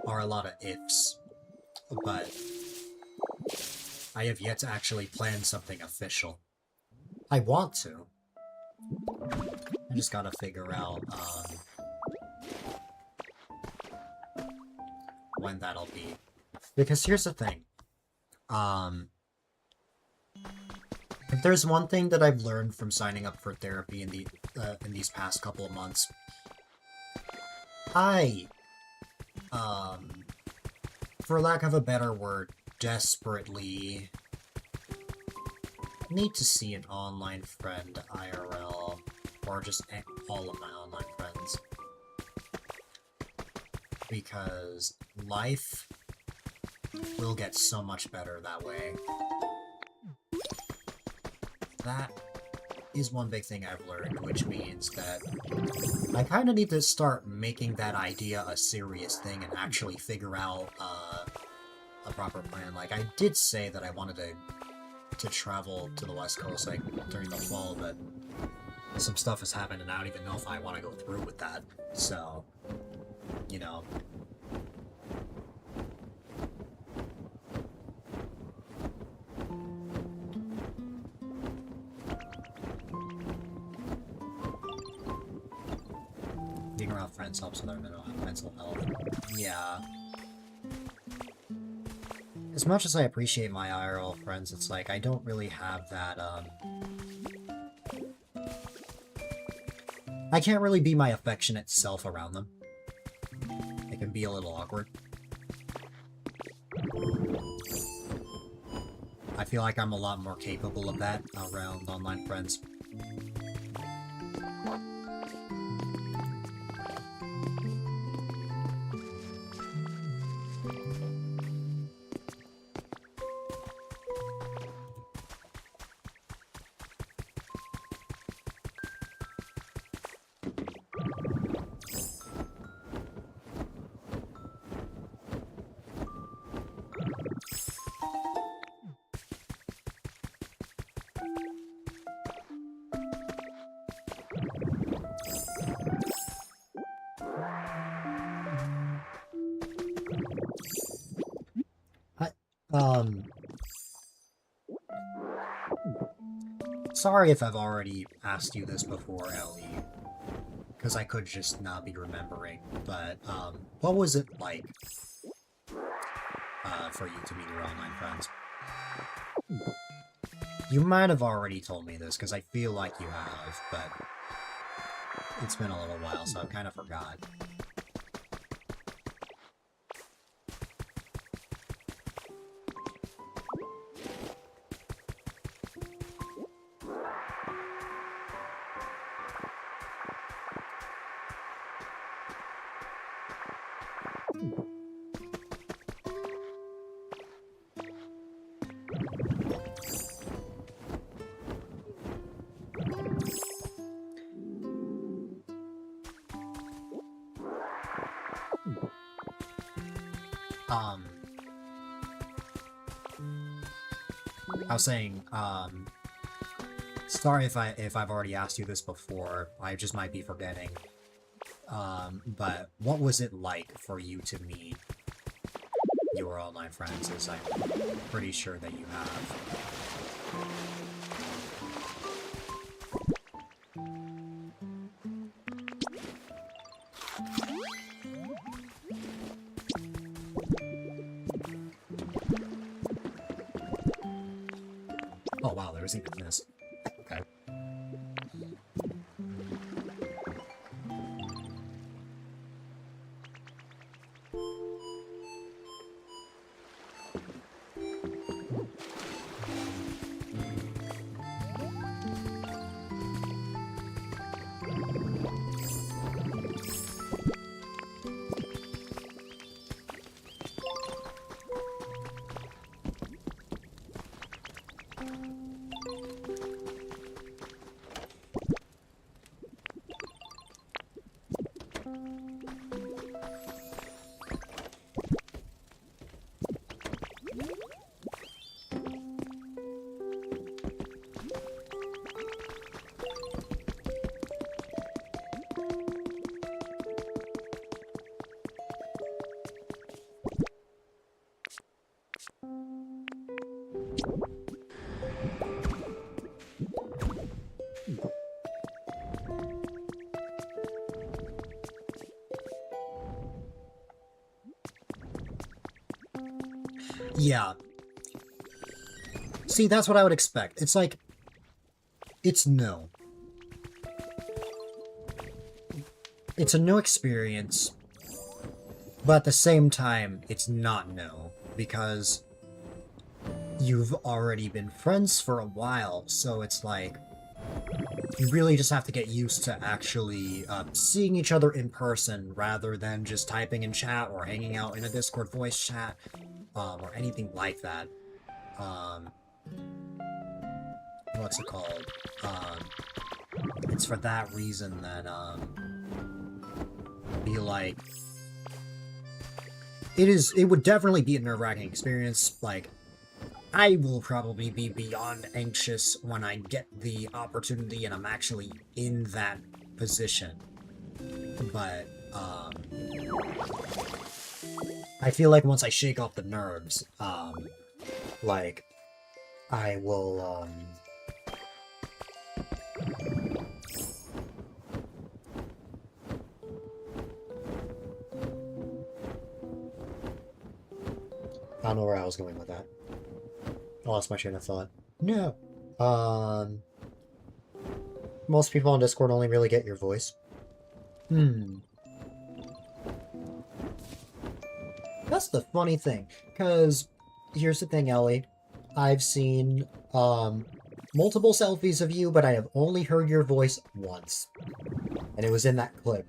Are a lot of ifs, but I have yet to actually plan something official. I want to. I just gotta figure out, when that'll be. Because here's the thing. If there's one thing that I've learned from signing up for therapy in these past couple of months, I, for lack of a better word, desperately need to see an online friend IRL, or just all of my online friends. Because life will get so much better that way. That is one big thing I've learned, which means that I kind of need to start making that idea a serious thing and actually figure out a proper plan. Like, I did say that I wanted to travel to the West Coast, like, during the fall, but some stuff has happened and I don't even know if I want to go through with that. So, you know. Being around friends helps with our mental health. Yeah. As much as I appreciate my IRL friends, it's like, I don't really have that, I can't really be my affectionate self around them. It can be a little awkward. I feel like I'm a lot more capable of that around online friends. Sorry if I've already asked you this before, Ellie, because I could just not be remembering, but, what was it like, for you to meet your online friends? You might have already told me this, because I feel like you have, but it's been a little while, so I kind of forgot. I was saying, sorry if I've already asked you this before. I just might be forgetting. But what was it like for you to meet your online friends, as I'm pretty sure that you have? Oh wow, there was even this. Okay. Yeah. See, that's what I would expect. It's like, it's no. It's a new experience, but at the same time, it's not no, because you've already been friends for a while, so it's like, you really just have to get used to actually seeing each other in person rather than just typing in chat or hanging out in a Discord voice chat, or anything like that. What's it called? It's for that reason that, be like, it would definitely be a nerve-wracking experience. Like, I will probably be beyond anxious when I get the opportunity and I'm actually in that position. But, I feel like once I shake off the nerves, like, I will, I don't know where I was going with that. I lost my train of thought. No. Most people on Discord only really get your voice. That's the funny thing, because here's the thing, Ellie. I've seen, multiple selfies of you, but I have only heard your voice once. And it was in that clip.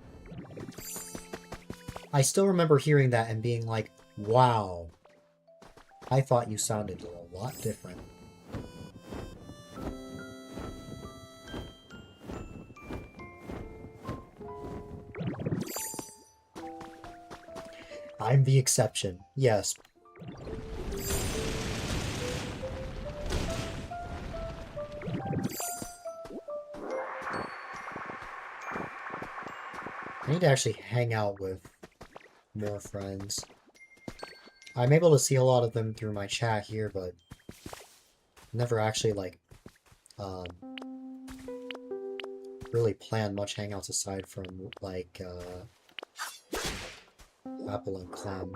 I still remember hearing that and being like, wow. I thought you sounded a lot different. I'm the exception, yes. I need to actually hang out with more friends. I'm able to see a lot of them through my chat here, but never actually, like, really planned much hangouts aside from, like, Apple and Clem.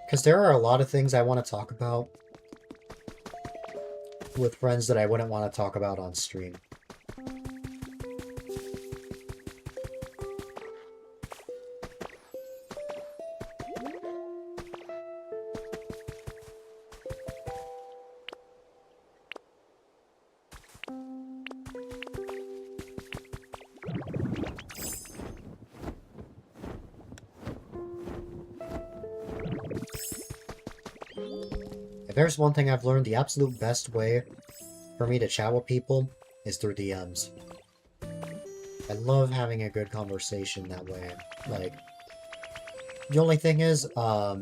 Because there are a lot of things I want to talk about with friends that I wouldn't want to talk about on stream. If there's one thing I've learned, the absolute best way for me to chat with people is through DMs. I love having a good conversation that way. Like, the only thing is, I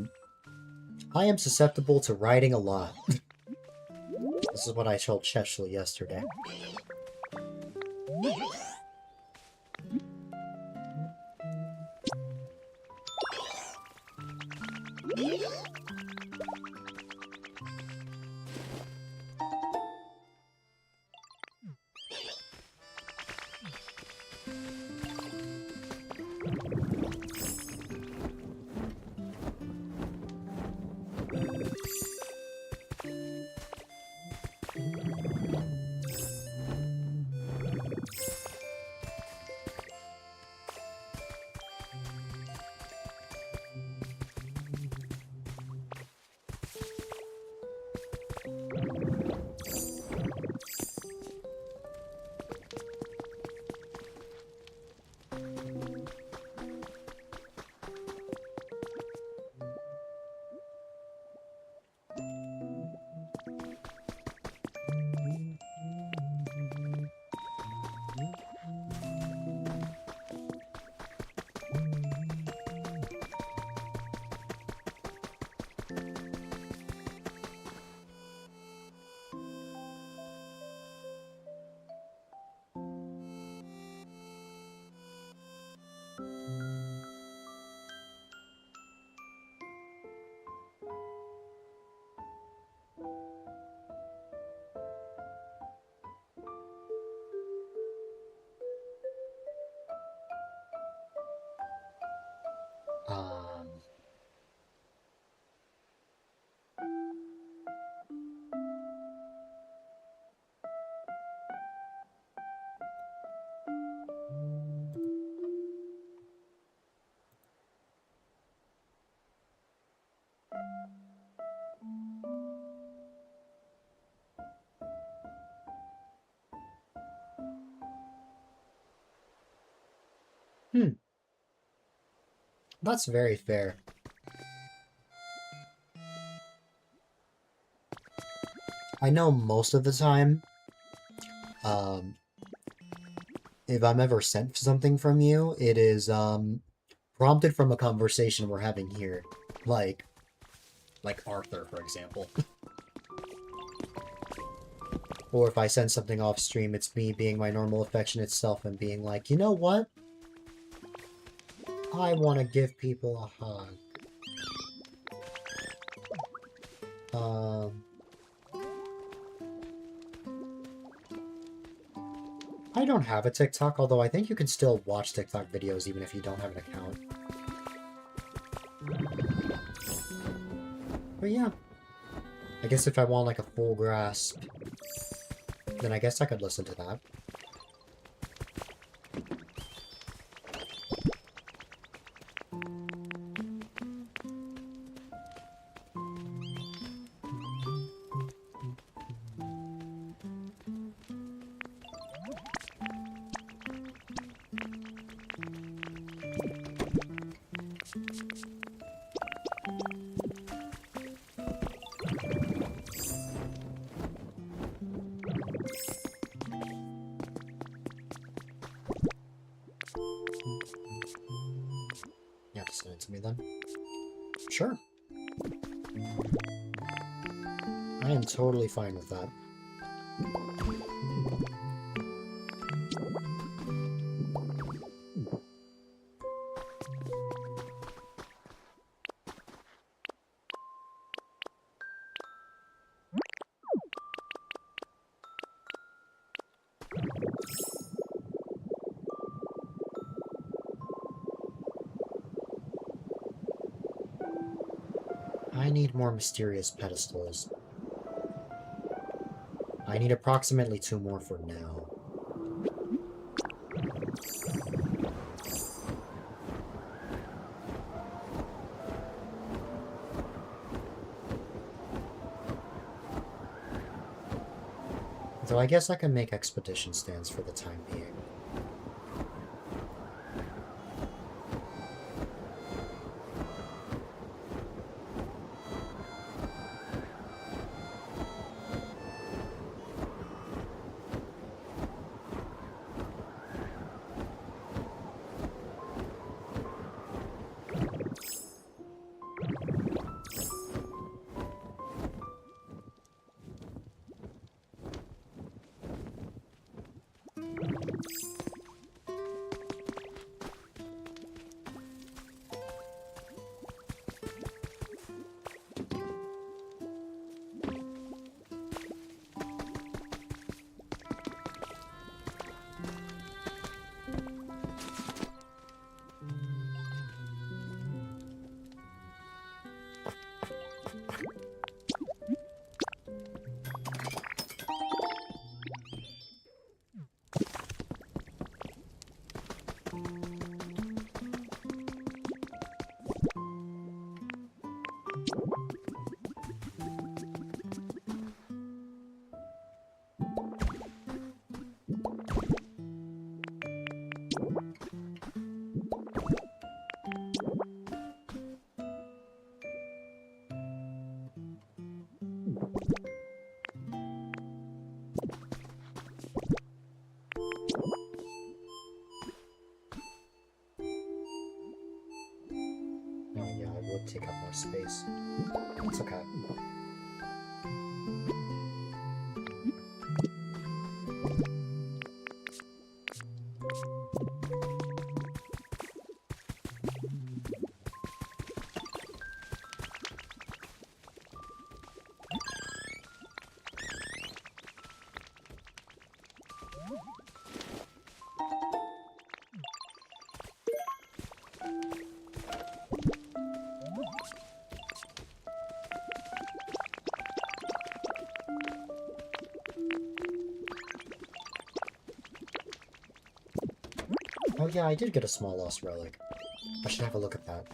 am susceptible to writing a lot. This is what I told Cheshly yesterday. Um... That's very fair. I know most of the time, if I'm ever sent something from you, it is, prompted from a conversation we're having here. Like Arthur, for example. Or if I send something off stream, it's me being my normal affectionate self and being like, you know what? I want to give people a hug. I don't have a TikTok, although I think you can still watch TikTok videos even if you don't have an account. But yeah. I guess if I want like a full grasp, then I guess I could listen to that. Yeah, just send it to me then. Sure. I am totally fine with that. I need more mysterious pedestals. I need approximately 2 more for now. Though I guess I can make expedition stands for the time being. take up more space. It's okay. Oh yeah, I did get a small lost relic. I should have a look at that.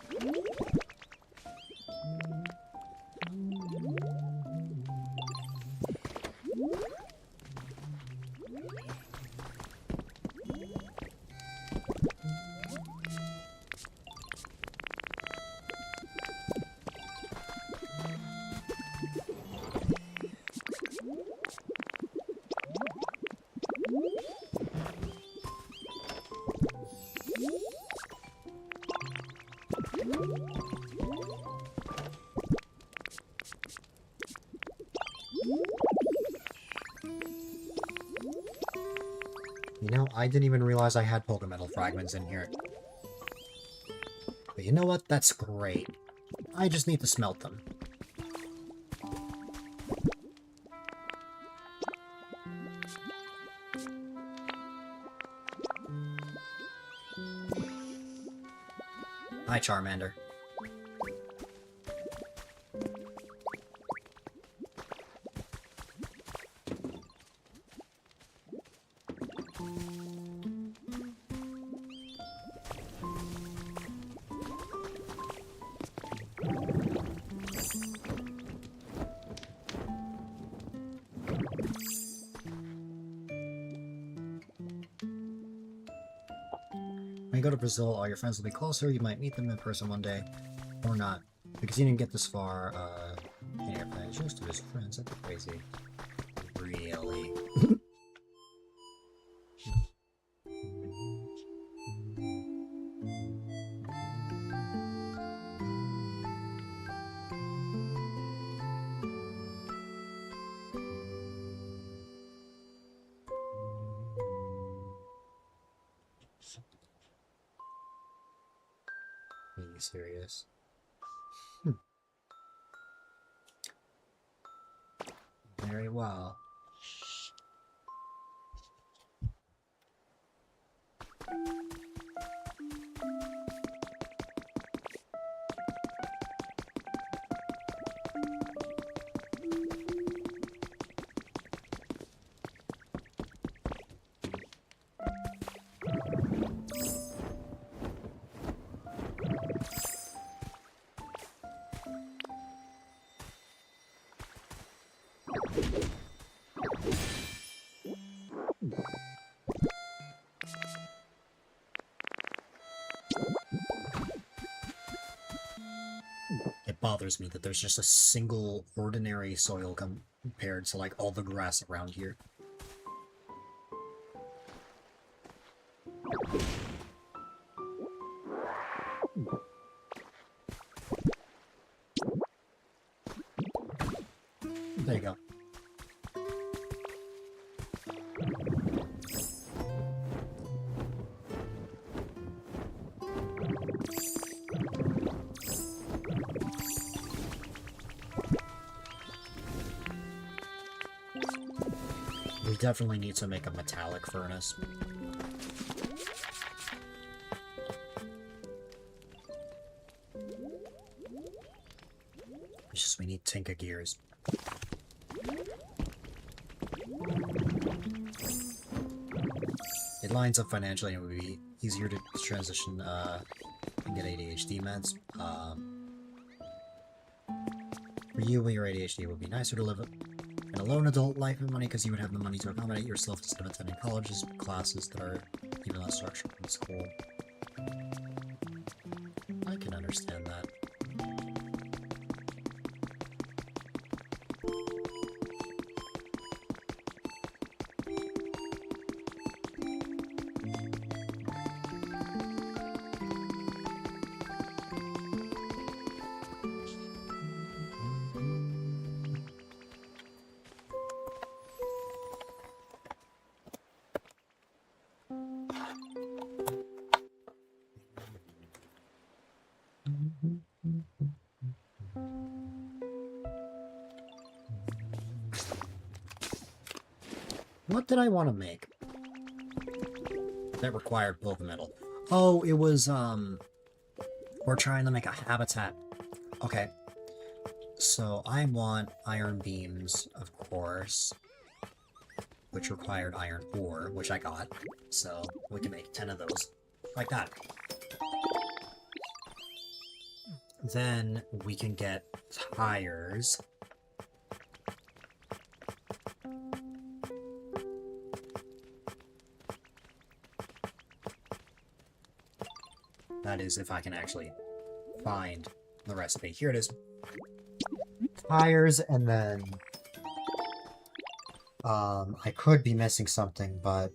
You know, I didn't even realize I had Pokemetal fragments in here. But you know what? That's great. I just need to smelt them. Hi, Charmander. When you go to Brazil, all your friends will be closer. You might meet them in person one day, or not. Because you didn't get this far, in airplane. Just to visit friends. That's crazy. Really? Are you serious? Very well. It bothers me that there's just a single ordinary soil compared to like all the grass around here. There you go. We definitely need to make a metallic furnace. It's just we need Tinka gears. It lines up financially and it would be easier to transition and get ADHD meds. For you, with your ADHD, it would be nicer to live an alone adult life and money because you would have the money to accommodate yourself instead of attending colleges, classes that are even less structured in school. I can understand that. What did I want to make? That required both metal. Oh, it was, we're trying to make a habitat. Okay. So I want iron beams, of course, which required iron ore, which I got. So we can make 10 of those, like that. Then we can get tires. That is, if I can actually find the recipe. Here it is. Tires, and then... I could be missing something, but...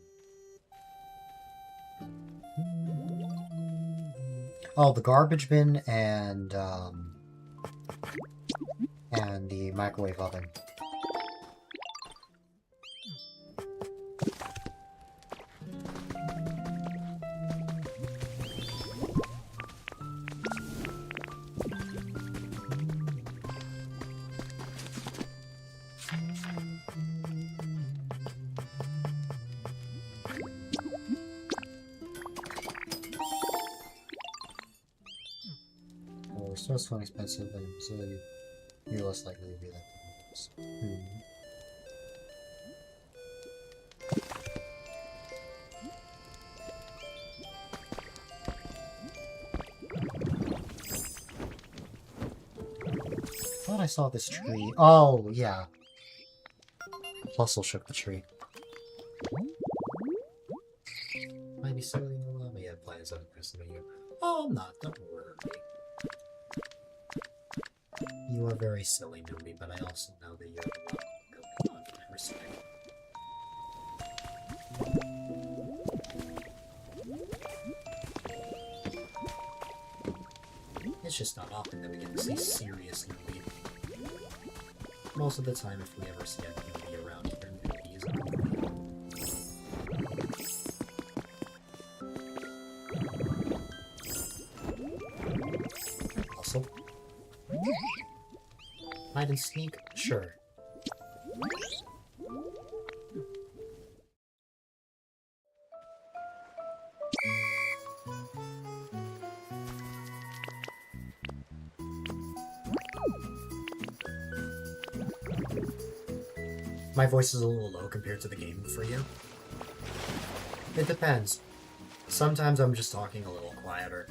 Oh, the garbage bin and the microwave oven. It's so expensive, and so you're less likely to be that. I thought I saw this tree. Oh, yeah. Hustle shook the tree. Might be silly to allow me to have plans on the rest of the year. Oh, I'm not. Don't worry. You are very silly, Nooby, but I also know that you have a lot going on in respect. It's just not often that we get to see serious Nooby. Most of the time, if we ever see a Nooby around here, Nooby is a Nooby. Also, hide and sneak? Sure. My voice is a little low compared to the game for you. It depends. Sometimes I'm just talking a little quieter.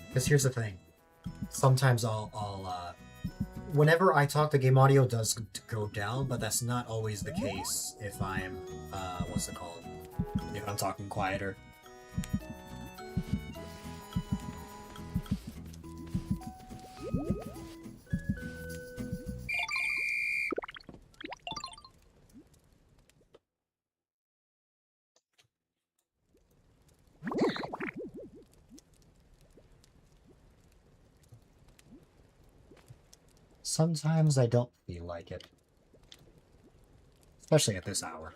Because here's the thing. Sometimes whenever I talk, the game audio does go down, but that's not always the case if I'm, what's it called? If I'm talking quieter. Sometimes I don't feel like it. Especially at this hour.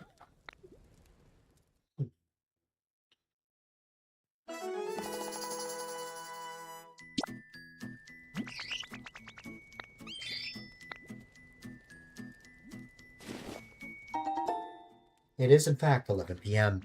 It is in fact 11 p.m.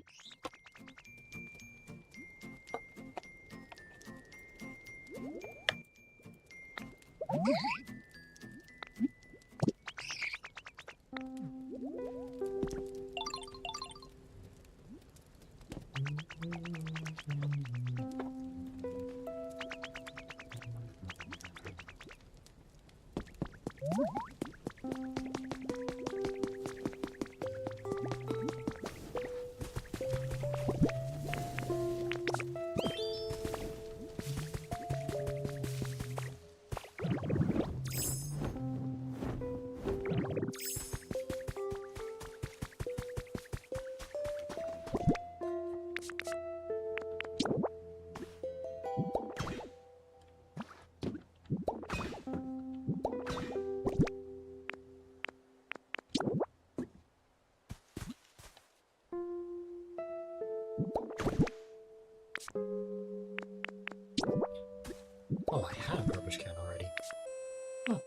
Oh, I had a garbage can already. Huh.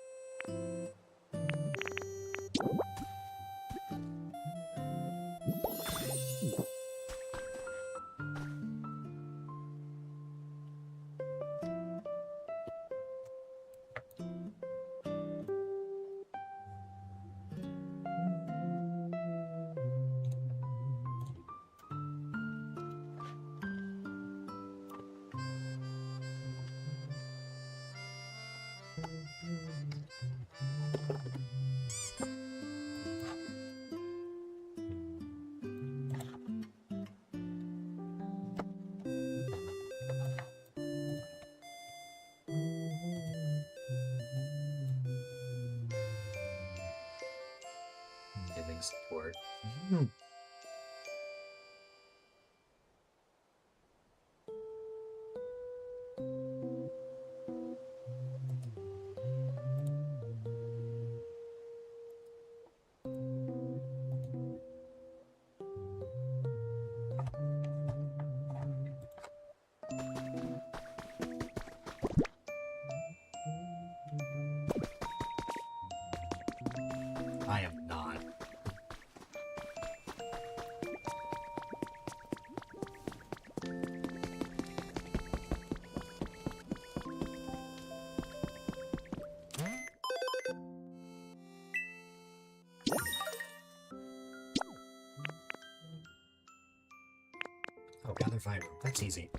Giving support. I am not. Oh, gather fire. That's easy.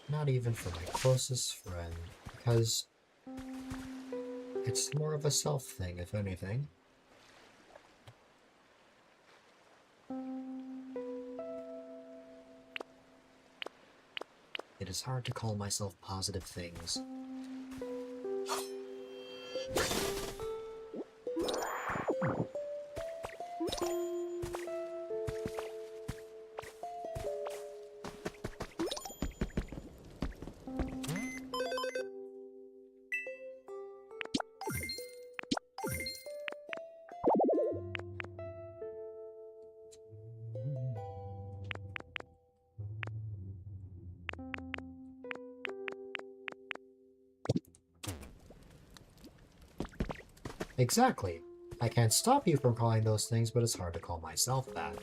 Not even for my closest friend, because it's more of a self thing, if anything. It is hard to call myself positive things. Exactly. I can't stop you from calling those things, but it's hard to call myself that.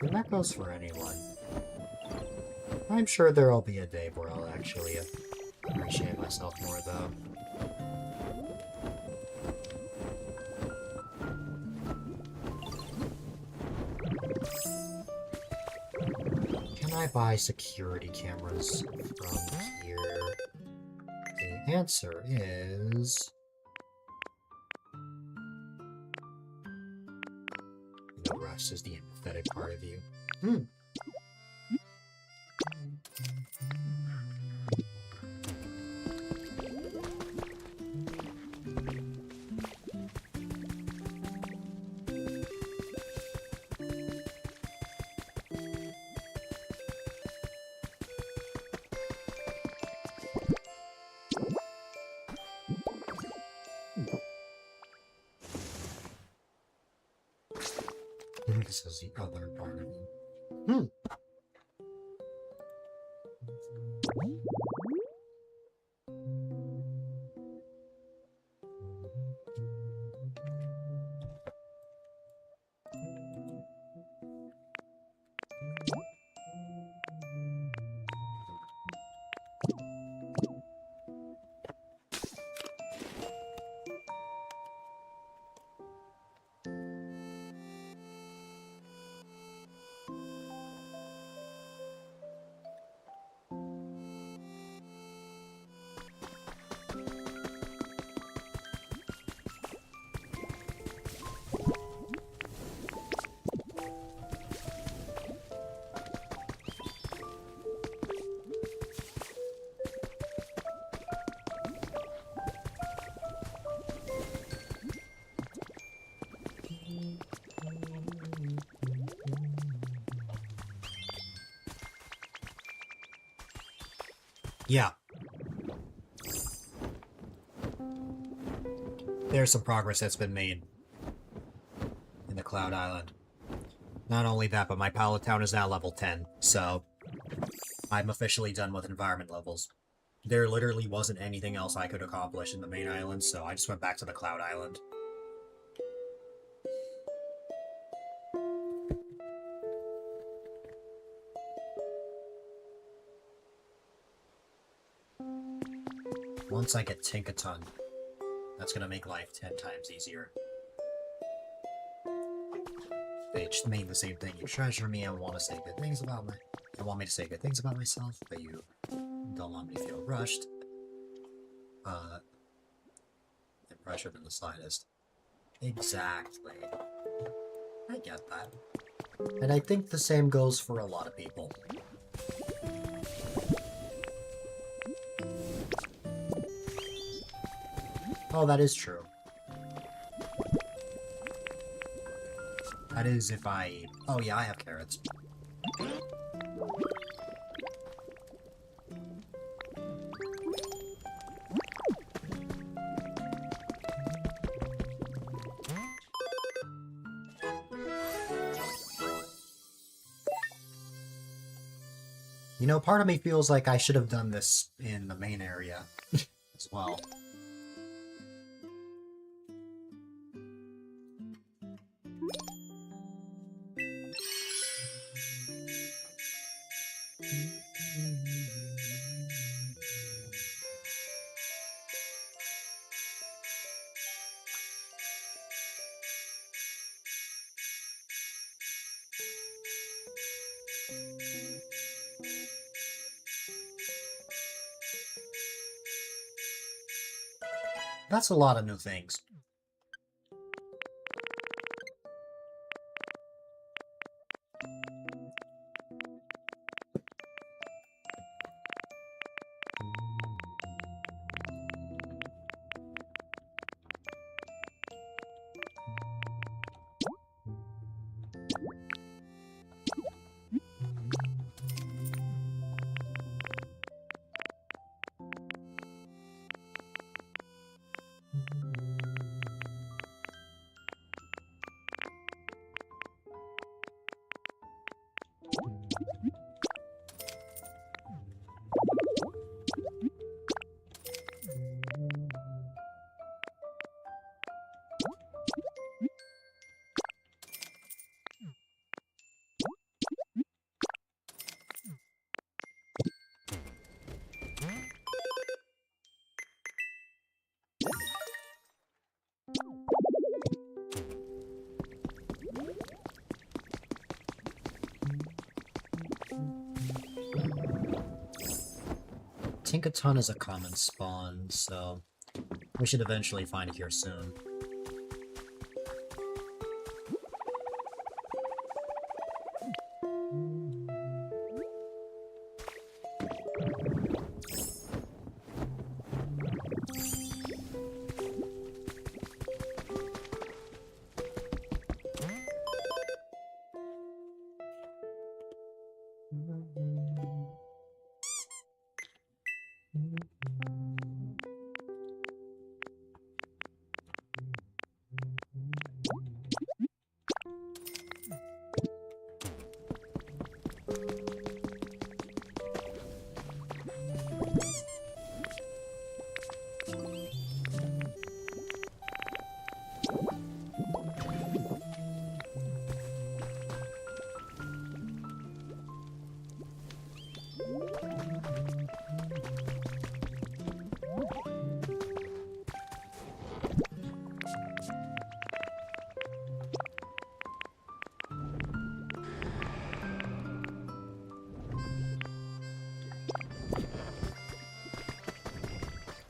And that goes for anyone. I'm sure there'll be a day where I'll actually appreciate myself more, though. Can I buy security cameras from here? The answer is... The rest is the empathetic part of you. This is the other part of you. Yeah. There's some progress that's been made in the Cloud Island. Not only that, but my Pallet Town is now level 10, so I'm officially done with environment levels. There literally wasn't anything else I could accomplish in the main island, so I just went back to the Cloud Island. Once I get Tinkaton, that's gonna make life 10 times easier. They just mean the same thing. You treasure me and want to say good things about me. You want me to say good things about myself, but you don't want me to feel rushed. And pressured in the slightest. Exactly. I get that. And I think the same goes for a lot of people. Oh, that is true. That is if I... Oh yeah, I have carrots. You know, part of me feels like I should have done this in the main area as well. That's a lot of new things. Tinkaton is a common spawn, so we should eventually find it here soon.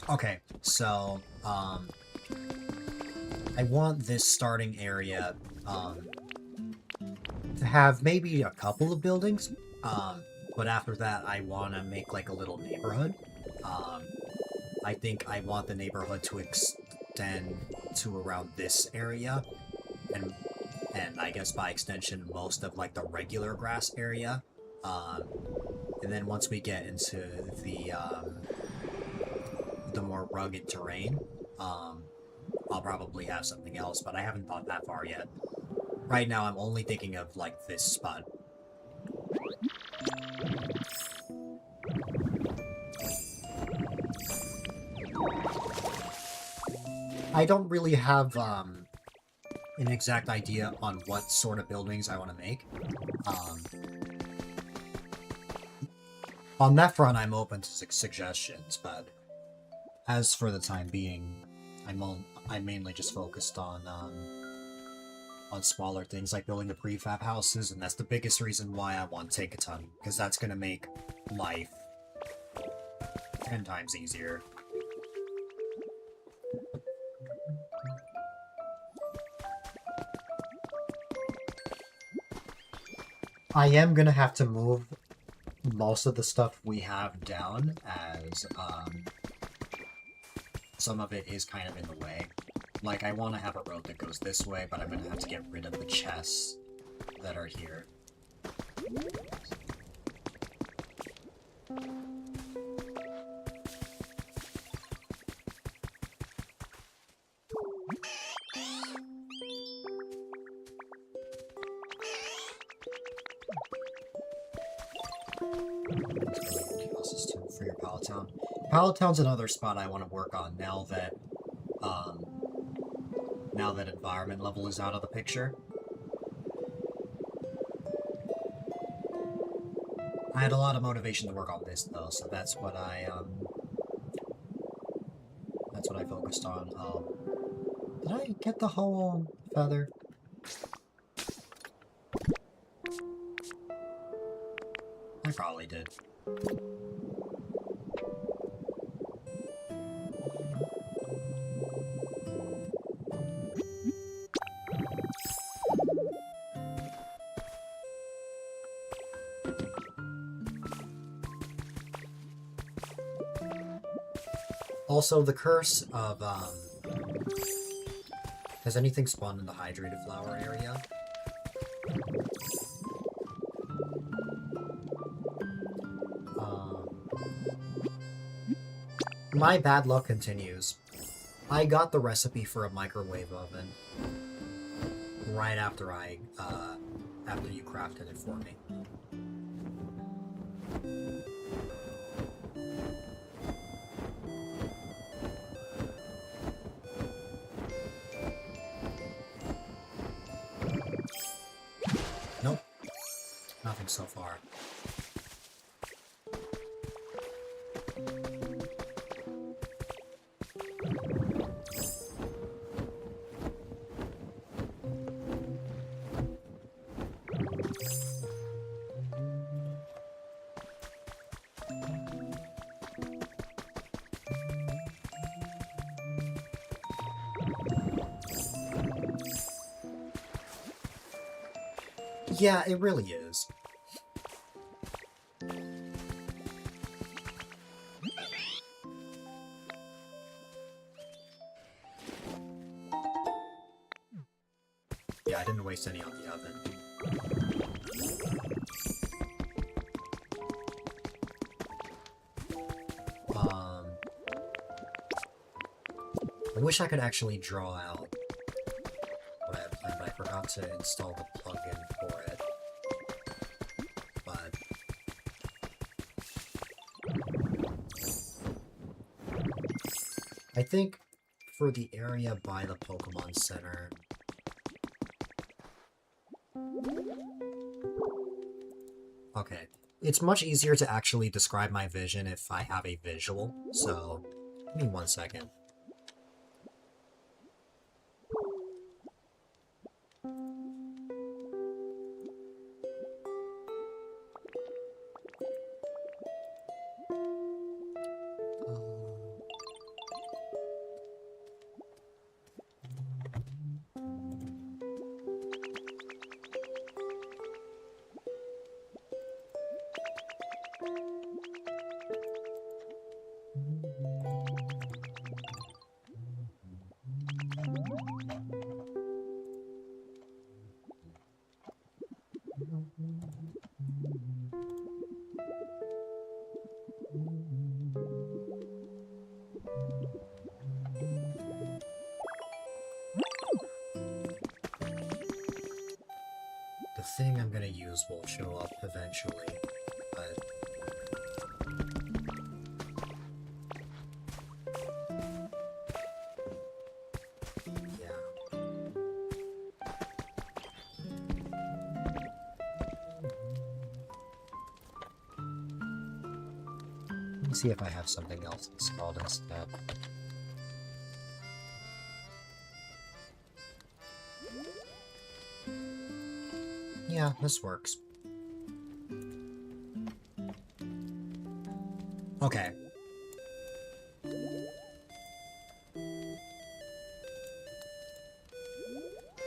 Okay, so, I want this starting area, to have maybe a couple of buildings, but after that I want to make, like, a little neighborhood. I think I want the neighborhood to extend to around this area, and I guess by extension most of, like, the regular grass area, And then once we get into the more rugged terrain, I'll probably have something else, but I haven't thought that far yet. Right now, I'm only thinking of, like, this spot. I don't really have, an exact idea on what sort of buildings I want to make. On that front, I'm open to suggestions, but as for the time being, I'm mainly just focused on smaller things like building the prefab houses, and that's the biggest reason why I want Take a Ton, because that's gonna make life 10 times easier. I am gonna have to move most of the stuff we have down, as some of it is kind of in the way. Like, I want to have a road that goes this way, but I'm going to have to get rid of the chests that are here. For your Pallet Town. Pallet Town's another spot I want to work on now that environment level is out of the picture. I had a lot of motivation to work on this though, so that's what I focused on. Did I get the whole feather? I probably did. Also, the curse of, has anything spawned in the hydrated flower area? My bad luck continues. I got the recipe for a microwave oven right after after you crafted it for me. Nope. Nothing so far. Yeah, it really is. Yeah, I didn't waste any on the oven. I wish I could actually draw out what I forgot to install the plugin for it. But I think for the area by the Pokemon Center, okay, it's much easier to actually describe my vision if I have a visual, so give me 1 second. the thing I'm gonna use will show up eventually, but... yeah. Let me see if I have something else installed instead. Yeah, this works. Okay.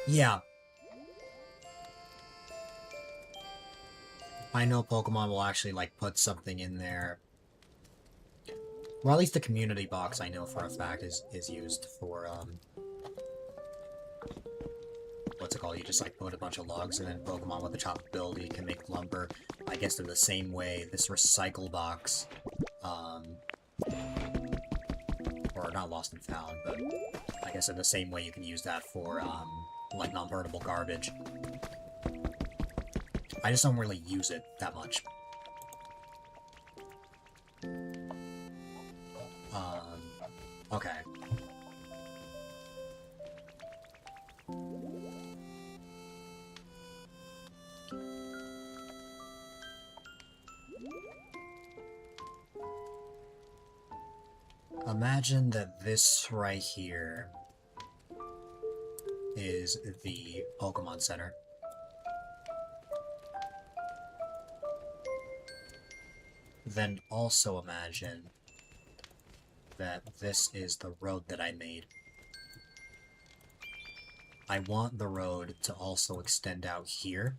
Yeah. I know Pokemon will actually, like, put something in there. Well, at least the community box I know for a fact is used for, what's it called? You just, like, put a bunch of logs and then Pokemon with the top ability can make lumber. I guess in the same way, this recycle box, or not lost and found, but I guess in the same way you can use that for, like, non-burnable garbage. I just don't really use it that much. Okay. Imagine that this right here is the Pokemon Center. Then also imagine that this is the road that I made. I want the road to also extend out here.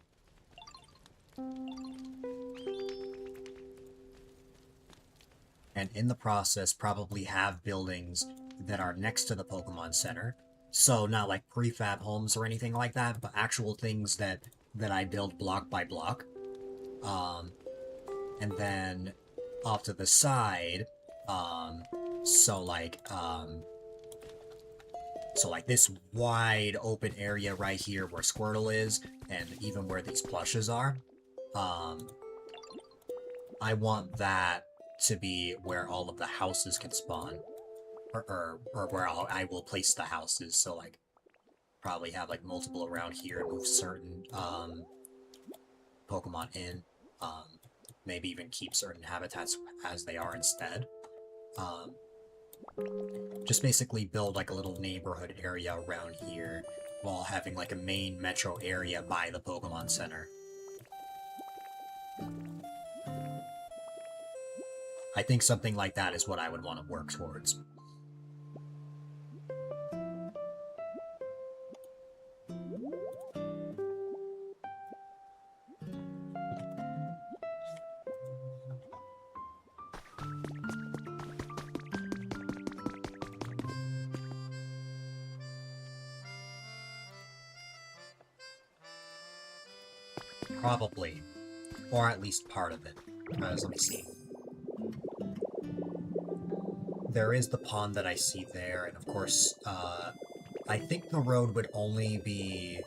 And in the process, probably have buildings that are next to the Pokemon Center. So not like prefab homes or anything like that, but actual things that I build block by block. And then off to the side, so like this wide open area right here where Squirtle is, and even where these plushes are, I want that to be where all of the houses can spawn, or where I will place the houses. So like, probably have like multiple around here and move certain Pokemon in. Maybe even keep certain habitats as they are instead. Just basically build like a little neighborhood area around here while having like a main metro area by the Pokemon Center. I think something like that is what I would want to work towards. Probably. Or at least part of it. Let me see. There is the pond that I see there, and of course, I think the road would only be...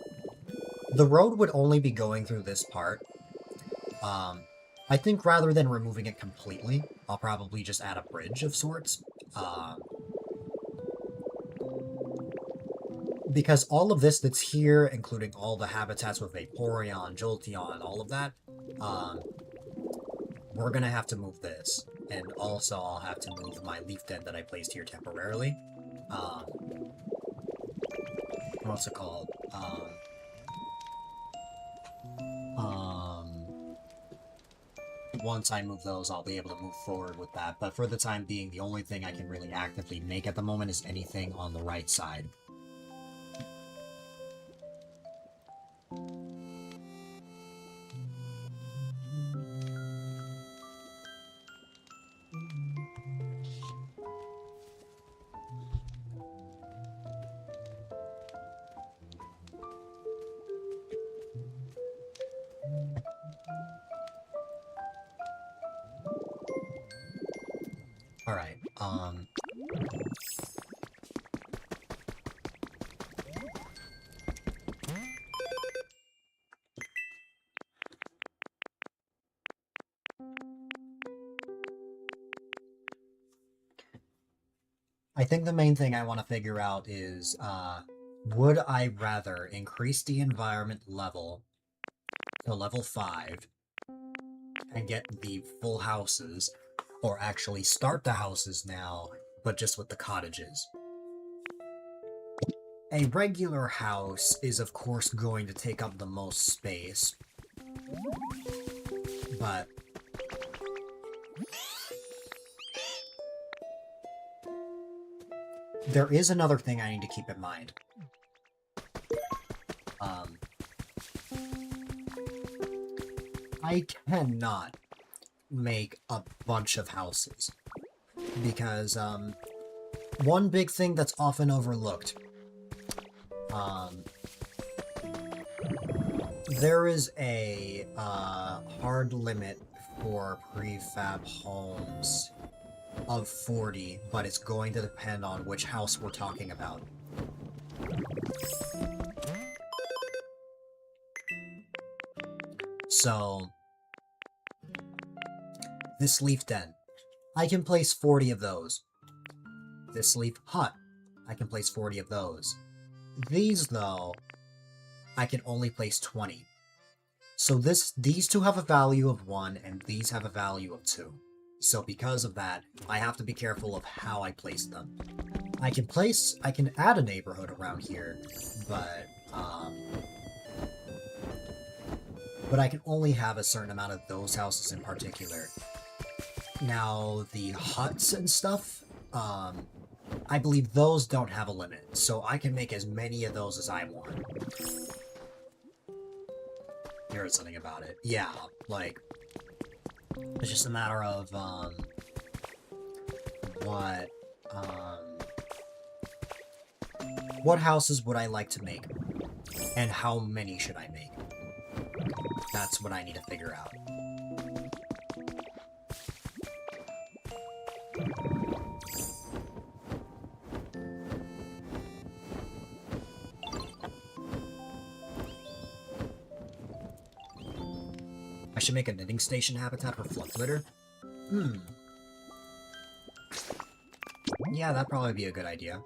The road would only be going through this part. I think rather than removing it completely, I'll probably just add a bridge of sorts. Because all of this that's here, including all the habitats with Vaporeon, Jolteon, all of that, we're gonna have to move this. And also I'll have to move my leaf den that I placed here temporarily. What's it called? Once I move those, I'll be able to move forward with that. But for the time being, the only thing I can really actively make at the moment is anything on the right side. Alright, I think the main thing I want to figure out is, would I rather increase the environment level to level 5 and get the full houses, or actually start the houses now, but just with the cottages? A regular house is of course going to take up the most space, but there is another thing I need to keep in mind. I cannot make a bunch of houses because one big thing that's often overlooked, there is a hard limit for prefab homes of 40, but it's going to depend on which house we're talking about. So, this leaf den, I can place 40 of those. This leaf hut, I can place 40 of those. These, though, I can only place 20. So these two have a value of 1, and these have a value of 2. So because of that, I have to be careful of how I place them. I can add a neighborhood around here, but I can only have a certain amount of those houses in particular. Now, the huts and stuff, I believe those don't have a limit, so I can make as many of those as I want. Here's something about it. Yeah, like, it's just a matter of, what houses would I like to make? And how many should I make? That's what I need to figure out. I should make a knitting station habitat for fluff litter? Yeah, that'd probably be a good idea.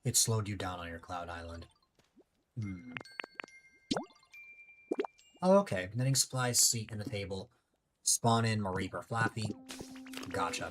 It slowed you down on your cloud island. Oh, okay. Knitting supplies, seat, and a table. Spawn in Marie or Flappy. Gotcha.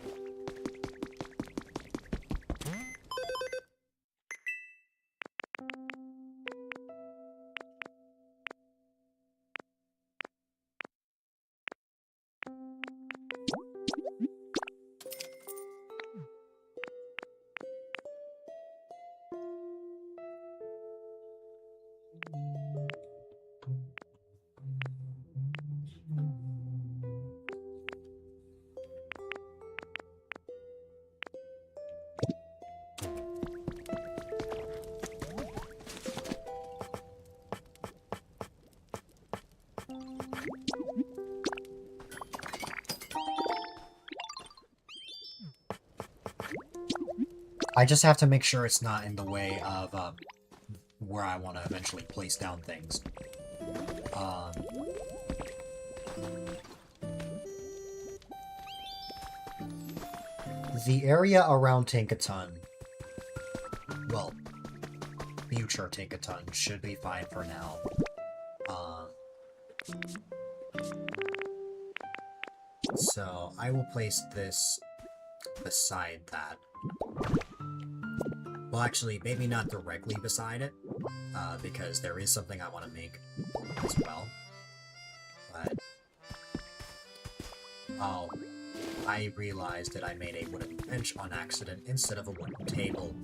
I just have to make sure it's not in the way of where I want to eventually place down things. The area around Tinkaton, well, future Tinkaton, should be fine for now. So I will place this beside that. Well, actually, maybe not directly beside it, because there is something I want to make as well. But, oh, I realized that I made a wooden bench on accident instead of a wooden table.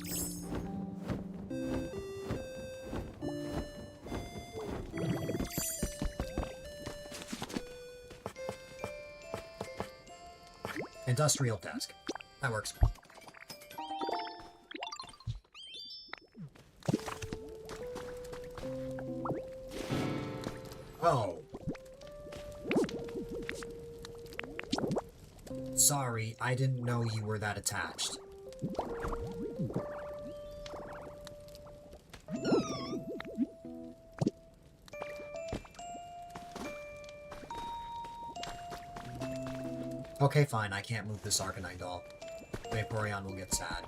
Industrial desk. That works. Oh. Sorry, I didn't know you were that attached. Okay, fine, I can't move this Arcanine doll. Vaporeon will get sad.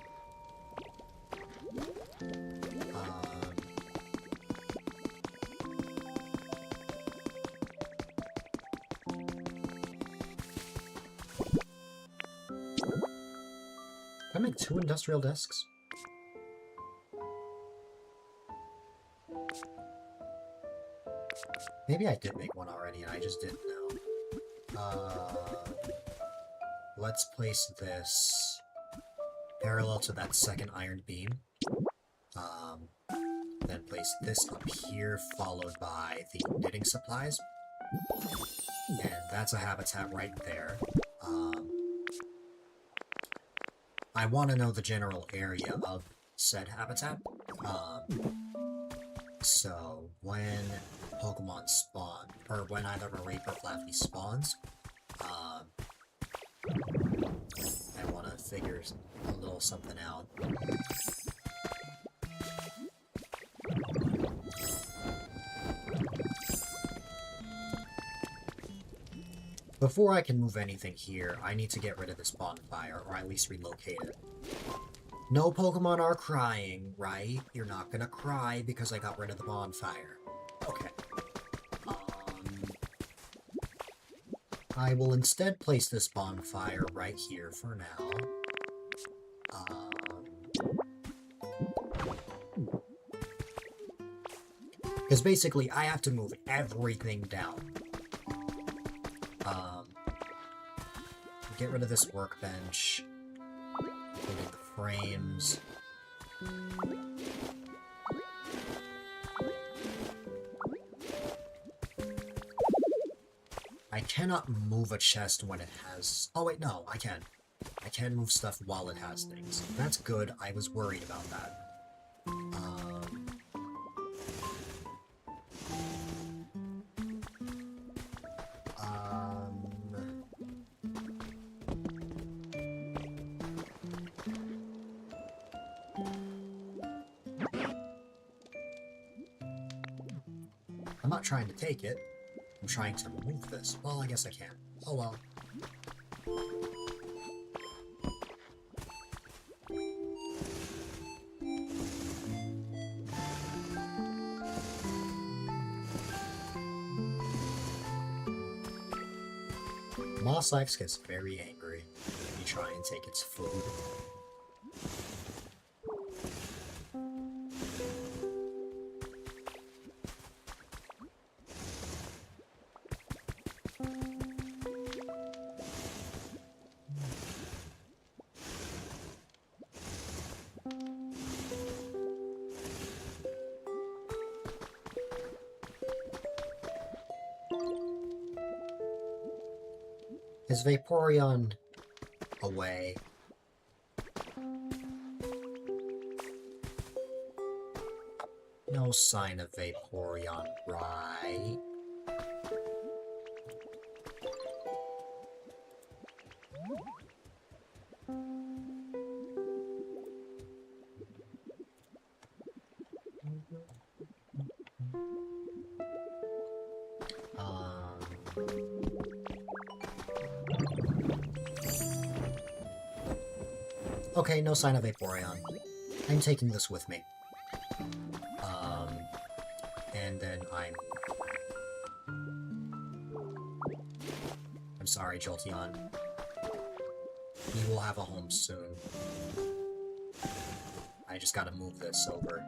Can I make 2 industrial discs? Maybe I did make one already and I just didn't know. Let's place this parallel to that second iron beam. Then place this up here, followed by the knitting supplies. And that's a habitat right there. I want to know the general area of said habitat. So when Pokemon spawn, or when either Mareep or Flaffy spawns, I want to figure a little something out. Before I can move anything here, I need to get rid of this bonfire, or at least relocate it. No Pokemon are crying, right? You're not gonna cry because I got rid of the bonfire. Okay. I will instead place this bonfire right here for now. Because basically, I have to move everything down. Get rid of this workbench, including the frames. I cannot move a chest when it has... Oh wait, no, I can. I can move stuff while it has things. That's good, I was worried about that. I'm not trying to take it. I'm trying to move this. Well, I guess I can. Oh well. Moss X gets very angry when you try and take its food. Is Vaporeon away? No sign of Vaporeon, right? Okay, no sign of Vaporeon. I'm taking this with me. And then I'm sorry, Jolteon. You will have a home soon. I just gotta move this over.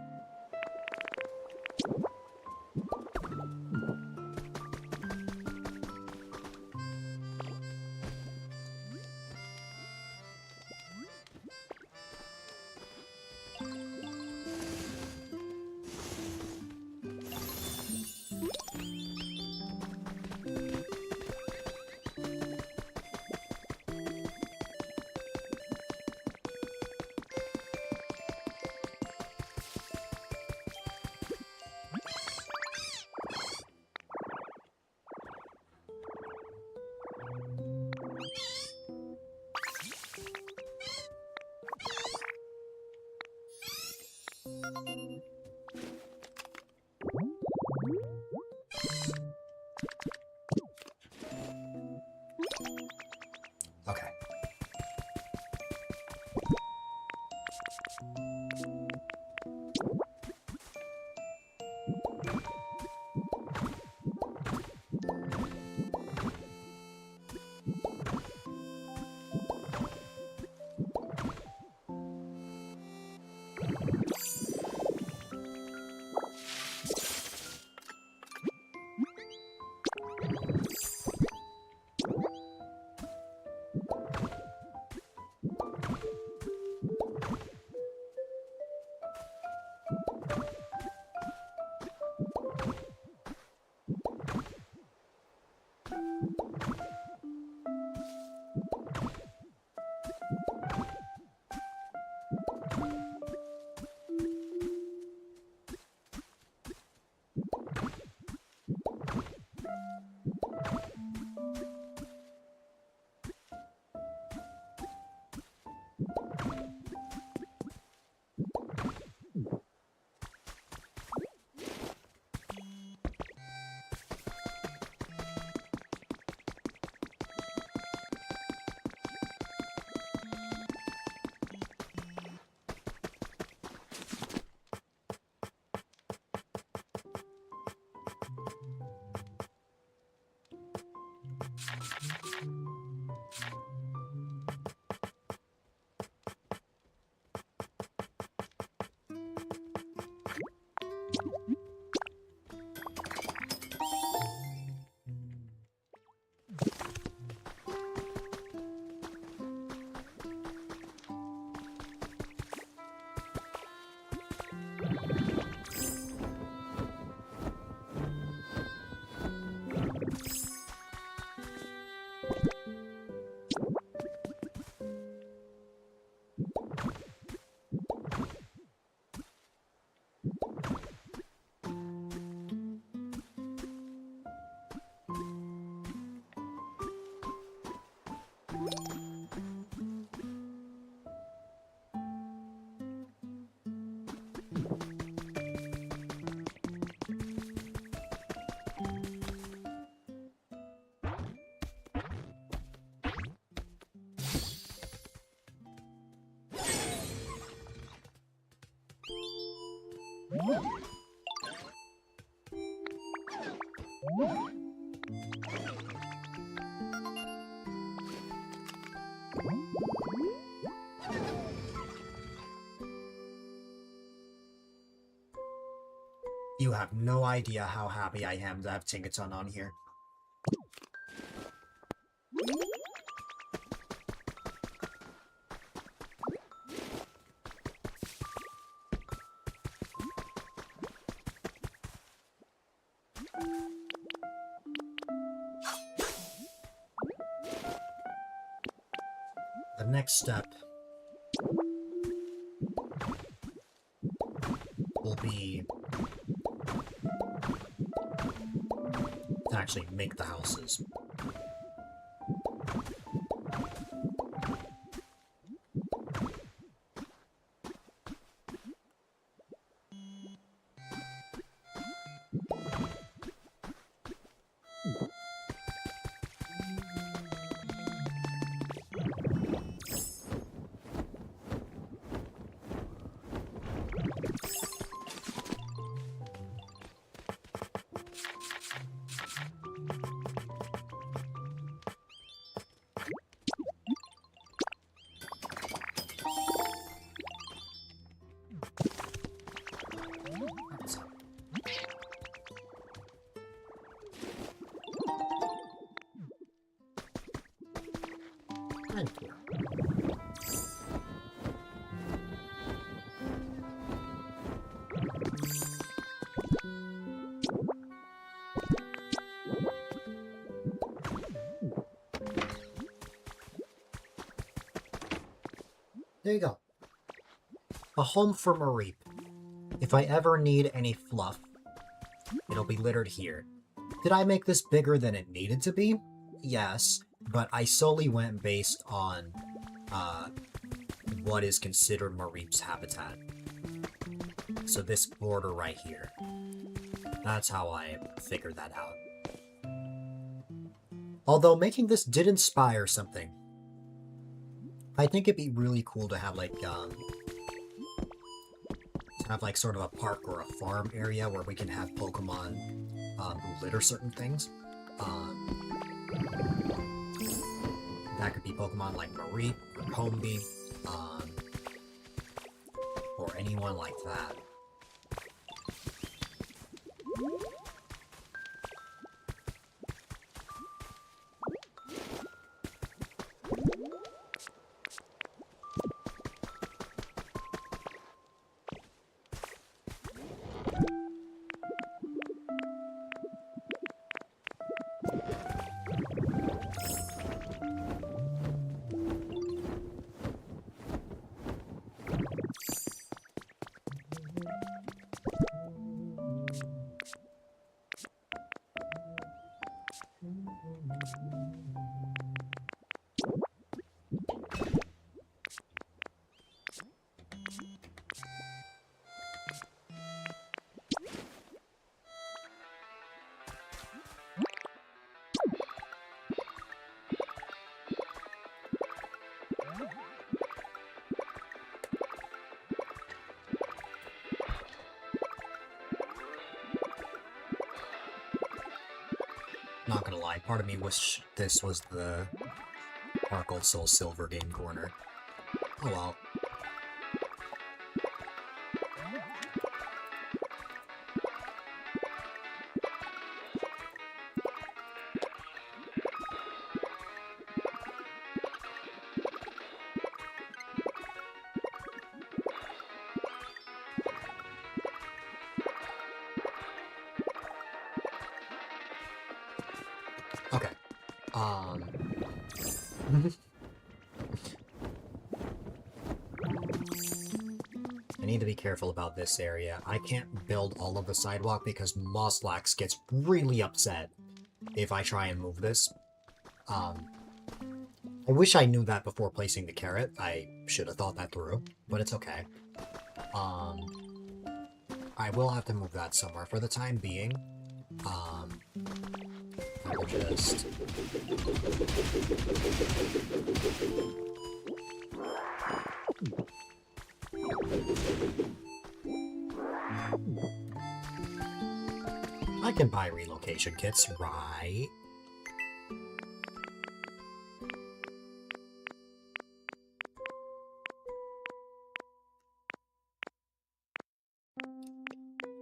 You have no idea how happy I am to have Tinkaton on here. The next step will be to actually make the houses. Thank you. There you go. A home for Mareep. If I ever need any fluff, it'll be littered here. Did I make this bigger than it needed to be? Yes, but I solely went based on what is considered Mareep's habitat. So this border right here. That's how I figured that out. Although making this did inspire something. I think it'd be really cool to have like sort of a park or a farm area where we can have Pokemon who litter certain things. That could be Pokemon like Mareep or Combee, or anyone like that. Not gonna lie, part of me wish this was the Arc Gold Soul Silver game corner. Oh well. Okay. I need to be careful about this area. I can't build all of the sidewalk because Moslax gets really upset if I try and move this. I wish I knew that before placing the carrot. I should have thought that through, but it's okay. I will have to move that somewhere for the time being. I will just... I can buy relocation kits, right?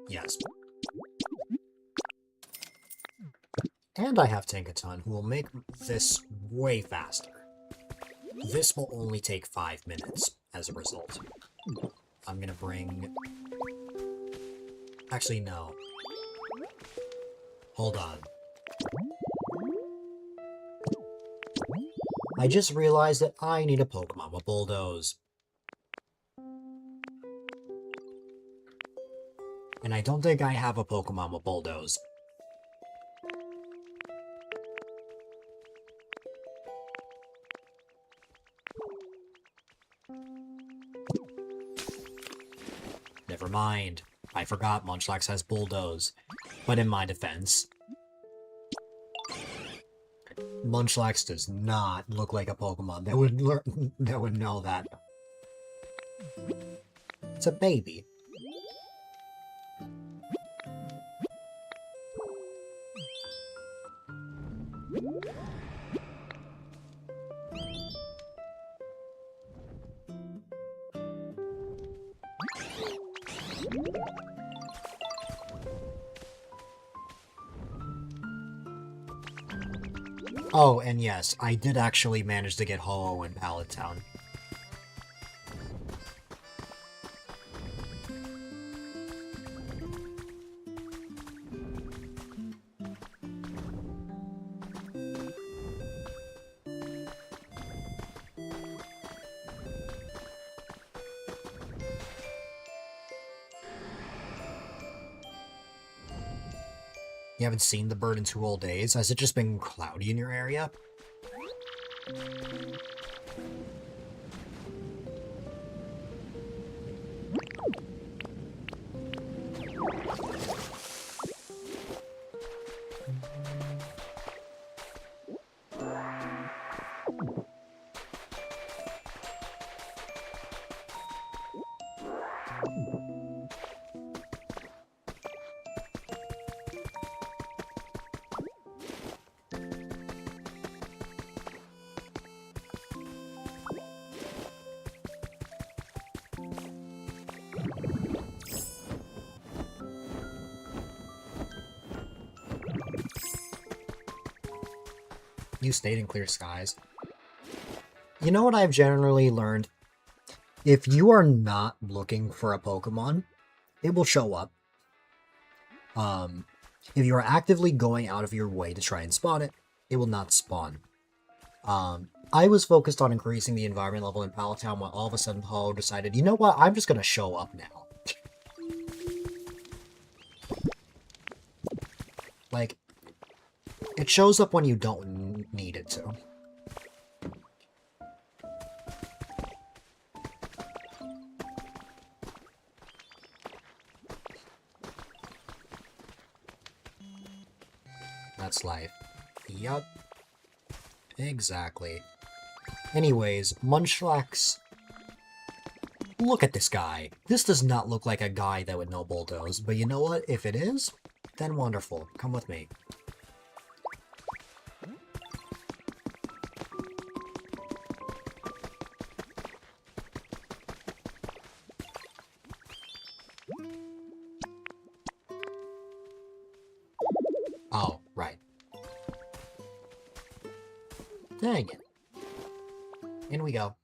Yes. And I have Tinkaton, who will make this way faster. This will only take 5 minutes as a result. I'm gonna bring... Actually, no. Hold on. I just realized that I need a Pokemon with Bulldoze. And I don't think I have a Pokemon with Bulldoze. Never mind. I forgot Munchlax has Bulldoze. But in my defense, Munchlax does not look like a Pokemon that would know that. It's a baby. Oh, and yes, I did actually manage to get Ho-Oh in Pallet Town. You haven't seen the bird in 2 whole days? Has it just been cloudy in your area? You stayed in clear skies. You know what I've generally learned? If you are not looking for a Pokemon, it will show up. If you are actively going out of your way to try and spot it, it will not spawn. I was focused on increasing the environment level in Pallet Town when all of a sudden Ho decided, you know what, I'm just gonna show up now. Like, it shows up when you don't need it to. That's life. Yup. Exactly. Anyways, Munchlax. Look at this guy. This does not look like a guy that would know Bulldoze, but you know what? If it is, then wonderful. Come with me. Oh, right. Dang it. In we go.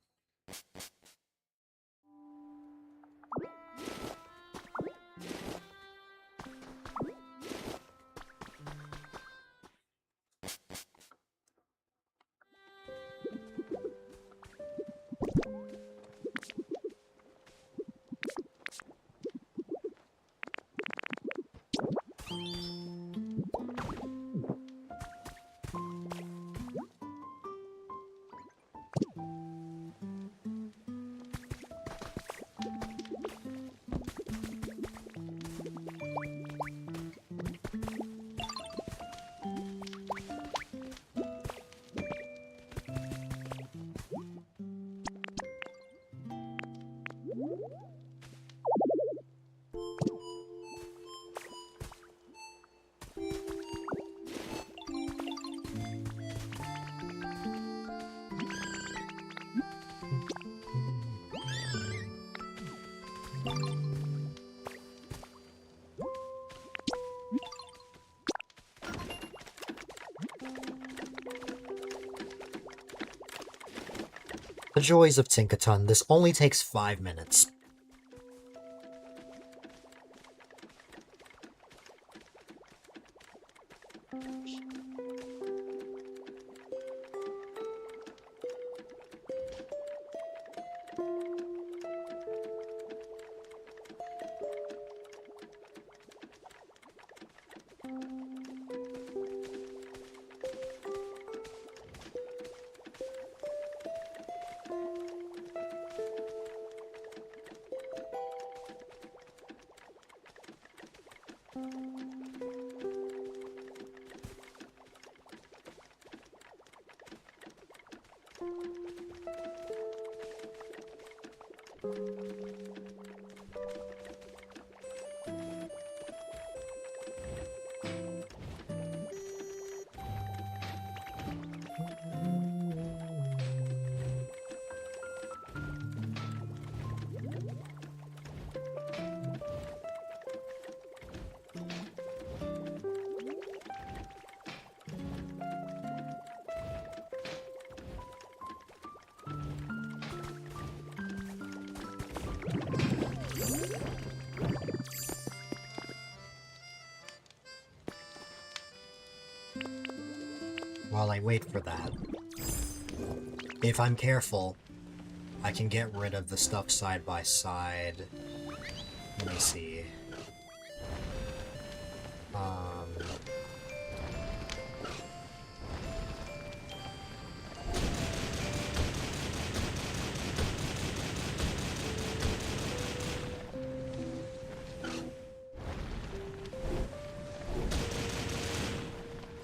The joys of Tinkaton. This only takes 5 minutes. While I wait for that, if I'm careful, I can get rid of the stuff side by side. Let me see.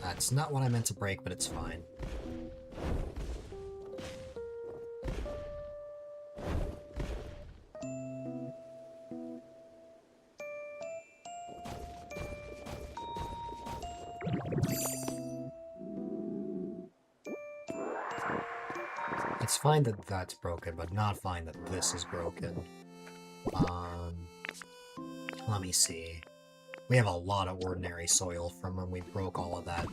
That's not what I meant to break, but it's fine. It's fine that that's broken, but not fine that this is broken. Let me see. We have a lot of ordinary soil from when we broke all of that.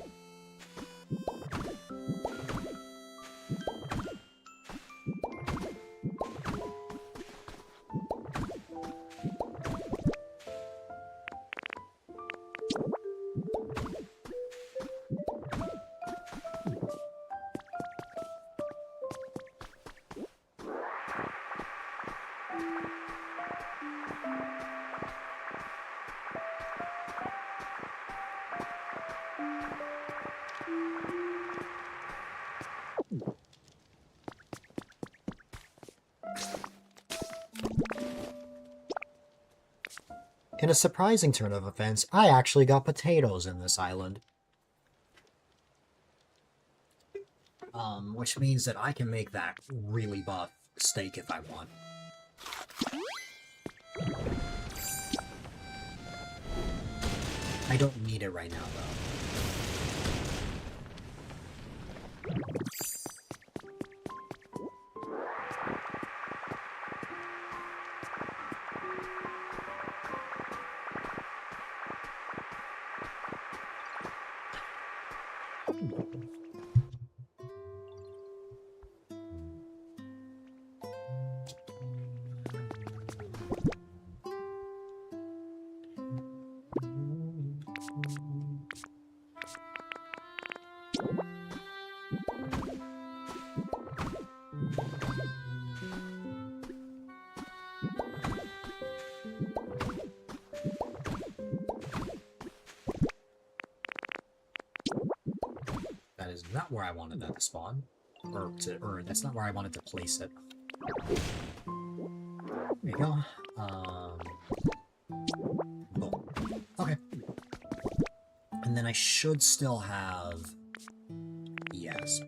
In a surprising turn of events, I actually got potatoes in this island. Which means that I can make that really buff steak if I want. I don't need it right now, though. That is not where I wanted that to spawn. Or that's not where I wanted to place it. There you go. Boom. Okay. And then I should still have... Yes.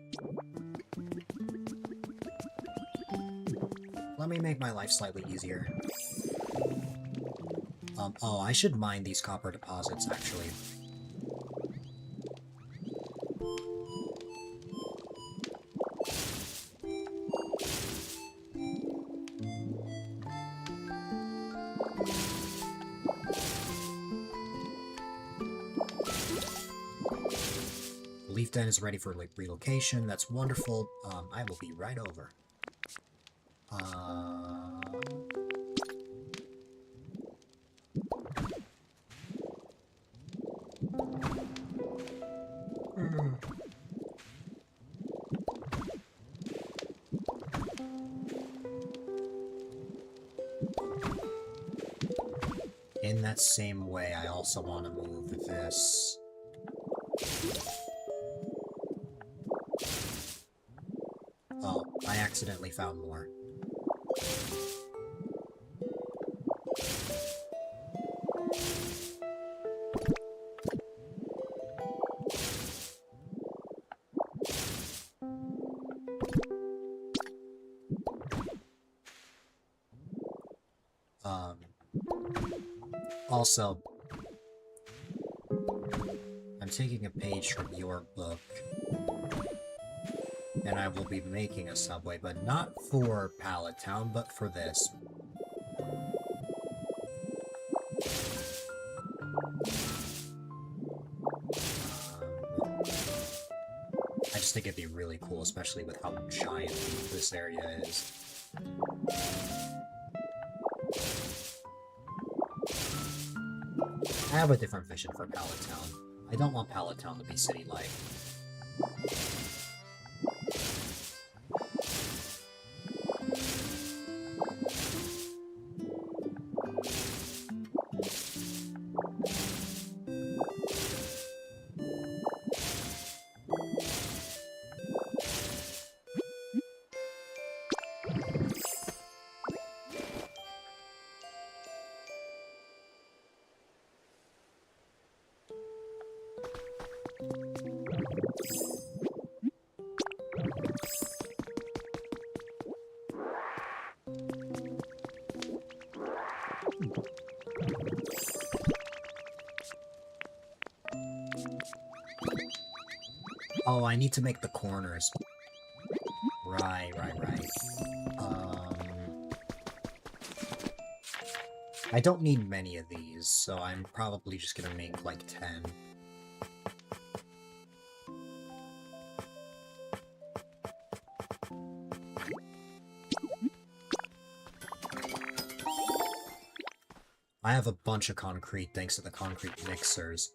Let me make my life slightly easier. Oh, I should mine these copper deposits, actually. Leaf Den is ready for relocation. That's wonderful. I will be right over. In that same way, I also want to move this. Oh, I accidentally found more. Also, I'm taking a page from your book, and I will be making a subway, but not for Pallet Town, but for this. I just think it'd be really cool, especially with how giant this area is. I have a different vision for Pallet Town. I don't want Pallet Town to be city-like. Oh, I need to make the corners. Right. I don't need many of these, so I'm probably just gonna make like 10. I have a bunch of concrete thanks to the concrete mixers.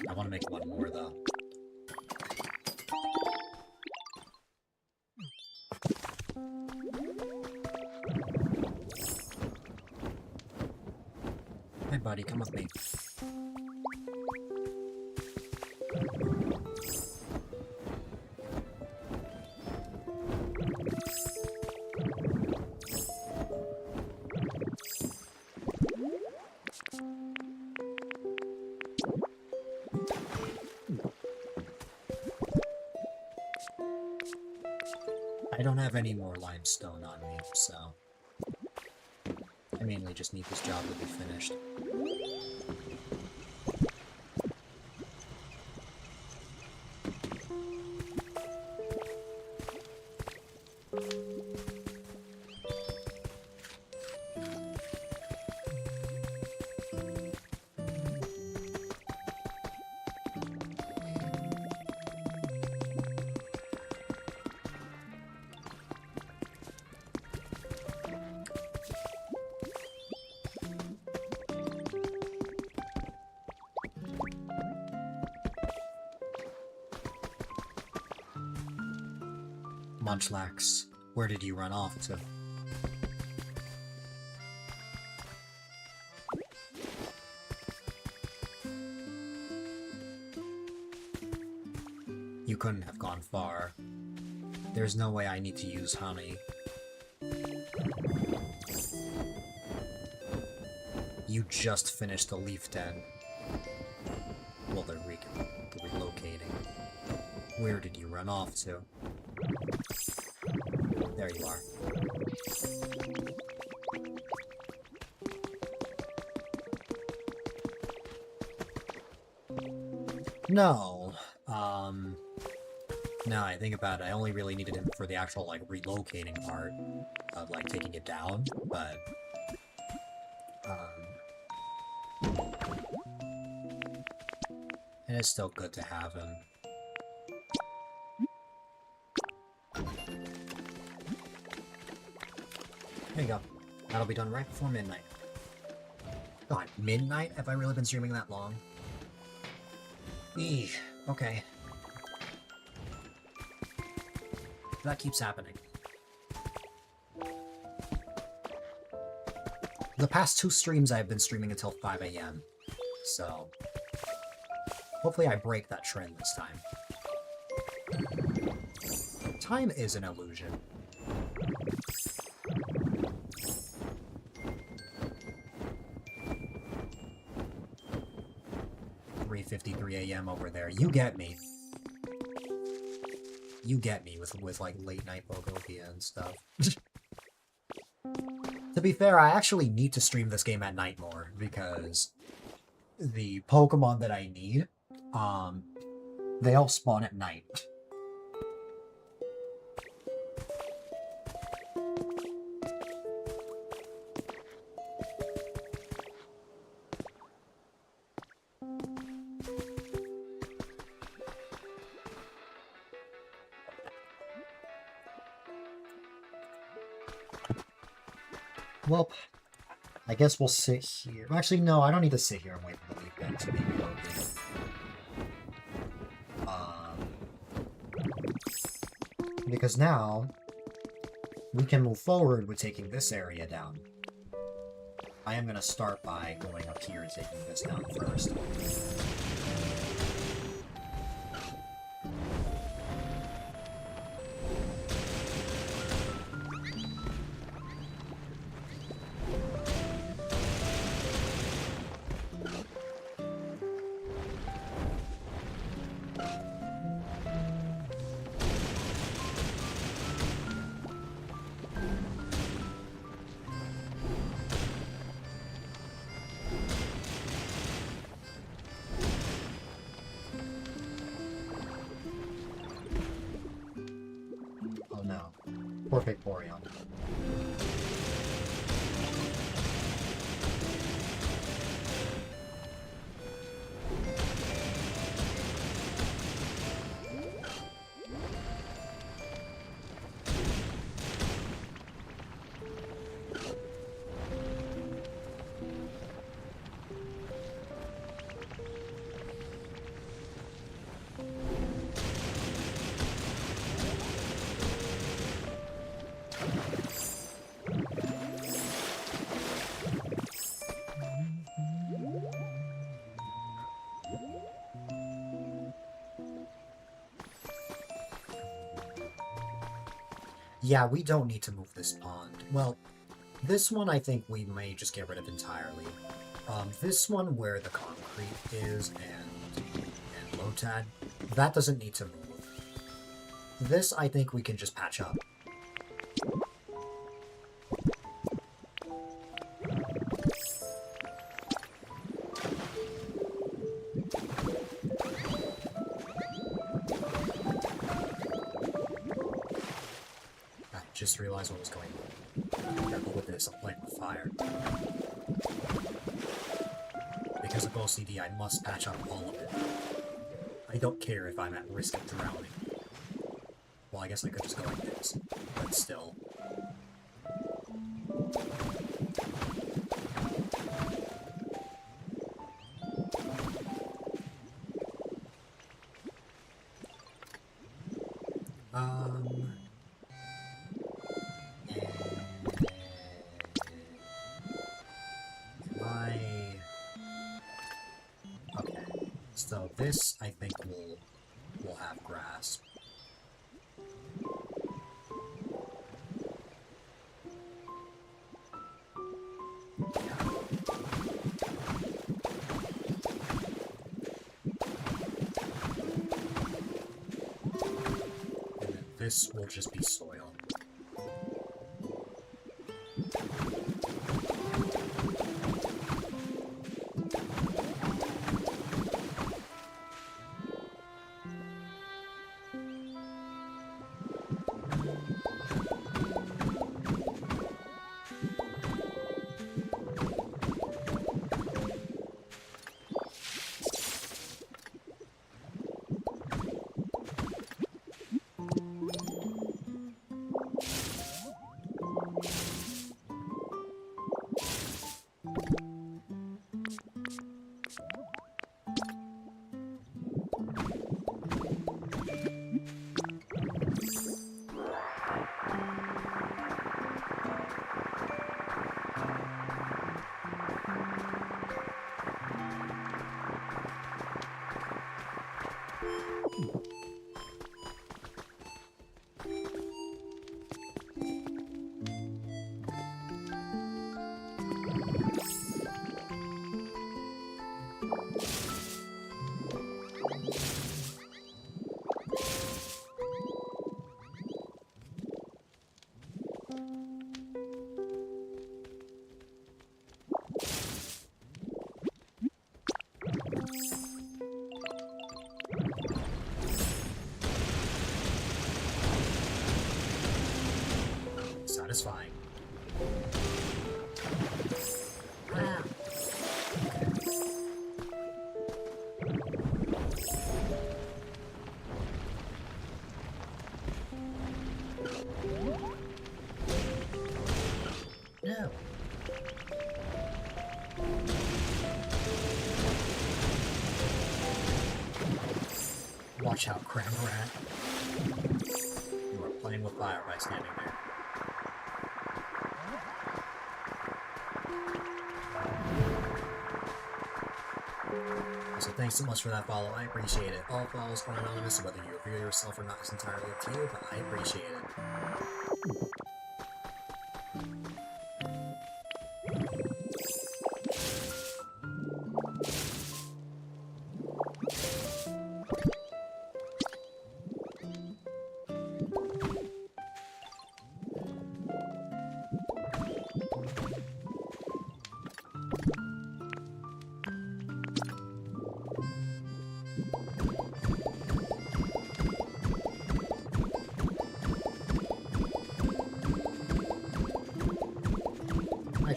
I want to make one more, though. Hey, buddy, come with me. I don't have any more limestone on me, so I mainly just need this job to be finished. Munchlax, where did you run off to? You couldn't have gone far. There's no way I need to use honey. You just finished the leaf den. Well, they're relocating. Where did you run off to? There you are. No. Now I think about it, I only really needed him for the actual, like, relocating part of, like, taking it down, but, it is still good to have him. There you go. That'll be done right before midnight. God, midnight? Have I really been streaming that long? Eesh, okay. That keeps happening. The past 2 streams I've been streaming until 5 AM, so hopefully I break that trend this time. Time is an illusion. AM over there. You get me. You get me with like late night Pokopia and stuff. To be fair, I actually need to stream this game at night more because the Pokemon that I need, they all spawn at night. Well, I guess we'll sit here. Actually, no, I don't need to sit here and wait for the weekend to be relocated. Because now, we can move forward with taking this area down. I am going to start by going up here and taking this down first. Poor Vaporeon. Yeah, we don't need to move this pond. Well, this one I think we may just get rid of entirely. This one where the concrete is and Lotad, that doesn't need to move. This I think we can just patch up. Just realized what was going on. Careful with this, I'm playing with fire. Because of OCD, I must patch up all of it. I don't care if I'm at risk of drowning. Well, I guess I could just go like this, but still. So this, I think, will have grass. And then this will just be soil. That is fine. Ah. No. Watch out, Crab Rat. You are playing with fire by standing there. So thanks so much for that follow, I appreciate it. All follows are anonymous, whether you reveal yourself or not is entirely up to you, but I appreciate it.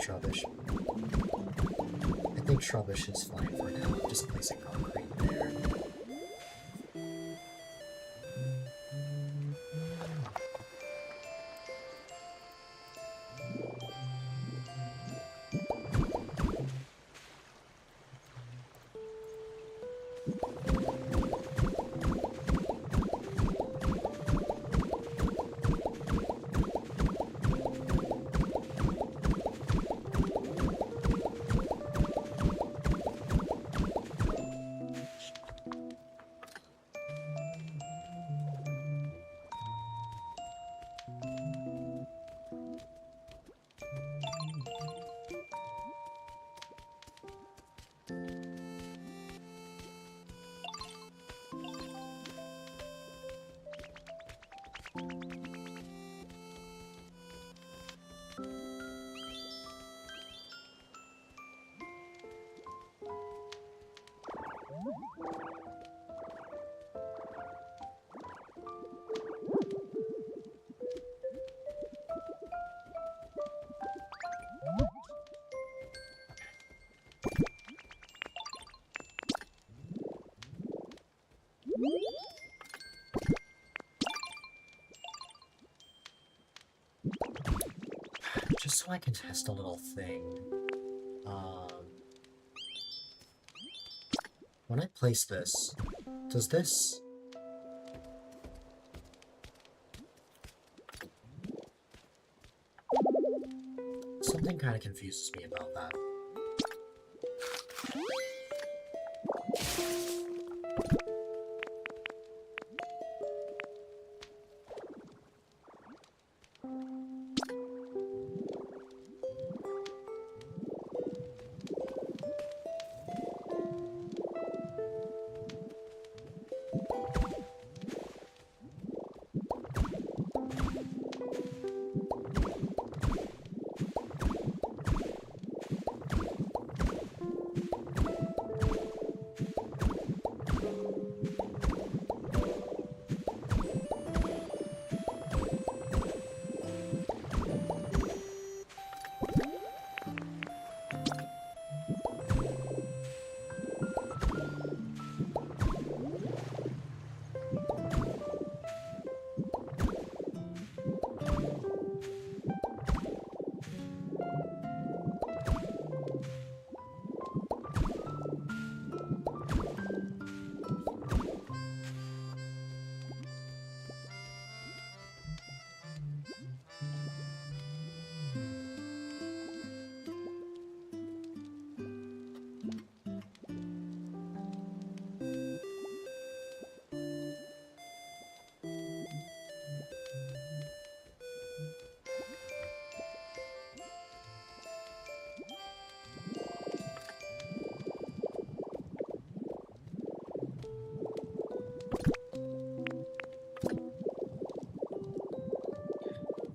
Trubbish. I think Trubbish is fine for now. Just placing concrete there. Just so I can test a little thing. When I place this, does this... Something kind of confuses me about that.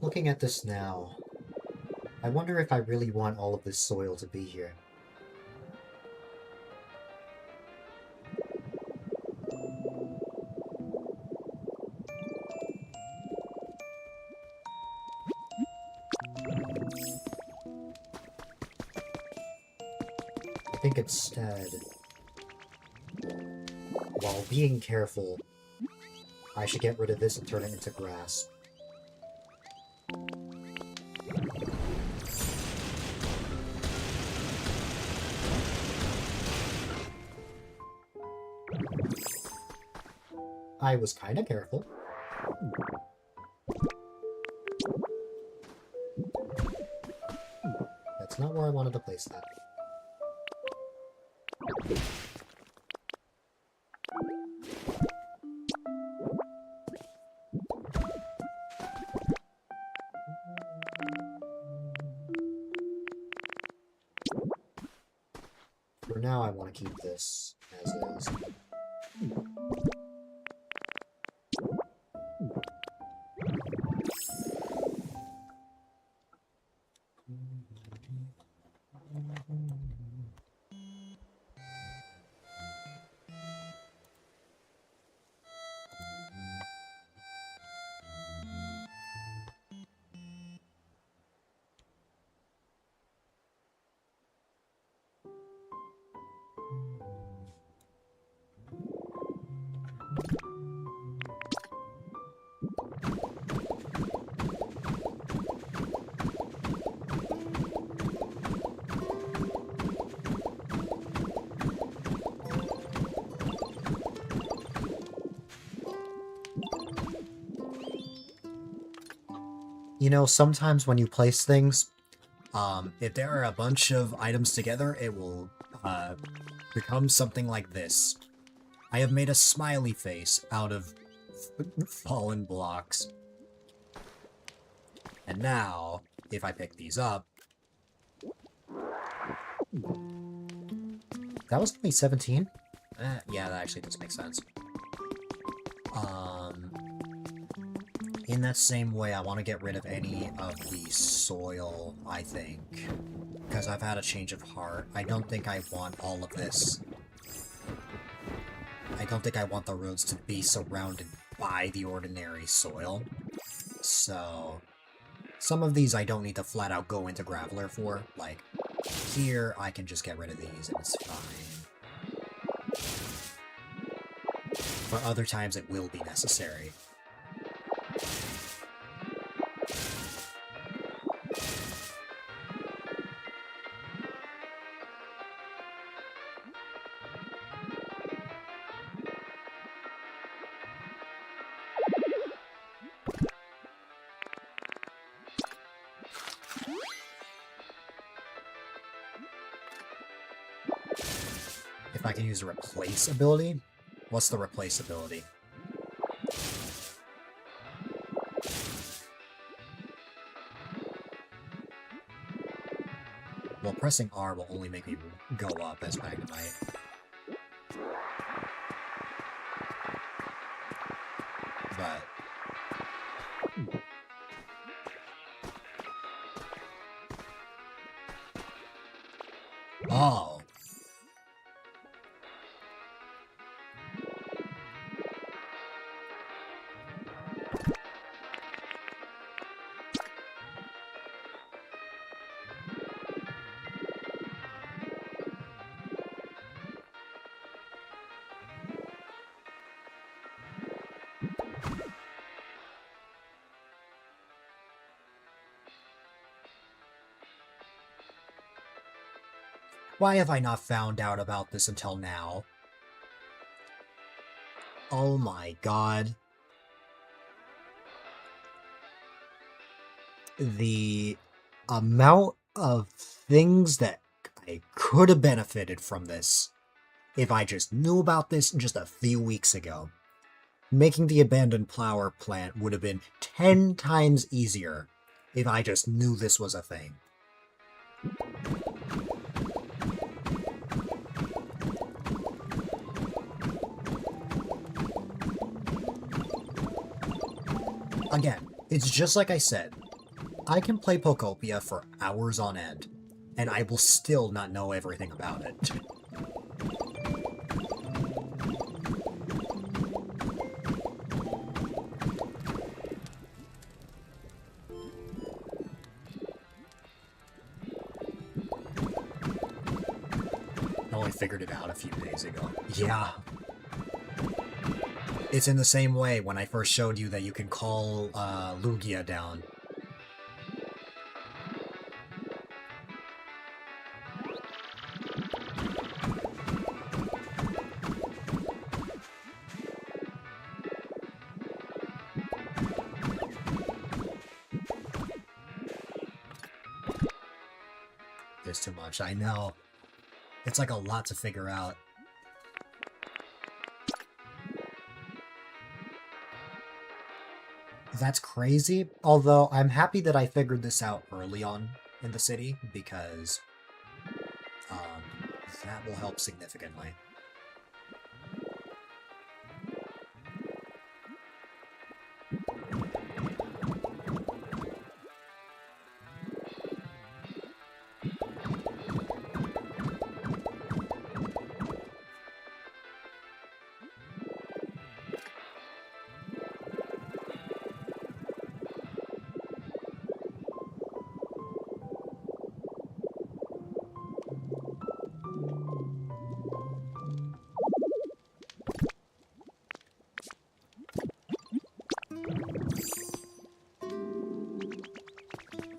Looking at this now, I wonder if I really want all of this soil to be here. I think instead, while being careful, I should get rid of this and turn it into grass. I was kind of careful. That's not where I wanted to place that. For now, I want to keep this as is. You know, sometimes when you place things, if there are a bunch of items together, it will become something like this. I have made a smiley face out of fallen blocks. And now, if I pick these up... That was only 17? Yeah, that actually does make sense. In that same way, I want to get rid of any of the soil, I think. Because I've had a change of heart. I don't think I want all of this. I don't think I want the roads to be surrounded by the ordinary soil. So, some of these I don't need to flat out go into Graveler for. Like, here I can just get rid of these and it's fine. But other times it will be necessary. If I can use the replace ability? What's the replace ability? Well, pressing R will only make me go up as Magnemite. But... Oh! Why have I not found out about this until now? Oh my god. The amount of things that I could have benefited from this if I just knew about this just a few weeks ago. Making the abandoned flower plant would have been 10 times easier if I just knew this was a thing. Again, it's just like I said. I can play Pokopia for hours on end, and I will still not know everything about it. I figured it out a few days ago. Yeah. It's in the same way when I first showed you that you can call Lugia down. There's too much, I know. It's like a lot to figure out. That's crazy, although I'm happy that I figured this out early on in the city, because that will help significantly.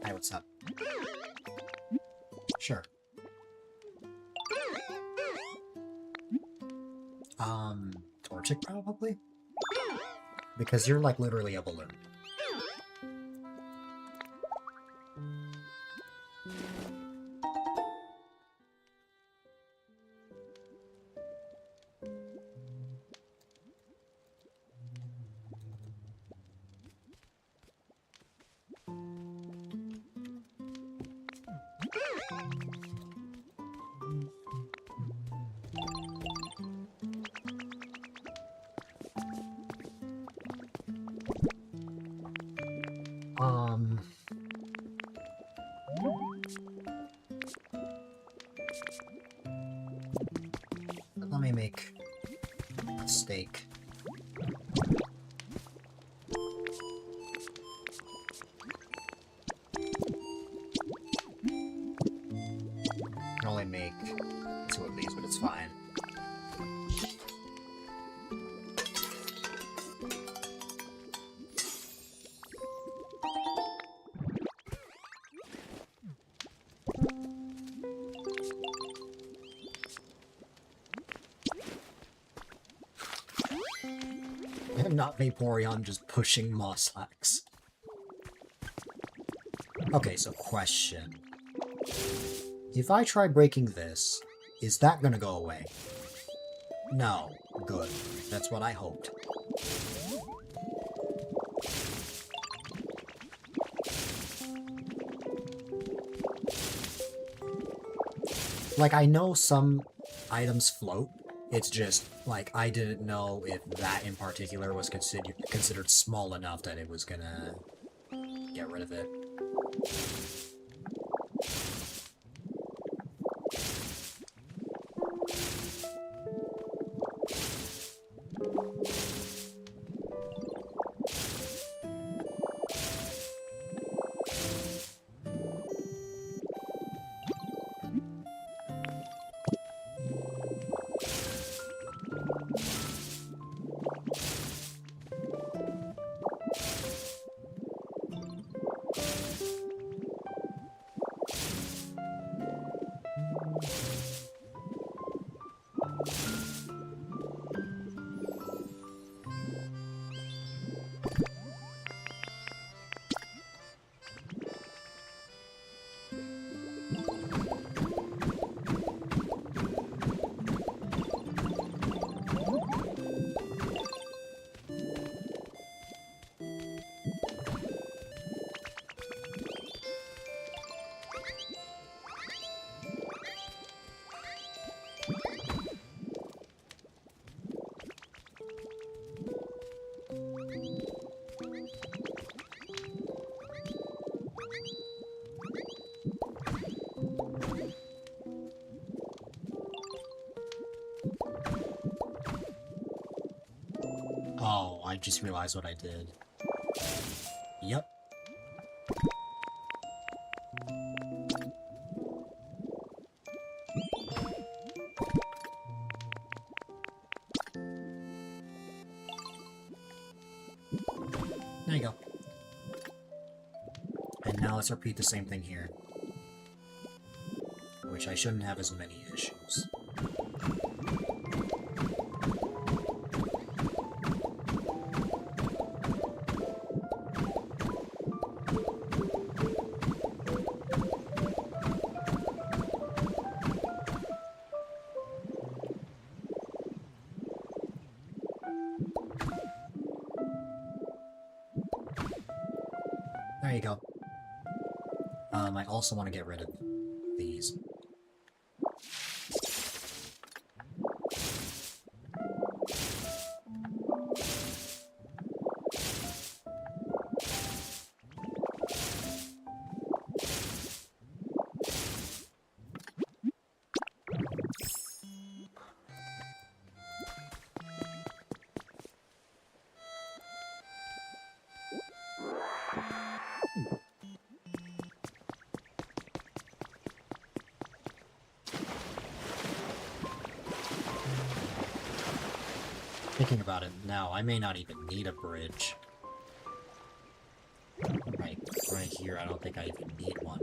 Hi, what's up? Sure. Torchic probably? Because you're like literally a balloon. Let me make a steak. I can only make 2 of these, but it's fine. Not Vaporeon, just pushing Moslax. Okay, so question. If I try breaking this, is that gonna go away? No. Good. That's what I hoped. Like, I know some items float. It's just, like, I didn't know if that in particular was considered small enough that it was gonna get rid of it. Oh, I just realized what I did. Yep. you go. And now let's repeat the same thing here. Which I shouldn't have as many issues. There you go. I also want to get rid of these. Thinking about it now, I may not even need a bridge. Right here, I don't think I even need one.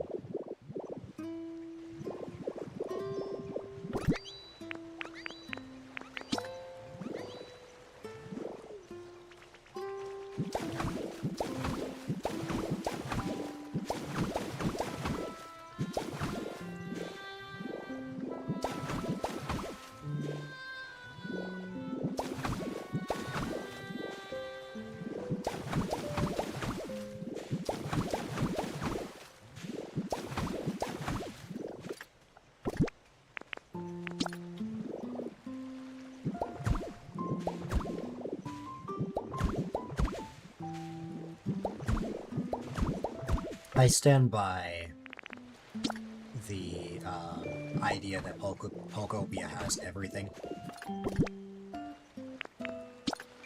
I stand by the idea that Pokopia has everything.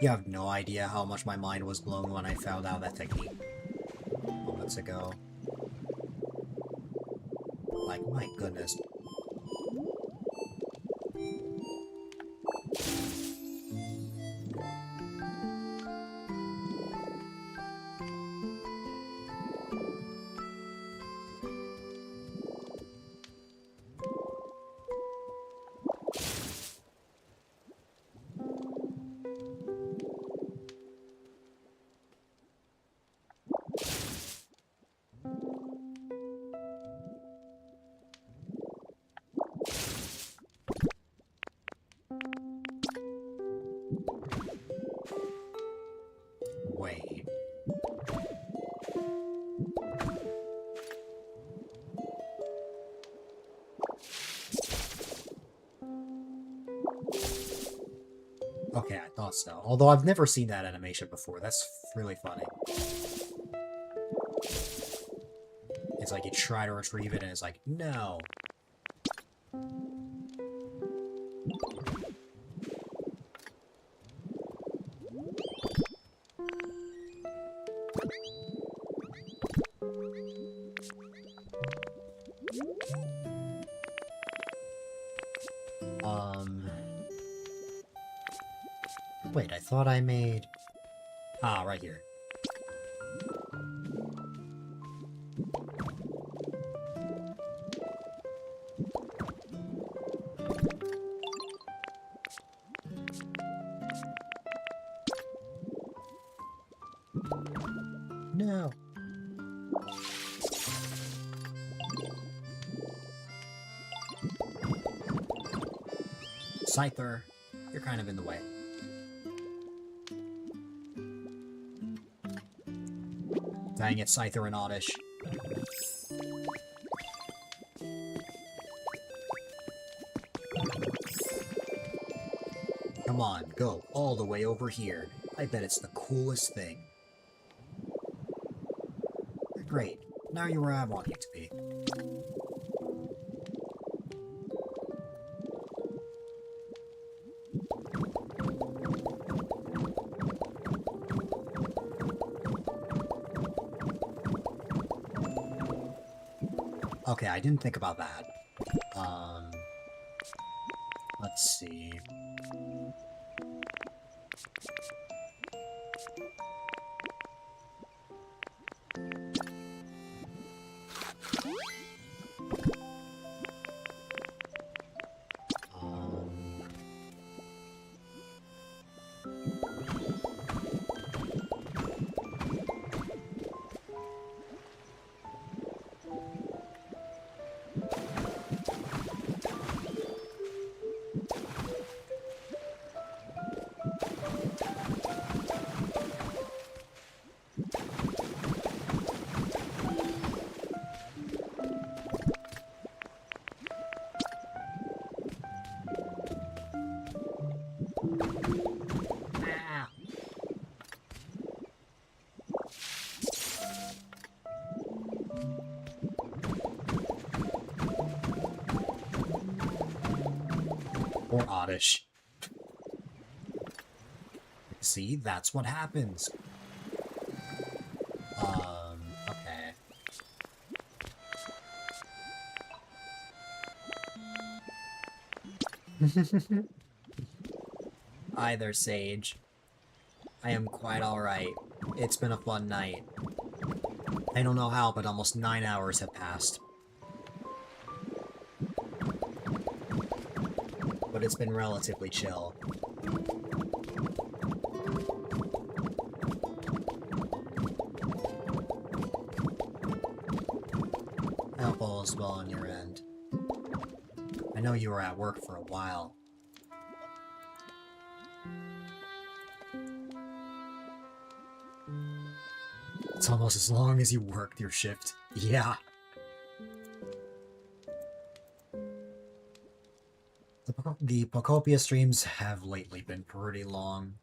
You have no idea how much my mind was blown when I found out that technique moments ago. Like, my goodness. Wait. Okay, I thought so. Although I've never seen that animation before. That's really funny. It's like you try to retrieve it and it's like, no. Wait, I thought I made... Ah, right here. No. Scyther, you're kind of in the way. Dang it, Scyther and Oddish. Come on, go all the way over here. I bet it's the coolest thing. Great. Now you're where I want you to be. Okay, I didn't think about that. Let's see. Or oddish. See, that's what happens. Okay. Hi there, Sage. I am quite alright. It's been a fun night. I don't know how, but almost 9 hours have passed. But it's been relatively chill. I hope all is well on your end. I know you were at work for a while. It's almost as long as you worked your shift. Yeah. The Pokopia streams have lately been pretty long.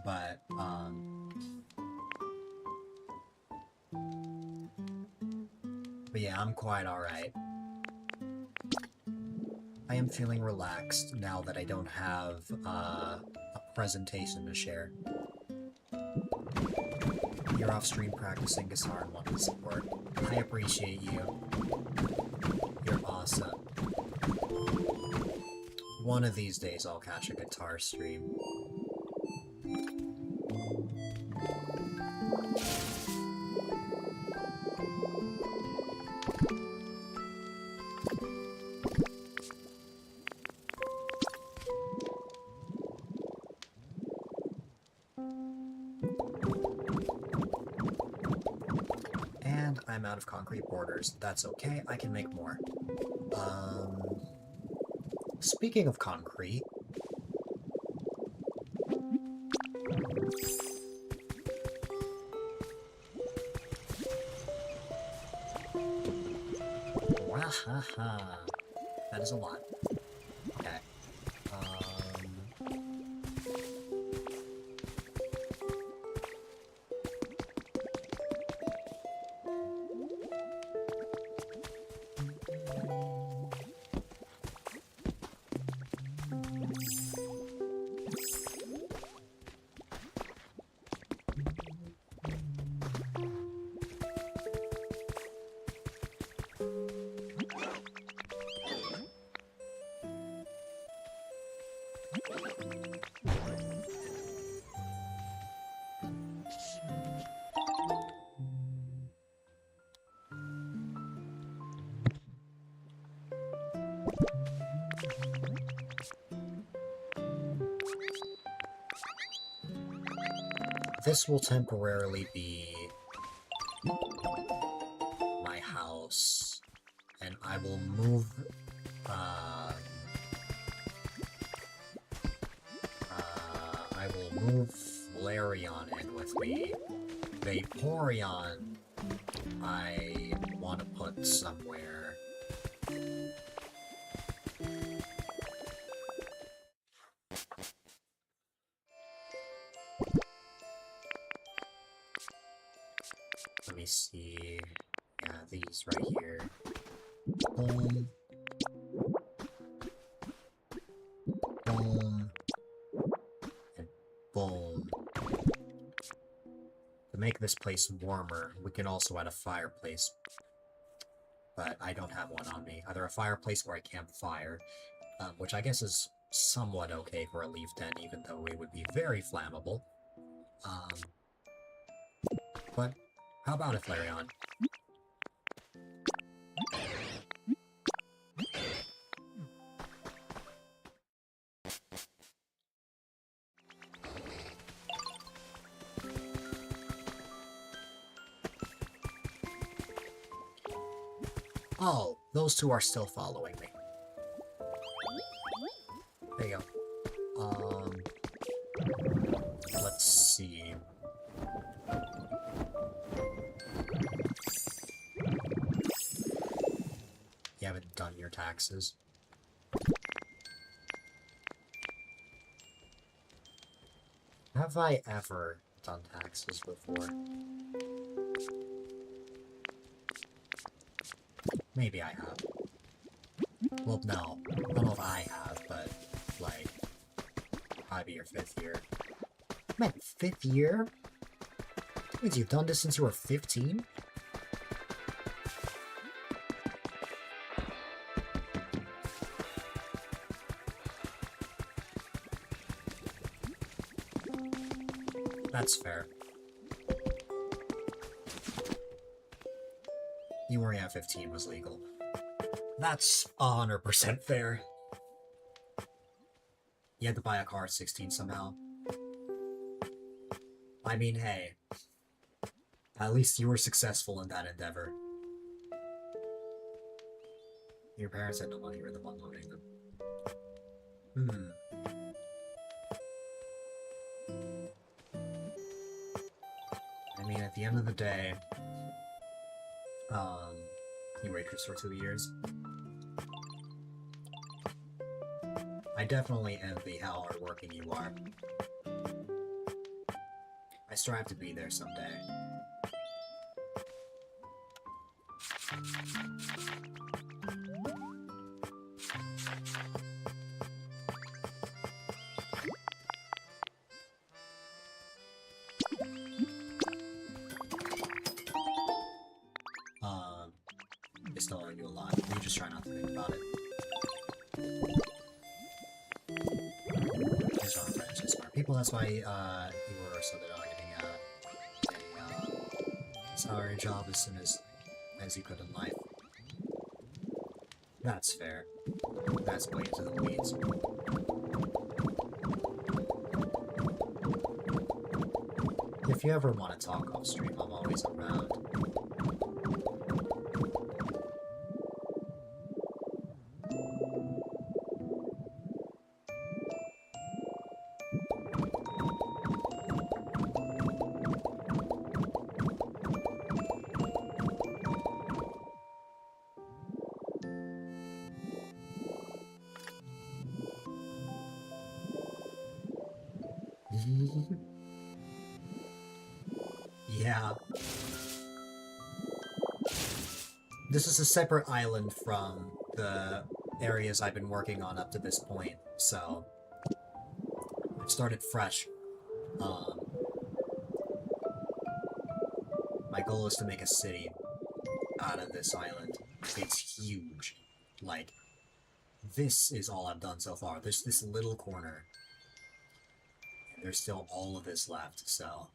But, But yeah, I'm quite alright. I am feeling relaxed now that I don't have, a presentation to share. You're off stream practicing guitar and wanting support. I appreciate you. You're awesome. One of these days I'll catch a guitar stream. And I'm out of concrete borders. That's okay, I can make more. Speaking of concrete... Wahaha. That is a lot. Okay. This will temporarily be my house, and I will move, Flareon in with me. Vaporeon, I want to put somewhere. Let me see. Yeah, these right here. Boom. Boom. And boom. To make this place warmer, we can also add a fireplace. But I don't have one on me. Either a fireplace or a campfire. Which I guess is somewhat okay for a leaf den, even though it would be very flammable. But how about it, Flareon? Oh, those two are still following me. There you go. Let's see. You haven't done your taxes. Have I ever done taxes before? Maybe I have. Well, no. I don't know if I have, but, like, I'd be your 5th year. Man, 5th year? That means you've done this since you were 15? That's fair. You weren't at 15 was legal. That's 100% fair. You had to buy a car at 16 somehow. I mean, hey. At least you were successful in that endeavor. Your parents had no money, you were the one loading them. I mean, at the end of the day, you waitress for 2 years. I definitely envy how hardworking you are. I strive to be there someday. They still argue a lot. You just try not to think about it. These are friends, just smart people. That's why you were so good at getting a salary job as soon as you could in life. That's fair. That's way into the weeds. If you ever want to talk off stream, I'm always around. Yeah. This is a separate island from the areas I've been working on up to this point, so I've started fresh. My goal is to make a city out of this island. It's huge. Like, this is all I've done so far. There's this little corner. And there's still all of this left, so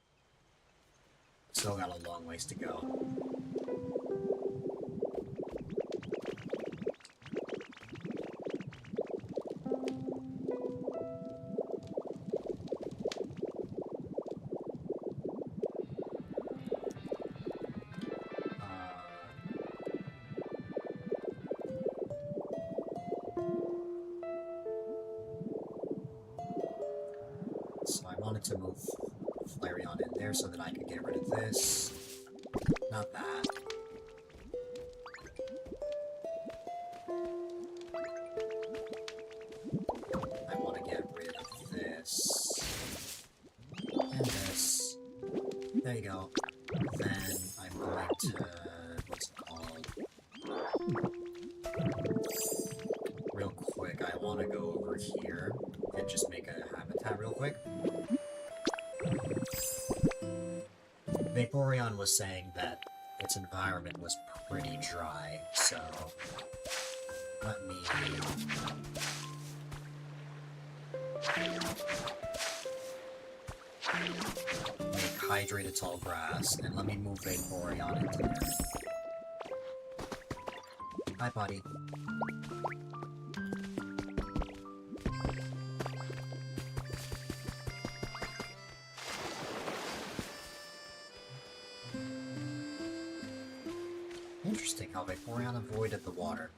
still got a long ways to go. So I wanted to move Flareon in there so that I could get rid of this. Not that. I want to get rid of this. And this. There you go. Then I'm going to... what's it called? Real quick, I want to go over here and just make a habitat real quick. Vaporeon was saying that its environment was pretty dry, so let me make hydrated tall grass, and let me move Vaporeon into there. Hi, buddy. Interesting how Vaporeon avoided the water.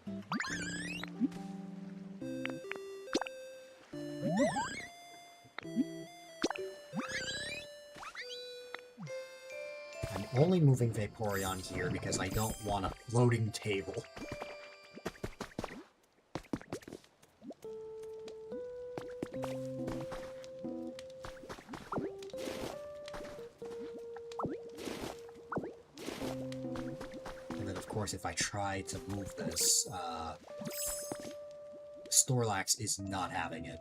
I'm only moving Vaporeon here because I don't want a floating table. If I try to move this, Snorlax is not having it.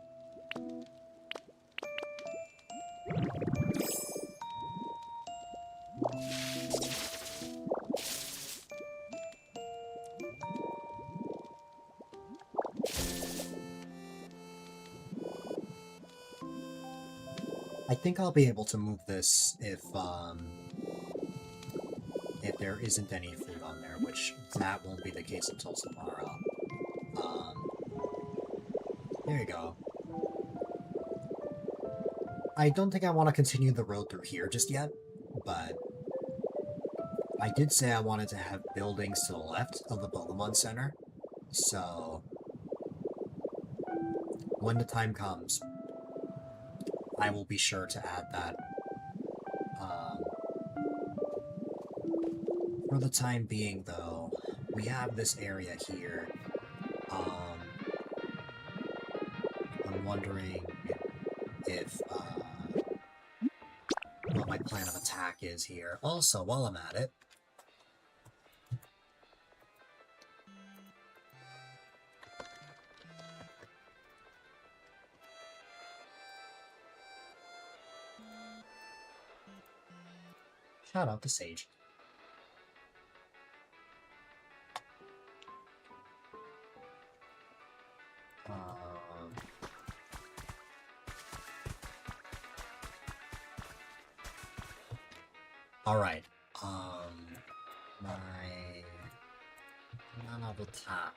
I think I'll be able to move this if there isn't any food on there, which that won't be the case until tomorrow. There you go. I don't think I want to continue the road through here just yet, but I did say I wanted to have buildings to the left of the Pokemon Center, so when the time comes, I will be sure to add that. For the time being, though, we have this area here. I'm wondering if, what my plan of attack is here. Also, while I'm at it, shout out to Sage. Alright, none of the top.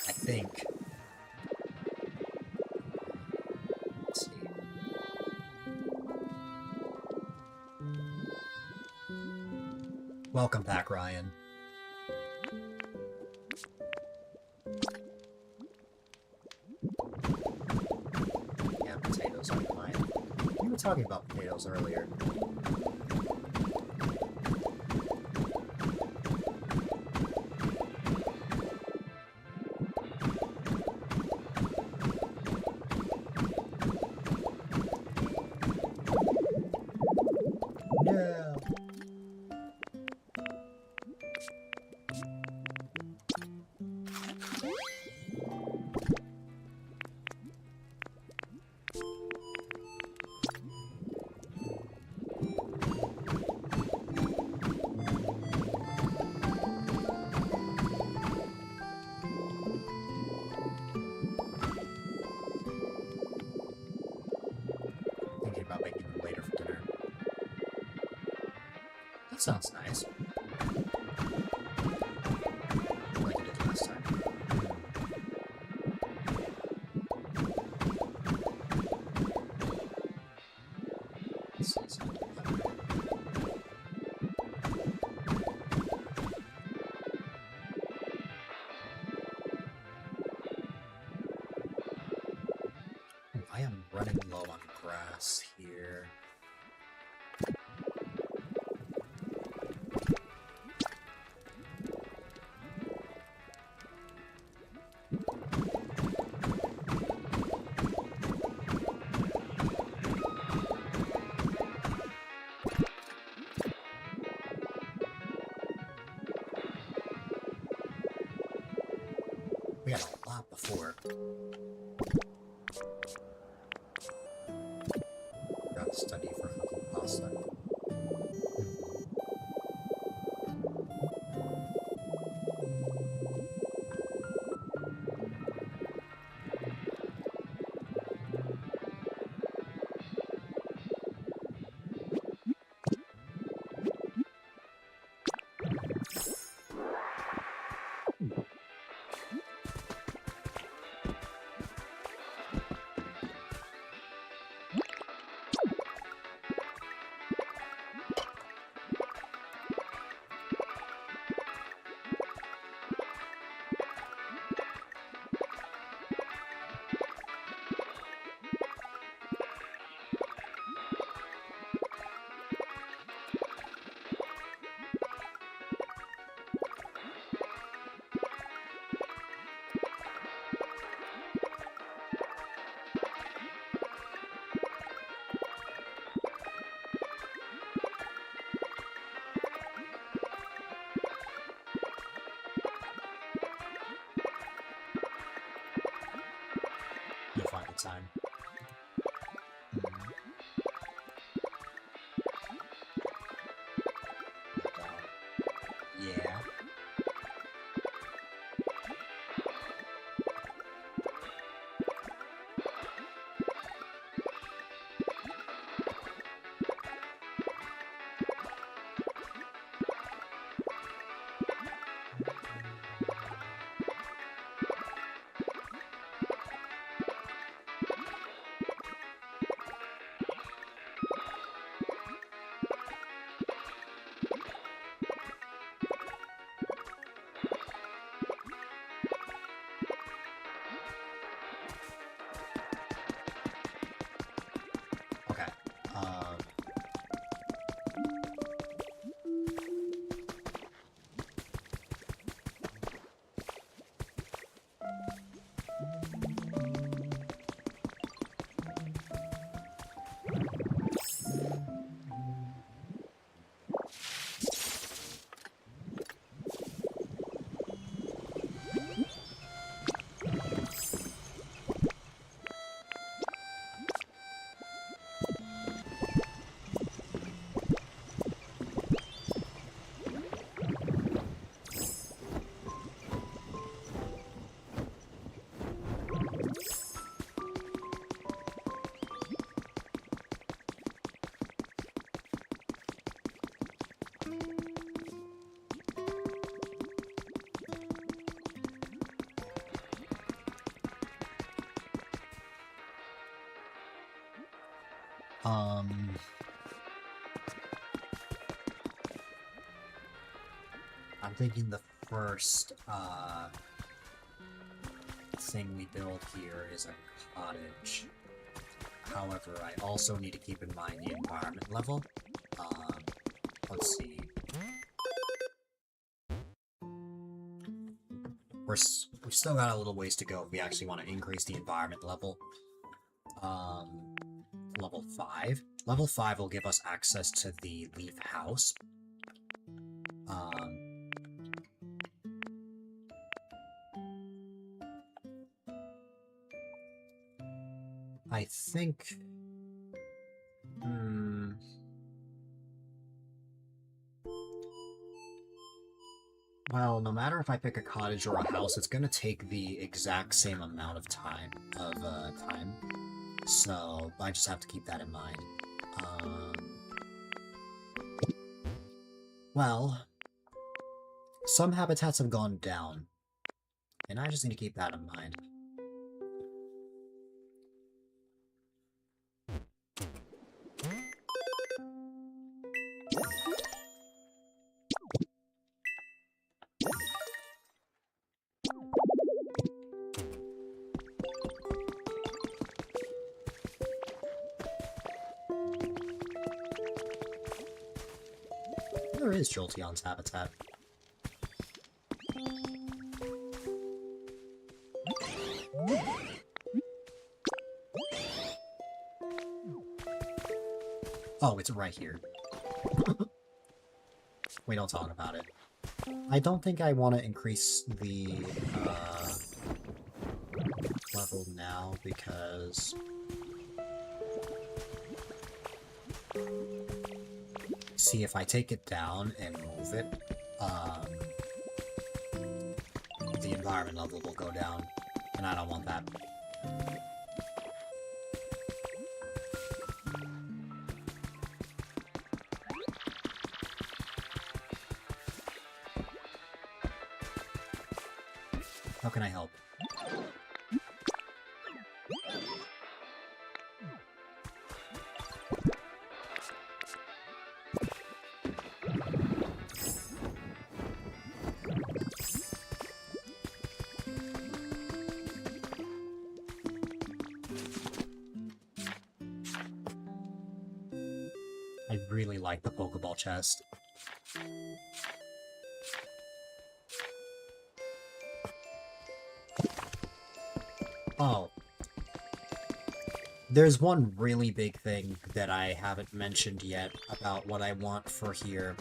I think. Let's see. Welcome back, Ryan. Yeah, potatoes are fine. We were talking about potatoes earlier. No. Thinking about making them later for dinner. That sounds nice. Like I did last time. Let's see something. I am running low on grass here. We had a lot before. Got this time. Yeah. Okay. I'm thinking the first, thing we build here is a cottage. However, I also need to keep in mind the environment level. Let's see. We've still got a little ways to go if we actually want to increase the environment level. Level 5. Level 5 will give us access to the leaf house. I think... Well, no matter if I pick a cottage or a house, it's gonna take the exact same amount of time. So, I just have to keep that in mind. Well, some habitats have gone down, and I just need to keep that in mind. Where is Jolteon's habitat? Oh, it's right here. We don't talk about it. I don't think I want to increase the level now because... See, if I take it down and move it, the environment level will go down, and I don't want that. How can I help? I really like the Pokeball chest. Oh. There's one really big thing that I haven't mentioned yet about what I want for here.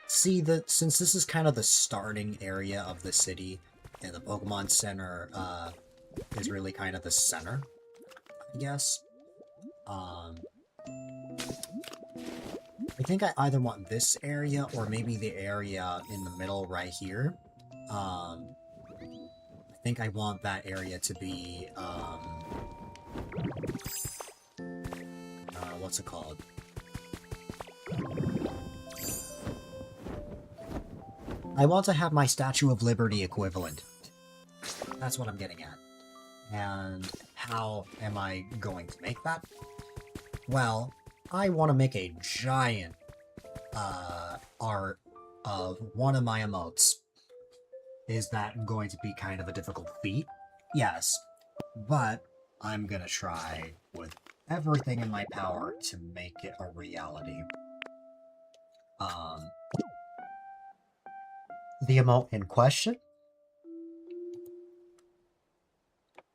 See, since this is kind of the starting area of the city, and the Pokemon Center, is really kind of the center, I guess. I think I either want this area or maybe the area in the middle right here. I think I want that area to be, what's it called? I want to have my Statue of Liberty equivalent. That's what I'm getting at. And how am I going to make that? Well, I want to make a giant art of one of my emotes. Is that going to be kind of a difficult feat? Yes. But I'm gonna try with everything in my power to make it a reality. The emote in question?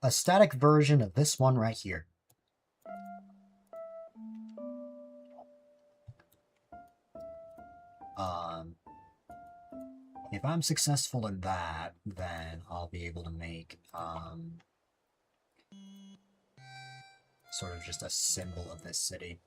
A static version of this one right here. If I'm successful in that, then I'll be able to make, sort of just a symbol of this city.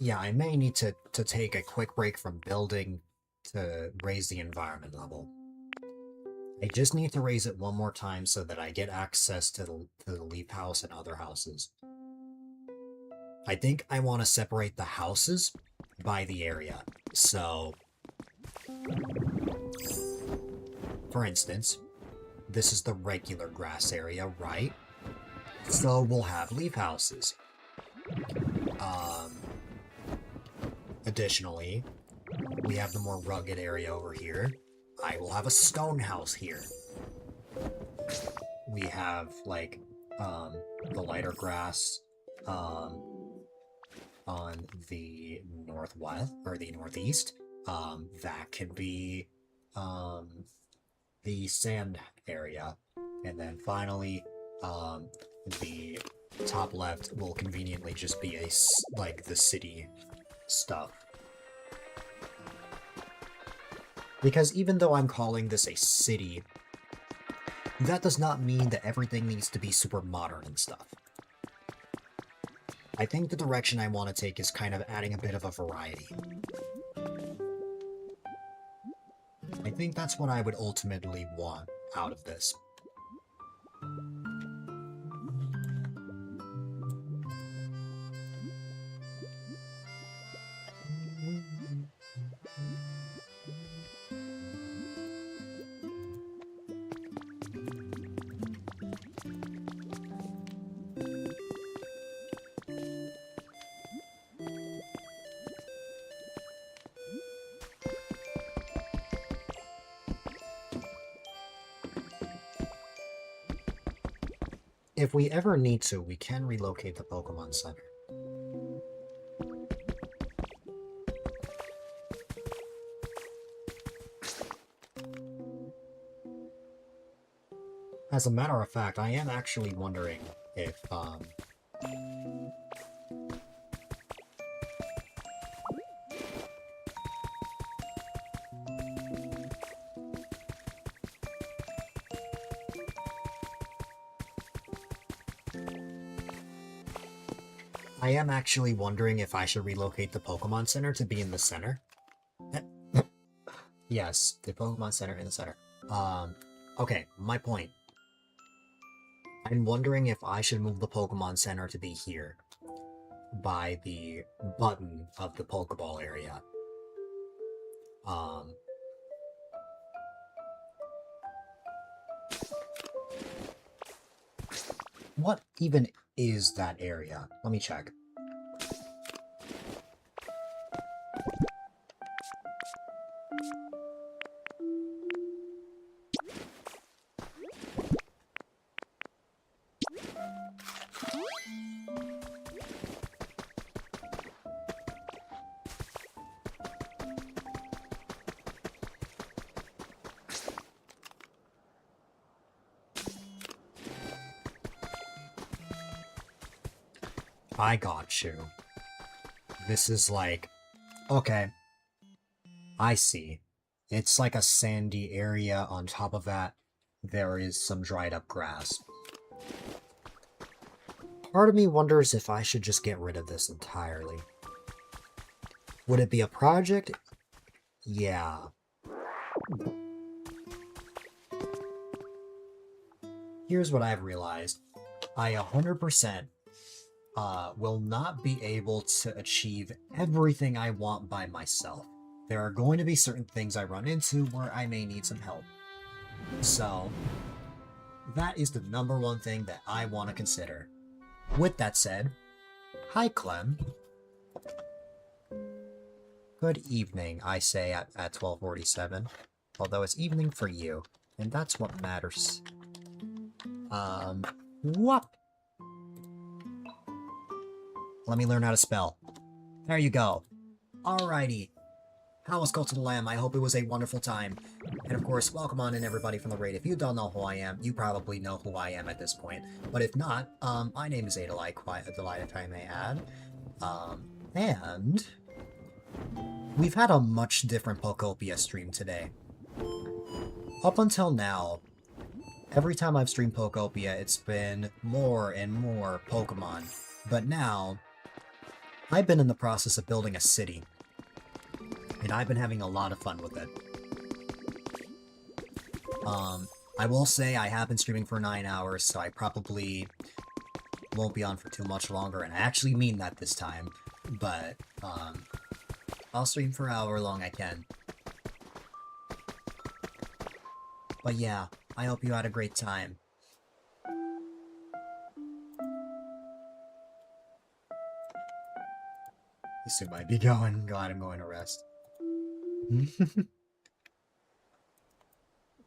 Yeah, I may need to take a quick break from building to raise the environment level. I just need to raise it one more time so that I get access to the leaf house and other houses. I think I want to separate the houses by the area. So, for instance, this is the regular grass area, right? So we'll have leaf houses. Additionally, we have the more rugged area over here. I will have a stone house here. We have, like, the lighter grass, on the northwest, or the northeast. That can be, the sand area. And then finally, the top left will conveniently just be like, the city stuff. Because even though I'm calling this a city, that does not mean that everything needs to be super modern and stuff. I think the direction I want to take is kind of adding a bit of a variety. I think that's what I would ultimately want out of this. If we ever need to, we can relocate the Pokemon Center. As a matter of fact, I am actually wondering if, I am actually wondering if I should relocate the Pokemon Center to be in the center. Yes, the Pokemon Center in the center. Okay, my point. I'm wondering if I should move the Pokemon Center to be here, by the button of the Pokeball area. Um, what even is that area? Let me check. I got you. This is like... Okay. I see. It's like a sandy area. On top of that, there is some dried up grass. Part of me wonders if I should just get rid of this entirely. Would it be a project? Yeah. Here's what I've realized. I 100% will not be able to achieve everything I want by myself. There are going to be certain things I run into where I may need some help. So, that is the #1 thing that I want to consider. With that said, hi Clem. Good evening, I say at 12:47. Although it's evening for you, and that's what matters. What? Let me learn how to spell. There you go. Alrighty. How was Cult of the Lamb? I hope it was a wonderful time. And of course, welcome on in everybody from the raid. If you don't know who I am, you probably know who I am at this point. But if not, my name is A-Dylite, quite a delight if I may add. And... we've had a much different Pokopia stream today. Up until now, every time I've streamed Pokopia, it's been more and more Pokemon. But now, I've been in the process of building a city. And I've been having a lot of fun with it. I will say I have been streaming for 9 hours, so I probably won't be on for too much longer, and I actually mean that this time. But, I'll stream for however long I can. But yeah, I hope you had a great time. This might be going. God, I'm going to rest.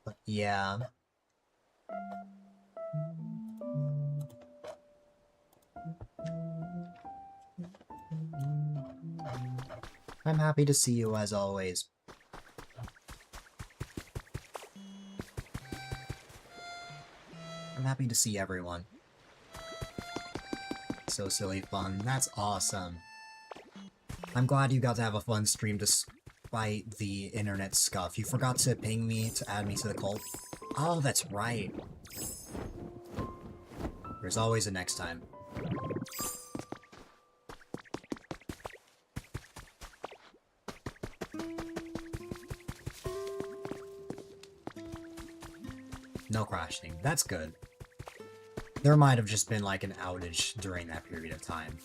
But yeah. I'm happy to see you as always. I'm happy to see everyone. So silly fun. That's awesome. I'm glad you got to have a fun stream despite the internet scuff. You forgot to ping me to add me to the cult. Oh, that's right. There's always a next time. No crashing. That's good. There might have just been like an outage during that period of time.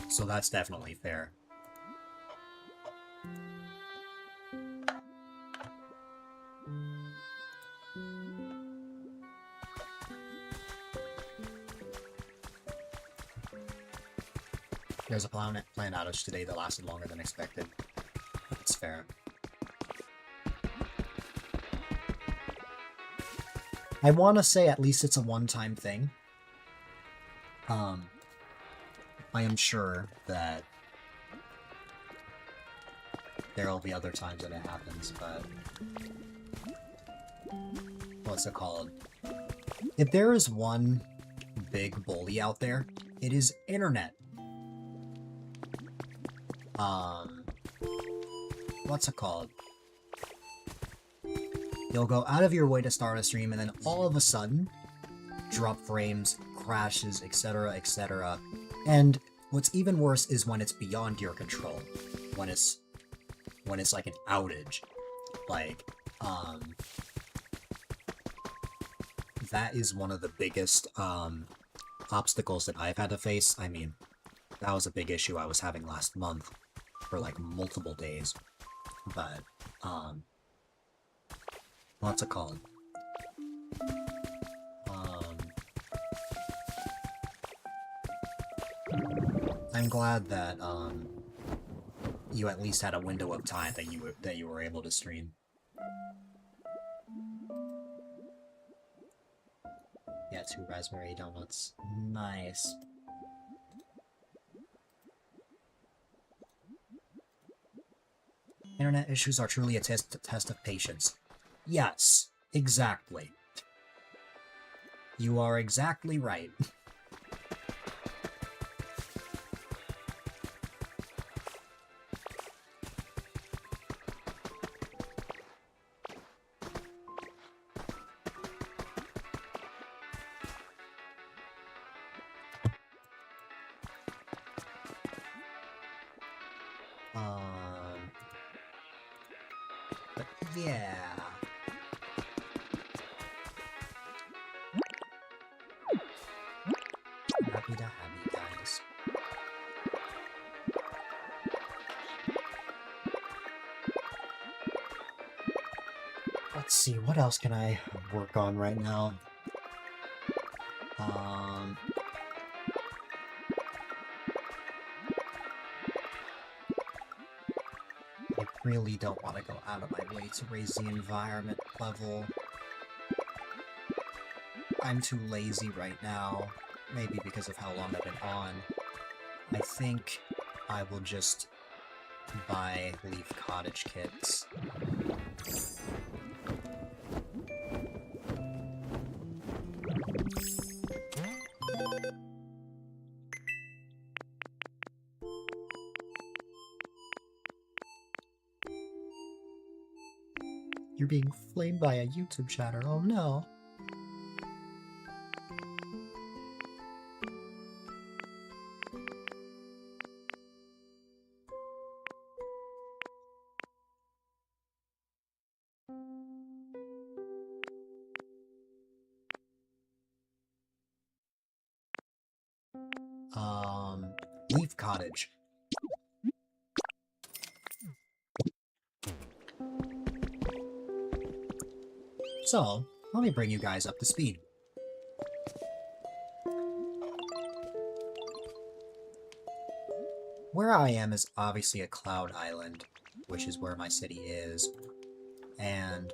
So that's definitely fair. There's a planned outage today that lasted longer than expected. That's fair. I want to say at least it's a one-time thing. I am sure that there will be other times that it happens, but what's it called? If there is one big bully out there, it is internet. What's it called? You'll go out of your way to start a stream and then all of a sudden, drop frames, crashes, etc, etc. And what's even worse is when it's beyond your control. When it's like an outage. Like, that is one of the biggest, obstacles that I've had to face. I mean, that was a big issue I was having last month for, like, multiple days. But, what's it called? I'm glad that, you at least had a window of time that you were able to stream. Yeah, 2 raspberry donuts. Nice. Internet issues are truly a test of patience. Yes, exactly. You are exactly right. But yeah. Happy to have you guys. Let's see, what else can I work on right now? I really don't want to go out of my way to raise the environment level. I'm too lazy right now, maybe because of how long I've been on. I think I will just buy leaf cottage kits. You're being flamed by a YouTube chatter, oh no. Leaf cottage. So, let me bring you guys up to speed. Where I am is obviously a cloud island, which is where my city is. And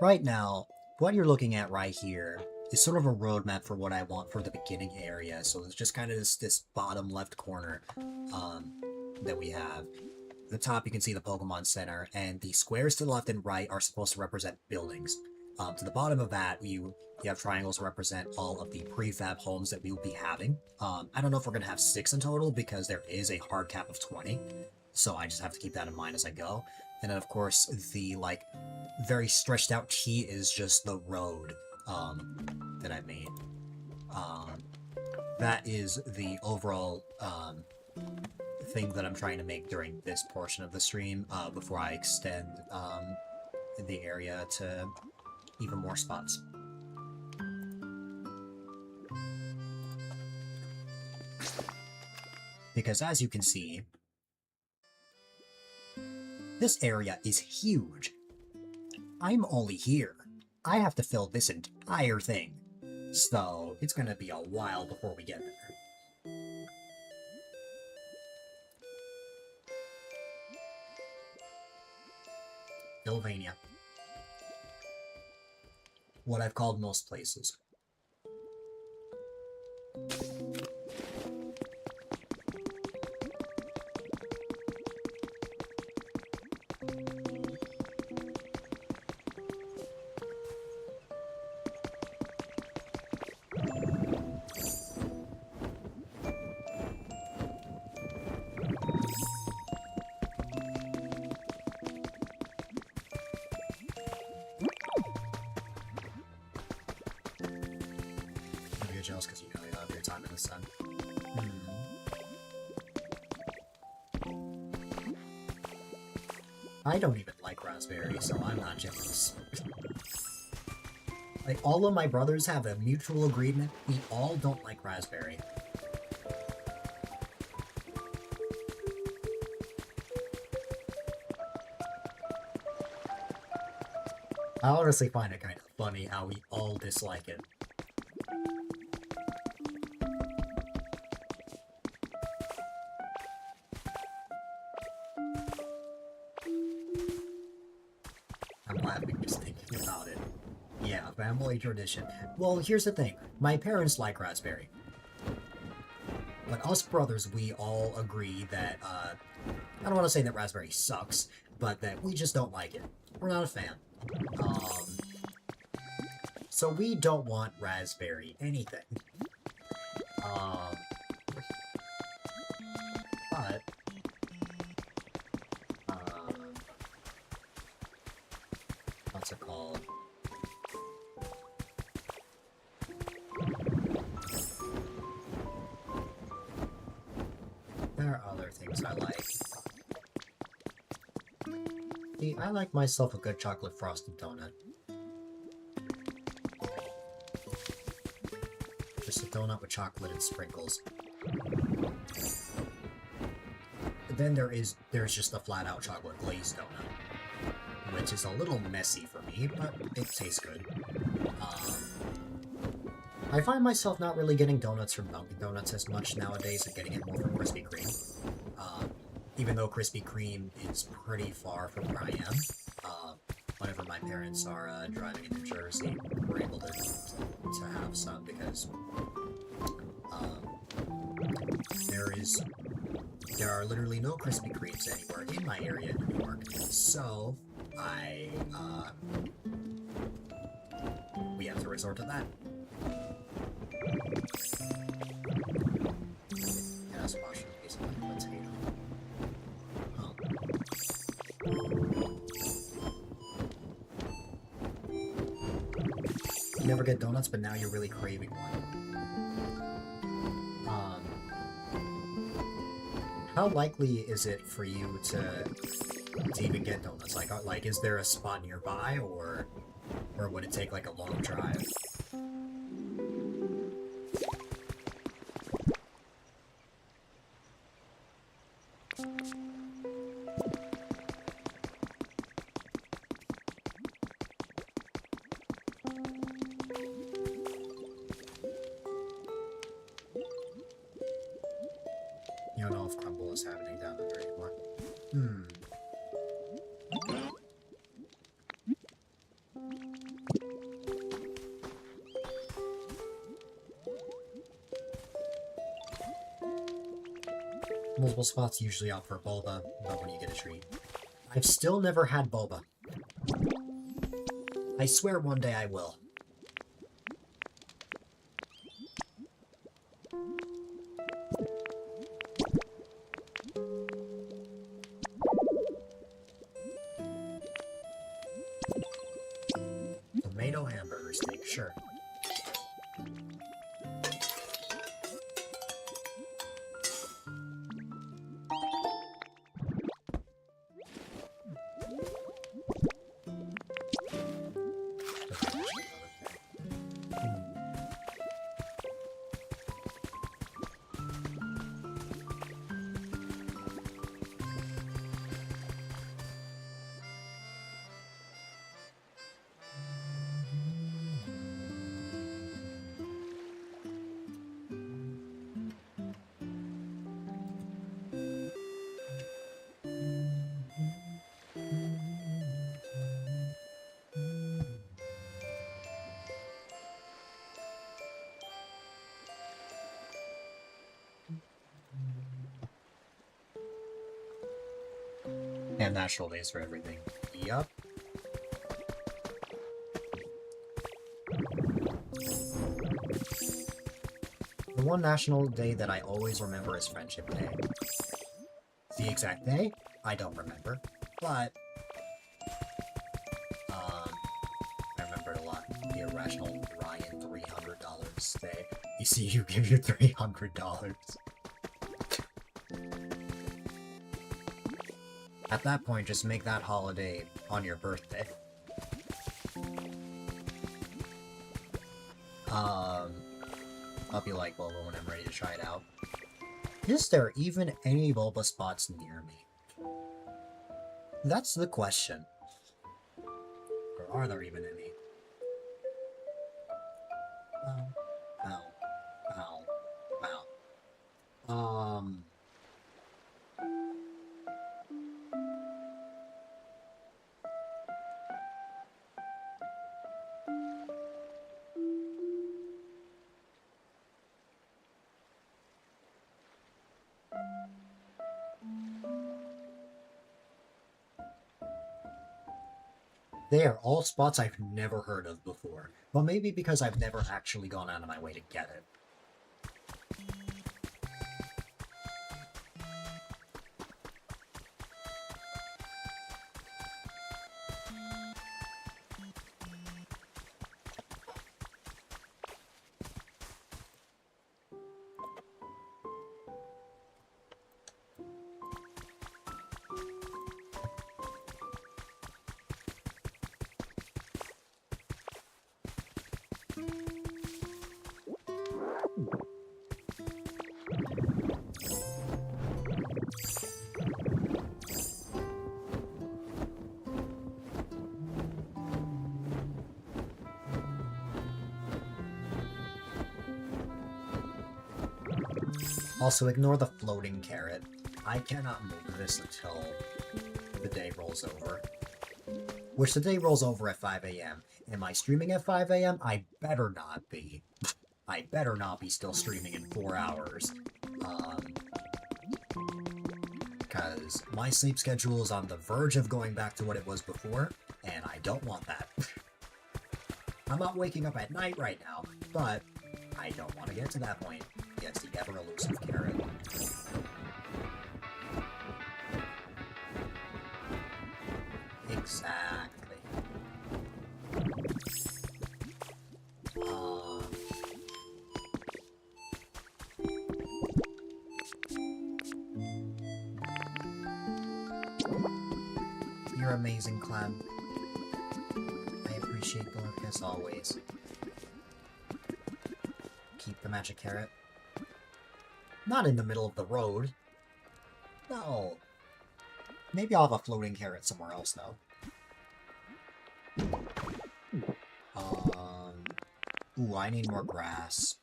right now, what you're looking at right here is sort of a roadmap for what I want for the beginning area. So it's just kind of this bottom left corner that we have. At the top, you can see the Pokemon Center, and the squares to the left and right are supposed to represent buildings. To the bottom of that, you have triangles to represent all of the prefab homes that we will be having. I don't know if we're going to have 6 in total, because there is a hard cap of 20, so I just have to keep that in mind as I go. And then, of course, the, like, very stretched out T is just the road that I made. That is the overall thing that I'm trying to make during this portion of the stream before I extend the area to even more spots. Because as you can see, this area is huge. I'm only here. I have to fill this entire thing. So, it's gonna be a while before we get there. Sylvania. What I've called most places. I don't even like raspberry, so I'm not jealous. Like, all of my brothers have a mutual agreement. We all don't like raspberry. I honestly find it kind of funny how we all dislike it. I'm laughing just thinking about it. Yeah, family tradition. Well, here's the thing. My parents like raspberry. But us brothers, we all agree that, I don't want to say that raspberry sucks, but that we just don't like it. We're not a fan. So we don't want raspberry anything. But, what's it called? There are other things I like. See, I like myself a good chocolate frosted donut. Just a donut with chocolate and sprinkles. But then there's just a flat-out chocolate glazed donut, which is a little messy for me, but it tastes good. I find myself not really getting donuts from Dunkin' Donuts as much nowadays, and getting it more from Krispy Kreme. Even though Krispy Kreme is pretty far from where I am. Whenever my parents are driving in New Jersey, we're able to have some because there are literally no Krispy Kremes anywhere in my area in New York. So we have to resort to that. Yeah, that's washing a piece of my potato. You never get donuts, but now you're really craving one. How likely is it for you to even get donuts? Like, is there a spot nearby, or would it take like a long drive? You don't know if Crumble is happening down there anymore. Multiple spots usually offer boba, but when you get a treat. I've still never had boba. I swear one day I will. Tomato hamburger steak, sure. And national days for everything. Yup. The one national day that I always remember is Friendship Day. The exact day, I don't remember, but I remember it a lot. The Irrational Ryan $300 day. You see, you give your $300. At that point, just make that holiday on your birthday. I'll be like Bulba when I'm ready to try it out. Is there even any Bulba spots near me? That's the question. Or are there even any? Ow. Ow. Ow. They are all spots I've never heard of before. Well, maybe because I've never actually gone out of my way to get it. Also, ignore the floating carrot. I cannot move this until the day rolls over. Which the day rolls over at 5 a.m. Am I streaming at 5 a.m.? I better not be. I better not be still streaming in 4 hours. Because my sleep schedule is on the verge of going back to what it was before, and I don't want that. I'm not waking up at night right now, but I don't want to get to that point. It's the ever-elusive carrot. Exactly. You're amazing, Clem. I appreciate the work as always. Keep the magic carrot. Not in the middle of the road. No. Maybe I'll have a floating carrot somewhere else, though. Ooh, I need more grass.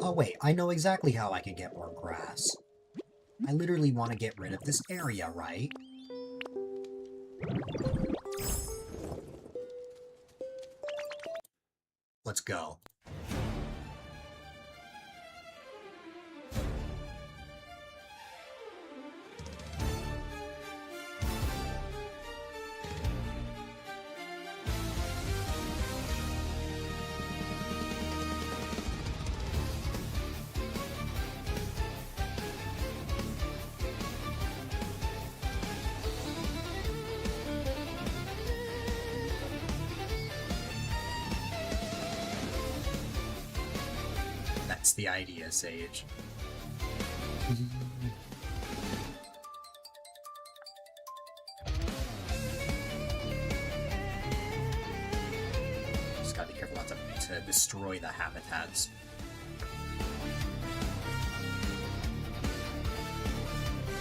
Oh wait, I know exactly how I can get more grass. I literally want to get rid of this area, right? Let's go. That's the idea, Sage. Just gotta be careful not to destroy the habitats.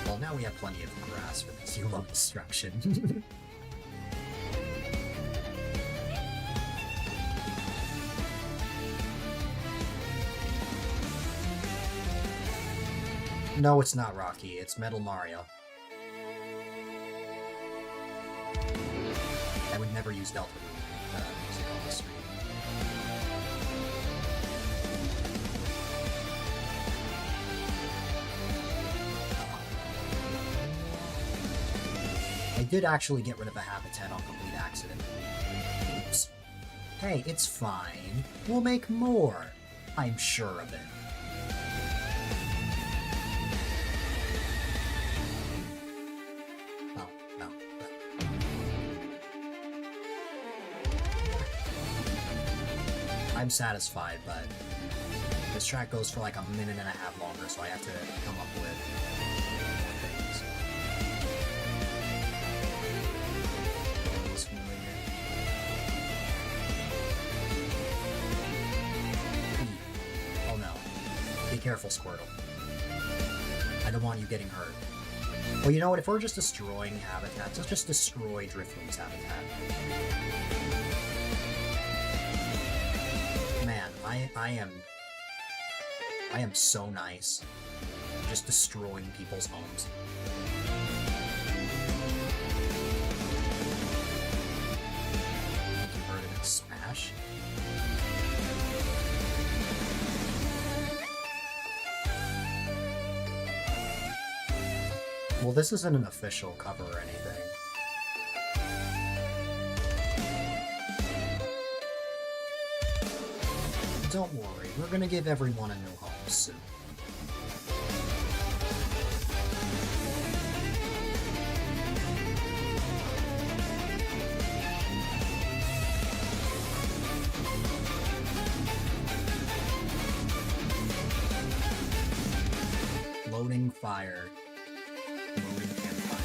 Well, now we have plenty of grass for the human destruction. No, it's not Rocky. It's Metal Mario. I would never use Delta music on the stream. I did actually get rid of a habitat on complete accident. Oops. Hey, it's fine. We'll make more. I'm sure of it. I'm satisfied, but this track goes for like a minute and a half longer, so I have to come up with more things. This familiar. Oh no. Be careful, Squirtle. I don't want you getting hurt. Well, you know what? If we're just destroying habitats, let's just destroy Drifloon's habitat. Man, I am so nice. Just destroying people's homes. Converted in Smash. Well, this isn't an official cover or anything. Don't worry, we're gonna give everyone a new home soon. Loading fire. Loading campfire.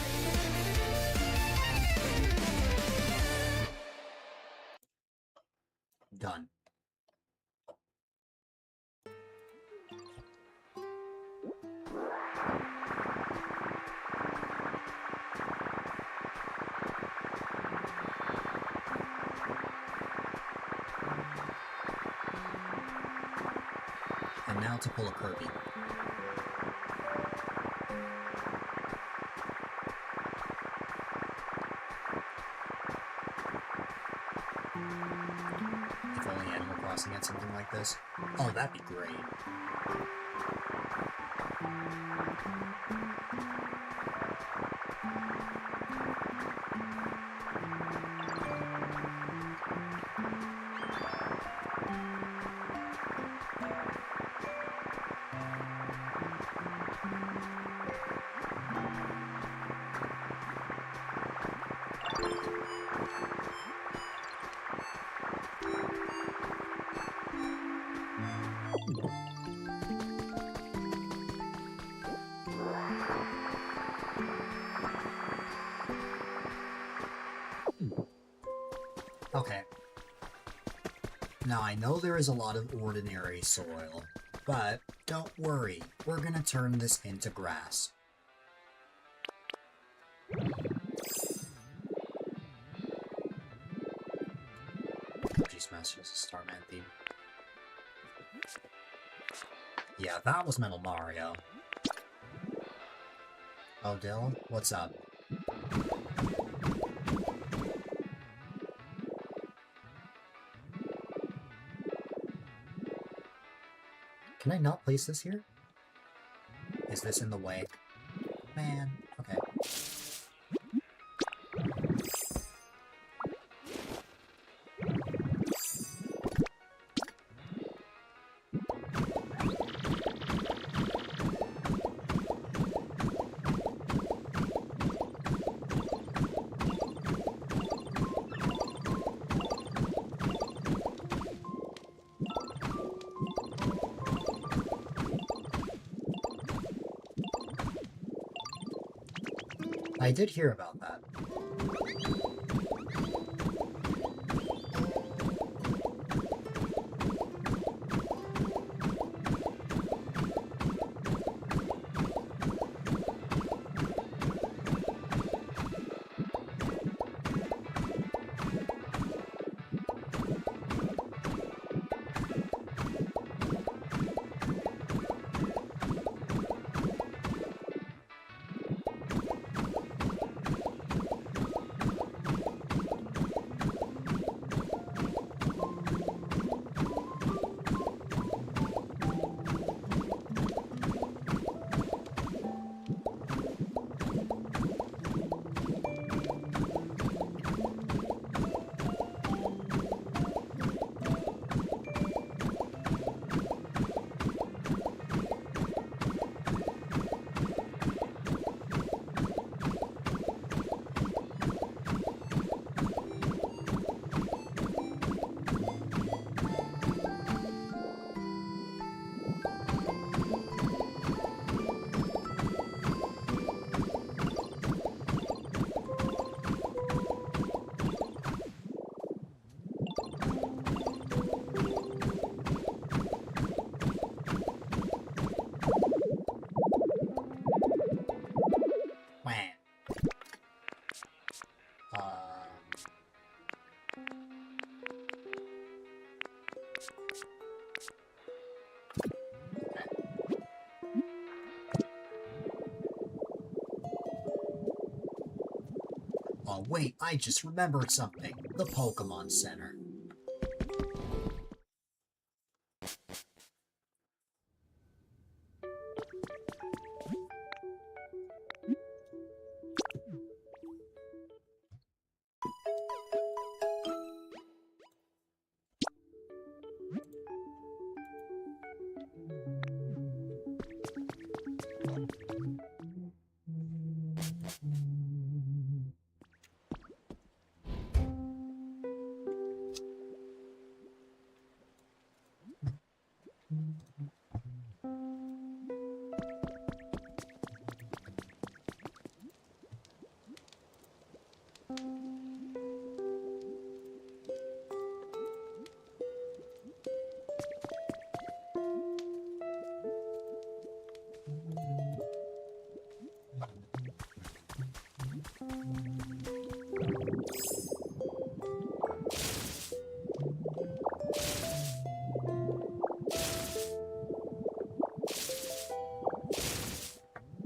Done. And now to pull a Kirby. If only Animal Crossing had something like this. Oh, that'd be great. Okay. Now, I know there is a lot of ordinary soil, but don't worry, we're gonna turn this into grass. G-Smash is a Starman theme. Yeah, that was Metal Mario. Oh, Dylan, what's up? Can I not place this here? Is this in the way? Man, okay. I did hear about that. Oh, wait, I just remembered something. The Pokemon Center.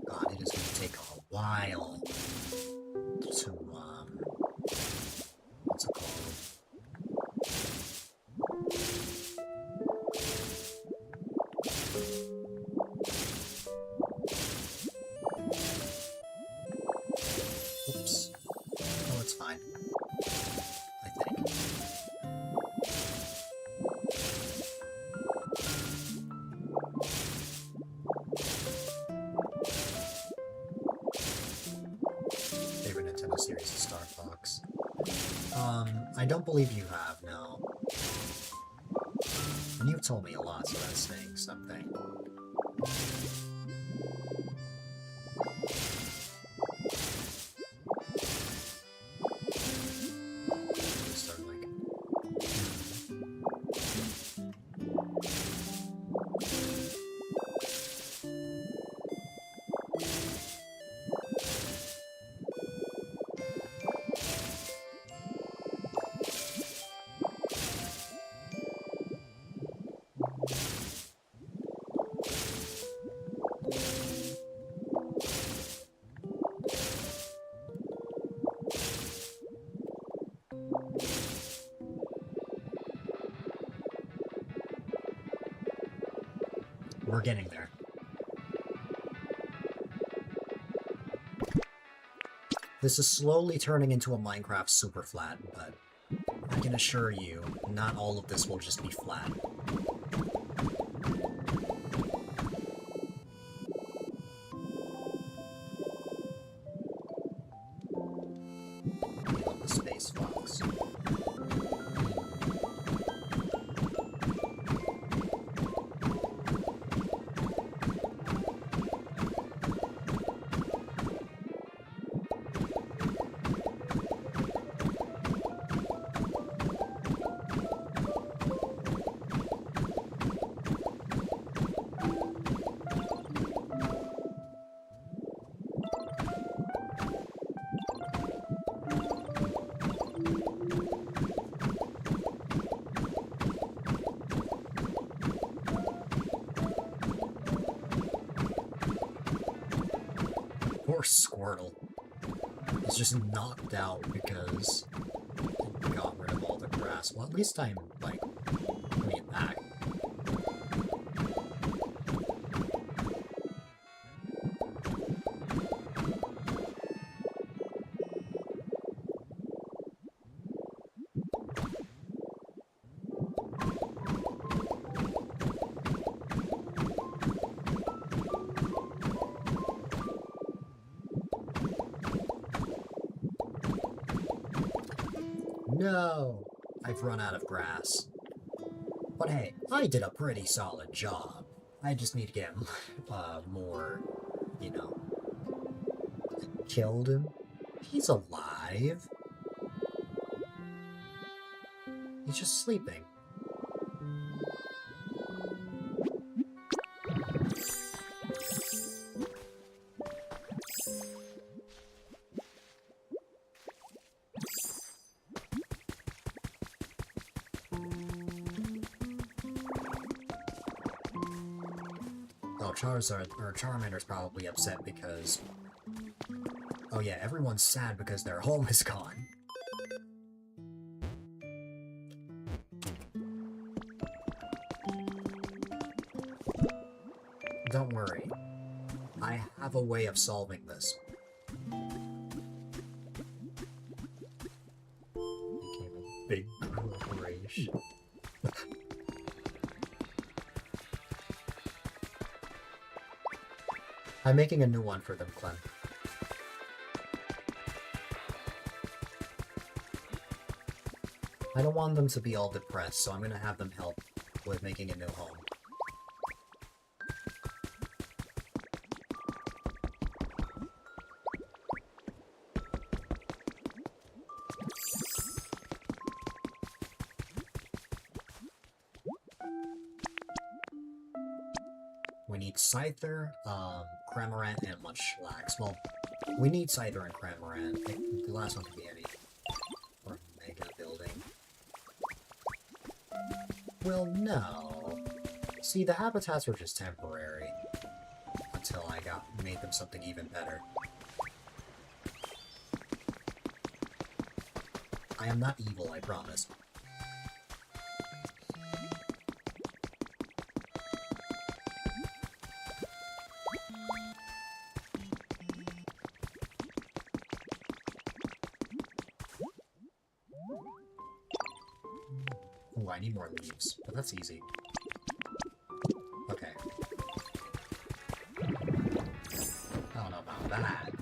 God, it is going to take a while to, what's it called? Oops. Oh, it's fine. I think. Favorite Nintendo series is Star Fox. I don't believe you have, no. And you've told me a lot, so that's saying something. Start, like... We're getting there. This is slowly turning into a Minecraft super flat, but I can assure you, not all of this will just be flat. I love the Space Fox. Poor Squirtle. He's just knocked out because I got rid of all the grass. Well, at least I'm, like, putting it back. No! I've run out of grass. But hey, I did a pretty solid job. I just need to get more, you know... Killed him? He's alive. He's just sleeping. Oh, Charizard, or Charmander's probably upset because Oh yeah, everyone's sad because their home is gone. Don't worry. I have a way of solving this. Became a big corporation. I'm making a new one for them, Clem. I don't want them to be all depressed, so I'm gonna have them help with making a new home. We need Scyther, Cramorant, and Munchlax. Well, we need Scyther and Cramorant. The last one could be any. Or Mega Building. Well, no. See, the habitats were just temporary. Until I made them something even better. I am not evil, I promise. Ooh, I need more leaves, but that's easy. Okay. I don't know about that.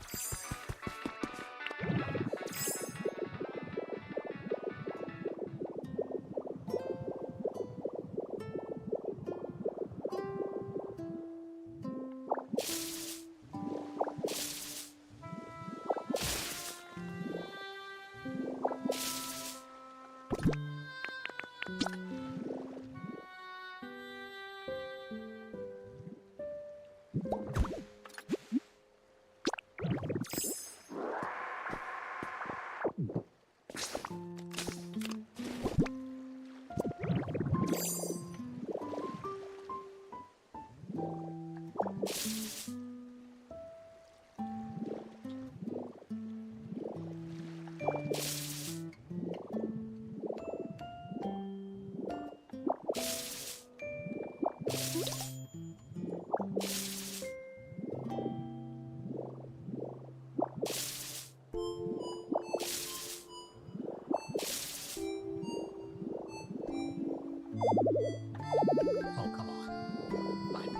Oh, come on. Fine.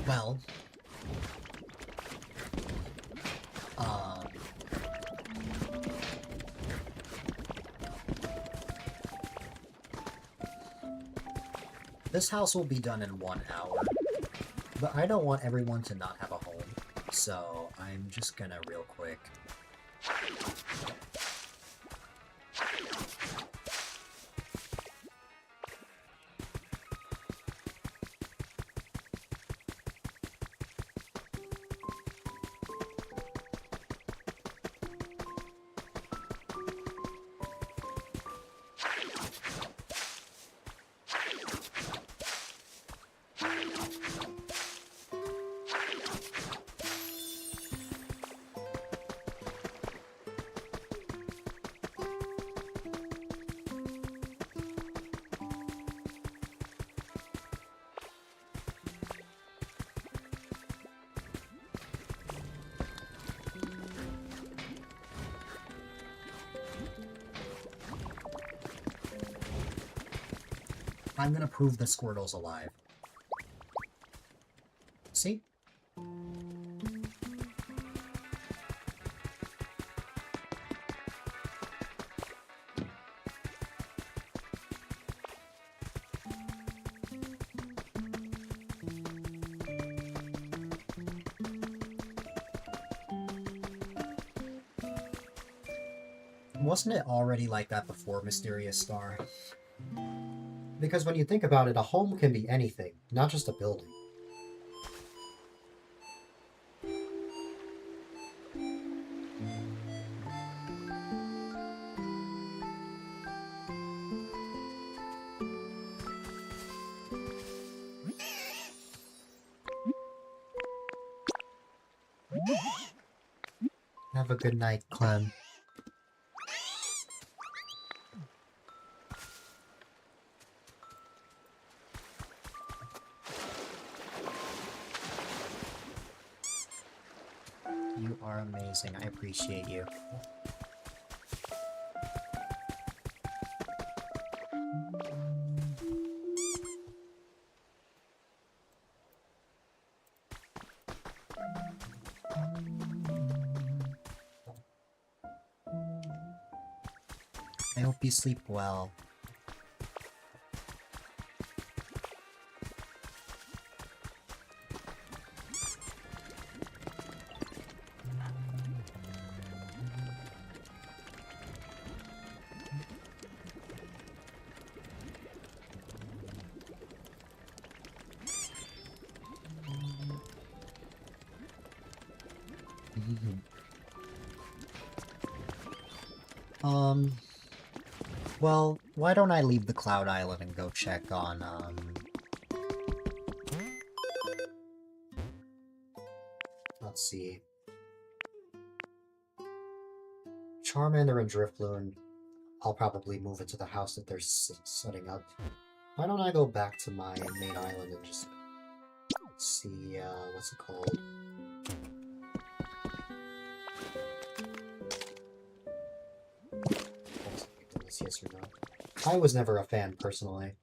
Well, this house will be done in 1 hour, but I don't want everyone to not have a home, so I'm just gonna real quick. I'm gonna prove that Squirtle's alive. See? Wasn't it already like that before Mysterious Star? Because when you think about it, a home can be anything, not just a building. Have a good night, Clem. You are amazing. I appreciate you. I hope you sleep well. Well, why don't I leave the Cloud Island and go check on, let's see. Charmander and Drifloon, I'll probably move it to the house that they're setting up. Why don't I go back to my main island and just see, what's it called? Yes or no? I was never a fan, personally.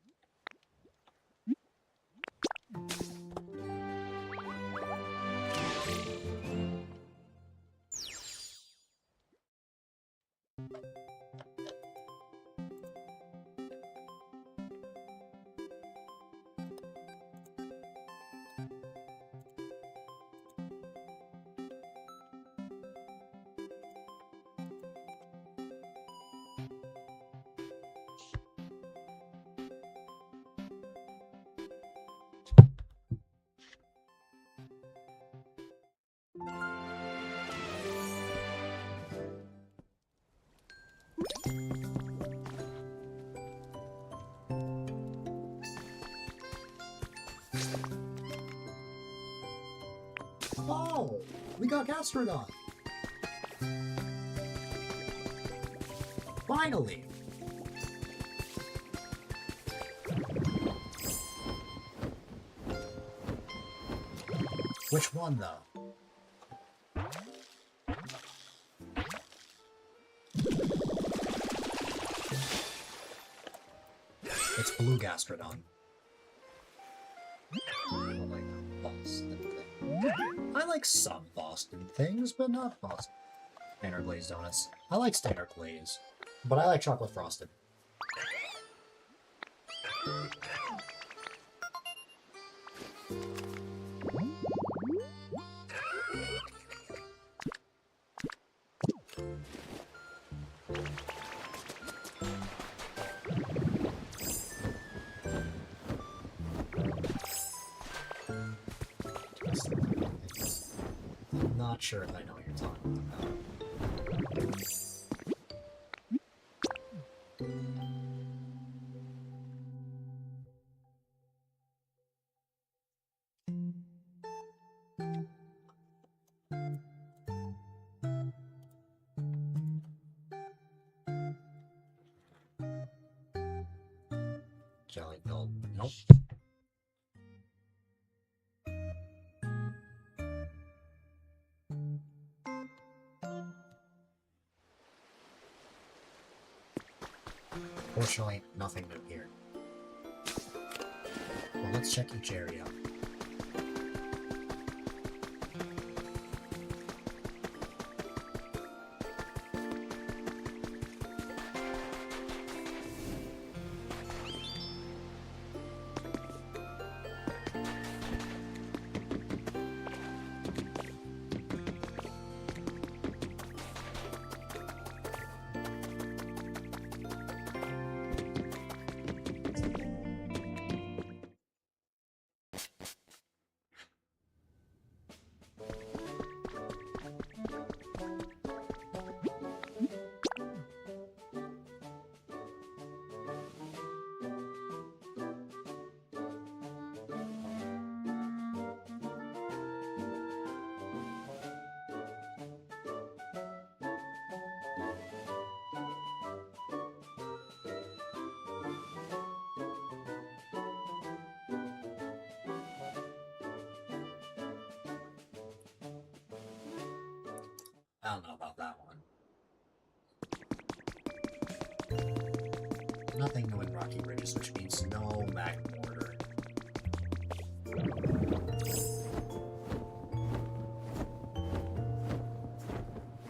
Oh, we got Gastrodon! Finally! Which one, though? It's Blue Gastrodon. I don't like Boston thing. I like some Boston things, but not Boston. Standard Glaze Donuts. I like Standard Glaze, but I like Chocolate Frosted. I'm not sure if I know what you're talking about. Jelly Gold. Nope. Fortunately, nothing new here. Well, let's check each area. I don't know about that one. Nothing new in Rocky Ridges, which means no magma mortar.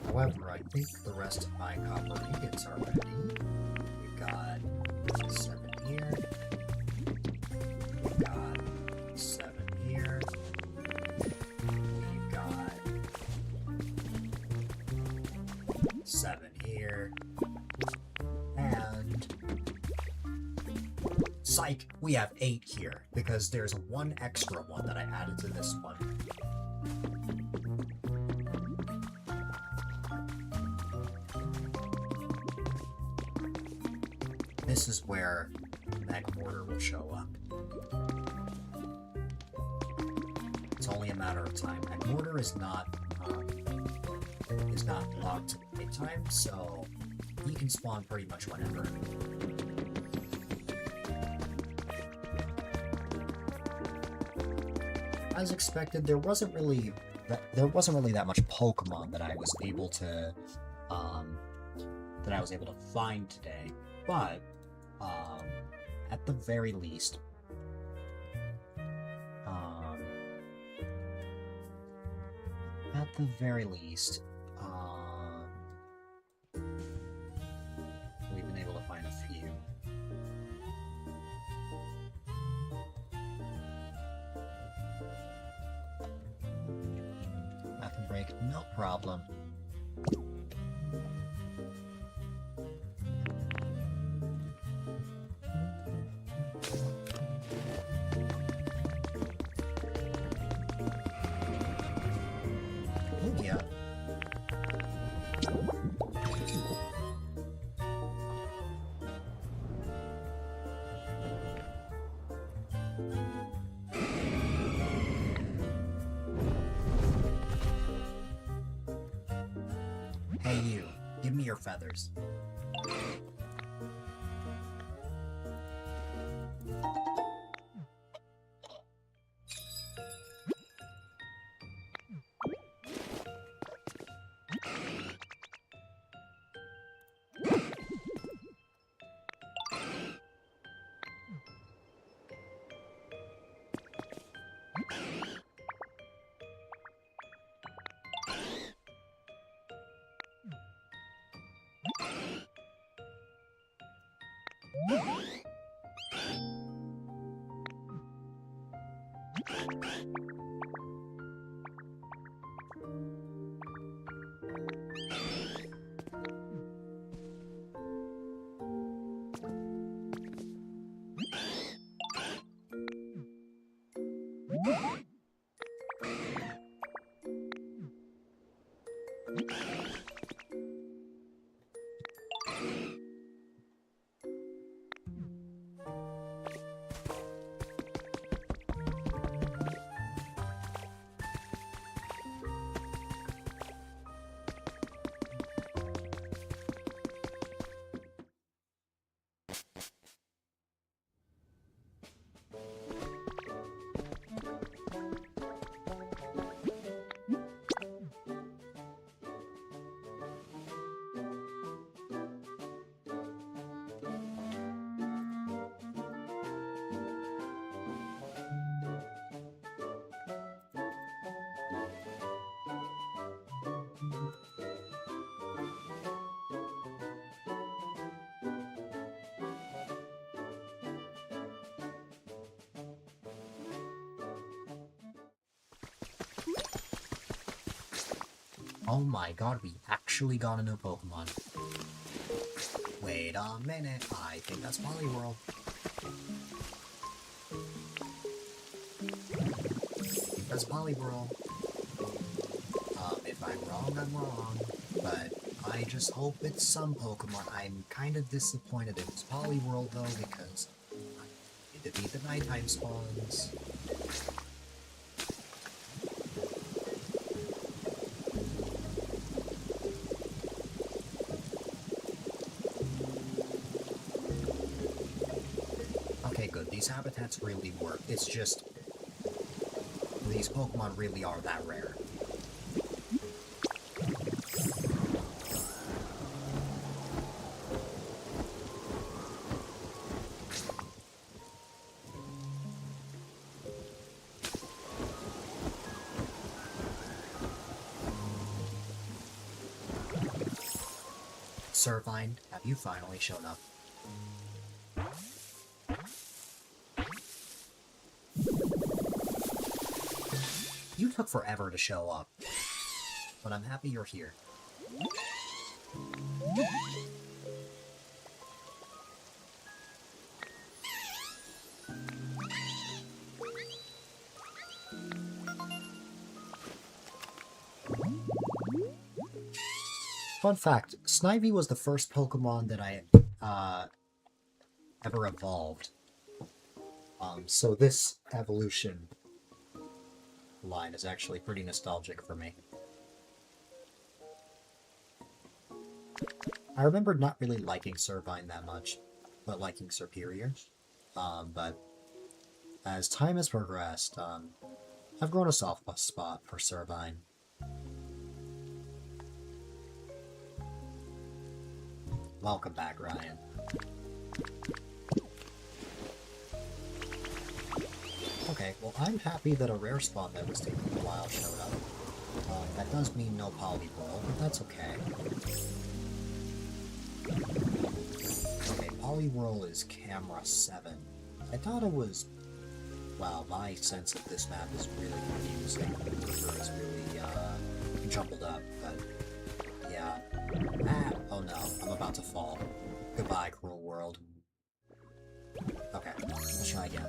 However, I think the rest of my copper ingots are ready. We've got 7 here. We've got 7 here. We've got 7 here. And psych, we have 8 here, because there's one extra one that I added to this one. This is where magma mortar will show up. It's only a matter of time. Magma mortar is not locked at time, so he can spawn pretty much whenever. As expected, there wasn't really that much Pokemon that I was able to find today, but at the very least, we've been able to find a few. Bathroom break, no problem. Oh yeah. Hey you, give me your feathers. Oh my god, we actually got a new Pokemon. Wait a minute, I think that's Poliwhirl. I think that's Poliwhirl. If I'm wrong, I'm wrong. But I just hope it's some Pokemon. I'm kind of disappointed it was Poliwhirl though, because it defeat the nighttime spawns. Okay, good. These habitats really work. It's just these Pokemon really are that rare. Servine, have you finally shown up? You took forever to show up, but I'm happy you're here. Fun fact, Snivy was the first Pokemon that I ever evolved. So this evolution line is actually pretty nostalgic for me. I remember not really liking Servine that much, but liking Serperior. But as time has progressed, I've grown a soft spot for Servine. Welcome back, Ryan. Okay, well, I'm happy that a rare spawn that was taking a while showed up. That does mean no Poliwhirl, but that's okay. Okay, Poliwhirl is camera 7. I thought it was... Wow, my sense of this map is really confusing. It's really, jumbled up, but... Yeah. Ah! Oh no, I'm about to fall. Goodbye, cruel world. Okay, let's try again.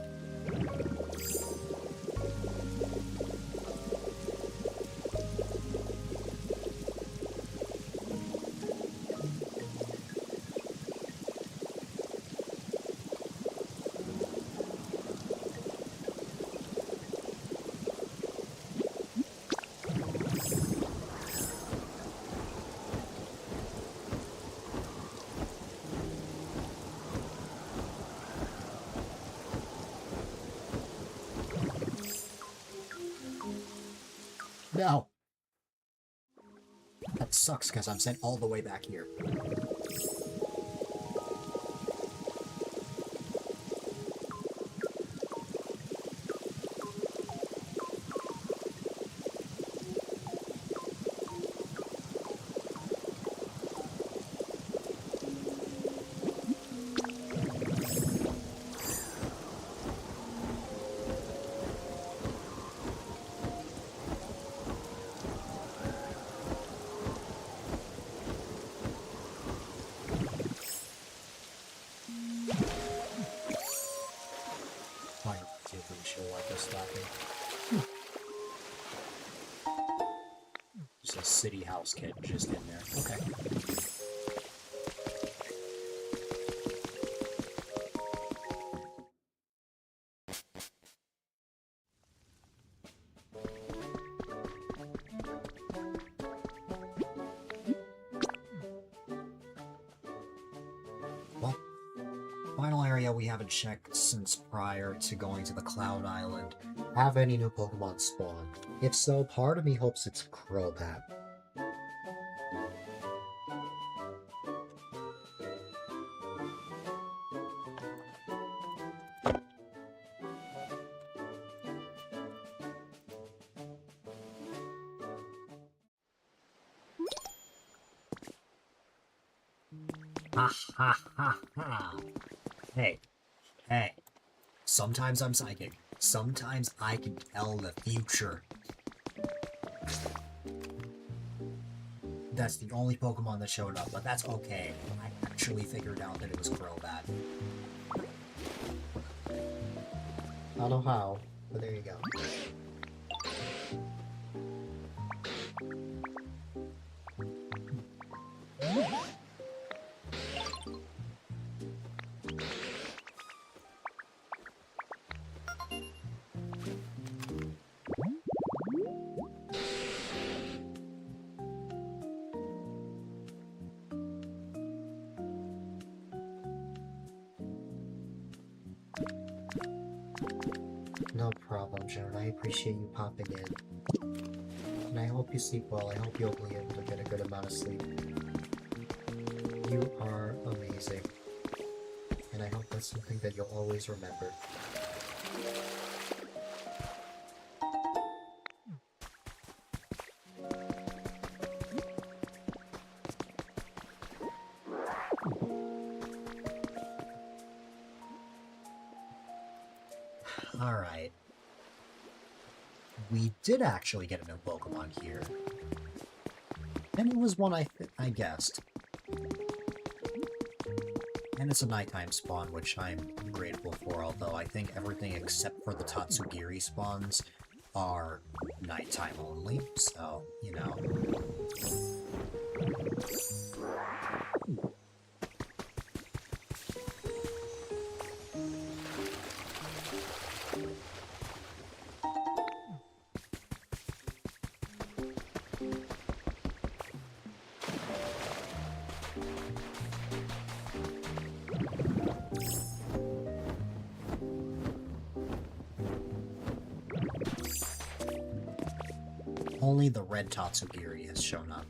No! That sucks because I'm sent all the way back here. There's a city house kid just in there. Okay. Well, final area we haven't checked since prior to going to the Cloud Island. Have any new Pokemon spawned? If so, part of me hopes it's Crobat. Ha ha ha ha! Hey, hey. Sometimes I'm psychic. Sometimes I can tell the future. That's the only Pokemon that showed up, but that's okay. I actually figured out that it was Crobat. I don't know how, but there you go. No problem, Jared. I appreciate you popping in. And I hope you sleep well. I hope you'll be able to get a good amount of sleep. You are amazing. And I hope that's something that you'll always remember. Alright. We did actually get a new Pokemon here. And it was one I guessed. And it's a nighttime spawn, which I'm grateful for, although I think everything except for the Tatsugiri spawns are nighttime only, so, you know. Only the red Tatsugiri has shown up.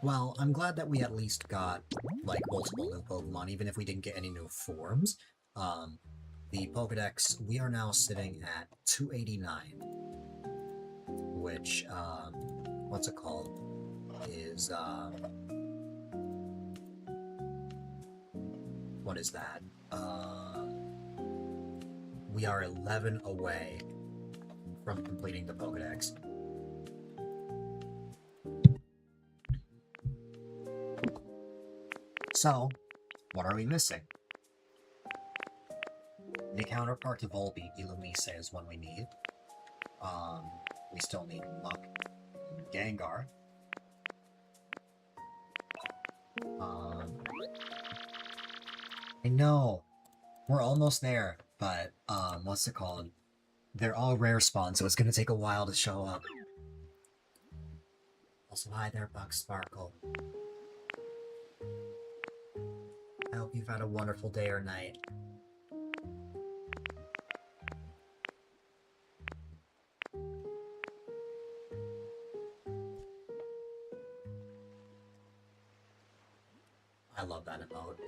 Well, I'm glad that we at least got, like, multiple new Pokemon, even if we didn't get any new forms. The Pokedex, we are now sitting at 289, which, what's it called, is, what is that? We are 11 away from completing the Pokedex. So, what are we missing? The counterpart to Volbeat, Illumise, is one we need. We still need Muck, Gengar. I know, we're almost there, but, what's it called? They're all rare spawns, so it's gonna take a while to show up. Also, hi there, Buck Sparkle. I hope you've had a wonderful day or night. I love that emote.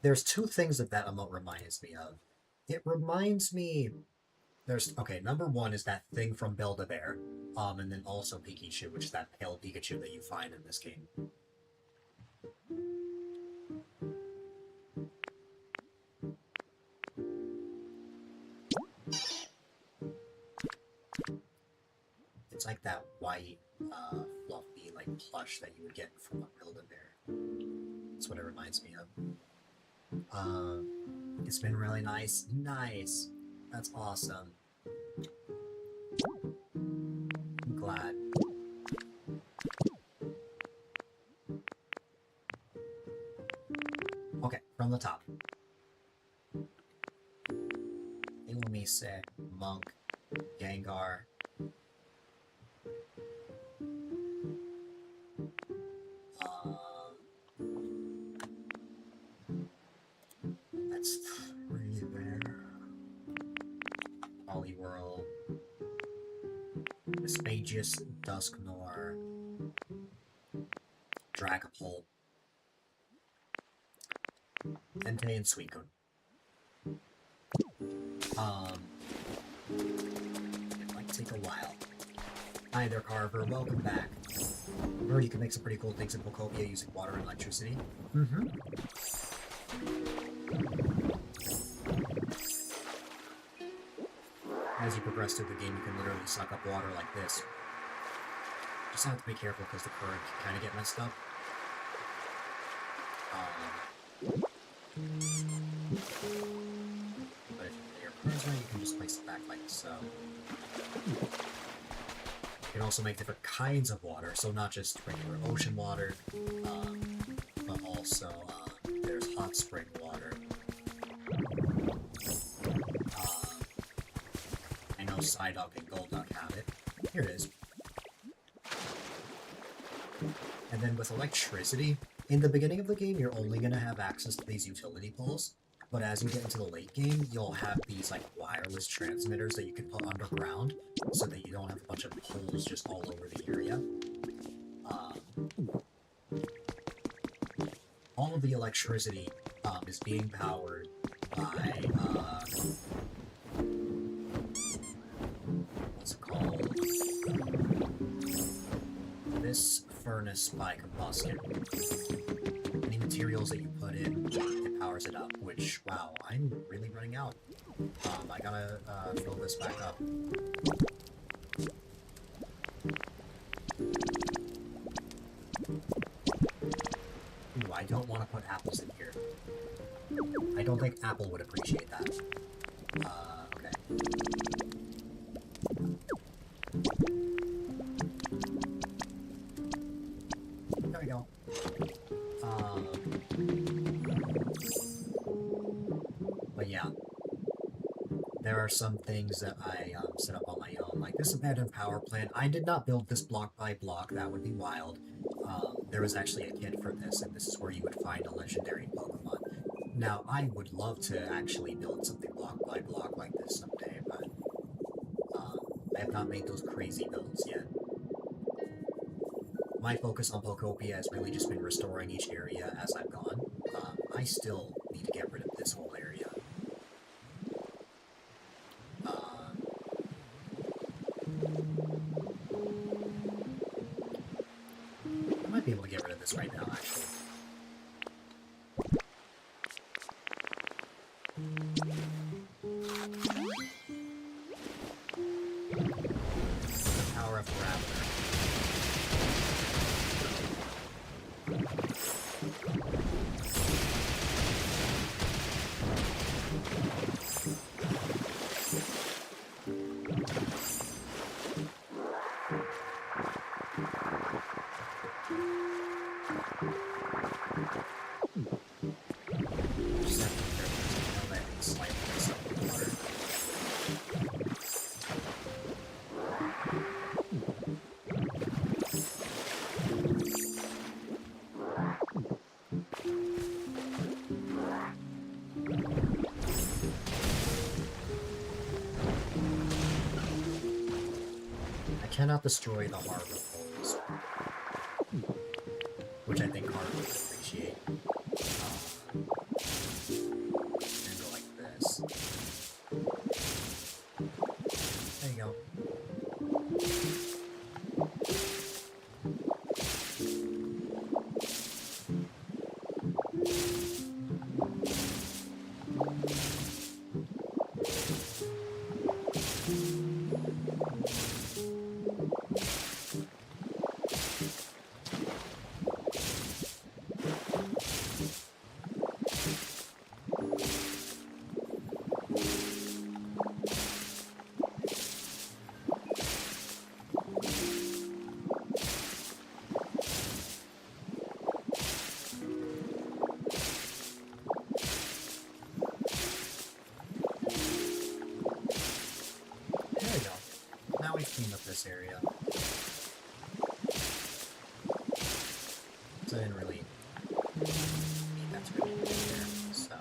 There's two things that emote reminds me of. It reminds me... Okay, number one is that thing from Build-A-Bear. And then also Pikachu, which is that pale Pikachu that you find in this game. It's like that white, fluffy, like, plush that you would get from a Build-A-Bear. That's what it reminds me of. It's been really nice. Nice! That's awesome. I'm glad. Okay, from the top. Illumise, Monk, Gengar. That's three there. Poliwhirl. Aspagius, Dusknoir. Dragapult. Entei and Suicune. It might take a while. Hi there, Carver. Welcome back. I heard you can make some pretty cool things in Pokopia using water and electricity. Mm-hmm. As you progress through the game, you can literally suck up water like this. Just have to be careful because the current can kind of get messed up. But if you get your currents right, you can just place it back like so. You can also make different kinds of water, so not just regular ocean water, but also there's hot spring water. I know Psyduck and Golduck have it. Here it is. And then with electricity, in the beginning of the game, you're only going to have access to these utility poles, but as you get into the late game, you'll have these like wireless transmitters that you can put underground, so that you don't have a bunch of poles just all over the area. All of the electricity is being powered by, what's it called? This this by combustion. Any materials that you put in, it powers it up, which, wow, I'm really running out. I gotta fill this back up. Ooh, I don't want to put apples in here. I don't think Apple would appreciate that. Okay. There we go. But yeah. There are some things that I set up on my own, like this abandoned power plant. I did not build this block by block, that would be wild. There was actually a kit for this, and this is where you would find a legendary Pokemon. Now, I would love to actually build something block by block like this someday, but I have not made those crazy builds yet. My focus on Pokopia has really just been restoring each area as I've gone. I still need to get rid of this whole area. I might be able to get rid of this right now, actually. The power of gravity. Cannot destroy the harbor poles, which I think Harbor would appreciate. And go like this. There you go. Clean up this area. So I didn't really need that to really be there, so,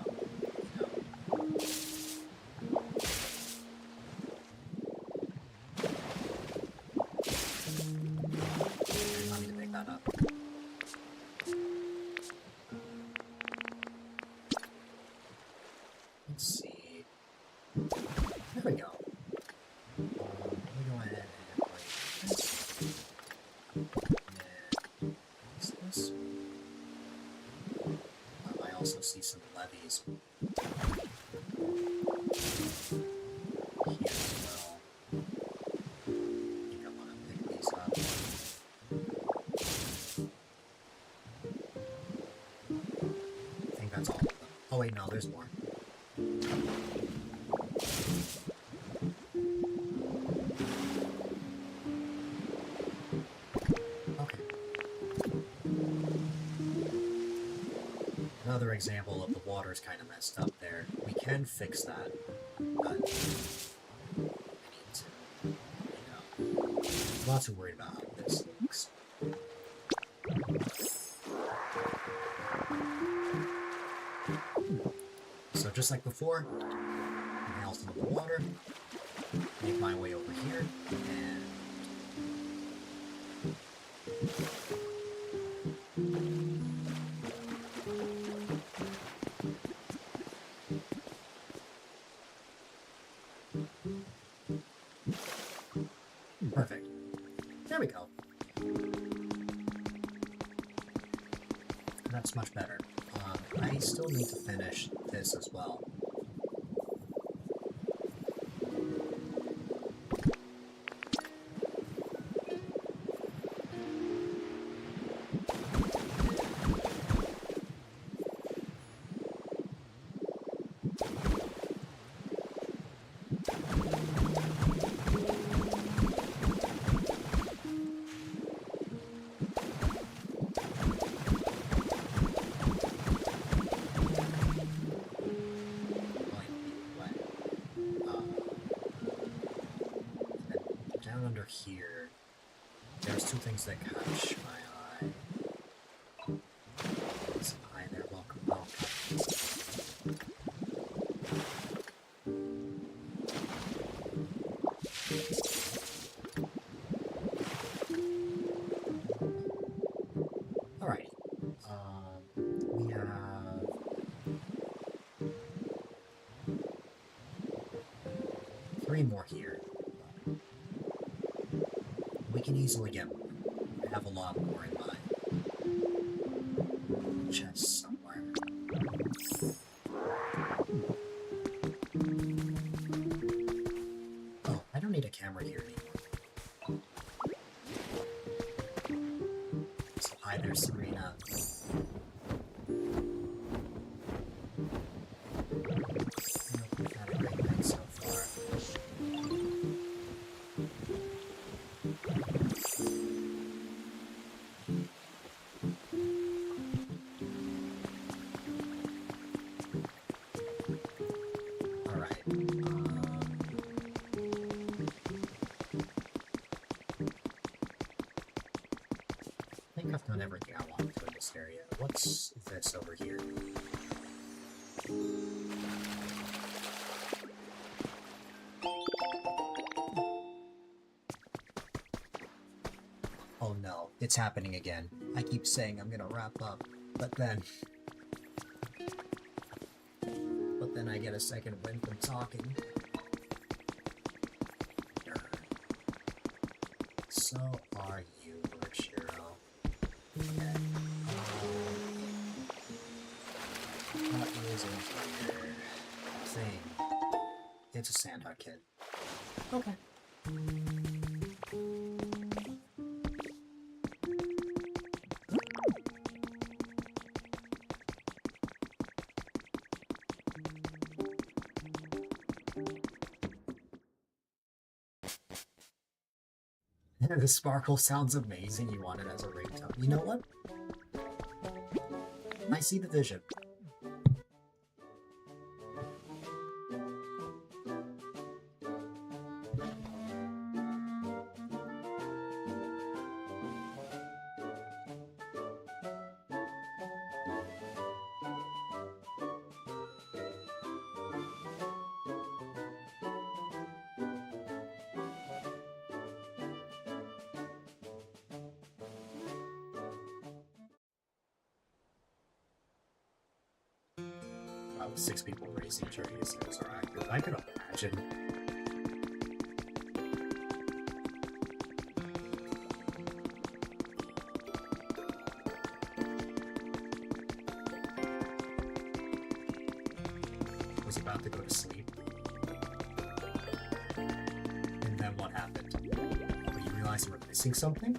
I need to pick that up. Let's see. There we go. I also see some levees here as well. I think I want to pick these up. I think that's all of them. Oh wait, no, there's more. Another example of the water's kind of messed up there. We can fix that, but I need to, I'm not too worried about how this looks. So just like before, inhale some of the water, make my way over here, and perfect. There we go. That's much better. I still need to finish this as well. Down under here, there's two things that catch my eye. Hi there, welcome, welcome. Alright, we have three more here. We can easily get more. I have a lot more in mind. Chest somewhere. Oh, I don't need a camera here anymore. So hi there, Serena. I hope you've had a great night so far. I think I've done everything I wanted to in this area. What's this over here? Oh no, it's happening again. I keep saying I'm gonna wrap up, but then I get a second wind from talking. So are you, Richiro? Okay. What is in here? Thing. It's a Sandhut kid. Okay. The sparkle sounds amazing. You want it as a ringtone. You know what? I see the vision. Wow, 6 people racing chariots are accurate. I could imagine. I was about to go to sleep. And then what happened? Oh, you realized you were missing something?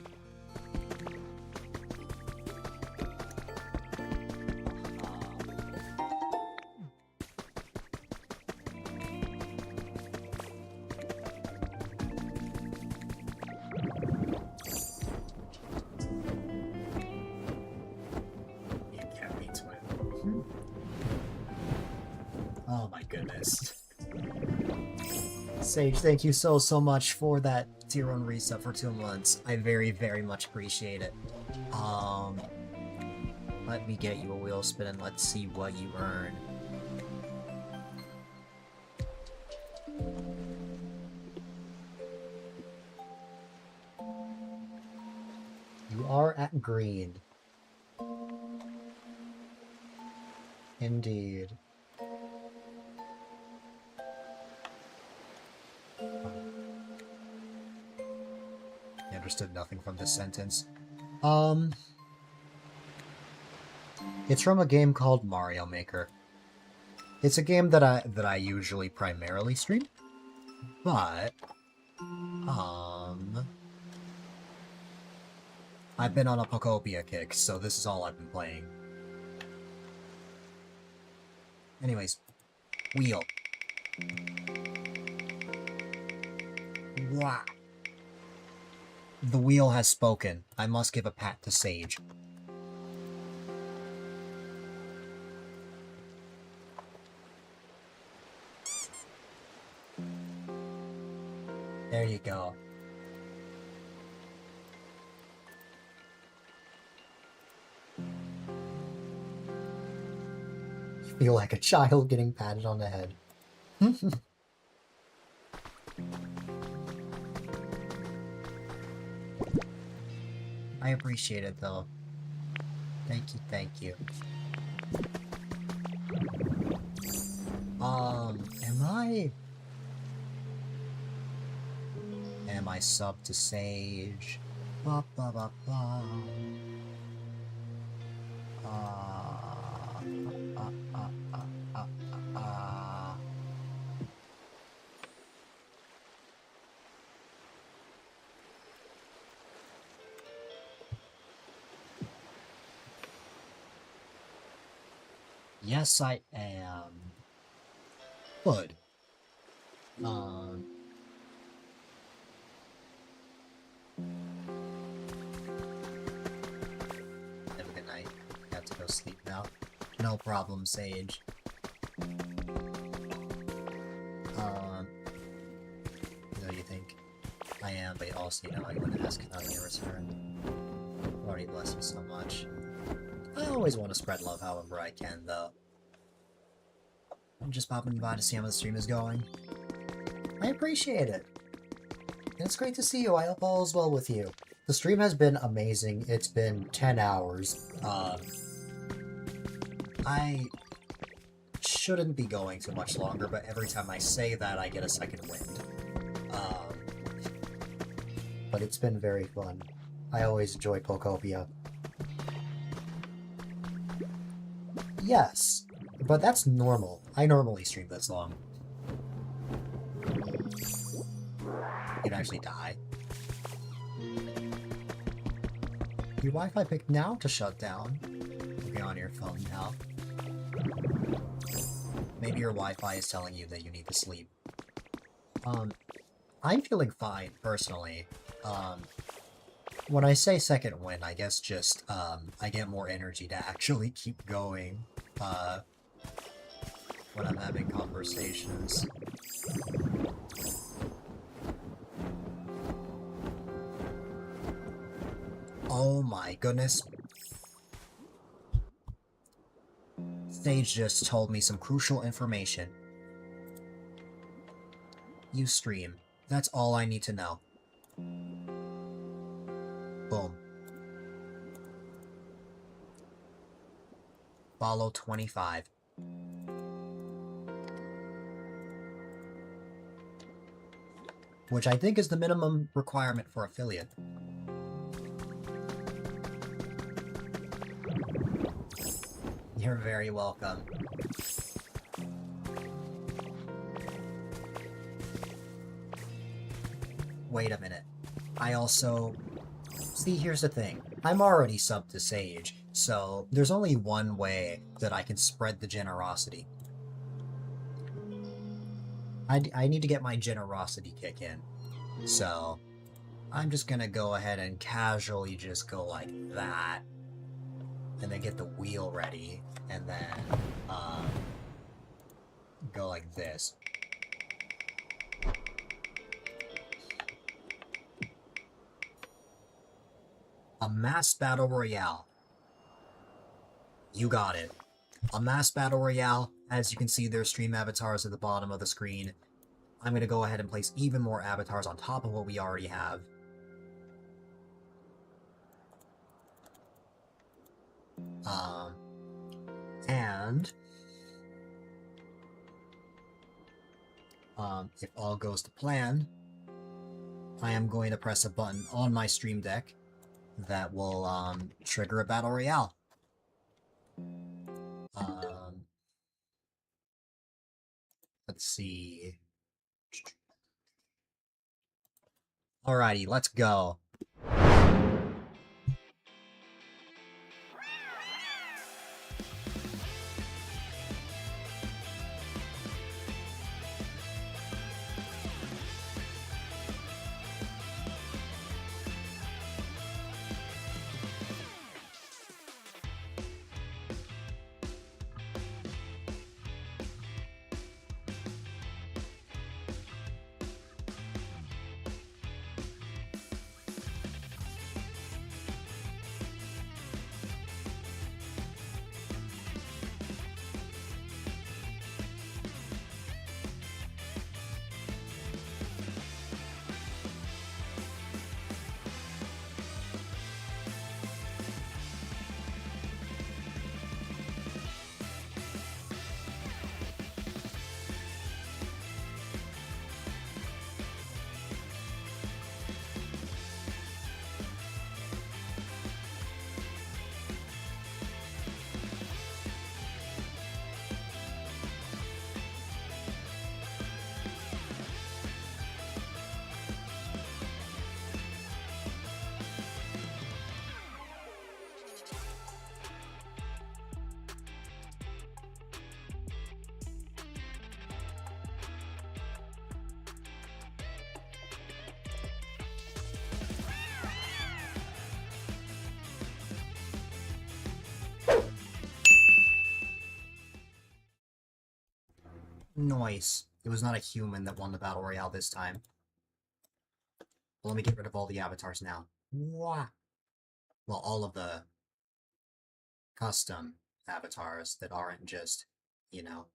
Oh my goodness. Sage, thank you so much for that tier 1 resub for 2 months. I very, very much appreciate it. Let me get you a wheel spin and let's see what you earn. You are at green. Indeed. I understood nothing from this sentence. It's from a game called Mario Maker. It's a game that I usually primarily stream, but I've been on a Pokopia kick, so this is all I've been playing. Anyways, wheel. Wow. The wheel has spoken. I must give a pat to Sage. There you go. You feel like a child getting patted on the head. I appreciate it, though. Thank you, thank you. Am I sub to Sage? Ba ba ba ba. Yes, I am. Good. Have a good night. Got to go sleep now. No problem, Sage. What do you think? I am, but also, you know, I wouldn't ask about your return. Already bless you so much. I always want to spread love however I can, though. I'm just popping by to see how the stream is going. I appreciate it. And it's great to see you. I hope all is well with you. The stream has been amazing. It's been 10 hours. I shouldn't be going too much longer, but every time I say that, I get a second wind. But it's been very fun. I always enjoy Pokopia. Yes, but that's normal. I normally stream this long. You'd actually die. Your Wi-Fi picked now to shut down. Okay, on your phone now. Maybe your Wi-Fi is telling you that you need to sleep. I'm feeling fine, personally. When I say second win, I guess just, I get more energy to actually keep going, when I'm having conversations. Oh my goodness. Sage just told me some crucial information. You stream. That's all I need to know. Boom. Follow 25. Which I think is the minimum requirement for affiliate. You're very welcome. Wait a minute. I also... See, here's the thing. I'm already subbed to Sage, so there's only one way that I can spread the generosity. I need to get my generosity kick in. So, I'm just gonna go ahead and casually just go like that. And then get the wheel ready. And then, go like this. A mass battle royale. You got it. A mass battle royale. As you can see, there's stream avatars at the bottom of the screen. I'm going to go ahead and place even more avatars on top of what we already have. And if all goes to plan, I am going to press a button on my stream deck that will trigger a battle royale. Um, let's see. Alrighty, let's go. Nice. It was not a human that won the Battle Royale this time. Well, let me get rid of all the avatars now. Wow. Well, all of the custom avatars that aren't just, you know.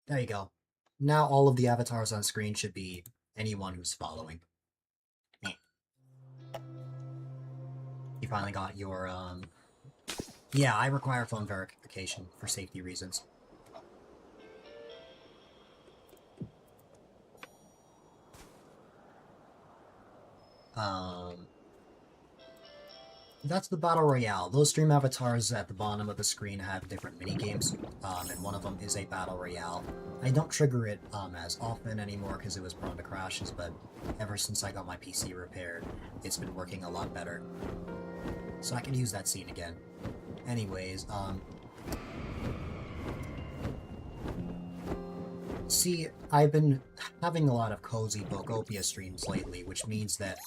There you go. Now all of the avatars on screen should be anyone who's following. You finally got your, Yeah, I require phone verification for safety reasons. That's the Battle Royale. Those stream avatars at the bottom of the screen have different minigames, and one of them is a Battle Royale. I don't trigger it as often anymore because it was prone to crashes, but ever since I got my PC repaired, it's been working a lot better. So I can use that scene again. Anyways, see, I've been having a lot of cozy Pokopia streams lately, which means that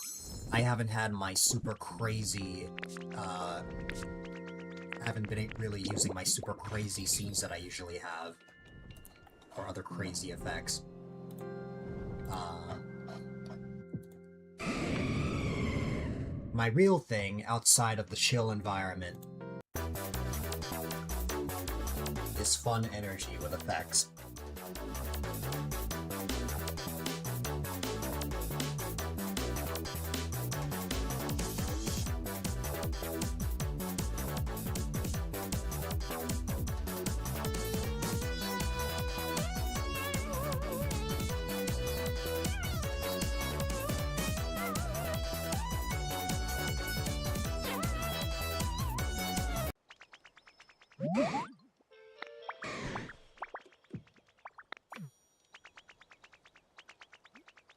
I haven't had my super crazy, haven't been really using my super crazy scenes that I usually have, or other crazy effects. My real thing, outside of the chill environment, is fun energy with effects.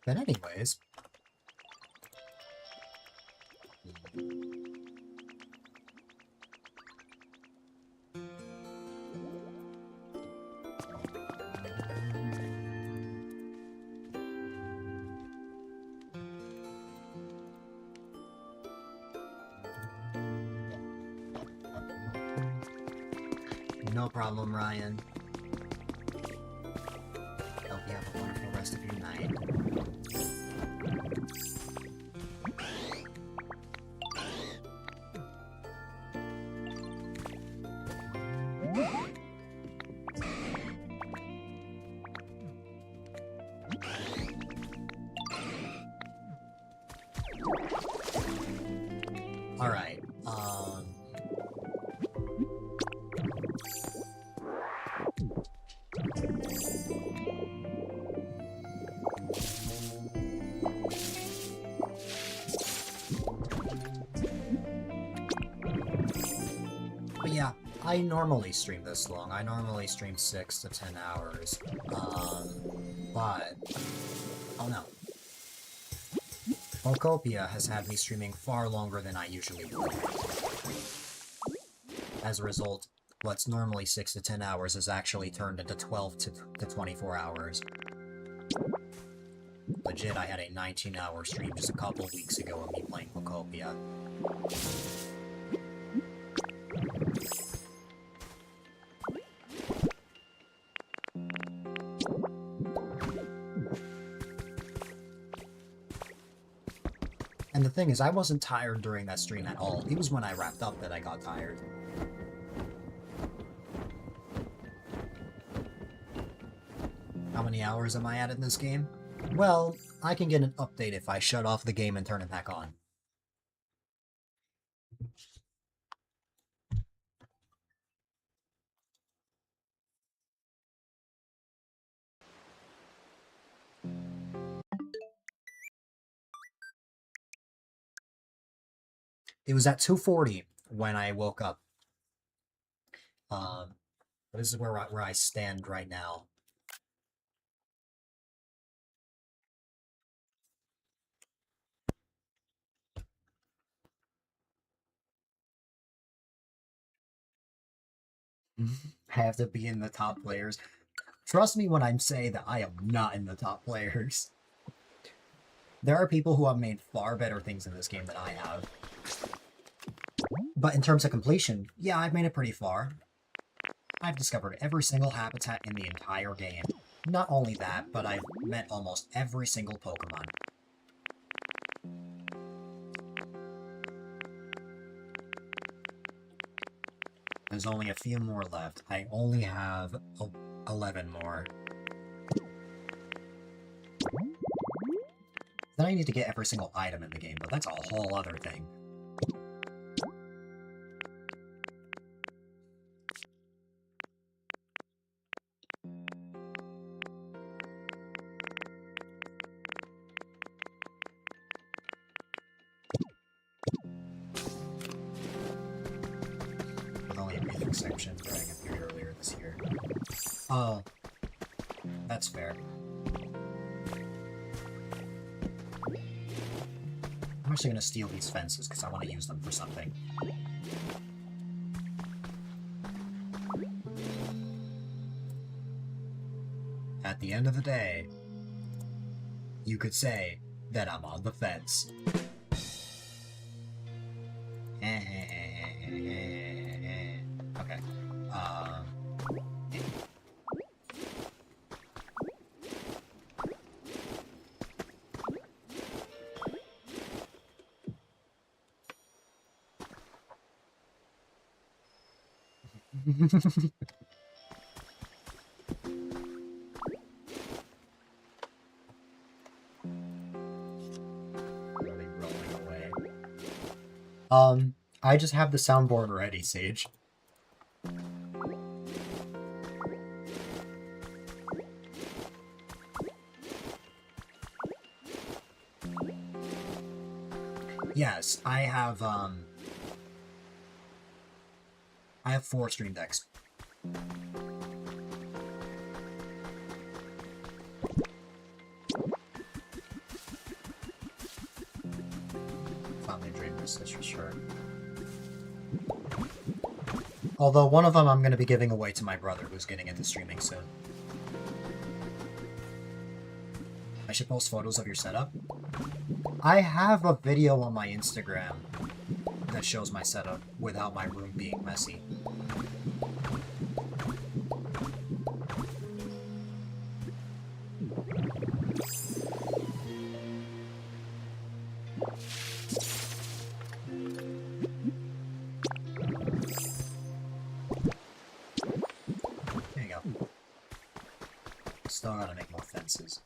But anyways... No problem, Ryan. Hope you have a wonderful rest of your night. Alright, but yeah, I normally stream this long. I normally stream 6 to 10 hours. But... Oh no. Pokopia has had me streaming far longer than I usually would. As a result, what's normally 6 to 10 hours is actually turned into 12 to 24 hours. Legit, I had a 19-hour stream just a couple weeks ago of me playing Pokopia. And the thing is, I wasn't tired during that stream at all. It was when I wrapped up that I got tired. How many hours am I at in this game? Well, I can get an update if I shut off the game and turn it back on. It was at 2:40 when I woke up. This is where I stand right now. I have to be in the top players. Trust me when I'm saying that I am not in the top players. There are people who have made far better things in this game than I have. But in terms of completion, yeah, I've made it pretty far. I've discovered every single habitat in the entire game. Not only that, but I've met almost every single Pokemon. There's only a few more left. I only have 11 more. Then I need to get every single item in the game, but that's a whole other thing. With only a brief exception during a period earlier this year. Oh, that's fair. I'm actually going to steal these fences because I want to use them for something. At the end of the day, you could say that I'm on the fence. Okay. Really rolling away. I just have the soundboard ready, Sage. Yes, I have 4 stream decks. Family Dreamers, that's for sure. Although one of them I'm going to be giving away to my brother who's getting into streaming soon. I should post photos of your setup. I have a video on my Instagram that shows my setup without my room being messy. There you go. Still gotta make more fences.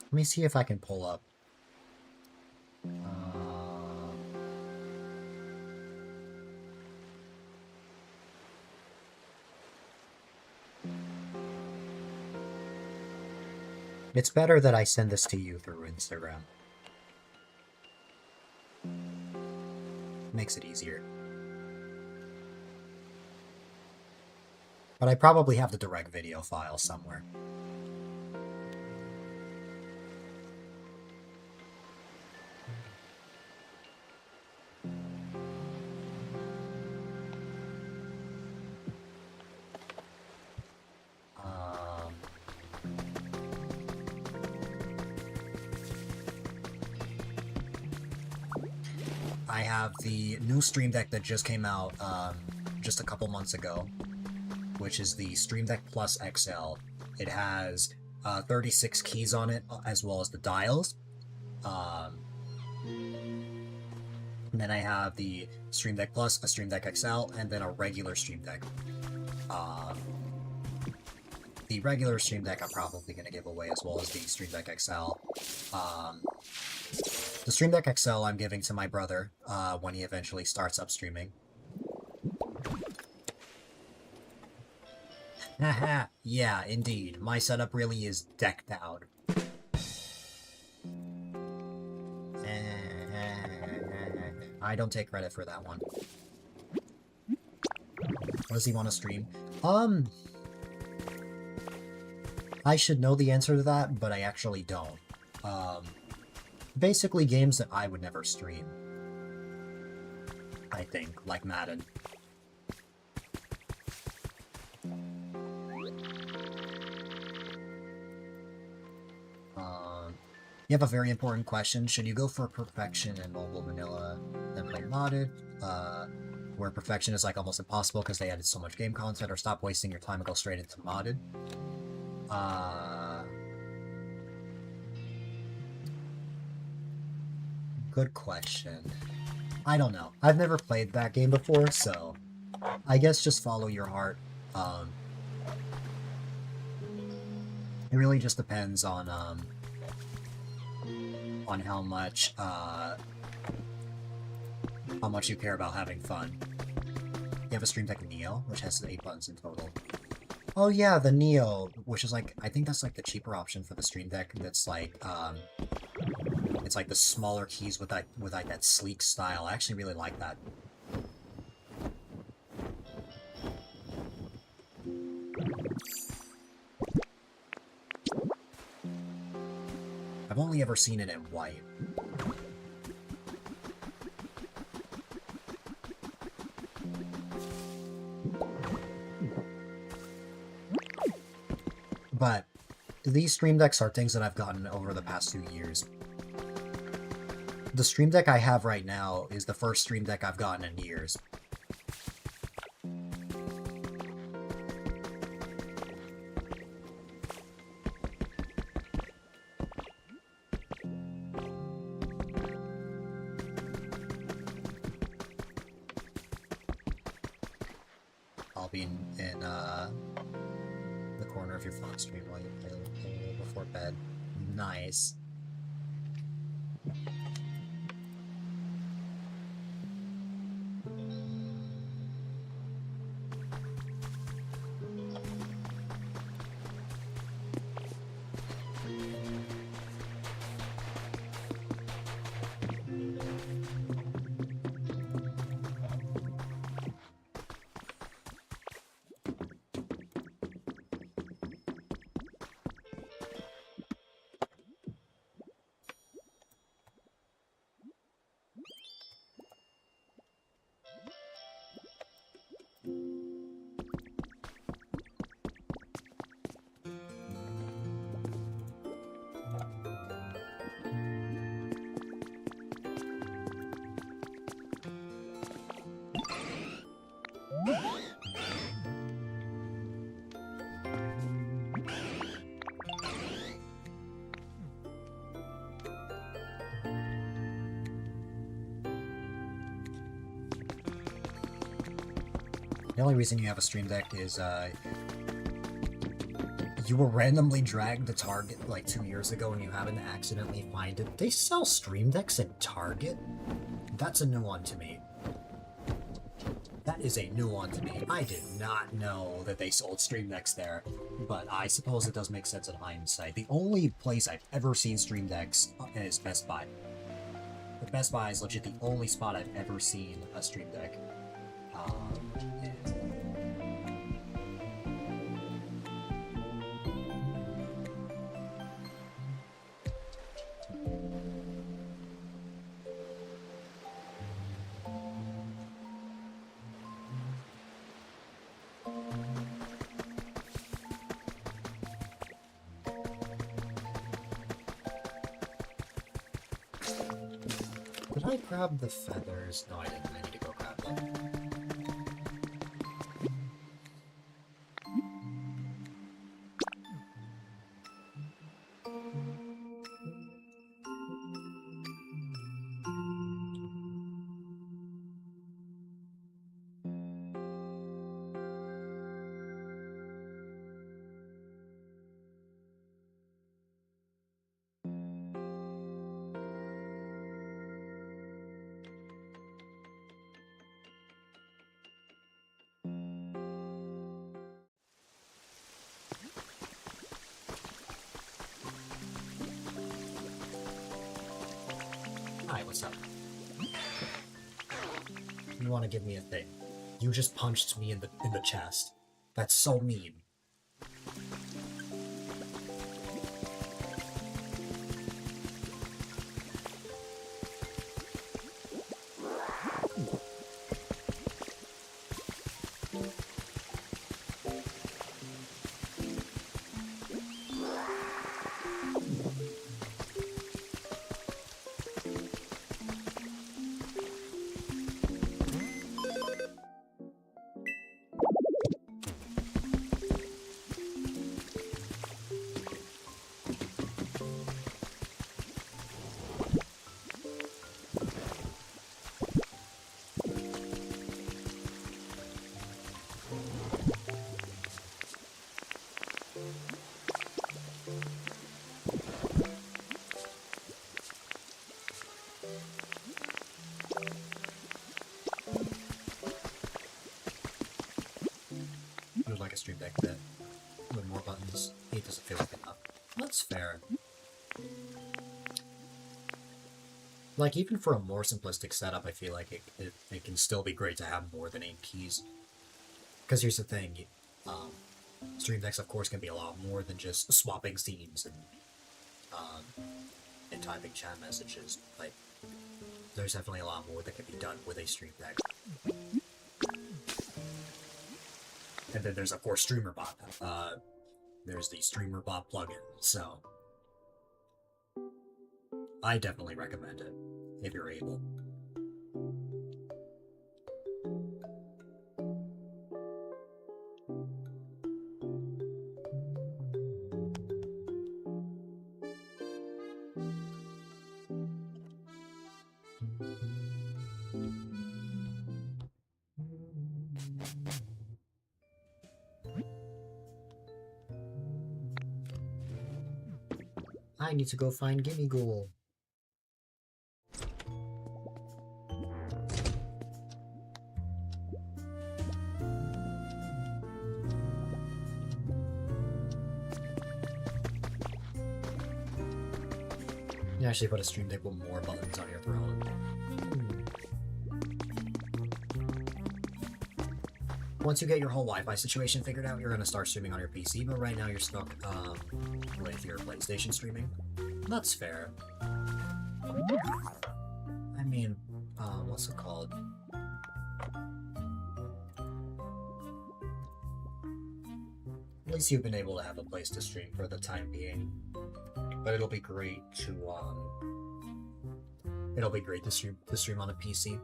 Let me see if I can pull up. It's better that I send this to you through Instagram. Makes it easier. But I probably have the direct video file somewhere. I have the new Stream Deck that just came out just a couple months ago, which is the Stream Deck Plus XL. It has 36 keys on it, as well as the dials. And then I have the Stream Deck Plus, a Stream Deck XL, and then a regular Stream Deck. The regular Stream Deck I'm probably going to give away, as well as the Stream Deck XL. The Stream Deck XL I'm giving to my brother when he eventually starts up streaming. Haha, yeah, indeed. My setup really is decked out. I don't take credit for that one. What does he want to stream? I should know the answer to that, but I actually don't. Basically games that I would never stream. I think, like Madden. You have a very important question. Should you go for perfection in mobile vanilla, then play modded? Where perfection is like almost impossible because they added so much game content, or stop wasting your time and go straight into modded? Good question. I don't know. I've never played that game before, so I guess just follow your heart. It really just depends on how much you care about having fun. You have a Stream Deck Neo, which has 8 buttons in total. Oh yeah, the Neo, which is like, I think that's like the cheaper option for the Stream Deck. That's like, it's like the smaller keys with like that sleek style. I actually really like that. I've only ever seen it in white. But these Stream Decks are things that I've gotten over the past 2 years. The Stream Deck I have right now is the first Stream Deck I've gotten in years. I'll be in the corner of your phone stream while you play before bed. Nice. The only reason you have a Stream Deck is, you were randomly dragged to Target like 2 years ago and you happened to accidentally find it. They sell Stream Decks at Target? That's a new one to me. That is a new one to me. I did not know that they sold Stream Decks there, but I suppose it does make sense in hindsight. The only place I've ever seen Stream Decks is Best Buy. The Best Buy is legit the only spot I've ever seen a Stream Deck. Yeah. Did I grab the feathers? No, I didn't. I need to go grab them. Hi, what's up? You want to give me a thing? You just punched me in the chest. That's so mean. You would like a Stream Deck that with more buttons. It doesn't feel like enough. That's fair. Like, even for a more simplistic setup, I feel like it can still be great to have more than 8 keys. Because here's the thing, Stream Decks, of course, can be a lot more than just swapping scenes and typing chat messages. Like, there's definitely a lot more that can be done with a Stream Deck. And then there's, of course, StreamerBot. There's the StreamerBot plugin, so I definitely recommend it, if you're able. I need to go find Gimme Ghoul. You actually put a Stream Deck with more buttons on your throne. Once you get your whole Wi-Fi situation figured out, you're gonna start streaming on your PC, but right now you're stuck with your PlayStation streaming. That's fair. I mean, what's it called? At least you've been able to have a place to stream for the time being. But it'll be great to stream on a PC.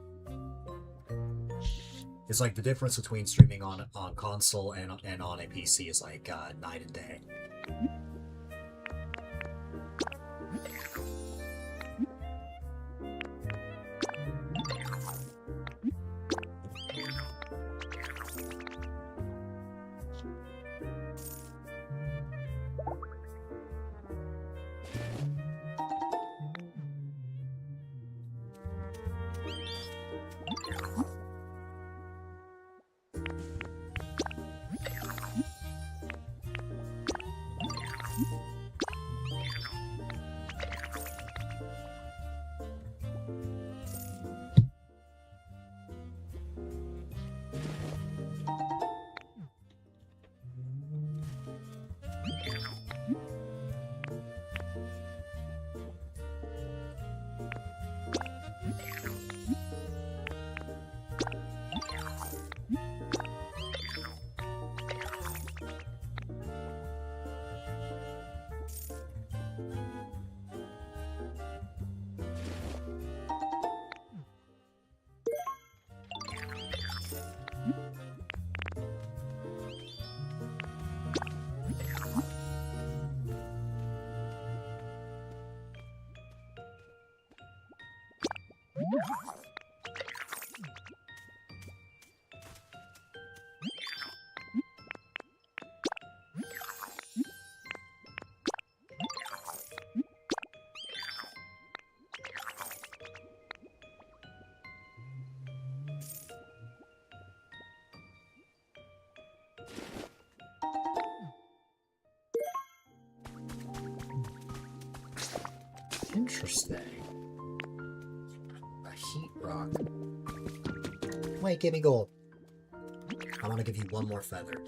It's like the difference between streaming on console and on a PC is like night and day. Interesting. A heat rock. Wait, give me gold. I want to give you one more feather.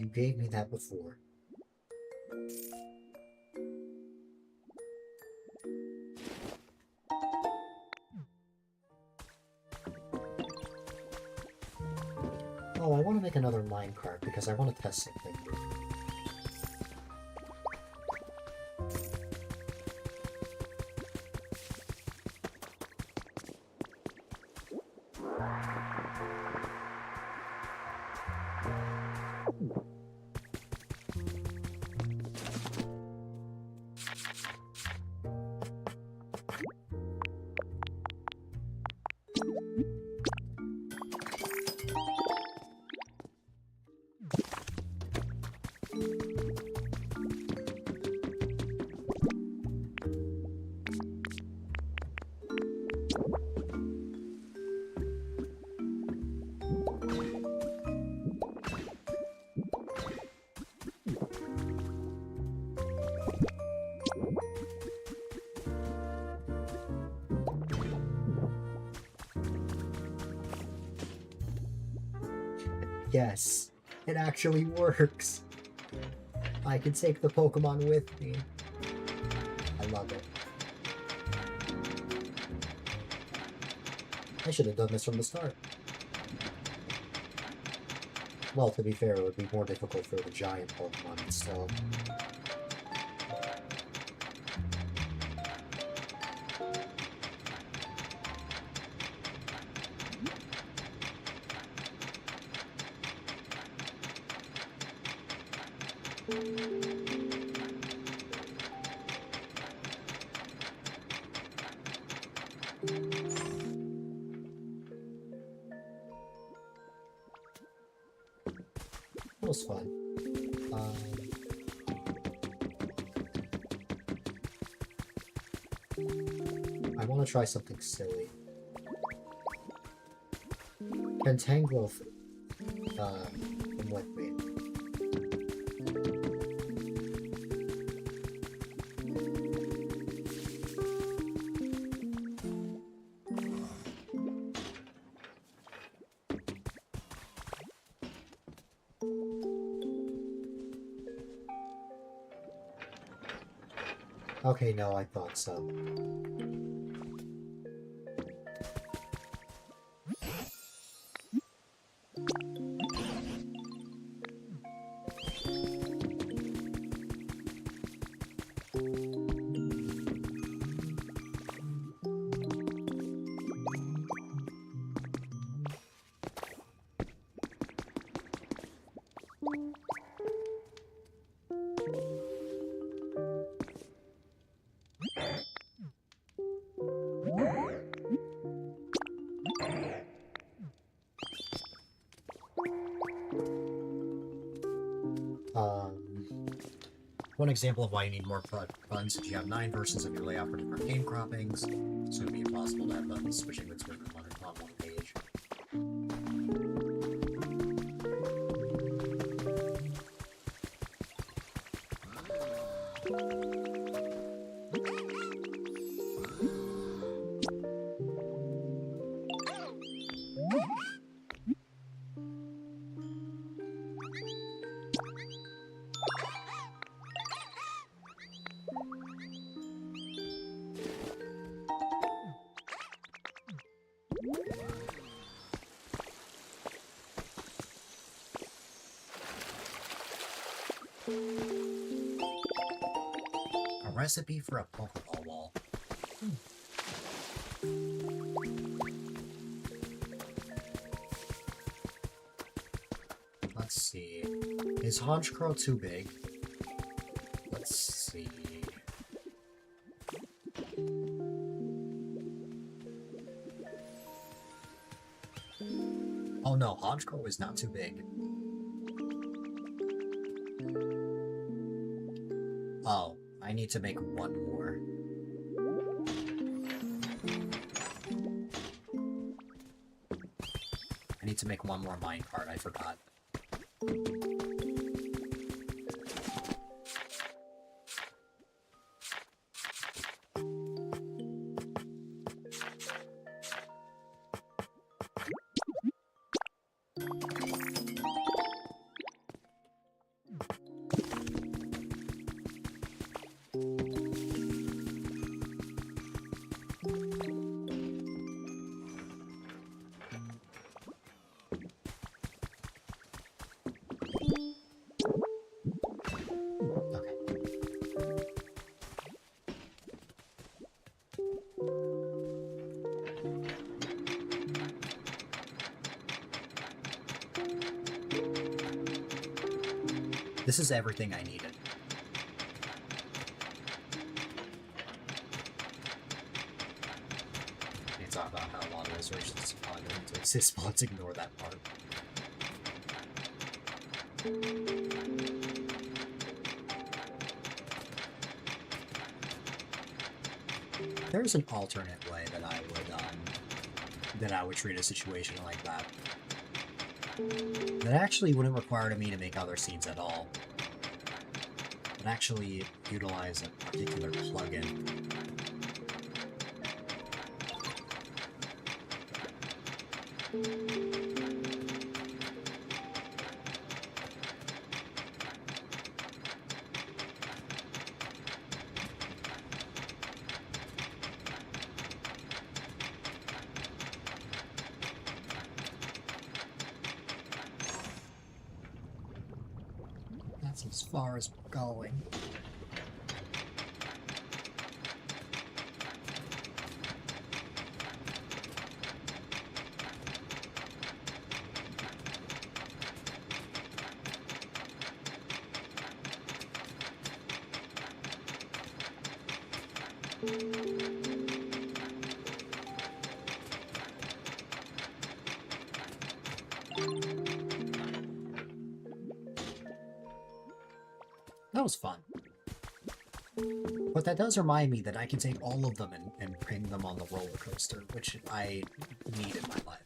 You gave me that before. Oh, I want to make another minecart because I want to test something. Yes, it actually works. I can take the Pokemon with me. I love it. I should have done this from the start. Well, to be fair, it would be more difficult for the giant Pokemon and still. That was fun. I want to try something silly. Can Tangrowth come with me? Okay, no, I thought so. One example of why you need more buttons is you have 9 versions of your layout for different game croppings, so it'd be impossible to have buttons switching between them on one page. A recipe for a Pokeball wall. Let's see. Is Honchkrow too big? Let's see. Oh no, Honchkrow is not too big. Oh, I need to make one more. I need need to make one more minecart, I forgot. This is everything I needed. I need to talk about how a lot of restorations spawn to exist, but let's ignore that part. There's an alternate way that I would treat a situation like that. That actually wouldn't require me to make other seeds at all. But actually utilize a particular plugin. As far as we're going. That was fun. But that does remind me that I can take all of them and bring them on the roller coaster, which I need in my life.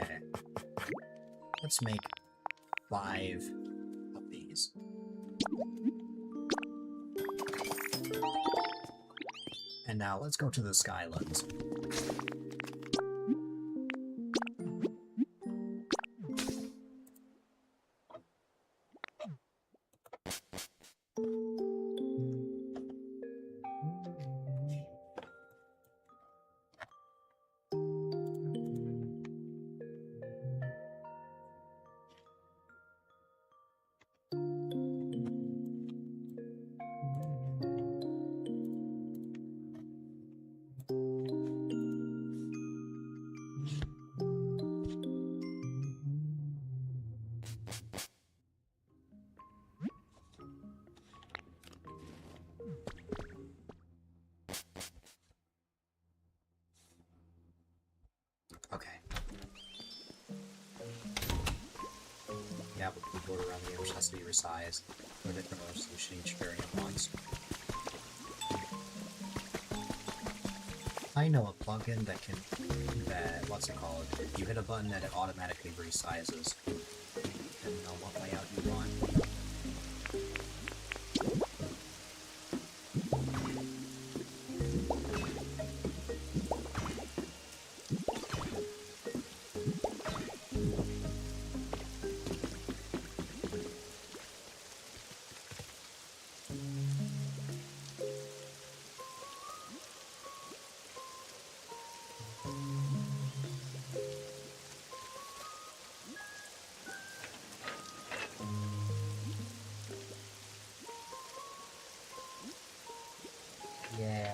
Okay. Let's make 5 of these. And now let's go to the Skylands. Okay. Yeah, but the border around the edge has to be resized for different resolution each variant wants. I know a plugin what's it called? You hit a button and it automatically resizes, depending on what layout you want. Yeah.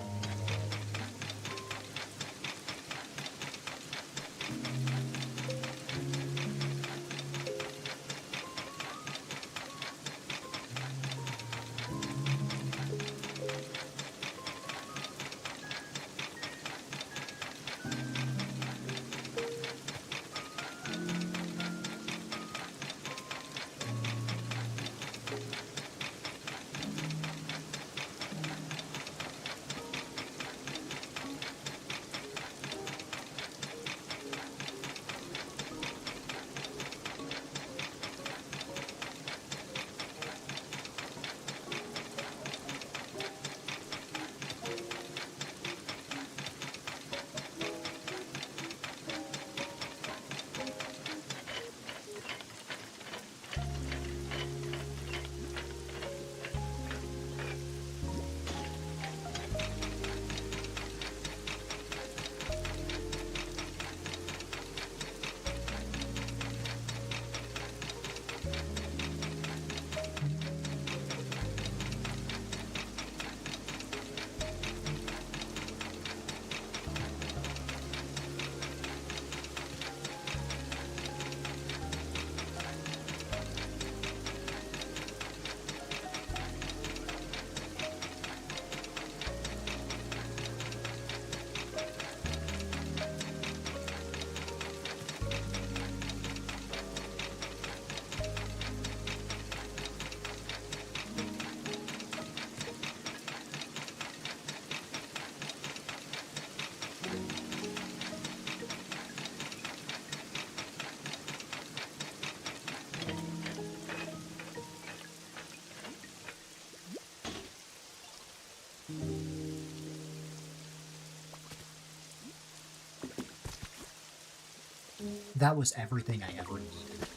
That was everything I ever needed.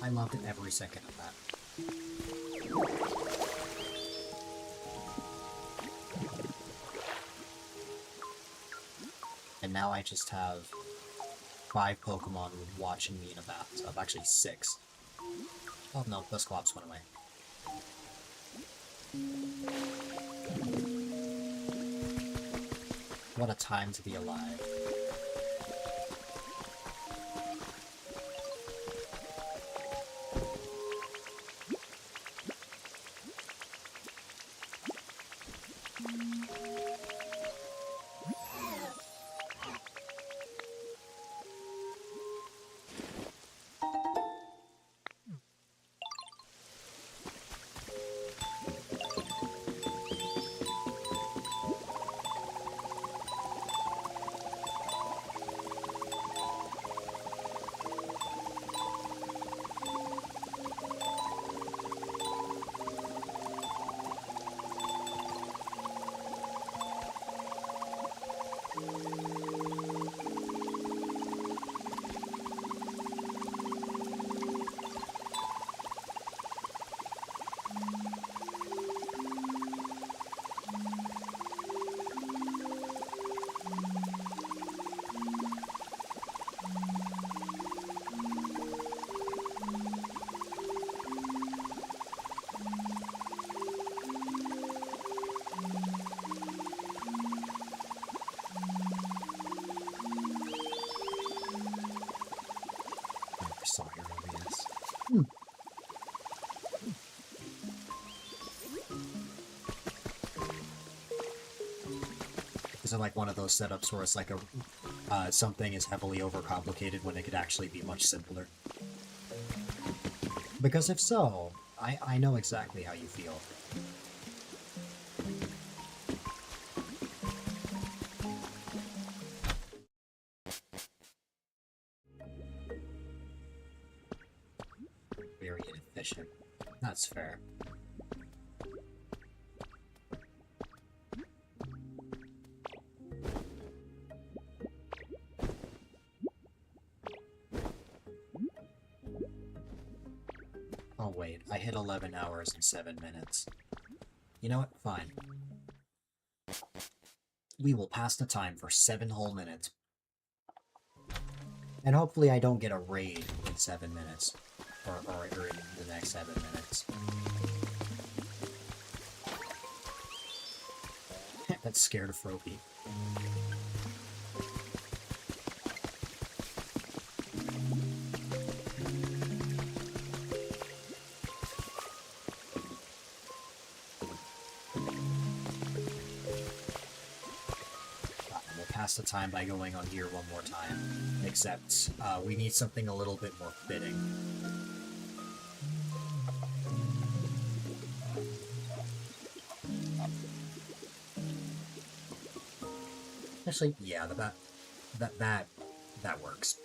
I loved it every second of that. And now I just have 5 Pokemon watching me in a bathtub. Actually, 6. Oh no, the Squabs went away. What a time to be alive. Saw your OBS. Is it like one of those setups where it's like something is heavily overcomplicated when it could actually be much simpler? Because if so, I know exactly how you feel. Very inefficient. That's fair. Oh wait, I hit 11 hours and 7 minutes. You know what? Fine. We will pass the time for 7 whole minutes. And hopefully I don't get a raid in 7 minutes. Or in the next 7 minutes. That's scared of Froppy. We'll pass the time by going on here one more time. Except, we need something a little bit more fitting. Actually, yeah, that works.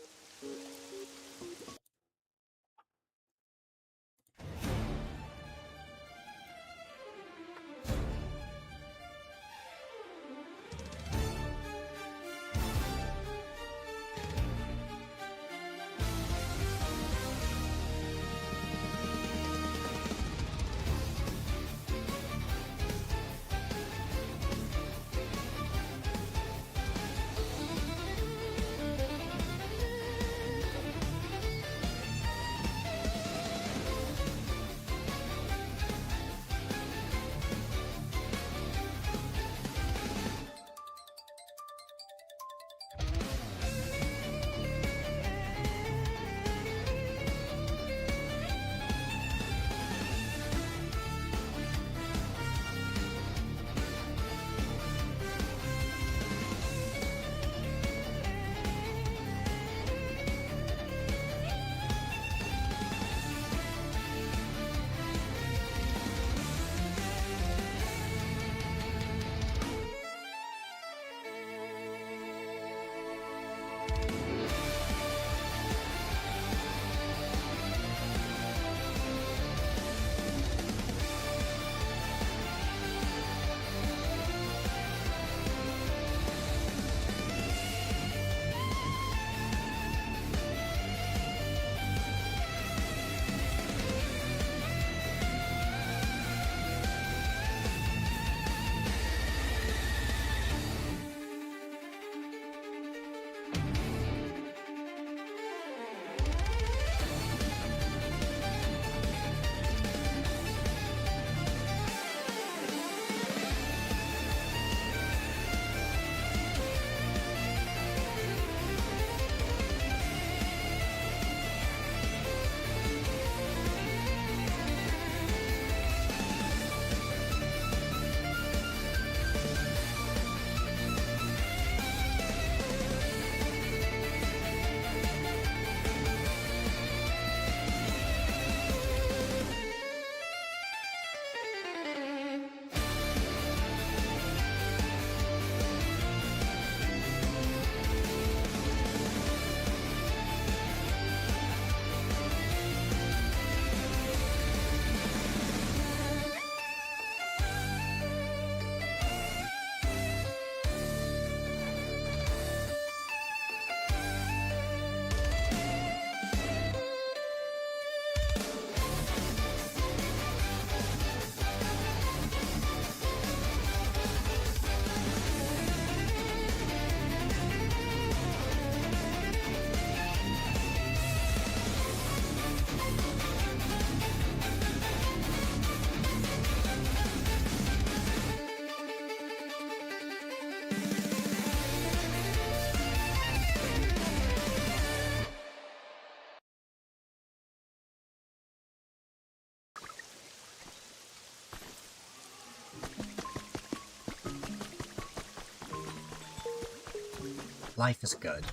Life is good.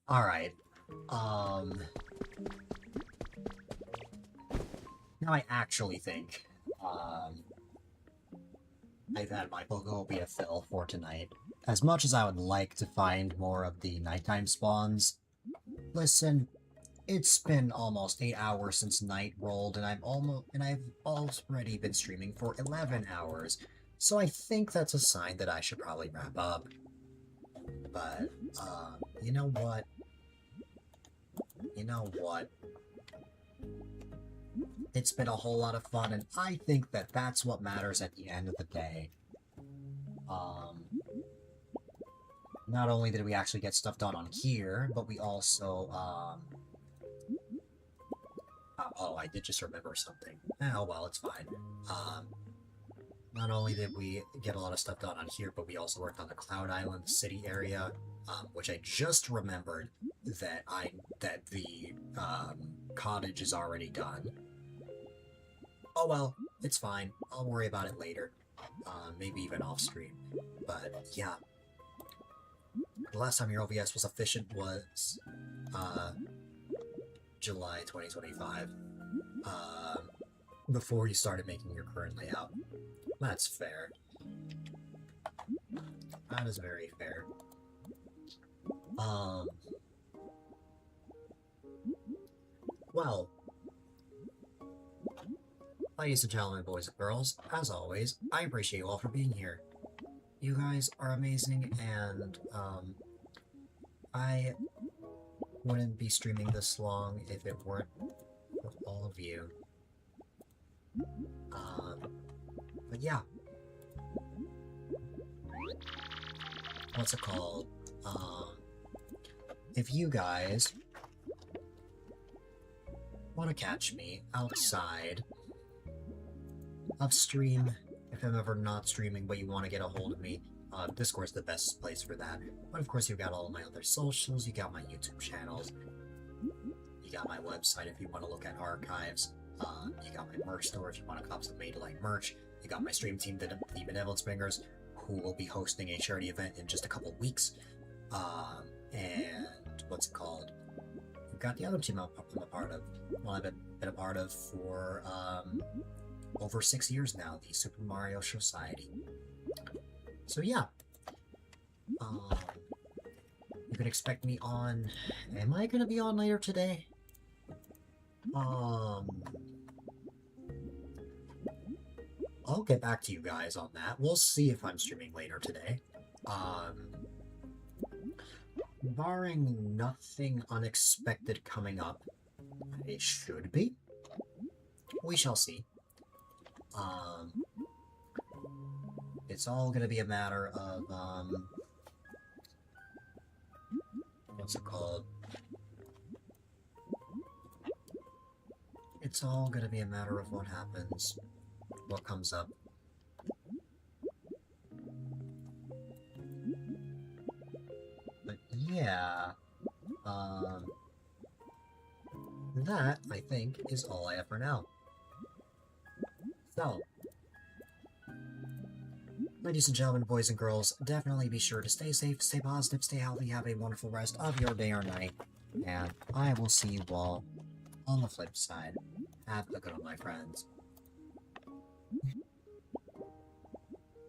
Alright. Now I actually think, I've had my Pokopia fill for tonight. As much as I would like to find more of the nighttime spawns, listen, it's been almost 8 hours since night rolled, and I've already been streaming for 11 hours, so I think that's a sign that I should probably wrap up. But, you know what? You know what? It's been a whole lot of fun, and I think that that's what matters at the end of the day. Not only did we actually get stuff done on here, but we also, oh, I did just remember something. Oh, well, it's fine. Not only did we get a lot of stuff done on here, but we also worked on the Cloud Island city area, which I just remembered that the cottage is already done. Oh well, it's fine. I'll worry about it later. Maybe even off stream. But yeah. The last time your OVS was efficient was July 2025. Before you started making your current layout. That's fair. That is very fair. Well, ladies and gentlemen, boys and girls, as always, I appreciate you all for being here. You guys are amazing, and, I wouldn't be streaming this long if it weren't for all of you. But yeah. What's it called? If you guys want to catch me outside of stream, if I'm ever not streaming but you want to get a hold of me, Discord's the best place for that. But of course, you've got all of my other socials, you got my YouTube channels, you got my website if you want to look at archives, you got my merch store if you want to cop some A-Dylite merch, you got my stream team, the Benevolence Bringers, who will be hosting a charity event in just a couple weeks, and what's it called? We've got the other team I'm a part of, well, I've been a part of for, over 6 years now, the Super Mario Society. So yeah, you can expect me on, am I gonna be on later today? I'll get back to you guys on that. We'll see if I'm streaming later today. Barring nothing unexpected coming up, it should be. We shall see. It's all gonna be a matter of, what's it called? It's all gonna be a matter of what happens, what comes up. But yeah, that, I think, is all I have for now. So, ladies and gentlemen, boys and girls, definitely be sure to stay safe, stay positive, stay healthy, have a wonderful rest of your day or night, and I will see you all on the flip side. Have a good one, my friends.